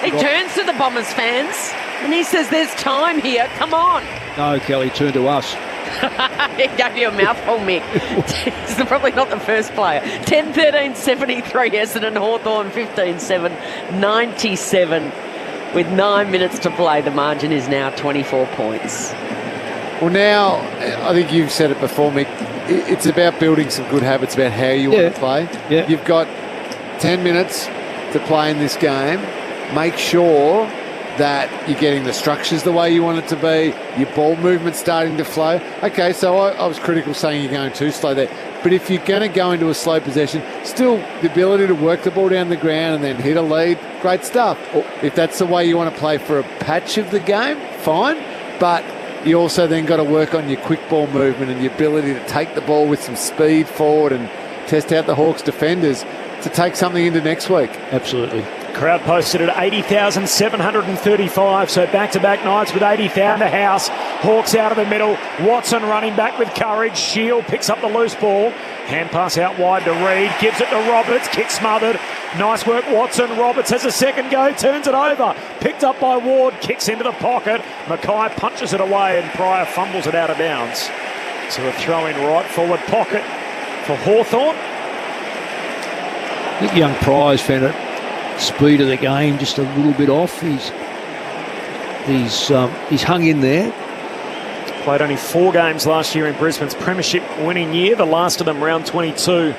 Speaker 10: He turns to the Bombers fans and he says, there's time here, come on.
Speaker 7: No, Kelly, turn to us.
Speaker 10: He gave you a mouthful, Mick. He's probably not the first player. 10-13-73, Essendon Hawthorn 15-7, 97. With 9 minutes to play, the margin is now 24 points.
Speaker 2: Well, now, I think you've said it before, Mick, it's about building some good habits about how you want to play.
Speaker 7: Yeah.
Speaker 2: You've got 10 minutes to play in this game. Make sure that you're getting the structures the way you want it to be, your ball movement starting to flow. Okay, so I was critical saying you're going too slow there. But if you're going to go into a slow possession, still the ability to work the ball down the ground and then hit a lead, great stuff. If that's the way you want to play for a patch of the game, fine. But you also then got to work on your quick ball movement and your ability to take the ball with some speed forward and test out the Hawks defenders to take something into next week.
Speaker 7: Absolutely.
Speaker 3: Crowd posted at 80,735, so back-to-back nights with 80,000 the house. Hawks out of the middle. Watson running back with courage. Shield picks up the loose ball. Hand pass out wide to Reid. Gives it to Roberts. Kick smothered. Nice work, Watson. Roberts has a second go. Turns it over. Picked up by Ward. Kicks into the pocket. Mackay punches it away and Pryor fumbles it out of bounds. So a throw in right forward pocket for Hawthorn.
Speaker 7: I think young Pryor's found it. Speed of the game just a little bit off. He's hung in there.
Speaker 3: Played only 4 games last year in Brisbane's premiership winning year, the last of them round 22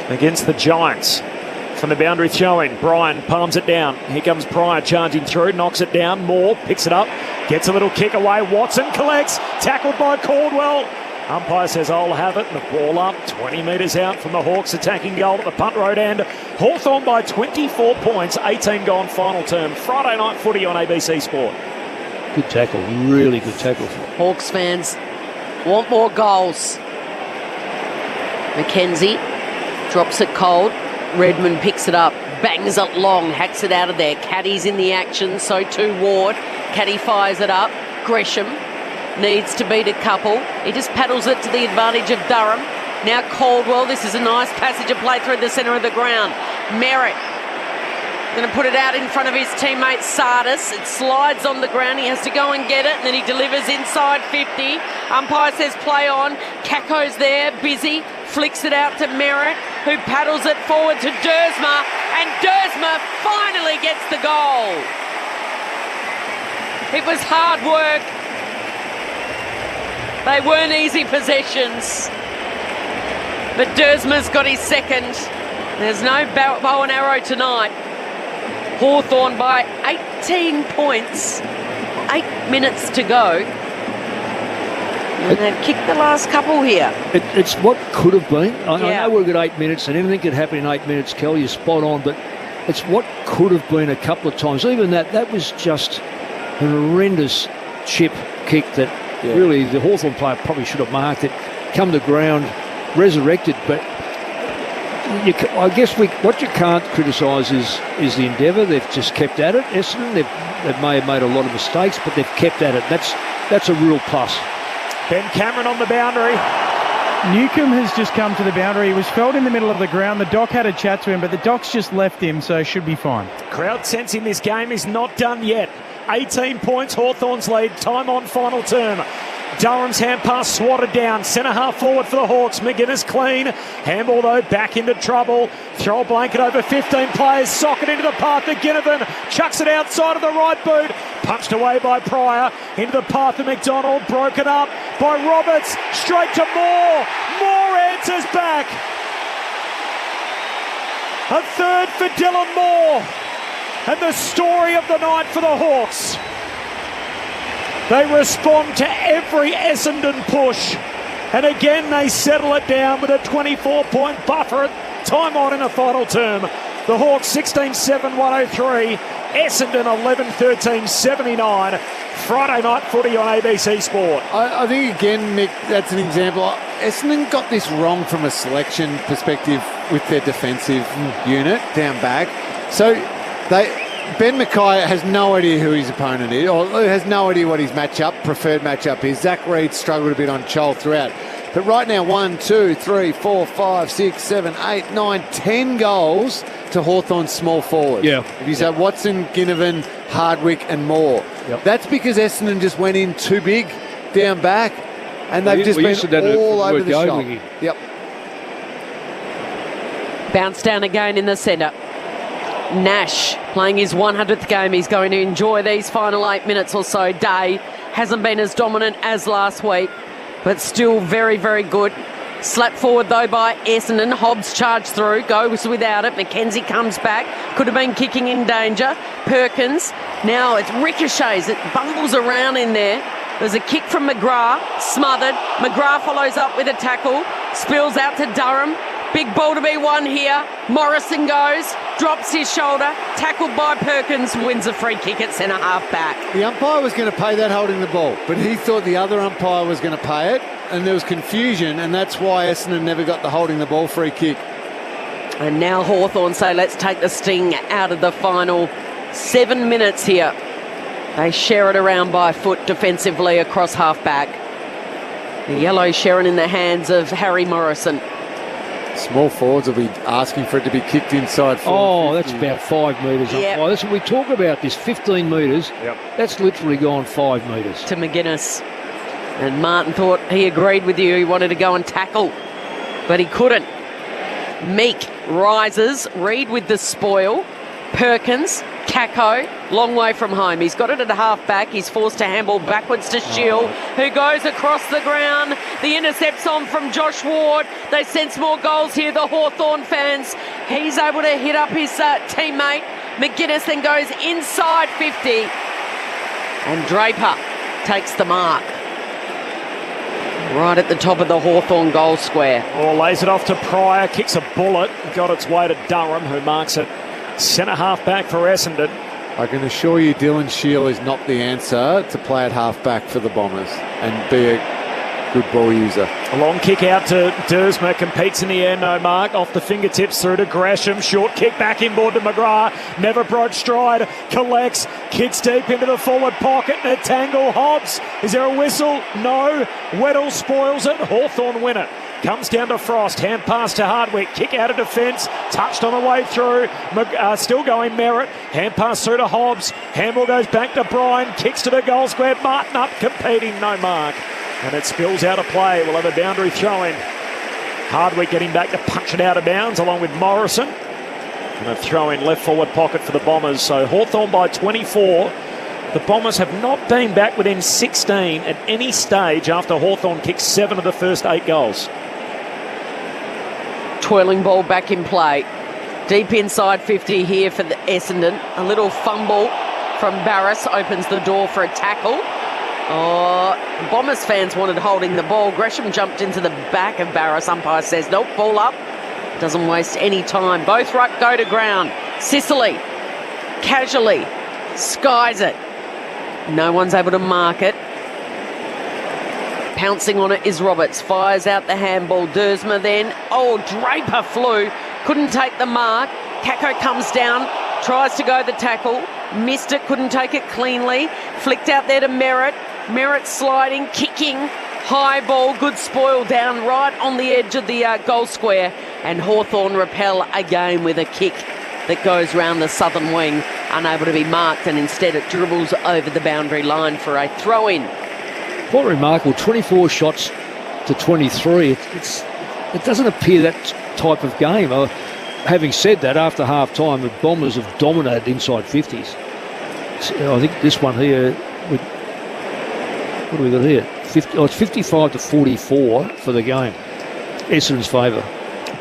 Speaker 3: against the Giants. From the boundary throw-in, Bryan palms it down. Here comes Pryor charging through, knocks it down. Moore picks it up, gets a little kick away. Watson collects, tackled by Caldwell. Umpire says, I'll have it. And the ball up 20 metres out from the Hawks attacking goal at the punt road end. Hawthorn by 24 points, 18 gone final term. Friday night footy on ABC Sport.
Speaker 7: Good tackle, really good tackle.
Speaker 10: Hawks fans want more goals. McKenzie drops it cold. Redmond picks it up, bangs it long, hacks it out of there. Caddy's in the action, so too Ward. Caddy fires it up. Gresham needs to beat a couple. He just paddles it to the advantage of Durham. Now Caldwell. This is a nice passage of play through the centre of the ground. Merritt going to put it out in front of his teammate Sardis. It slides on the ground. He has to go and get it, and then he delivers inside 50. Umpire says play on. Kako's there, busy. Flicks it out to Merritt, who paddles it forward to Dersma, and Dersma finally gets the goal. It was hard work. They weren't easy possessions. But Dersma's got his second. There's no bow and arrow tonight. Hawthorn by 18 points. 8 minutes to go. And they've kicked the last couple here.
Speaker 7: It's what could have been. I know we've got 8 minutes and anything could happen in 8 minutes, Kel, you're spot on, but it's what could have been a couple of times. Even that was just a horrendous chip kick that really the Hawthorn player probably should have marked it. come to ground resurrected, but I guess what you can't criticise is the endeavour. They've just kept at it. Essendon, they may have made a lot of mistakes, but they've kept at it. That's a real plus.
Speaker 3: Ben Cameron on the boundary.
Speaker 5: Newcomb has just come to the boundary. He was felled in the middle of the ground. The Doc had a chat to him, but the Doc's just left him, so should be fine.
Speaker 3: Crowd sensing this game is not done yet. 18 points, Hawthorn's lead. Time on final term. Durham's hand pass swatted down. Centre half forward for the Hawks. McGuinness clean. Handball though back into trouble. Throw a blanket over 15 players. Sock it into the path of Ginnivan. Chucks it outside of the right boot. Punched away by Pryor. Into the path of McDonald. Broken up by Roberts. Straight to Moore. Moore answers back. A third for Dylan Moore. And the story of the night for the Hawks. They respond to every Essendon push. And again, they settle it down with a 24-point buffer. Time on in a final term. The Hawks 16-7-103. Essendon 11-13-79. Friday night footy on ABC Sport.
Speaker 2: I think, again, Mick, that's an example. Essendon got this wrong from a selection perspective with their defensive unit down back. So Ben Mackay has no idea who his opponent is, or has no idea what his preferred matchup is. Zach Reid struggled a bit on Chol throughout. But right now, 1, 2, 3, 4, 5, 6, 7, 8, 9, 10 goals to Hawthorn's small forward.
Speaker 7: Yeah.
Speaker 2: If you say Watson, Ginnivan, Hardwick and Moore.
Speaker 7: Yep.
Speaker 2: That's because Essendon just went in too big down back, and they've just been all over the shop. Yep.
Speaker 10: Bounce down again in the centre. Nash playing his 100th game. He's going to enjoy these final 8 minutes or so. Day hasn't been as dominant as last week, but still very, very good. Slapped forward though by Essendon. Hobbs charged through, goes without it. McKenzie comes back. Could have been kicking in danger. Perkins. Now it's ricochets. It bumbles around in there. There's a kick from McGrath. Smothered. McGrath follows up with a tackle. Spills out to Durham. Big ball to be won here. Morrison goes, drops his shoulder, tackled by Perkins, wins a free kick at centre half back.
Speaker 2: The umpire was going to pay that holding the ball, but he thought the other umpire was going to pay it, and there was confusion, and that's why Essendon never got the holding the ball free kick.
Speaker 10: And now Hawthorn say, let's take the sting out of the final 7 minutes here. They share it around by foot defensively across half back. The yellow Sharon in the hands of Harry Morrison.
Speaker 2: Small forwards will be asking for it to be kicked inside.
Speaker 7: Oh, that's about 5 metres up.
Speaker 10: Yep.
Speaker 7: Oh, that's what we talk about, this 15 metres.
Speaker 3: Yep.
Speaker 7: That's literally gone 5 metres.
Speaker 10: To McGuinness. And Martin thought he agreed with you. He wanted to go and tackle, but he couldn't. Meek rises. Reid with the spoil. Perkins. Kako, long way from home. He's got it at a half-back. He's forced to handball backwards to Shield, who goes across the ground. The intercept's on from Josh Ward. They sense more goals here, the Hawthorn fans. He's able to hit up his teammate. McGuinness then goes inside 50. And Draper takes the mark. Right at the top of the Hawthorn goal square.
Speaker 3: Or lays it off to Pryor, kicks a bullet, got its way to Durham, who marks it. Centre half back for Essendon.
Speaker 2: I can assure you Dylan Shield is not the answer to play at half back for the Bombers and be a good ball user.
Speaker 3: A long kick out to Dersma, competes in the air, no mark. Off the fingertips through to Gresham. Short kick back inboard to McGrath. Never broke stride. Collects. Kicks deep into the forward pocket. And a tangle. Hobbs. Is there a whistle? No. Weddle spoils it. Hawthorn win it. Comes down to Frost. Hand pass to Hardwick. Kick out of defence. Touched on the way through. Still going Merritt. Hand pass through to Hobbs. Handball goes back to Bryan. Kicks to the goal square. Martin up competing. No mark. And it spills out of play. We'll have a boundary throw in. Hardwick getting back to punch it out of bounds along with Morrison. And a throw in left forward pocket for the Bombers. So Hawthorn by 24. The Bombers have not been back within 16 at any stage after Hawthorn kicked 7 of the first 8 goals.
Speaker 10: Twirling ball back in play. Deep inside 50 here for the Essendon. A little fumble from Barris opens the door for a tackle. Oh, Bombers fans wanted holding the ball. Gresham jumped into the back of Barris. Umpire says, nope, ball up. Doesn't waste any time. Both ruck go to ground. Sicily, casually, skies it. No one's able to mark it. Pouncing on it is Roberts. Fires out the handball. Dersma then. Oh, Draper flew. Couldn't take the mark. Kako comes down. Tries to go the tackle. Missed it. Couldn't take it cleanly. Flicked out there to Merritt. Merritt sliding, kicking. High ball. Good spoil down right on the edge of the goal square. And Hawthorn repel again with a kick that goes round the southern wing. Unable to be marked, and instead it dribbles over the boundary line for a throw-in.
Speaker 7: Quite remarkable, 24 shots to 23. It doesn't appear that type of game. Having said that, after half-time, the Bombers have dominated inside 50s. So I think this one here, what do we got here? It's 55 to 44 for the game. Essendon's favour.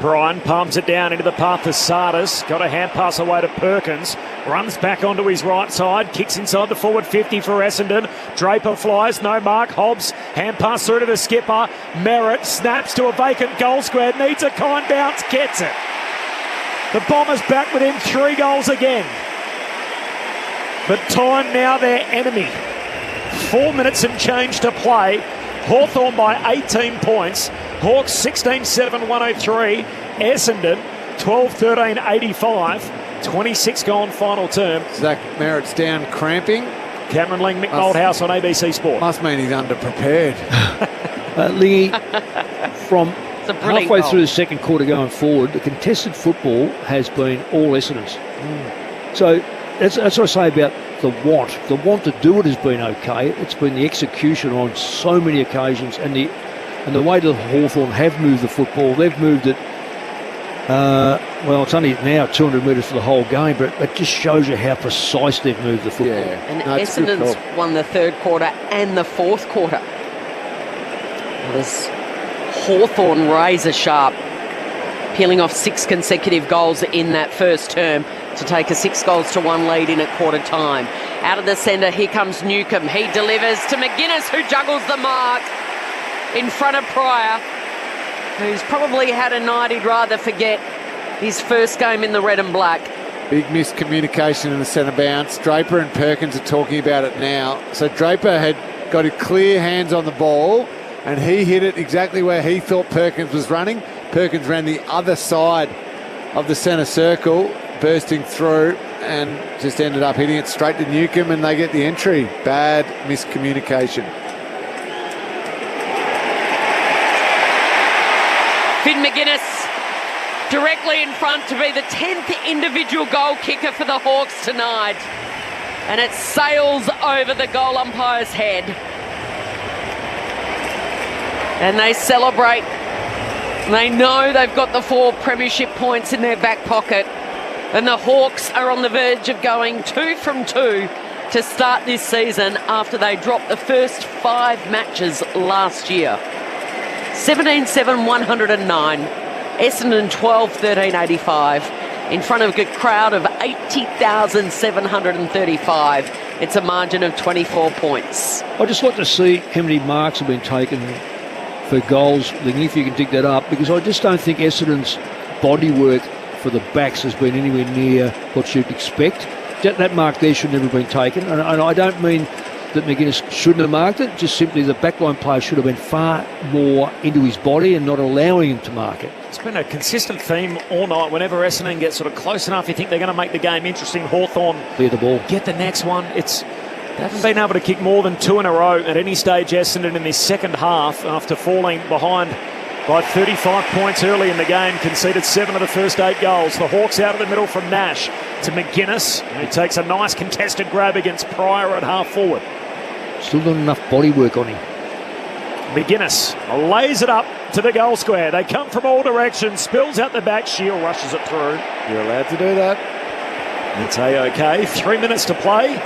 Speaker 3: Brian palms it down into the path to Sardis. Got a hand pass away to Perkins. Runs back onto his right side. Kicks inside the forward 50 for Essendon. Draper flies. No mark. Hobbs. Hand pass through to the skipper. Merritt snaps to a vacant goal square. Needs a kind bounce. Gets it. The Bombers back within 3 goals again. But time now their enemy. 4 minutes and change to play. Hawthorn by 18 points. Hawks 16-7, 103. Essendon 12-13, 85. 26 gone final term.
Speaker 2: Zach Merritt's down cramping.
Speaker 3: Cameron Ling, Mick Moldhouse on ABC Sport.
Speaker 2: Must mean he's underprepared.
Speaker 7: Lingy, from halfway through the second quarter going forward, the contested football has been all Essendon's. So that's what I say about the want. The want to do it has been okay. It's been the execution on so many occasions, and the way that Hawthorn have moved the football. They've moved it, it's only now 200 metres for the whole game, but it just shows you how precise they've moved the football.
Speaker 2: Yeah.
Speaker 10: And Essendon's won the third quarter and the fourth quarter. There's Hawthorn razor sharp, peeling off 6 consecutive goals in that first term to take a 6-1 lead in at quarter time. Out of the centre, here comes Newcombe. He delivers to McGuinness, who juggles the mark in front of Pryor, who's probably had a night he'd rather forget, his first game in the red and black.
Speaker 2: Big miscommunication in the centre bounce. Draper and Perkins are talking about it now. So Draper had got his clear hands on the ball, and he hit it exactly where he thought Perkins was running. Perkins ran the other side of the centre circle, bursting through, and just ended up hitting it straight to Newcombe, and they get the entry. Bad miscommunication.
Speaker 10: Finn McGuinness directly in front to be the 10th individual goal kicker for the Hawks tonight. And it sails over the goal umpire's head. And they celebrate. They know they've got the 4 premiership points in their back pocket. And the Hawks are on the verge of going 2 from 2 to start this season after they dropped the first 5 matches last year. 17-7, 109. Essendon 12-13, 85. In front of a crowd of 80,735. It's a margin of 24 points.
Speaker 7: I'd just like to see how many marks have been taken for goals, if you can dig that up, because I just don't think Essendon's body work for the backs has been anywhere near what you'd expect. That mark there should never have been taken, and I don't mean that McGuinness shouldn't have marked it, just simply the backline player should have been far more into his body and not allowing him to mark it.
Speaker 3: It's been a consistent theme all night. Whenever Essendon gets sort of close enough, you think they're going to make the game interesting. Hawthorn
Speaker 7: clear the ball,
Speaker 3: get the next one. They haven't been able to kick more than 2 in a row at any stage, Essendon, in this second half, after falling behind by 35 points early in the game, conceded 7 of the first 8 goals. The Hawks out of the middle from Nash to McGuinness, who takes a nice contested grab against Pryor at half forward.
Speaker 7: Still not enough body work on him.
Speaker 3: McGuinness lays it up to the goal square. They come from all directions, spills out the back, Shield rushes it through.
Speaker 2: You're allowed to do that.
Speaker 3: It's A-OK. 3 minutes to play.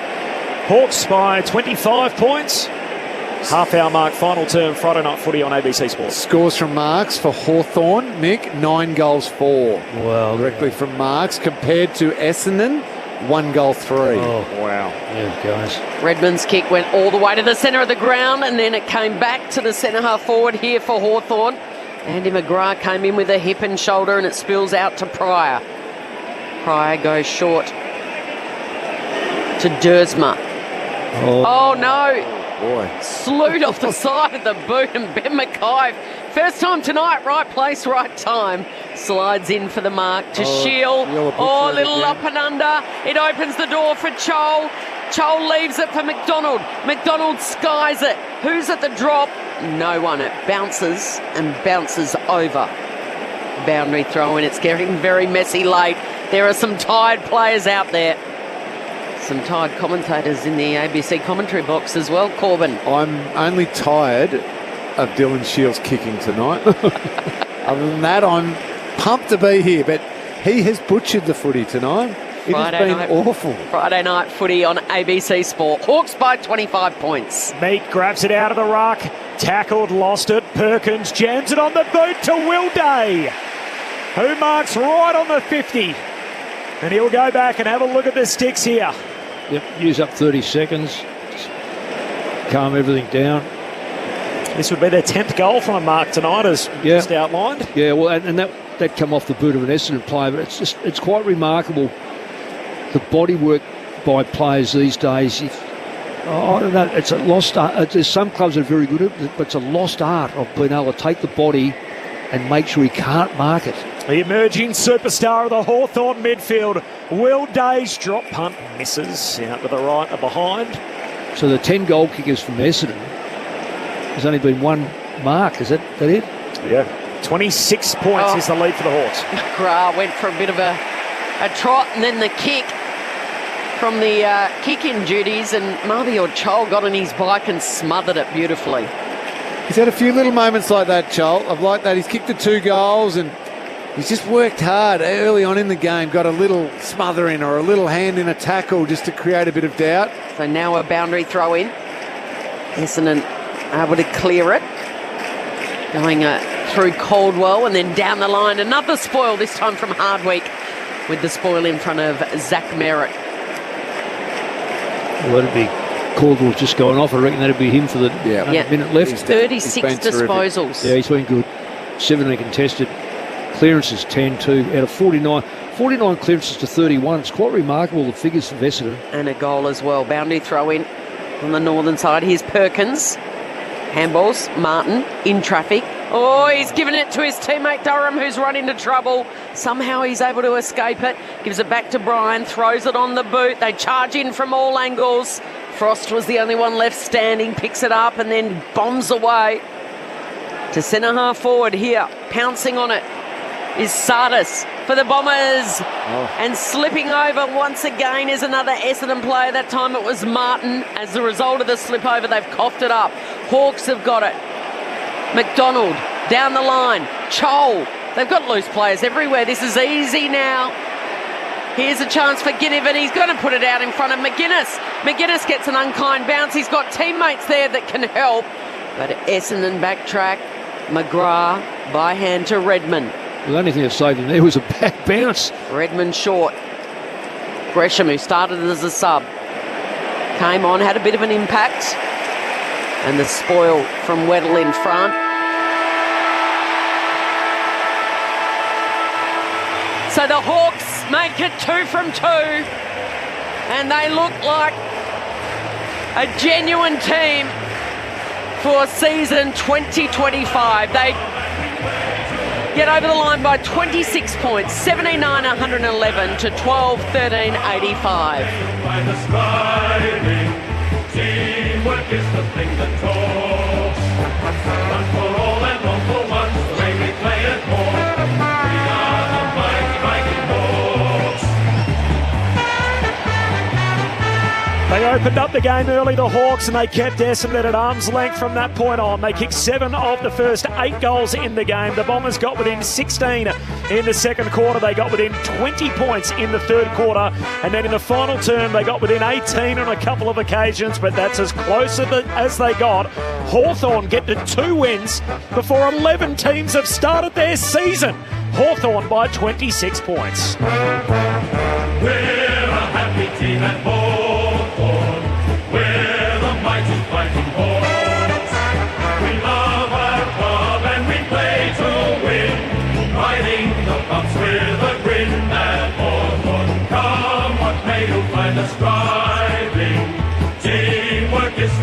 Speaker 3: Hawks by 25 points. Half-hour mark, final term, Friday night footy on ABC Sports.
Speaker 2: Scores from marks for Hawthorn, Mick, 9 goals 4.
Speaker 7: Well,
Speaker 2: directly from marks, compared to Essendon, 1 goal 3.
Speaker 7: Oh,
Speaker 2: wow.
Speaker 7: Yeah, guys.
Speaker 10: Redmond's kick went all the way to the centre of the ground, and then it came back to the centre half forward here for Hawthorn. Andy McGrath came in with a hip and shoulder, and it spills out to Pryor. Pryor goes short to Dersma. Oh no.
Speaker 2: Boy.
Speaker 10: Slewed off the side of the boot, and Ben Mackay, first time tonight, right place, right time, slides in for the mark to Shield. Oh, little up and under. It opens the door for Chol. Chol leaves it for McDonald. McDonald skies it. Who's at the drop? No one. It bounces and bounces over. Boundary throw in. It's getting very messy late. There are some tired players out there. Some tired commentators in the ABC commentary box as well, Corbin.
Speaker 2: I'm only tired of Dylan Shields kicking tonight. Other than that, I'm pumped to be here, but he has butchered the footy tonight. It has been awful.
Speaker 10: Friday night footy on ABC Sport. Hawks by 25 points.
Speaker 3: Meek grabs it out of the ruck. Tackled, lost it. Perkins jams it on the boot to Will Day, who marks right on the 50. And he'll go back and have a look at the sticks here.
Speaker 7: Yep, use up 30 seconds. Just calm everything down.
Speaker 3: This would be their 10th goal from a mark tonight, as just outlined.
Speaker 7: Yeah, well, and that come off the boot of an Essendon player, but it's quite remarkable, the body work by players these days. I don't know, it's a lost art. There's some clubs that are very good at it, but it's a lost art of being able to take the body and make sure he can't mark it.
Speaker 3: The emerging superstar of the Hawthorn midfield, Will Day's drop punt misses out to the right and behind.
Speaker 7: So the 10 goal kickers from Essendon, there's only been one mark, is that it?
Speaker 3: Yeah. 26 points is the lead for the Hawks.
Speaker 10: McGrath went for a bit of a trot, and then the kick from the kick-in duties, and Mabior Chol got on his bike and smothered it beautifully.
Speaker 2: He's had a few little moments like that, Chol. I've liked that. He's kicked the 2 goals, and he's just worked hard early on in the game, got a little smothering or a little hand in a tackle just to create a bit of doubt.
Speaker 10: So now a boundary throw in. Essendon able to clear it. Going through Caldwell and then down the line. Another spoil, this time from Hardwick, with the spoil in front of Zach Merritt.
Speaker 7: Well, that'd be Caldwell just going off. I reckon that'd be him for the minute left.
Speaker 10: 36 disposals.
Speaker 7: Yeah, he's been good. 17 contested. Clearances 10-2 out of 49. 49 clearances to 31. It's quite remarkable, the figures of Essendon.
Speaker 10: And a goal as well. Boundary throw in on the northern side. Here's Perkins. Handballs. Martin in traffic. Oh, he's given it to his teammate Durham, who's run into trouble. Somehow he's able to escape it. Gives it back to Brian. Throws it on the boot. They charge in from all angles. Frost was the only one left standing. Picks it up and then bombs away to centre half forward here. Pouncing on it is Sardis for the Bombers. And slipping over once again is another Essendon player. That time it was Martin. As a result of the slip over, they've coughed it up. Hawks have got it. McDonald down the line. Chol. They've got loose players everywhere. This is easy now. Here's a chance for Ginnivan. He's going to put it out in front of McGuinness. McGuinness gets an unkind bounce. He's got teammates there that can help. But Essendon backtrack. McGrath by hand to Redmond.
Speaker 7: The only thing that saved him there was a back bounce.
Speaker 10: Redmond short. Gresham, who started as a sub, came on, had a bit of an impact. And the spoil from Weddle in front. So the Hawks make it 2 from 2. And they look like a genuine team for season 2025. They get over the line by 26 points, 79-111 to 12-13-85.
Speaker 9: Teamwork is the thing that talks. One for all and one for one, the way we play it more. We are the mighty Hawks.
Speaker 3: They opened up the game early, the Hawks, and they kept Essendon at arm's length from that point on. They kicked 7 of the first 8 goals in the game. The Bombers got within 16 in the second quarter. They got within 20 points in the third quarter. And then in the final term, they got within 18 on a couple of occasions, but that's as close as they got. Hawthorn get to 2 wins before 11 teams have started their season. Hawthorn by 26 points.
Speaker 9: We're a happy team at Hawthorn. We're the mighty fighting Hawks. We love our club and we play to win. Riding the bumps with a grin at Hawthorn. Come what may, you'll find us driving.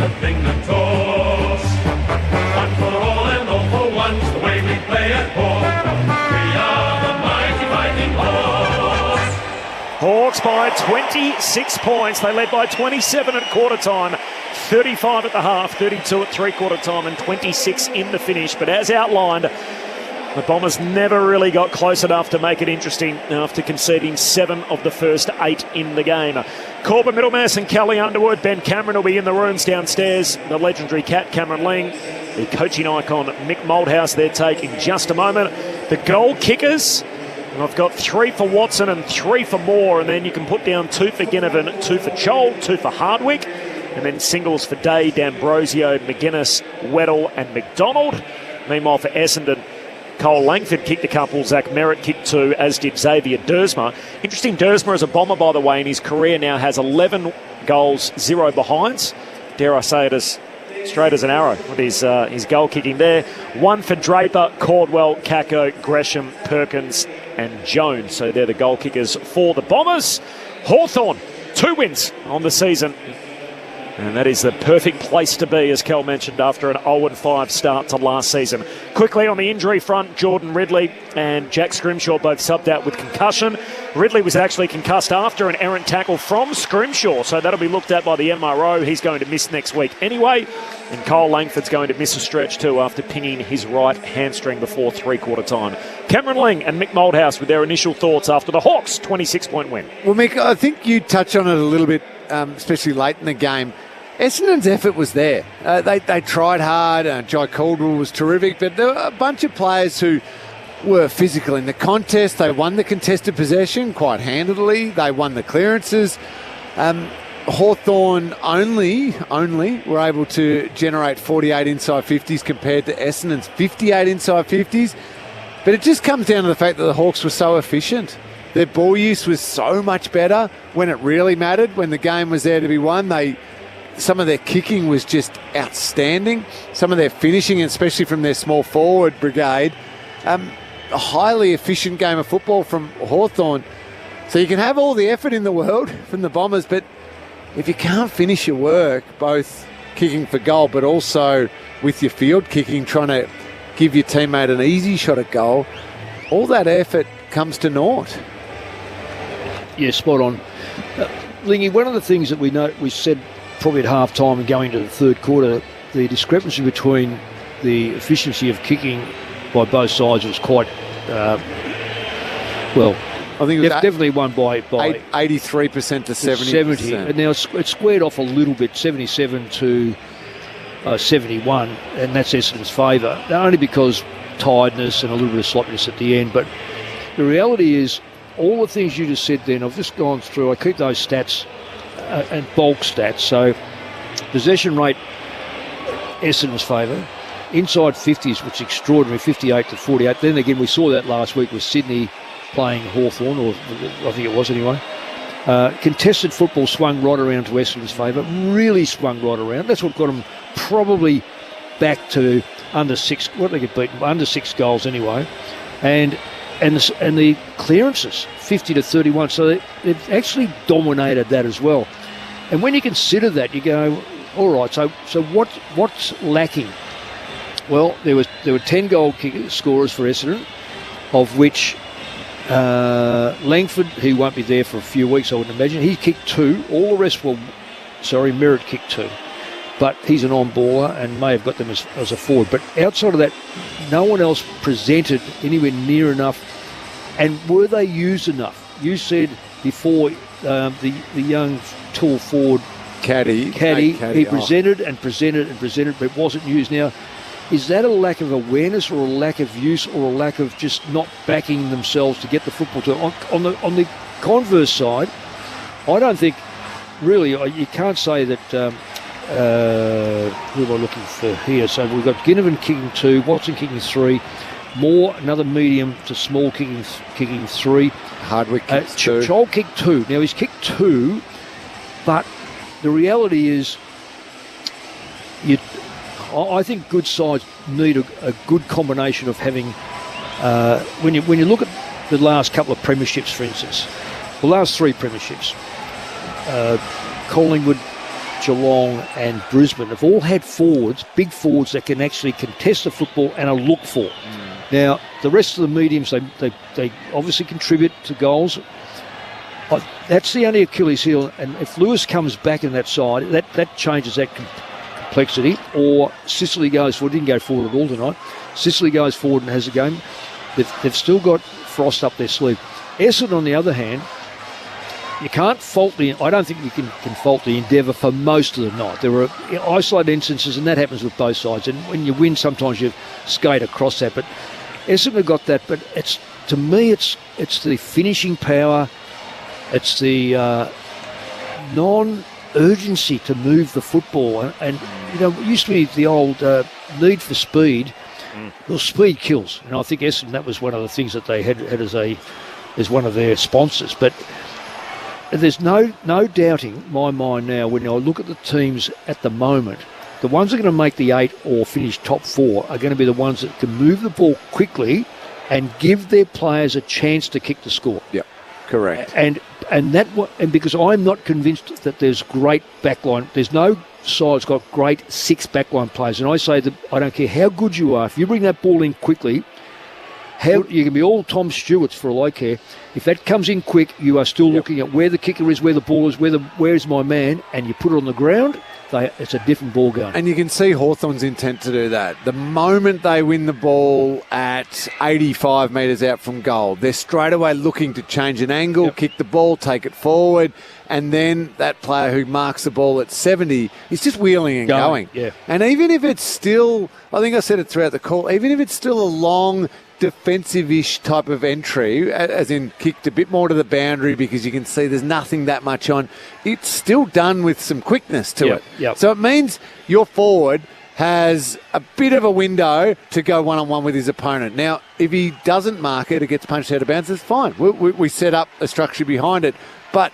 Speaker 9: the thing that toes. One for all and all for one, the way we play at home. We are the mighty fighting Hawks.
Speaker 3: Hawks by 26 points. They led by 27 at quarter time, 35 at the half, 32 at three-quarter time, and 26 in the finish. But as outlined, the Bombers never really got close enough to make it interesting after conceding 7 of the first 8 in the game. Corbin Middlemass and Kelly Underwood. Ben Cameron will be in the rooms downstairs. The legendary cat Cameron Ling, the coaching icon Mick Moldhouse, their take in just a moment. The goal kickers, I've got 3 for Watson and 3 for Moore, and then you can put down 2 for Ginnivan, 2 for Chol, 2 for Hardwick, and then singles for Day, D'Ambrosio, McGuinness, Weddle and McDonald. Meanwhile for Essendon, Cole Langford kicked a couple, Zach Merritt kicked 2, as did Xavier Dersma. Interesting, Dersma as a Bomber, by the way, in his career now has 11 goals, 0 behinds. Dare I say it as straight as an arrow with his goal kicking there. 1 for Draper, Caldwell, Kako, Gresham, Perkins and Jones. So they're the goal kickers for the Bombers. Hawthorn, 2 wins on the season. And that is the perfect place to be, as Kel mentioned, after an 0-5 start to last season. Quickly on the injury front, Jordan Ridley and Jack Scrimshaw both subbed out with concussion. Ridley was actually concussed after an errant tackle from Scrimshaw, so that'll be looked at by the MRO. He's going to miss next week anyway. And Cole Langford's going to miss a stretch too after pinging his right hamstring before three-quarter time. Cameron Ling and Mick Moldhouse with their initial thoughts after the Hawks' 26-point win.
Speaker 2: Well, Mick, I think you touched on it a little bit, especially late in the game. Essendon's effort was there. They tried hard. Jai Caldwell was terrific, but there were a bunch of players who were physical in the contest. They won the contested possession quite handily. They won the clearances. Hawthorn only were able to generate 48 inside 50s compared to Essendon's 58 inside 50s. But it just comes down to the fact that the Hawks were so efficient. Their ball use was so much better when it really mattered, when the game was there to be won. Some of their kicking was just outstanding. Some of their finishing, especially from their small forward brigade, a highly efficient game of football from Hawthorn. So you can have all the effort in the world from the Bombers, but if you can't finish your work, both kicking for goal, but also with your field kicking, trying to give your teammate an easy shot at goal, all that effort comes to naught.
Speaker 7: Yeah, spot on. Lingy, one of the things that we said probably at half-time and going to the third quarter, the discrepancy between the efficiency of kicking by both sides was quite, I think it was definitely won by
Speaker 2: 83% to 70%.
Speaker 7: And now it's squared off a little bit, 77 to 71, and that's Essendon's favour, only because tiredness and a little bit of sloppiness at the end. But the reality is, all the things you just said then, I've just gone through, I keep those stats and bulk stats. So possession rate, Essendon's favour. Inside 50s, which is extraordinary, 58 to 48. Then again, we saw that last week with Sydney playing Hawthorn, or I think it was anyway. Contested football swung right around to Essendon's favour, really swung right around. That's what got them probably back to under 6. What did they get beaten? Under 6 goals anyway. And the clearances, 50 to 31. So they've actually dominated that as well. And when you consider that, you go, all right, so what's lacking? Well, there were 10 goal scorers for Essendon, of which Langford, who won't be there for a few weeks, I would imagine, he kicked 2. All the rest were, Merritt kicked 2. But he's an on-baller and may have got them as a forward. But outside of that, no one else presented anywhere near enough. And were they used enough? You said before the young tall forward
Speaker 2: Caddy,
Speaker 7: he presented and presented and presented, but wasn't used. Now, is that a lack of awareness or a lack of use or a lack of just not backing themselves to get the football to on the converse side? I don't think really you can't say that. Who am I looking for here? So we've got Ginnivan kicking 2, Watson kicking 3, Moore another medium to small kicking 3.
Speaker 2: Hardwick kicks 2.
Speaker 7: Chol kicked 2. Now he's kicked 2, but the reality is, I think good sides need a good combination of having. When you look at the last couple of premierships, for instance, the last 3 premierships, Collingwood, Geelong and Brisbane have all had forwards, big forwards that can actually contest the football and are looked for. Now, the rest of the mediums, they obviously contribute to goals. That's the only Achilles heel, and if Lewis comes back in that side, that changes that complexity. Or Sicily goes forward, didn't go forward at all tonight. Sicily goes forward and has a game. They've still got frost up their sleeve. Essendon, on the other hand, you can't fault I don't think you can fault the endeavour for most of the night. There were isolated instances, and that happens with both sides. And when you win, sometimes you skate across that. But Essendon got that. But to me, it's the finishing power. It's the non-urgency to move the football. And it used to be the old need for speed. Well, speed kills. And I think Essendon, that was one of the things that they had as one of their sponsors. But there's no doubting my mind now when I look at the teams at the moment, the ones that are going to make the 8 or finish top 4 are going to be the ones that can move the ball quickly and give their players a chance to kick the score.
Speaker 2: Yeah, correct.
Speaker 7: And because I'm not convinced that there's great backline, there's no side's got great 6 backline players. And I say that I don't care how good you are, if you bring that ball in quickly, you can be all Tom Stewart's for all I care. If that comes in quick, you are still looking at where the kicker is, where the ball is, where is my man, and you put it on the ground, it's a different ball game.
Speaker 2: And you can see Hawthorn's intent to do that. The moment they win the ball at 85 metres out from goal, they're straight away looking to change an angle, kick the ball, take it forward, and then that player who marks the ball at 70 is just wheeling and going.
Speaker 7: Yeah.
Speaker 2: And even if it's still, I think I said it throughout the call, even if it's still a long defensive-ish type of entry, as in kicked a bit more to the boundary because you can see there's nothing that much on, it's still done with some quickness to it.
Speaker 7: Yep.
Speaker 2: So it means your forward has a bit of a window to go one-on-one with his opponent. Now, if he doesn't mark it, it gets punched out of bounds, it's fine. We set up a structure behind it. But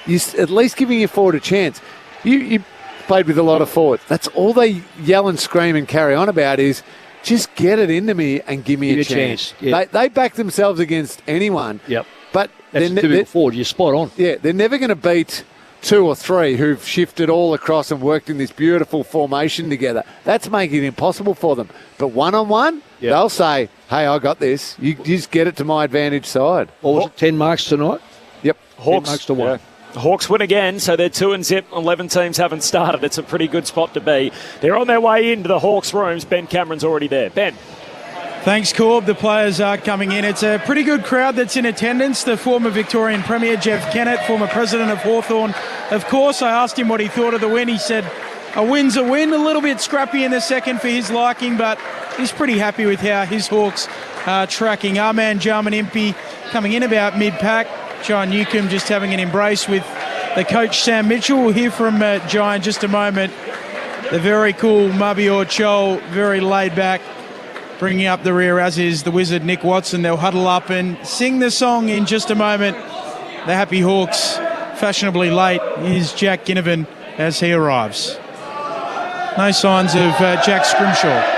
Speaker 2: you're at least giving your forward a chance. You played with a lot of forwards. That's all they yell and scream and carry on about is, just get it into me and give me a chance.
Speaker 7: Yeah.
Speaker 2: They back themselves against anyone.
Speaker 7: Yep.
Speaker 2: But
Speaker 7: that's typical forward. You're spot on.
Speaker 2: Yeah, they're never going to beat 2 or 3 who've shifted all across and worked in this beautiful formation together. That's making it impossible for them. But one-on-one, they'll say, hey, I got this. You just get it to my advantage side.
Speaker 7: Or was it 10 marks tonight?
Speaker 2: Yep.
Speaker 3: Hawks
Speaker 7: 10 marks to 1.
Speaker 3: Yeah. Hawks win again, so they're 2-0. 11 teams haven't started. It's a pretty good spot to be. They're on their way into the Hawks' rooms. Ben Cameron's already there. Ben.
Speaker 5: Thanks, Corb. The players are coming in. It's a pretty good crowd that's in attendance. The former Victorian Premier, Jeff Kennett, former president of Hawthorn. Of course, I asked him what he thought of the win. He said, a win's a win. A little bit scrappy in the second for his liking, but he's pretty happy with how his Hawks are tracking. Our man, Jarman Impey, coming in about mid-pack. John Newcomb just having an embrace with the coach, Sam Mitchell. We'll hear from Jai in just a moment. The very cool Mabior Chol, very laid back, bringing up the rear, as is the wizard Nick Watson. They'll huddle up and sing the song in just a moment. The Happy Hawks, fashionably late, is Jack Ginnivan as he arrives. No signs of Jack Scrimshaw.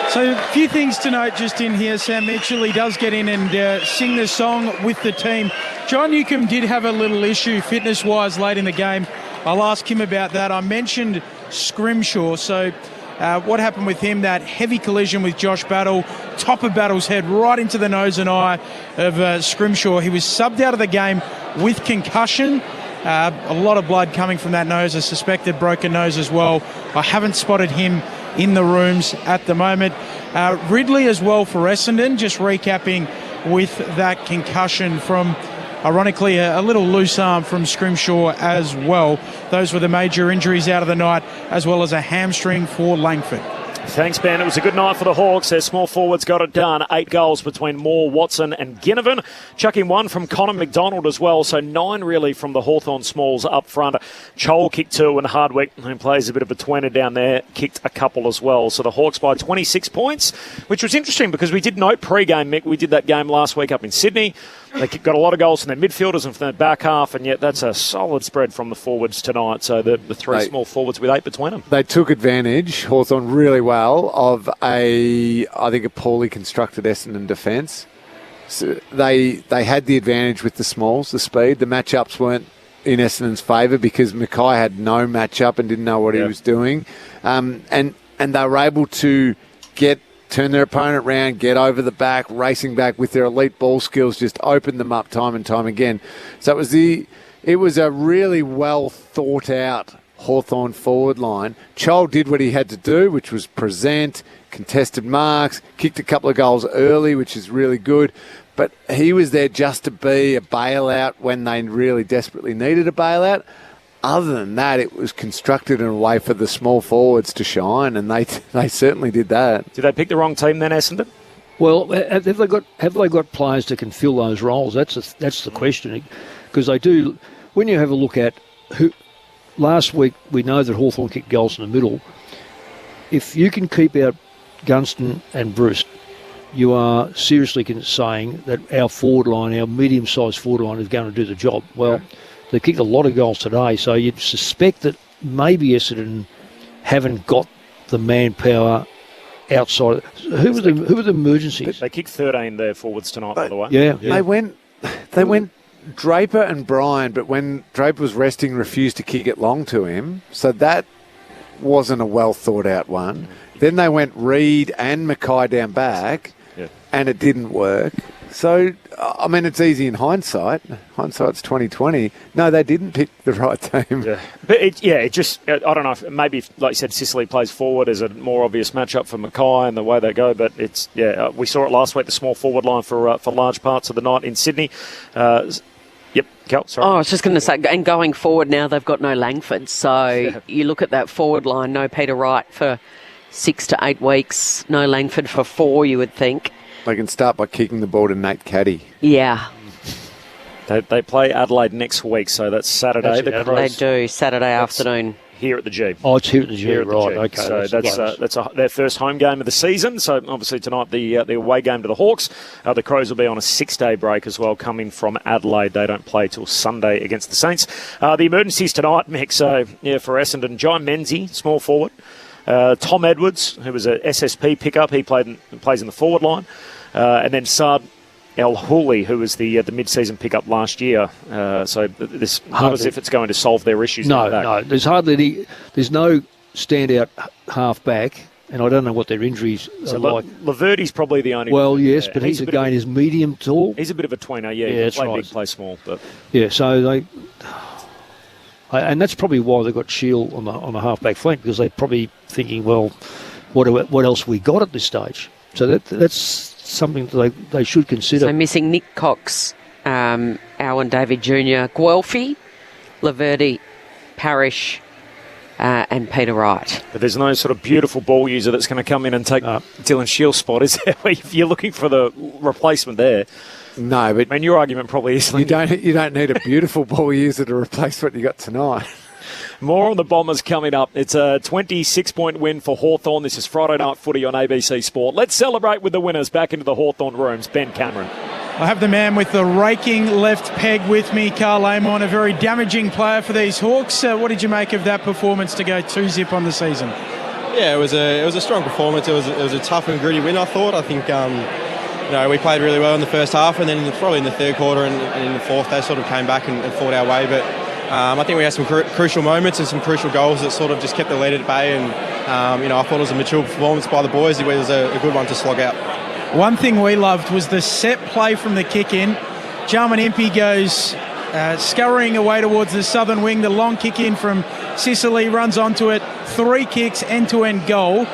Speaker 5: So a few things to note just in here. Sam Mitchell, he does get in and sing the song with the team. John Newcomb did have a little issue fitness-wise late in the game. I'll ask him about that. I mentioned Scrimshaw. So what happened with him, that heavy collision with Josh Battle, top of Battle's head right into the nose and eye of Scrimshaw. He was subbed out of the game with concussion. A lot of blood coming from that nose, a suspected broken nose as well. I haven't spotted him in the rooms at the moment. Ridley as well for Essendon, just recapping with that concussion from, ironically, a little loose arm from Scrimshaw as well. Those were the major injuries out of the night, as well as a hamstring for Langford.
Speaker 3: Thanks, Ben. It was a good night for the Hawks. Their small forwards got it done. 8 goals between Moore, Watson and Ginnivan. Chucking 1 from Connor McDonald as well, so 9 really from the Hawthorn smalls up front. Chol kicked 2 and Hardwick, who plays a bit of a tweener down there, kicked a couple as well. So the Hawks by 26 points, which was interesting because we did note pre-game, Mick, we did that game last week up in Sydney. They got a lot of goals from their midfielders and from their back half, and yet that's a solid spread from the forwards tonight. So the 3 small forwards with 8 between them.
Speaker 2: They took advantage, Hawthorn, really well, of a poorly constructed Essendon defence. So they had the advantage with the smalls, the speed. The matchups weren't in Essendon's favour because Mackay had no matchup and didn't know what he was doing. And they were able to turn their opponent round, get over the back, racing back with their elite ball skills, just opened them up time and time again. So it was a really well thought out Hawthorn forward line. Chol did what he had to do, which was present, contested marks, kicked a couple of goals early, which is really good. But he was there just to be a bailout when they really desperately needed a bailout. Other than that, it was constructed in a way for the small forwards to shine, and they certainly did that.
Speaker 3: Did they pick the wrong team then, Essendon?
Speaker 7: Well, have they got players that can fill those roles? That's the question, because they do. When you have a look at who last week, we know that Hawthorn kicked goals in the middle. If you can keep out Gunston and Bruce, you are seriously saying that our forward line, our medium-sized forward line, is going to do the job. Well. They kicked a lot of goals today, so you'd suspect that maybe Essendon haven't got the manpower outside. Who were the emergencies?
Speaker 3: They kicked 13 their forwards tonight, by the way.
Speaker 7: Yeah.
Speaker 2: They went Draper and Bryan, but when Draper was resting, refused to kick it long to him, so that wasn't a well thought out one. Then they went Reid and Mackay down back, and it didn't work. So, I mean, it's easy in hindsight. Hindsight's 2020. No, they didn't pick the right team.
Speaker 3: Yeah. But it just, I don't know, if maybe, like you said, Sicily plays forward as a more obvious matchup for Mackay and the way they go. But it's, we saw it last week, the small forward line for large parts of the night in Sydney. Yep, Cal, sorry.
Speaker 10: I was just going to say, and going forward now, they've got no Langford. So you look at that forward line, no Peter Wright for 6 to 8 weeks, no Langford for 4, you would think.
Speaker 2: They can start by kicking the ball to Nate Caddy.
Speaker 10: Yeah.
Speaker 3: They play Adelaide next week, so that's Saturday.
Speaker 10: They do, Saturday afternoon.
Speaker 3: Here at the G.
Speaker 7: Oh, it's here at the G, right. Okay.
Speaker 3: So that's their first home game of the season. So obviously tonight the away game to the Hawks. The Crows will be on a 6-day break as well, coming from Adelaide. They don't play till Sunday against the Saints. The emergencies tonight, Mick. So, for Essendon, John Menzies, small forward. Tom Edwards, who was a SSP pickup. He plays in the forward line. And then Saad El Houli, who was the mid-season pickup last year. So this not as if it's going to solve their issues.
Speaker 7: No. There's hardly any. There's no standout half-back, and I don't know what their injuries are like.
Speaker 3: Laverty's probably the only.
Speaker 7: Well, yes, but he's again is medium tall.
Speaker 3: He's a bit of a tweener, yeah.
Speaker 7: That's
Speaker 3: play
Speaker 7: right.
Speaker 3: Big, play small, but
Speaker 7: so they. And that's probably why they've got Shield on the half-back flank, because they're probably thinking, well, what else we got at this stage? So that's something that they should consider.
Speaker 10: So missing Nick Cox, Owen David Jr., Guelphy, Laverty, Parrish, and Peter Wright.
Speaker 3: But there's no sort of beautiful ball user that's going to come in and take Dylan Shield's spot, is there? If you're looking for the replacement there.
Speaker 2: No, but
Speaker 3: I mean, your argument probably is
Speaker 2: you don't need a beautiful ball user to replace what you got tonight.
Speaker 3: More on the Bombers coming up. It's a 26-point win for Hawthorn. This is Friday Night Footy on ABC Sport. Let's celebrate with the winners. Back into the Hawthorn rooms. Ben Cameron.
Speaker 5: I have the man with the raking left peg with me, Carl Amon, a very damaging player for these Hawks. What did you make of that performance to go 2-0 on the season?
Speaker 1: Yeah, it was a strong performance. It was a tough and gritty win, I thought. I think we played really well in the first half, and then probably in the third quarter and in the fourth they sort of came back and fought our way. But I think we had some crucial moments and some crucial goals that sort of just kept the lead at bay. And I thought it was a mature performance by the boys. It was a good one to slog out.
Speaker 5: One thing we loved was the set play from the kick-in. Jarman Impey goes scurrying away towards the southern wing. The long kick-in from Sicily runs onto it. 3 kicks, end-to-end goal.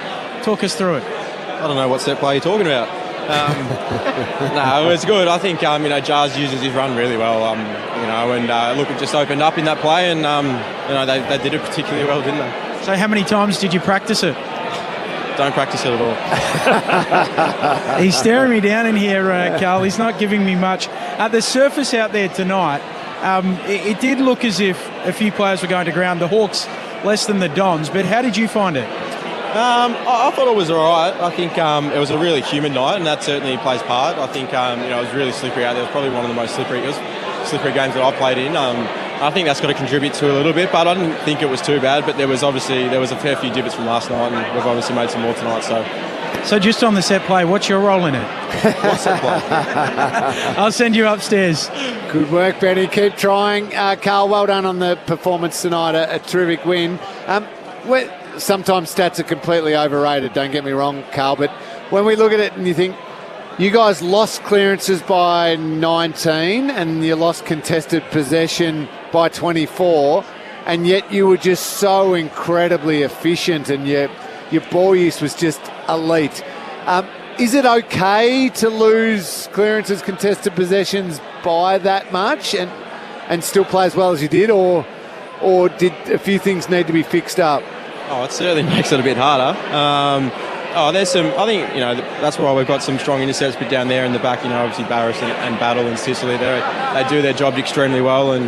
Speaker 5: Talk us through it.
Speaker 1: I don't know what set play you're talking about. No, it was good. I think Jars uses his run really well. Look, it just opened up in that play, and they did it particularly well, didn't they?
Speaker 5: So how many times did you practice it?
Speaker 1: don't practice it at all.
Speaker 5: He's staring me down in here, Carl. He's not giving me much. The surface out there tonight, it did look as if a few players were going to ground. The Hawks less than the Dons, but how did you find it?
Speaker 1: I thought it was all right. I think it was a really humid night, and that certainly plays part. I think it was really slippery out there. It was probably one of the most slippery games that I played in. I think that's got to contribute to it a little bit, but I didn't think it was too bad. But there was a fair few divots from last night, and we've obviously made some more tonight.
Speaker 5: So just on the set play, what's your role in it?
Speaker 1: What's set play?
Speaker 5: I'll send you upstairs.
Speaker 2: Good work, Benny. Keep trying. Carl, well done on the performance tonight. A terrific win. Sometimes stats are completely overrated, don't get me wrong, Carl, but when we look at it and you think, you guys lost clearances by 19 and you lost contested possession by 24, and yet you were just so incredibly efficient and your ball use was just elite. Is it okay to lose clearances, contested possessions by that much and still play as well as you did, or did a few things need to be fixed up?
Speaker 1: Oh, it certainly makes it a bit harder. There's some. I think that's why we've got some strong intercepts, but down there in the back, obviously Barris and Battle and Sicily, they do their job extremely well. And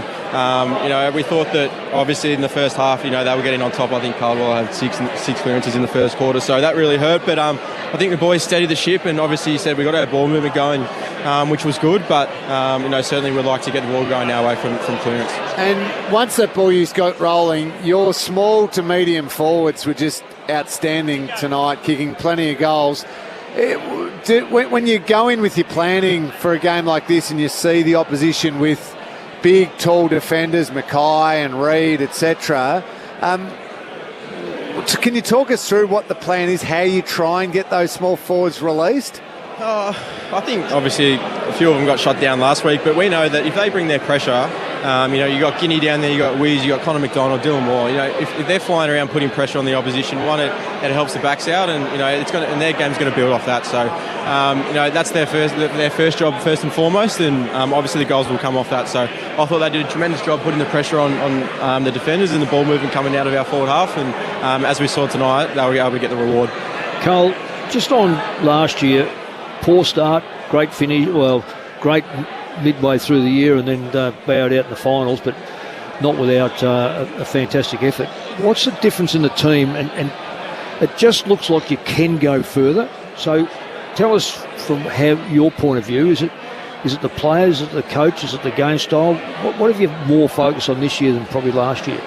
Speaker 1: we thought that obviously in the first half, they were getting on top. I think Caldwell had six clearances in the first quarter, so that really hurt. But I think the boys steadied the ship, and obviously you said we got our ball movement going, which was good. But certainly we'd like to get the ball going our way from clearance.
Speaker 2: And once that ball use got rolling, your small to medium forwards were just outstanding tonight, kicking plenty of goals. When you go in with your planning for a game like this and you see the opposition with big, tall defenders, Mackay and Reid, etc., can you talk us through what the plan is, how you try and get those small forwards released?
Speaker 1: I think obviously a few of them got shot down last week, but we know that if they bring their pressure, you got Guinea down there, you got Wiz, you got Connor McDonald, Dylan Moore. If they're flying around putting pressure on the opposition, it helps the backs out, and and their game's going to build off that. So that's their first job first and foremost, and obviously the goals will come off that. So I thought they did a tremendous job putting the pressure on the defenders and the ball movement coming out of our forward half, and as we saw tonight, they were able to get the reward.
Speaker 7: Cole, just on last year, poor start, great finish, great midway through the year, and then bowed out in the finals, but not without a fantastic effort. What's the difference in the team? And it just looks like you can go further. So tell us from your point of view, is it the players, is it the coach, is it the game style? What have you more focused on this year than probably last year?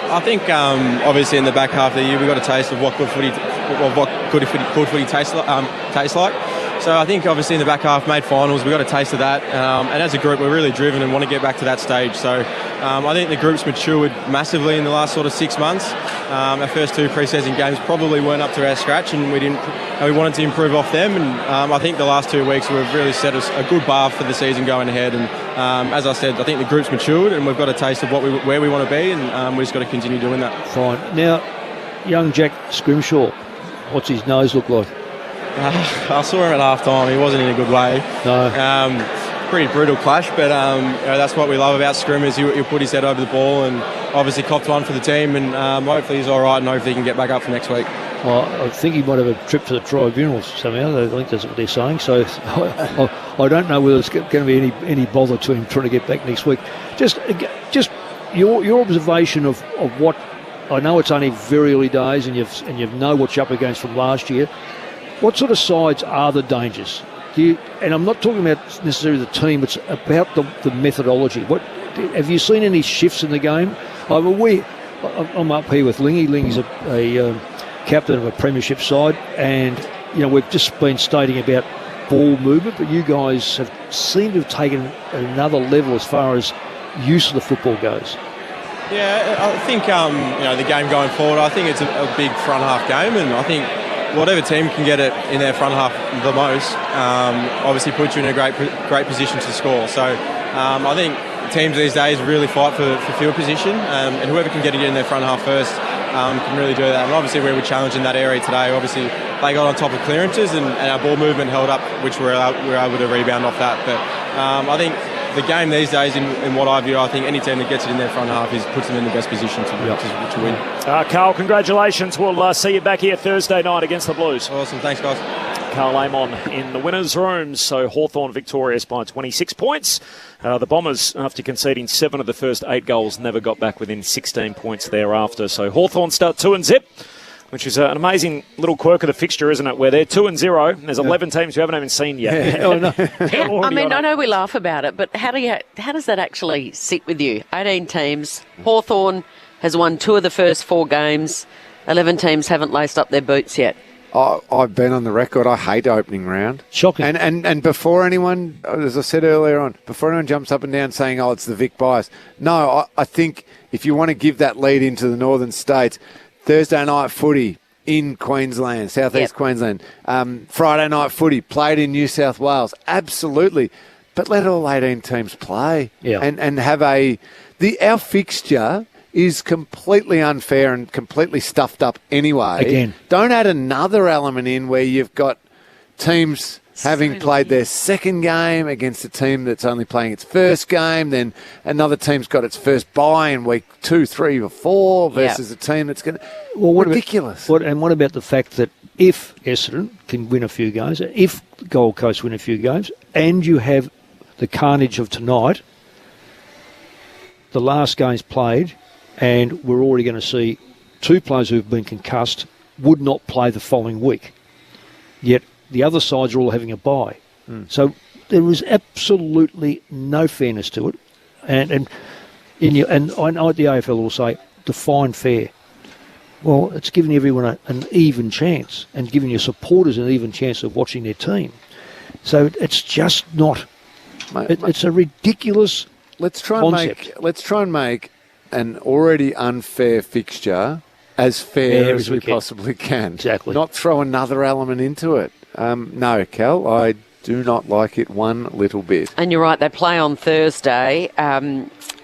Speaker 1: I think obviously in the back half of the year we got a taste of what good footy tastes like. So I think obviously in the back half made finals, we got a taste of that, and as a group we're really driven and want to get back to that stage. So I think the group's matured massively in the last sort of 6 months. Our first two pre-season games probably weren't up to our scratch, and we wanted to improve off them. And I think the last 2 weeks we've really set us a good bar for the season going ahead. And as I said, I think the group's matured and we've got a taste of where we want to be, and we've just got to continue doing that.
Speaker 7: Fine. Now, young Jack Scrimshaw, what's his nose look like?
Speaker 1: I saw him at half time. He wasn't in a good way.
Speaker 7: No.
Speaker 1: Pretty brutal clash, but that's what we love about Scrim, is he'll put his head over the ball, and obviously copped one for the team, and hopefully he's all right, and hopefully he can get back up for next week.
Speaker 7: Well, I think he might have a trip to the tribunals somehow. I think that's what they're saying. So I don't know whether it's going to be any bother to him trying to get back next week. Just your observation of what, I know it's only very early days, and you know what you're up against from last year. What sort of sides are the dangers? And I'm not talking about necessarily the team, it's about the methodology. Have you seen any shifts in the game? I'm up here with Lingy. Lingy's a captain of a premiership side, and we've just been stating about ball movement, but you guys have seemed to have taken another level as far as use of the football goes.
Speaker 1: Yeah, I think the game going forward, I think it's a big front half game, and I think whatever team can get it in their front half the most, obviously puts you in a great position to score. So I think teams these days really fight for field position, and whoever can get it in their front half first can really do that. And obviously we were challenged in that area today. Obviously they got on top of clearances, and our ball movement held up, which we were able to rebound off that. But I think the game these days, in what I view, I think any team that gets it in their front half puts them in the best position to win.
Speaker 3: Carl, congratulations. We'll see you back here Thursday night against the Blues.
Speaker 1: Awesome. Thanks, guys.
Speaker 3: Carl Amon in the winners' rooms. So Hawthorn victorious by 26 points. The Bombers, after conceding 7 of the first 8 goals, never got back within 16 points thereafter. So Hawthorn start 2-0. Which is an amazing little quirk of the fixture, isn't it? Where they're 2-0, and there's 11 teams you haven't even seen yet.
Speaker 10: I mean, I know we laugh about it, but how does that actually sit with you? 18 teams. Hawthorn has won 2 of the first 4 games. 11 teams haven't laced up their boots yet.
Speaker 2: I've been on the record. I hate opening round.
Speaker 7: Shocking.
Speaker 2: And before anyone, as I said earlier on, before anyone jumps up and down saying, it's the Vic bias. No, I think if you want to give that lead into the northern states, Thursday night footy in Queensland, southeast Queensland. Friday night footy played in New South Wales. Absolutely. But let all 18 teams play and have our fixture is completely unfair and completely stuffed up anyway.
Speaker 7: Again.
Speaker 2: Don't add another element in where you've got teams having played their second game against a team that's only playing its first game, then another team's got its first bye in week 2, 3 or 4 versus a team that's going to... ridiculous.
Speaker 7: What about the fact that if Essendon can win a few games, if Gold Coast win a few games, and you have the carnage of tonight, the last game's played, and we're already going to see 2 players who've been concussed would not play the following week. Yet the other sides are all having a bye. So there is absolutely no fairness to it. And I know the AFL will say, define fair. Well, it's giving everyone an even chance and giving your supporters an even chance of watching their team. So it's just not... It's a ridiculous concept.
Speaker 2: Let's try and make an already unfair fixture as fair as we possibly can.
Speaker 7: Exactly.
Speaker 2: Not throw another element into it. No, Cal, I do not like it one little bit.
Speaker 10: And you're right, they play on Thursday.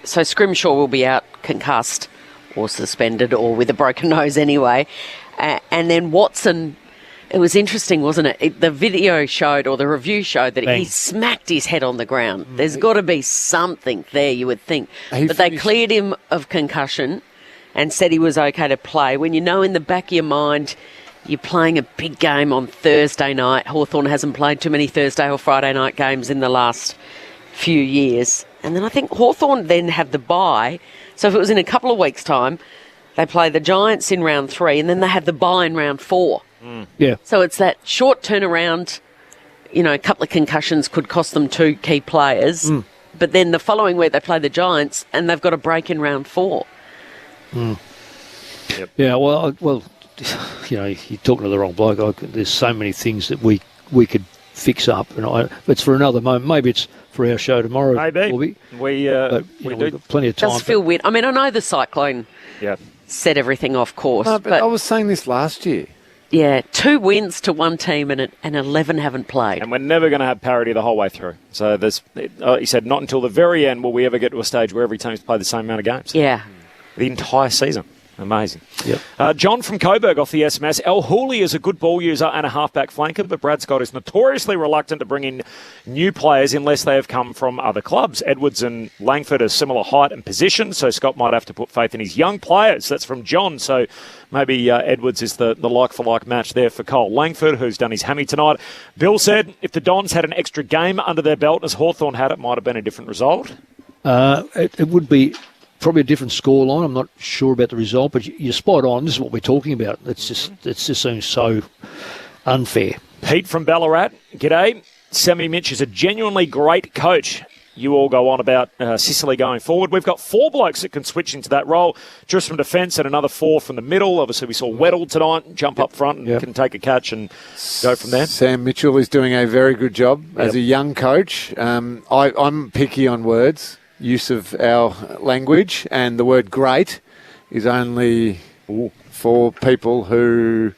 Speaker 10: So Scrimshaw will be out concussed or suspended or with a broken nose anyway. And then Watson, it was interesting, wasn't it? The video showed, or the review showed, that he smacked his head on the ground. There's got to be something there, you would think. But they cleared him of concussion and said he was okay to play. When you know in the back of your mind you're playing a big game on Thursday night. Hawthorn hasn't played too many Thursday or Friday night games in the last few years. And then I think Hawthorn then have the bye. So if it was in a couple of weeks' time, they play the Giants in round 3 and then they have the bye in round 4.
Speaker 7: Yeah.
Speaker 10: So it's that short turnaround. A couple of concussions could cost them 2 key players. But then the following week they play the Giants and they've got a break in round 4.
Speaker 7: Yep. Yeah, well, you're talking to the wrong bloke. There's so many things that we could fix up, and it's for another moment. Maybe it's for our show tomorrow.
Speaker 3: Maybe
Speaker 7: we've got plenty of time.
Speaker 10: It does feel weird. I mean, I know the cyclone set everything off course,
Speaker 2: but I was saying this last year.
Speaker 10: Yeah, 2 wins to one team and 11 haven't played.
Speaker 3: And we're never going to have parity the whole way through. So he said, not until the very end will we ever get to a stage where every team's played the same amount of games.
Speaker 10: Yeah.
Speaker 3: The entire season. Amazing.
Speaker 7: Yep.
Speaker 3: John from Coburg off the SMS. El Hooley is a good ball user and a halfback flanker, but Brad Scott is notoriously reluctant to bring in new players unless they have come from other clubs. Edwards and Langford are similar height and position, so Scott might have to put faith in his young players. That's from John. So maybe Edwards is the like-for-like match there for Cole Langford, who's done his hammy tonight. Bill said if the Dons had an extra game under their belt as Hawthorn had, it might have been a different result.
Speaker 7: It would be probably a different scoreline. I'm not sure about the result, but you're spot on. This is what we're talking about. It just seems so unfair.
Speaker 3: Pete from Ballarat, g'day. Sammy Mitch is a genuinely great coach. You all go on about Sicily going forward. We've got 4 blokes that can switch into that role, just from defence and another 4 from the middle. Obviously, we saw Weddle tonight jump up front and can take a catch and go from there.
Speaker 2: Sam Mitchell is doing a very good job as a young coach. I'm picky on words. Use of our language, and the word great is only for people who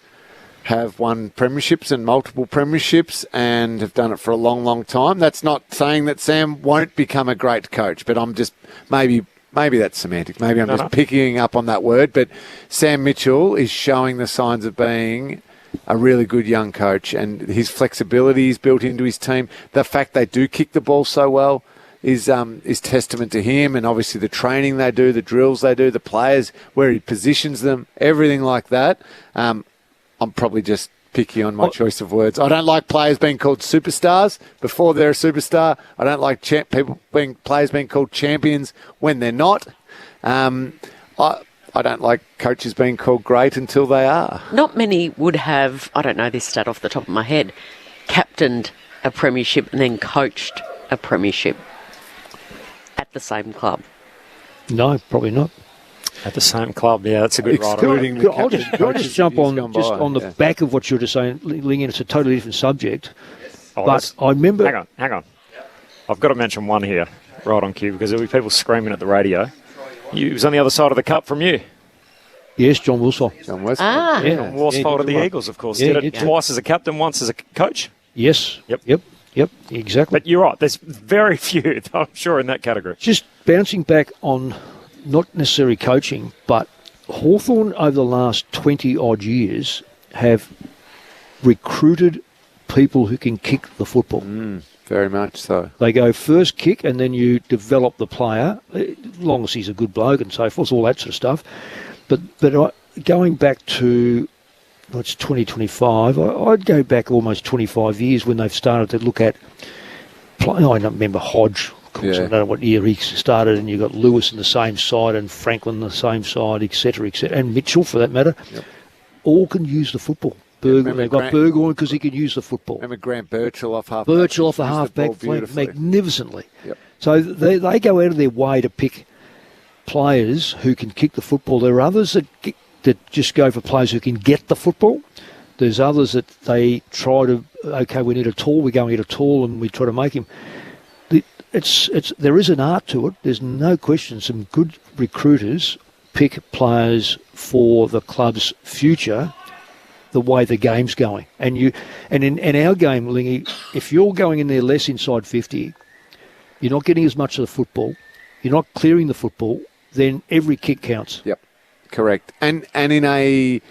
Speaker 2: have won premierships and multiple premierships and have done it for a long, long time. That's not saying that Sam won't become a great coach, but I'm just maybe that's semantics. Maybe I'm just picking up on that word, but Sam Mitchell is showing the signs of being a really good young coach, and his flexibility is built into his team. The fact they do kick the ball so well, is testament to him, and obviously the training they do, the drills they do, the players, where he positions them, everything like that. I'm probably just picky on my choice of words. I don't like players being called superstars before they're a superstar. I don't like players being called champions when they're not. I don't like coaches being called great until they are.
Speaker 10: Not many would have, I don't know this stat off the top of my head, captained a premiership and then coached a premiership at the same club.
Speaker 7: No, probably not.
Speaker 3: At the same club, yeah, that's a good write.
Speaker 7: I'll just jump on the back of what you were just saying, Lingy. It's a totally different subject. But I remember...
Speaker 3: Hang on. I've got to mention one here, right on cue, because there'll be people screaming at the radio. He was on the other side of the cup from you.
Speaker 7: Yes, John Worsfold.
Speaker 10: Ah.
Speaker 3: John Worsfold of the Eagles, of course. Did it twice as a captain, once as a coach?
Speaker 7: Yes. Yep, exactly.
Speaker 3: But you're right, there's very few, I'm sure, in that category.
Speaker 7: Just bouncing back on not necessarily coaching, but Hawthorn over the last 20-odd years have recruited people who can kick the football.
Speaker 2: Very much so.
Speaker 7: They go first kick and then you develop the player, as long as he's a good bloke and so forth, all that sort of stuff. But going back to, it's 2025, I'd go back almost 25 years when they've started to look at, I don't remember Hodge, of course, I don't know what year he started, and you've got Lewis on the same side and Franklin on the same side, etc., and Mitchell for that matter, all can use the football. They've got Berger on because he can use the football.
Speaker 2: Remember Grant Birchall off half-back?
Speaker 7: Birchall off the half-back magnificently. So they go out of their way to pick players who can kick the football. There are others that just go for players who can get the football. There's others that they try to, we need a tall, we go and get a tall and we try to make him. There is an art to it. There's no question. Some good recruiters pick players for the club's future the way the game's going. And in our game, Lingy, if you're going in there less inside 50, you're not getting as much of the football, you're not clearing the football, then every kick counts.
Speaker 2: Yep, correct. And in a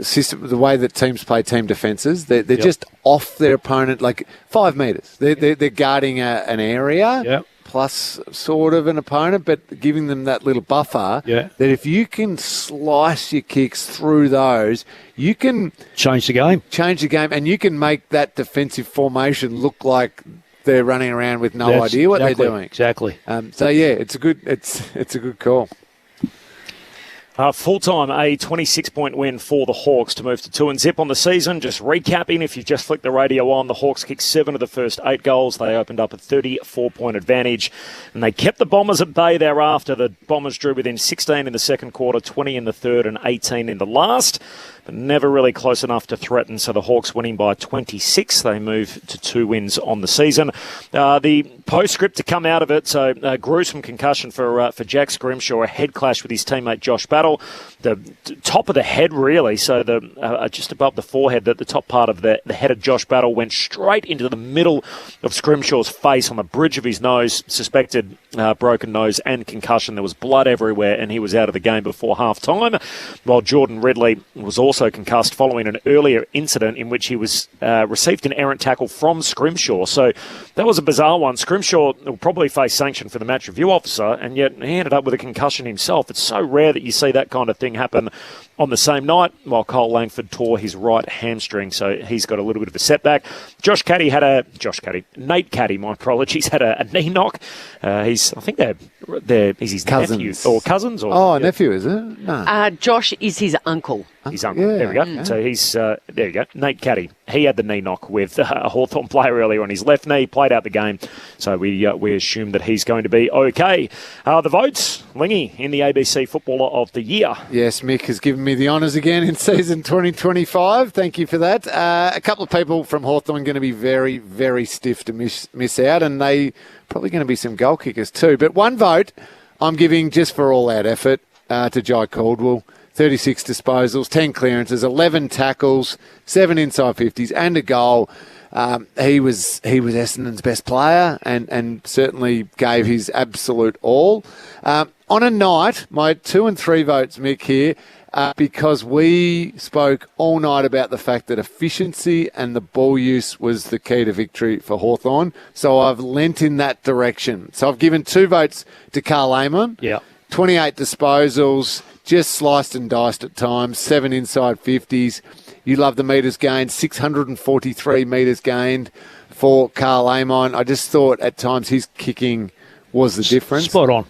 Speaker 2: system, the way that teams play team defences, they're just off their opponent like 5 metres. They're guarding an area plus sort of an opponent, but giving them that little buffer that if you can slice your kicks through those, you can
Speaker 7: change the game,
Speaker 2: and you can make that defensive formation look like they're running around with no idea what they're doing.
Speaker 7: Exactly.
Speaker 2: It's a good call.
Speaker 3: Full-time, a 26-point win for the Hawks to move to 2-0 on the season. Just recapping, if you've just flicked the radio on, the Hawks kicked 7 of the first 8 goals. They opened up a 34-point advantage, and they kept the Bombers at bay thereafter. The Bombers drew within 16 in the second quarter, 20 in the third, and 18 in the last, but never really close enough to threaten. So the Hawks winning by 26. They move to 2 wins on the season. The postscript to come out of it, so gruesome concussion for Jack Scrimshaw, a head clash with his teammate Josh Battle. The top of the head, really, so just above the forehead, the top part of the head of Josh Battle went straight into the middle of Scrimshaw's face on the bridge of his nose, suspected broken nose and concussion. There was blood everywhere, and he was out of the game before half-time, while Jordan Ridley was also concussed following an earlier incident in which he was received an errant tackle from Scrimshaw. So that was a bizarre one. Scrimshaw will probably face sanction for the match review officer, and yet he ended up with a concussion himself. It's so rare that you see that kind of thing happen on the same night, while Cole Langford tore his right hamstring, so he's got a little bit of a setback. Nate Caddy, my apologies, had a knee knock. He's his nephew or cousins.
Speaker 2: Nephew, is it? No.
Speaker 10: Josh is his uncle.
Speaker 3: His uncle. Yeah, there we go. Yeah. So he's there you go. Nate Caddy. He had the knee knock with a Hawthorn player earlier on his left knee. Played out the game, so we assume that he's going to be okay. The votes, Lingy in the ABC Footballer of the Year.
Speaker 2: Yes, Mick has given me the honours again in season 2025. Thank you for that. A couple of people from Hawthorn going to be very, very stiff to miss out, and they probably going to be some goal kickers too. But one vote I'm giving just for all out effort to Jai Caldwell. 36 disposals, 10 clearances, 11 tackles, 7 inside 50s and a goal. He was Essendon's best player and certainly gave his absolute all. On a night, my 2 and 3 votes, Mick, here, because we spoke all night about the fact that efficiency and the ball use was the key to victory for Hawthorn. So I've lent in that direction. So I've given 2 votes to Carl Amon.
Speaker 7: Yeah.
Speaker 2: 28 disposals, just sliced and diced at times, 7 inside 50s. You love the metres gained, 643 metres gained for Carl Amon. I just thought at times his kicking was the difference.
Speaker 7: Spot on.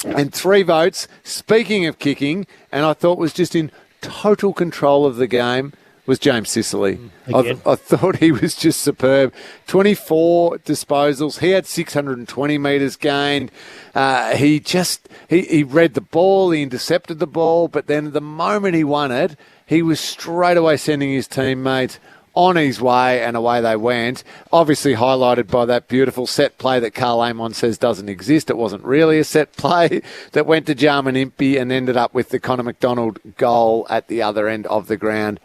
Speaker 2: And 3 votes, speaking of kicking, and I thought was just in total control of the game, was James Sicily. I thought he was just superb. 24 disposals. He had 620 metres gained. He read the ball, he intercepted the ball, but then the moment he won it, he was straight away sending his teammates on his way, and away they went. Obviously highlighted by that beautiful set play that Carl Amon says doesn't exist. It wasn't really a set play that went to Jarman Impey and ended up with the Connor McDonald goal at the other end of the ground.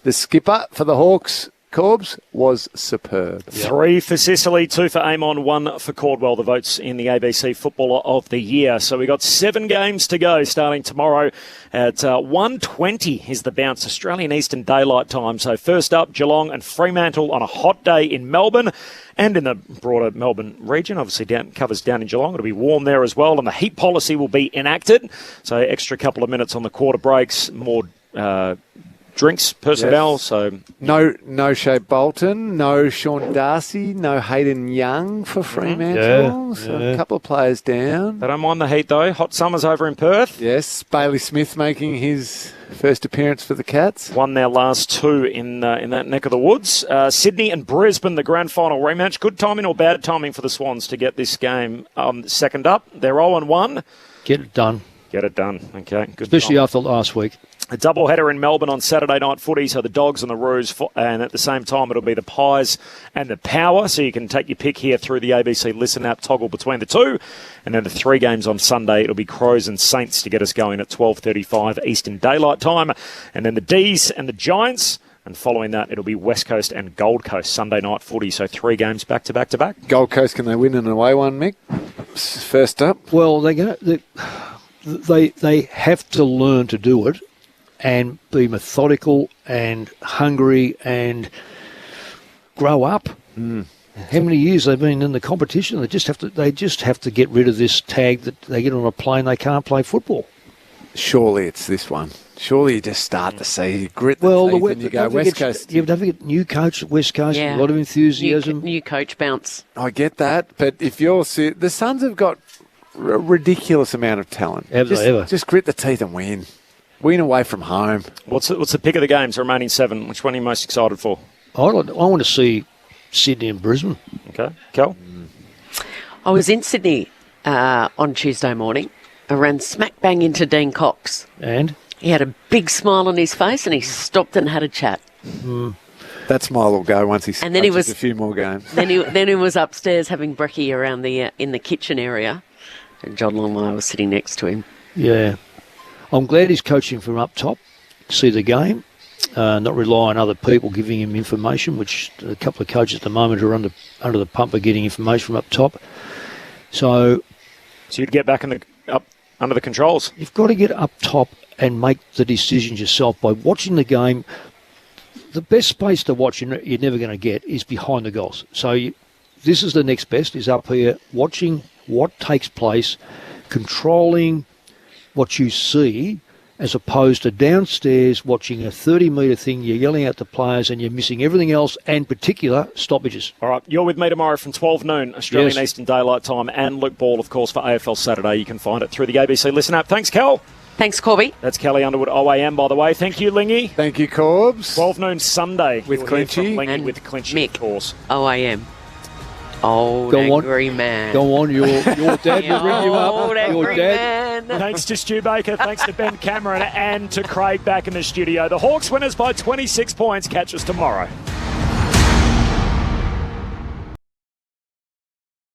Speaker 2: The skipper for the Hawks, Corbs, was superb.
Speaker 3: 3 for Sicily, 2 for Amon, 1 for Caldwell, the votes in the ABC Footballer of the Year. So we've got 7 games to go starting tomorrow at 1:20 is the bounce, Australian Eastern Daylight Time. So first up, Geelong and Fremantle on a hot day in Melbourne and in the broader Melbourne region. Obviously covers down in Geelong. It'll be warm there as well, and the heat policy will be enacted. So extra couple of minutes on the quarter breaks, more drinks personnel. Yes. So
Speaker 2: no Shea Bolton, no Sean Darcy, no Hayden Young for Fremantle.
Speaker 3: Yeah.
Speaker 2: So a couple of players down.
Speaker 3: They don't mind the heat though. Hot summers over in Perth.
Speaker 2: Yes, Bailey Smith making his first appearance for the Cats.
Speaker 3: Won their last 2 in that neck of the woods. Sydney and Brisbane, the grand final rematch. Good timing or bad timing for the Swans to get this game second up? They're 0-1.
Speaker 7: Get it done.
Speaker 3: Get it done. Okay, good.
Speaker 7: Especially after last week.
Speaker 3: A doubleheader in Melbourne on Saturday night footy, so the Dogs and the Roos, and at the same time it'll be the Pies and the Power, so you can take your pick here through the ABC Listen app, toggle between the 2, and then the 3 games on Sunday, it'll be Crows and Saints to get us going at 12:35 Eastern Daylight Time, and then the D's and the Giants, and following that it'll be West Coast and Gold Coast Sunday night footy, so 3 games back to back to back.
Speaker 2: Gold Coast, can they win an away one, Mick? First up?
Speaker 7: Well, they have to learn to do it and be methodical and hungry and grow up.
Speaker 2: Mm.
Speaker 7: How many years they've been in the competition? They just have to get rid of this tag that they get on a plane, they can't play football.
Speaker 2: Surely it's this one. Surely you just start the season, you grit the teeth and you go West Coast.
Speaker 7: Yeah, but don't forget, new coach at West Coast, a lot of enthusiasm.
Speaker 10: New coach bounce.
Speaker 2: I get that, but if you're... The Suns have got a ridiculous amount of talent. Just grit the teeth and win. Win away from home.
Speaker 3: What's the pick of the games, the remaining 7? Which one are you most excited for?
Speaker 7: I want to see Sydney and Brisbane.
Speaker 3: Okay. Kel?
Speaker 10: I was in Sydney on Tuesday morning. I ran smack bang into Dean Cox.
Speaker 7: And?
Speaker 10: He had a big smile on his face and he stopped and had a chat.
Speaker 2: Mm. That smile will go once he coaches a few more games.
Speaker 10: Then he was upstairs having brekkie around in the kitchen area. And John Longmire was sitting next to him.
Speaker 7: Yeah. I'm glad he's coaching from up top, see the game, not rely on other people giving him information, which a couple of coaches at the moment are under the pump are getting information from up top. So
Speaker 3: you'd get back up under the controls.
Speaker 7: You've got to get up top and make the decisions yourself by watching the game. The best space to watch you're never going to get is behind the goals. So this is the next best, is up here watching what takes place, controlling what you see, as opposed to downstairs watching a 30-metre thing, you're yelling at the players and you're missing everything else, and particular stoppages.
Speaker 3: All right, you're with me tomorrow from 12 noon, Australian Eastern Daylight Time, and Luke Ball, of course, for AFL Saturday. You can find it through the ABC Listen app. Thanks, Cal.
Speaker 10: Thanks, Corby.
Speaker 3: That's Kelly Underwood, OAM, by the way. Thank you, Lingy.
Speaker 2: Thank you, Corbs.
Speaker 3: 12 noon Sunday.
Speaker 2: With Clinchy.
Speaker 3: And with Clinchy,
Speaker 10: Mick,
Speaker 3: of course.
Speaker 10: OAM. Old angry man.
Speaker 7: Go on, your dad will ring you up.
Speaker 10: Your dad.
Speaker 3: Thanks to Stu Baker, thanks to Ben Cameron, and to Craig back in the studio. The Hawks winners by 26 points. Catch us tomorrow.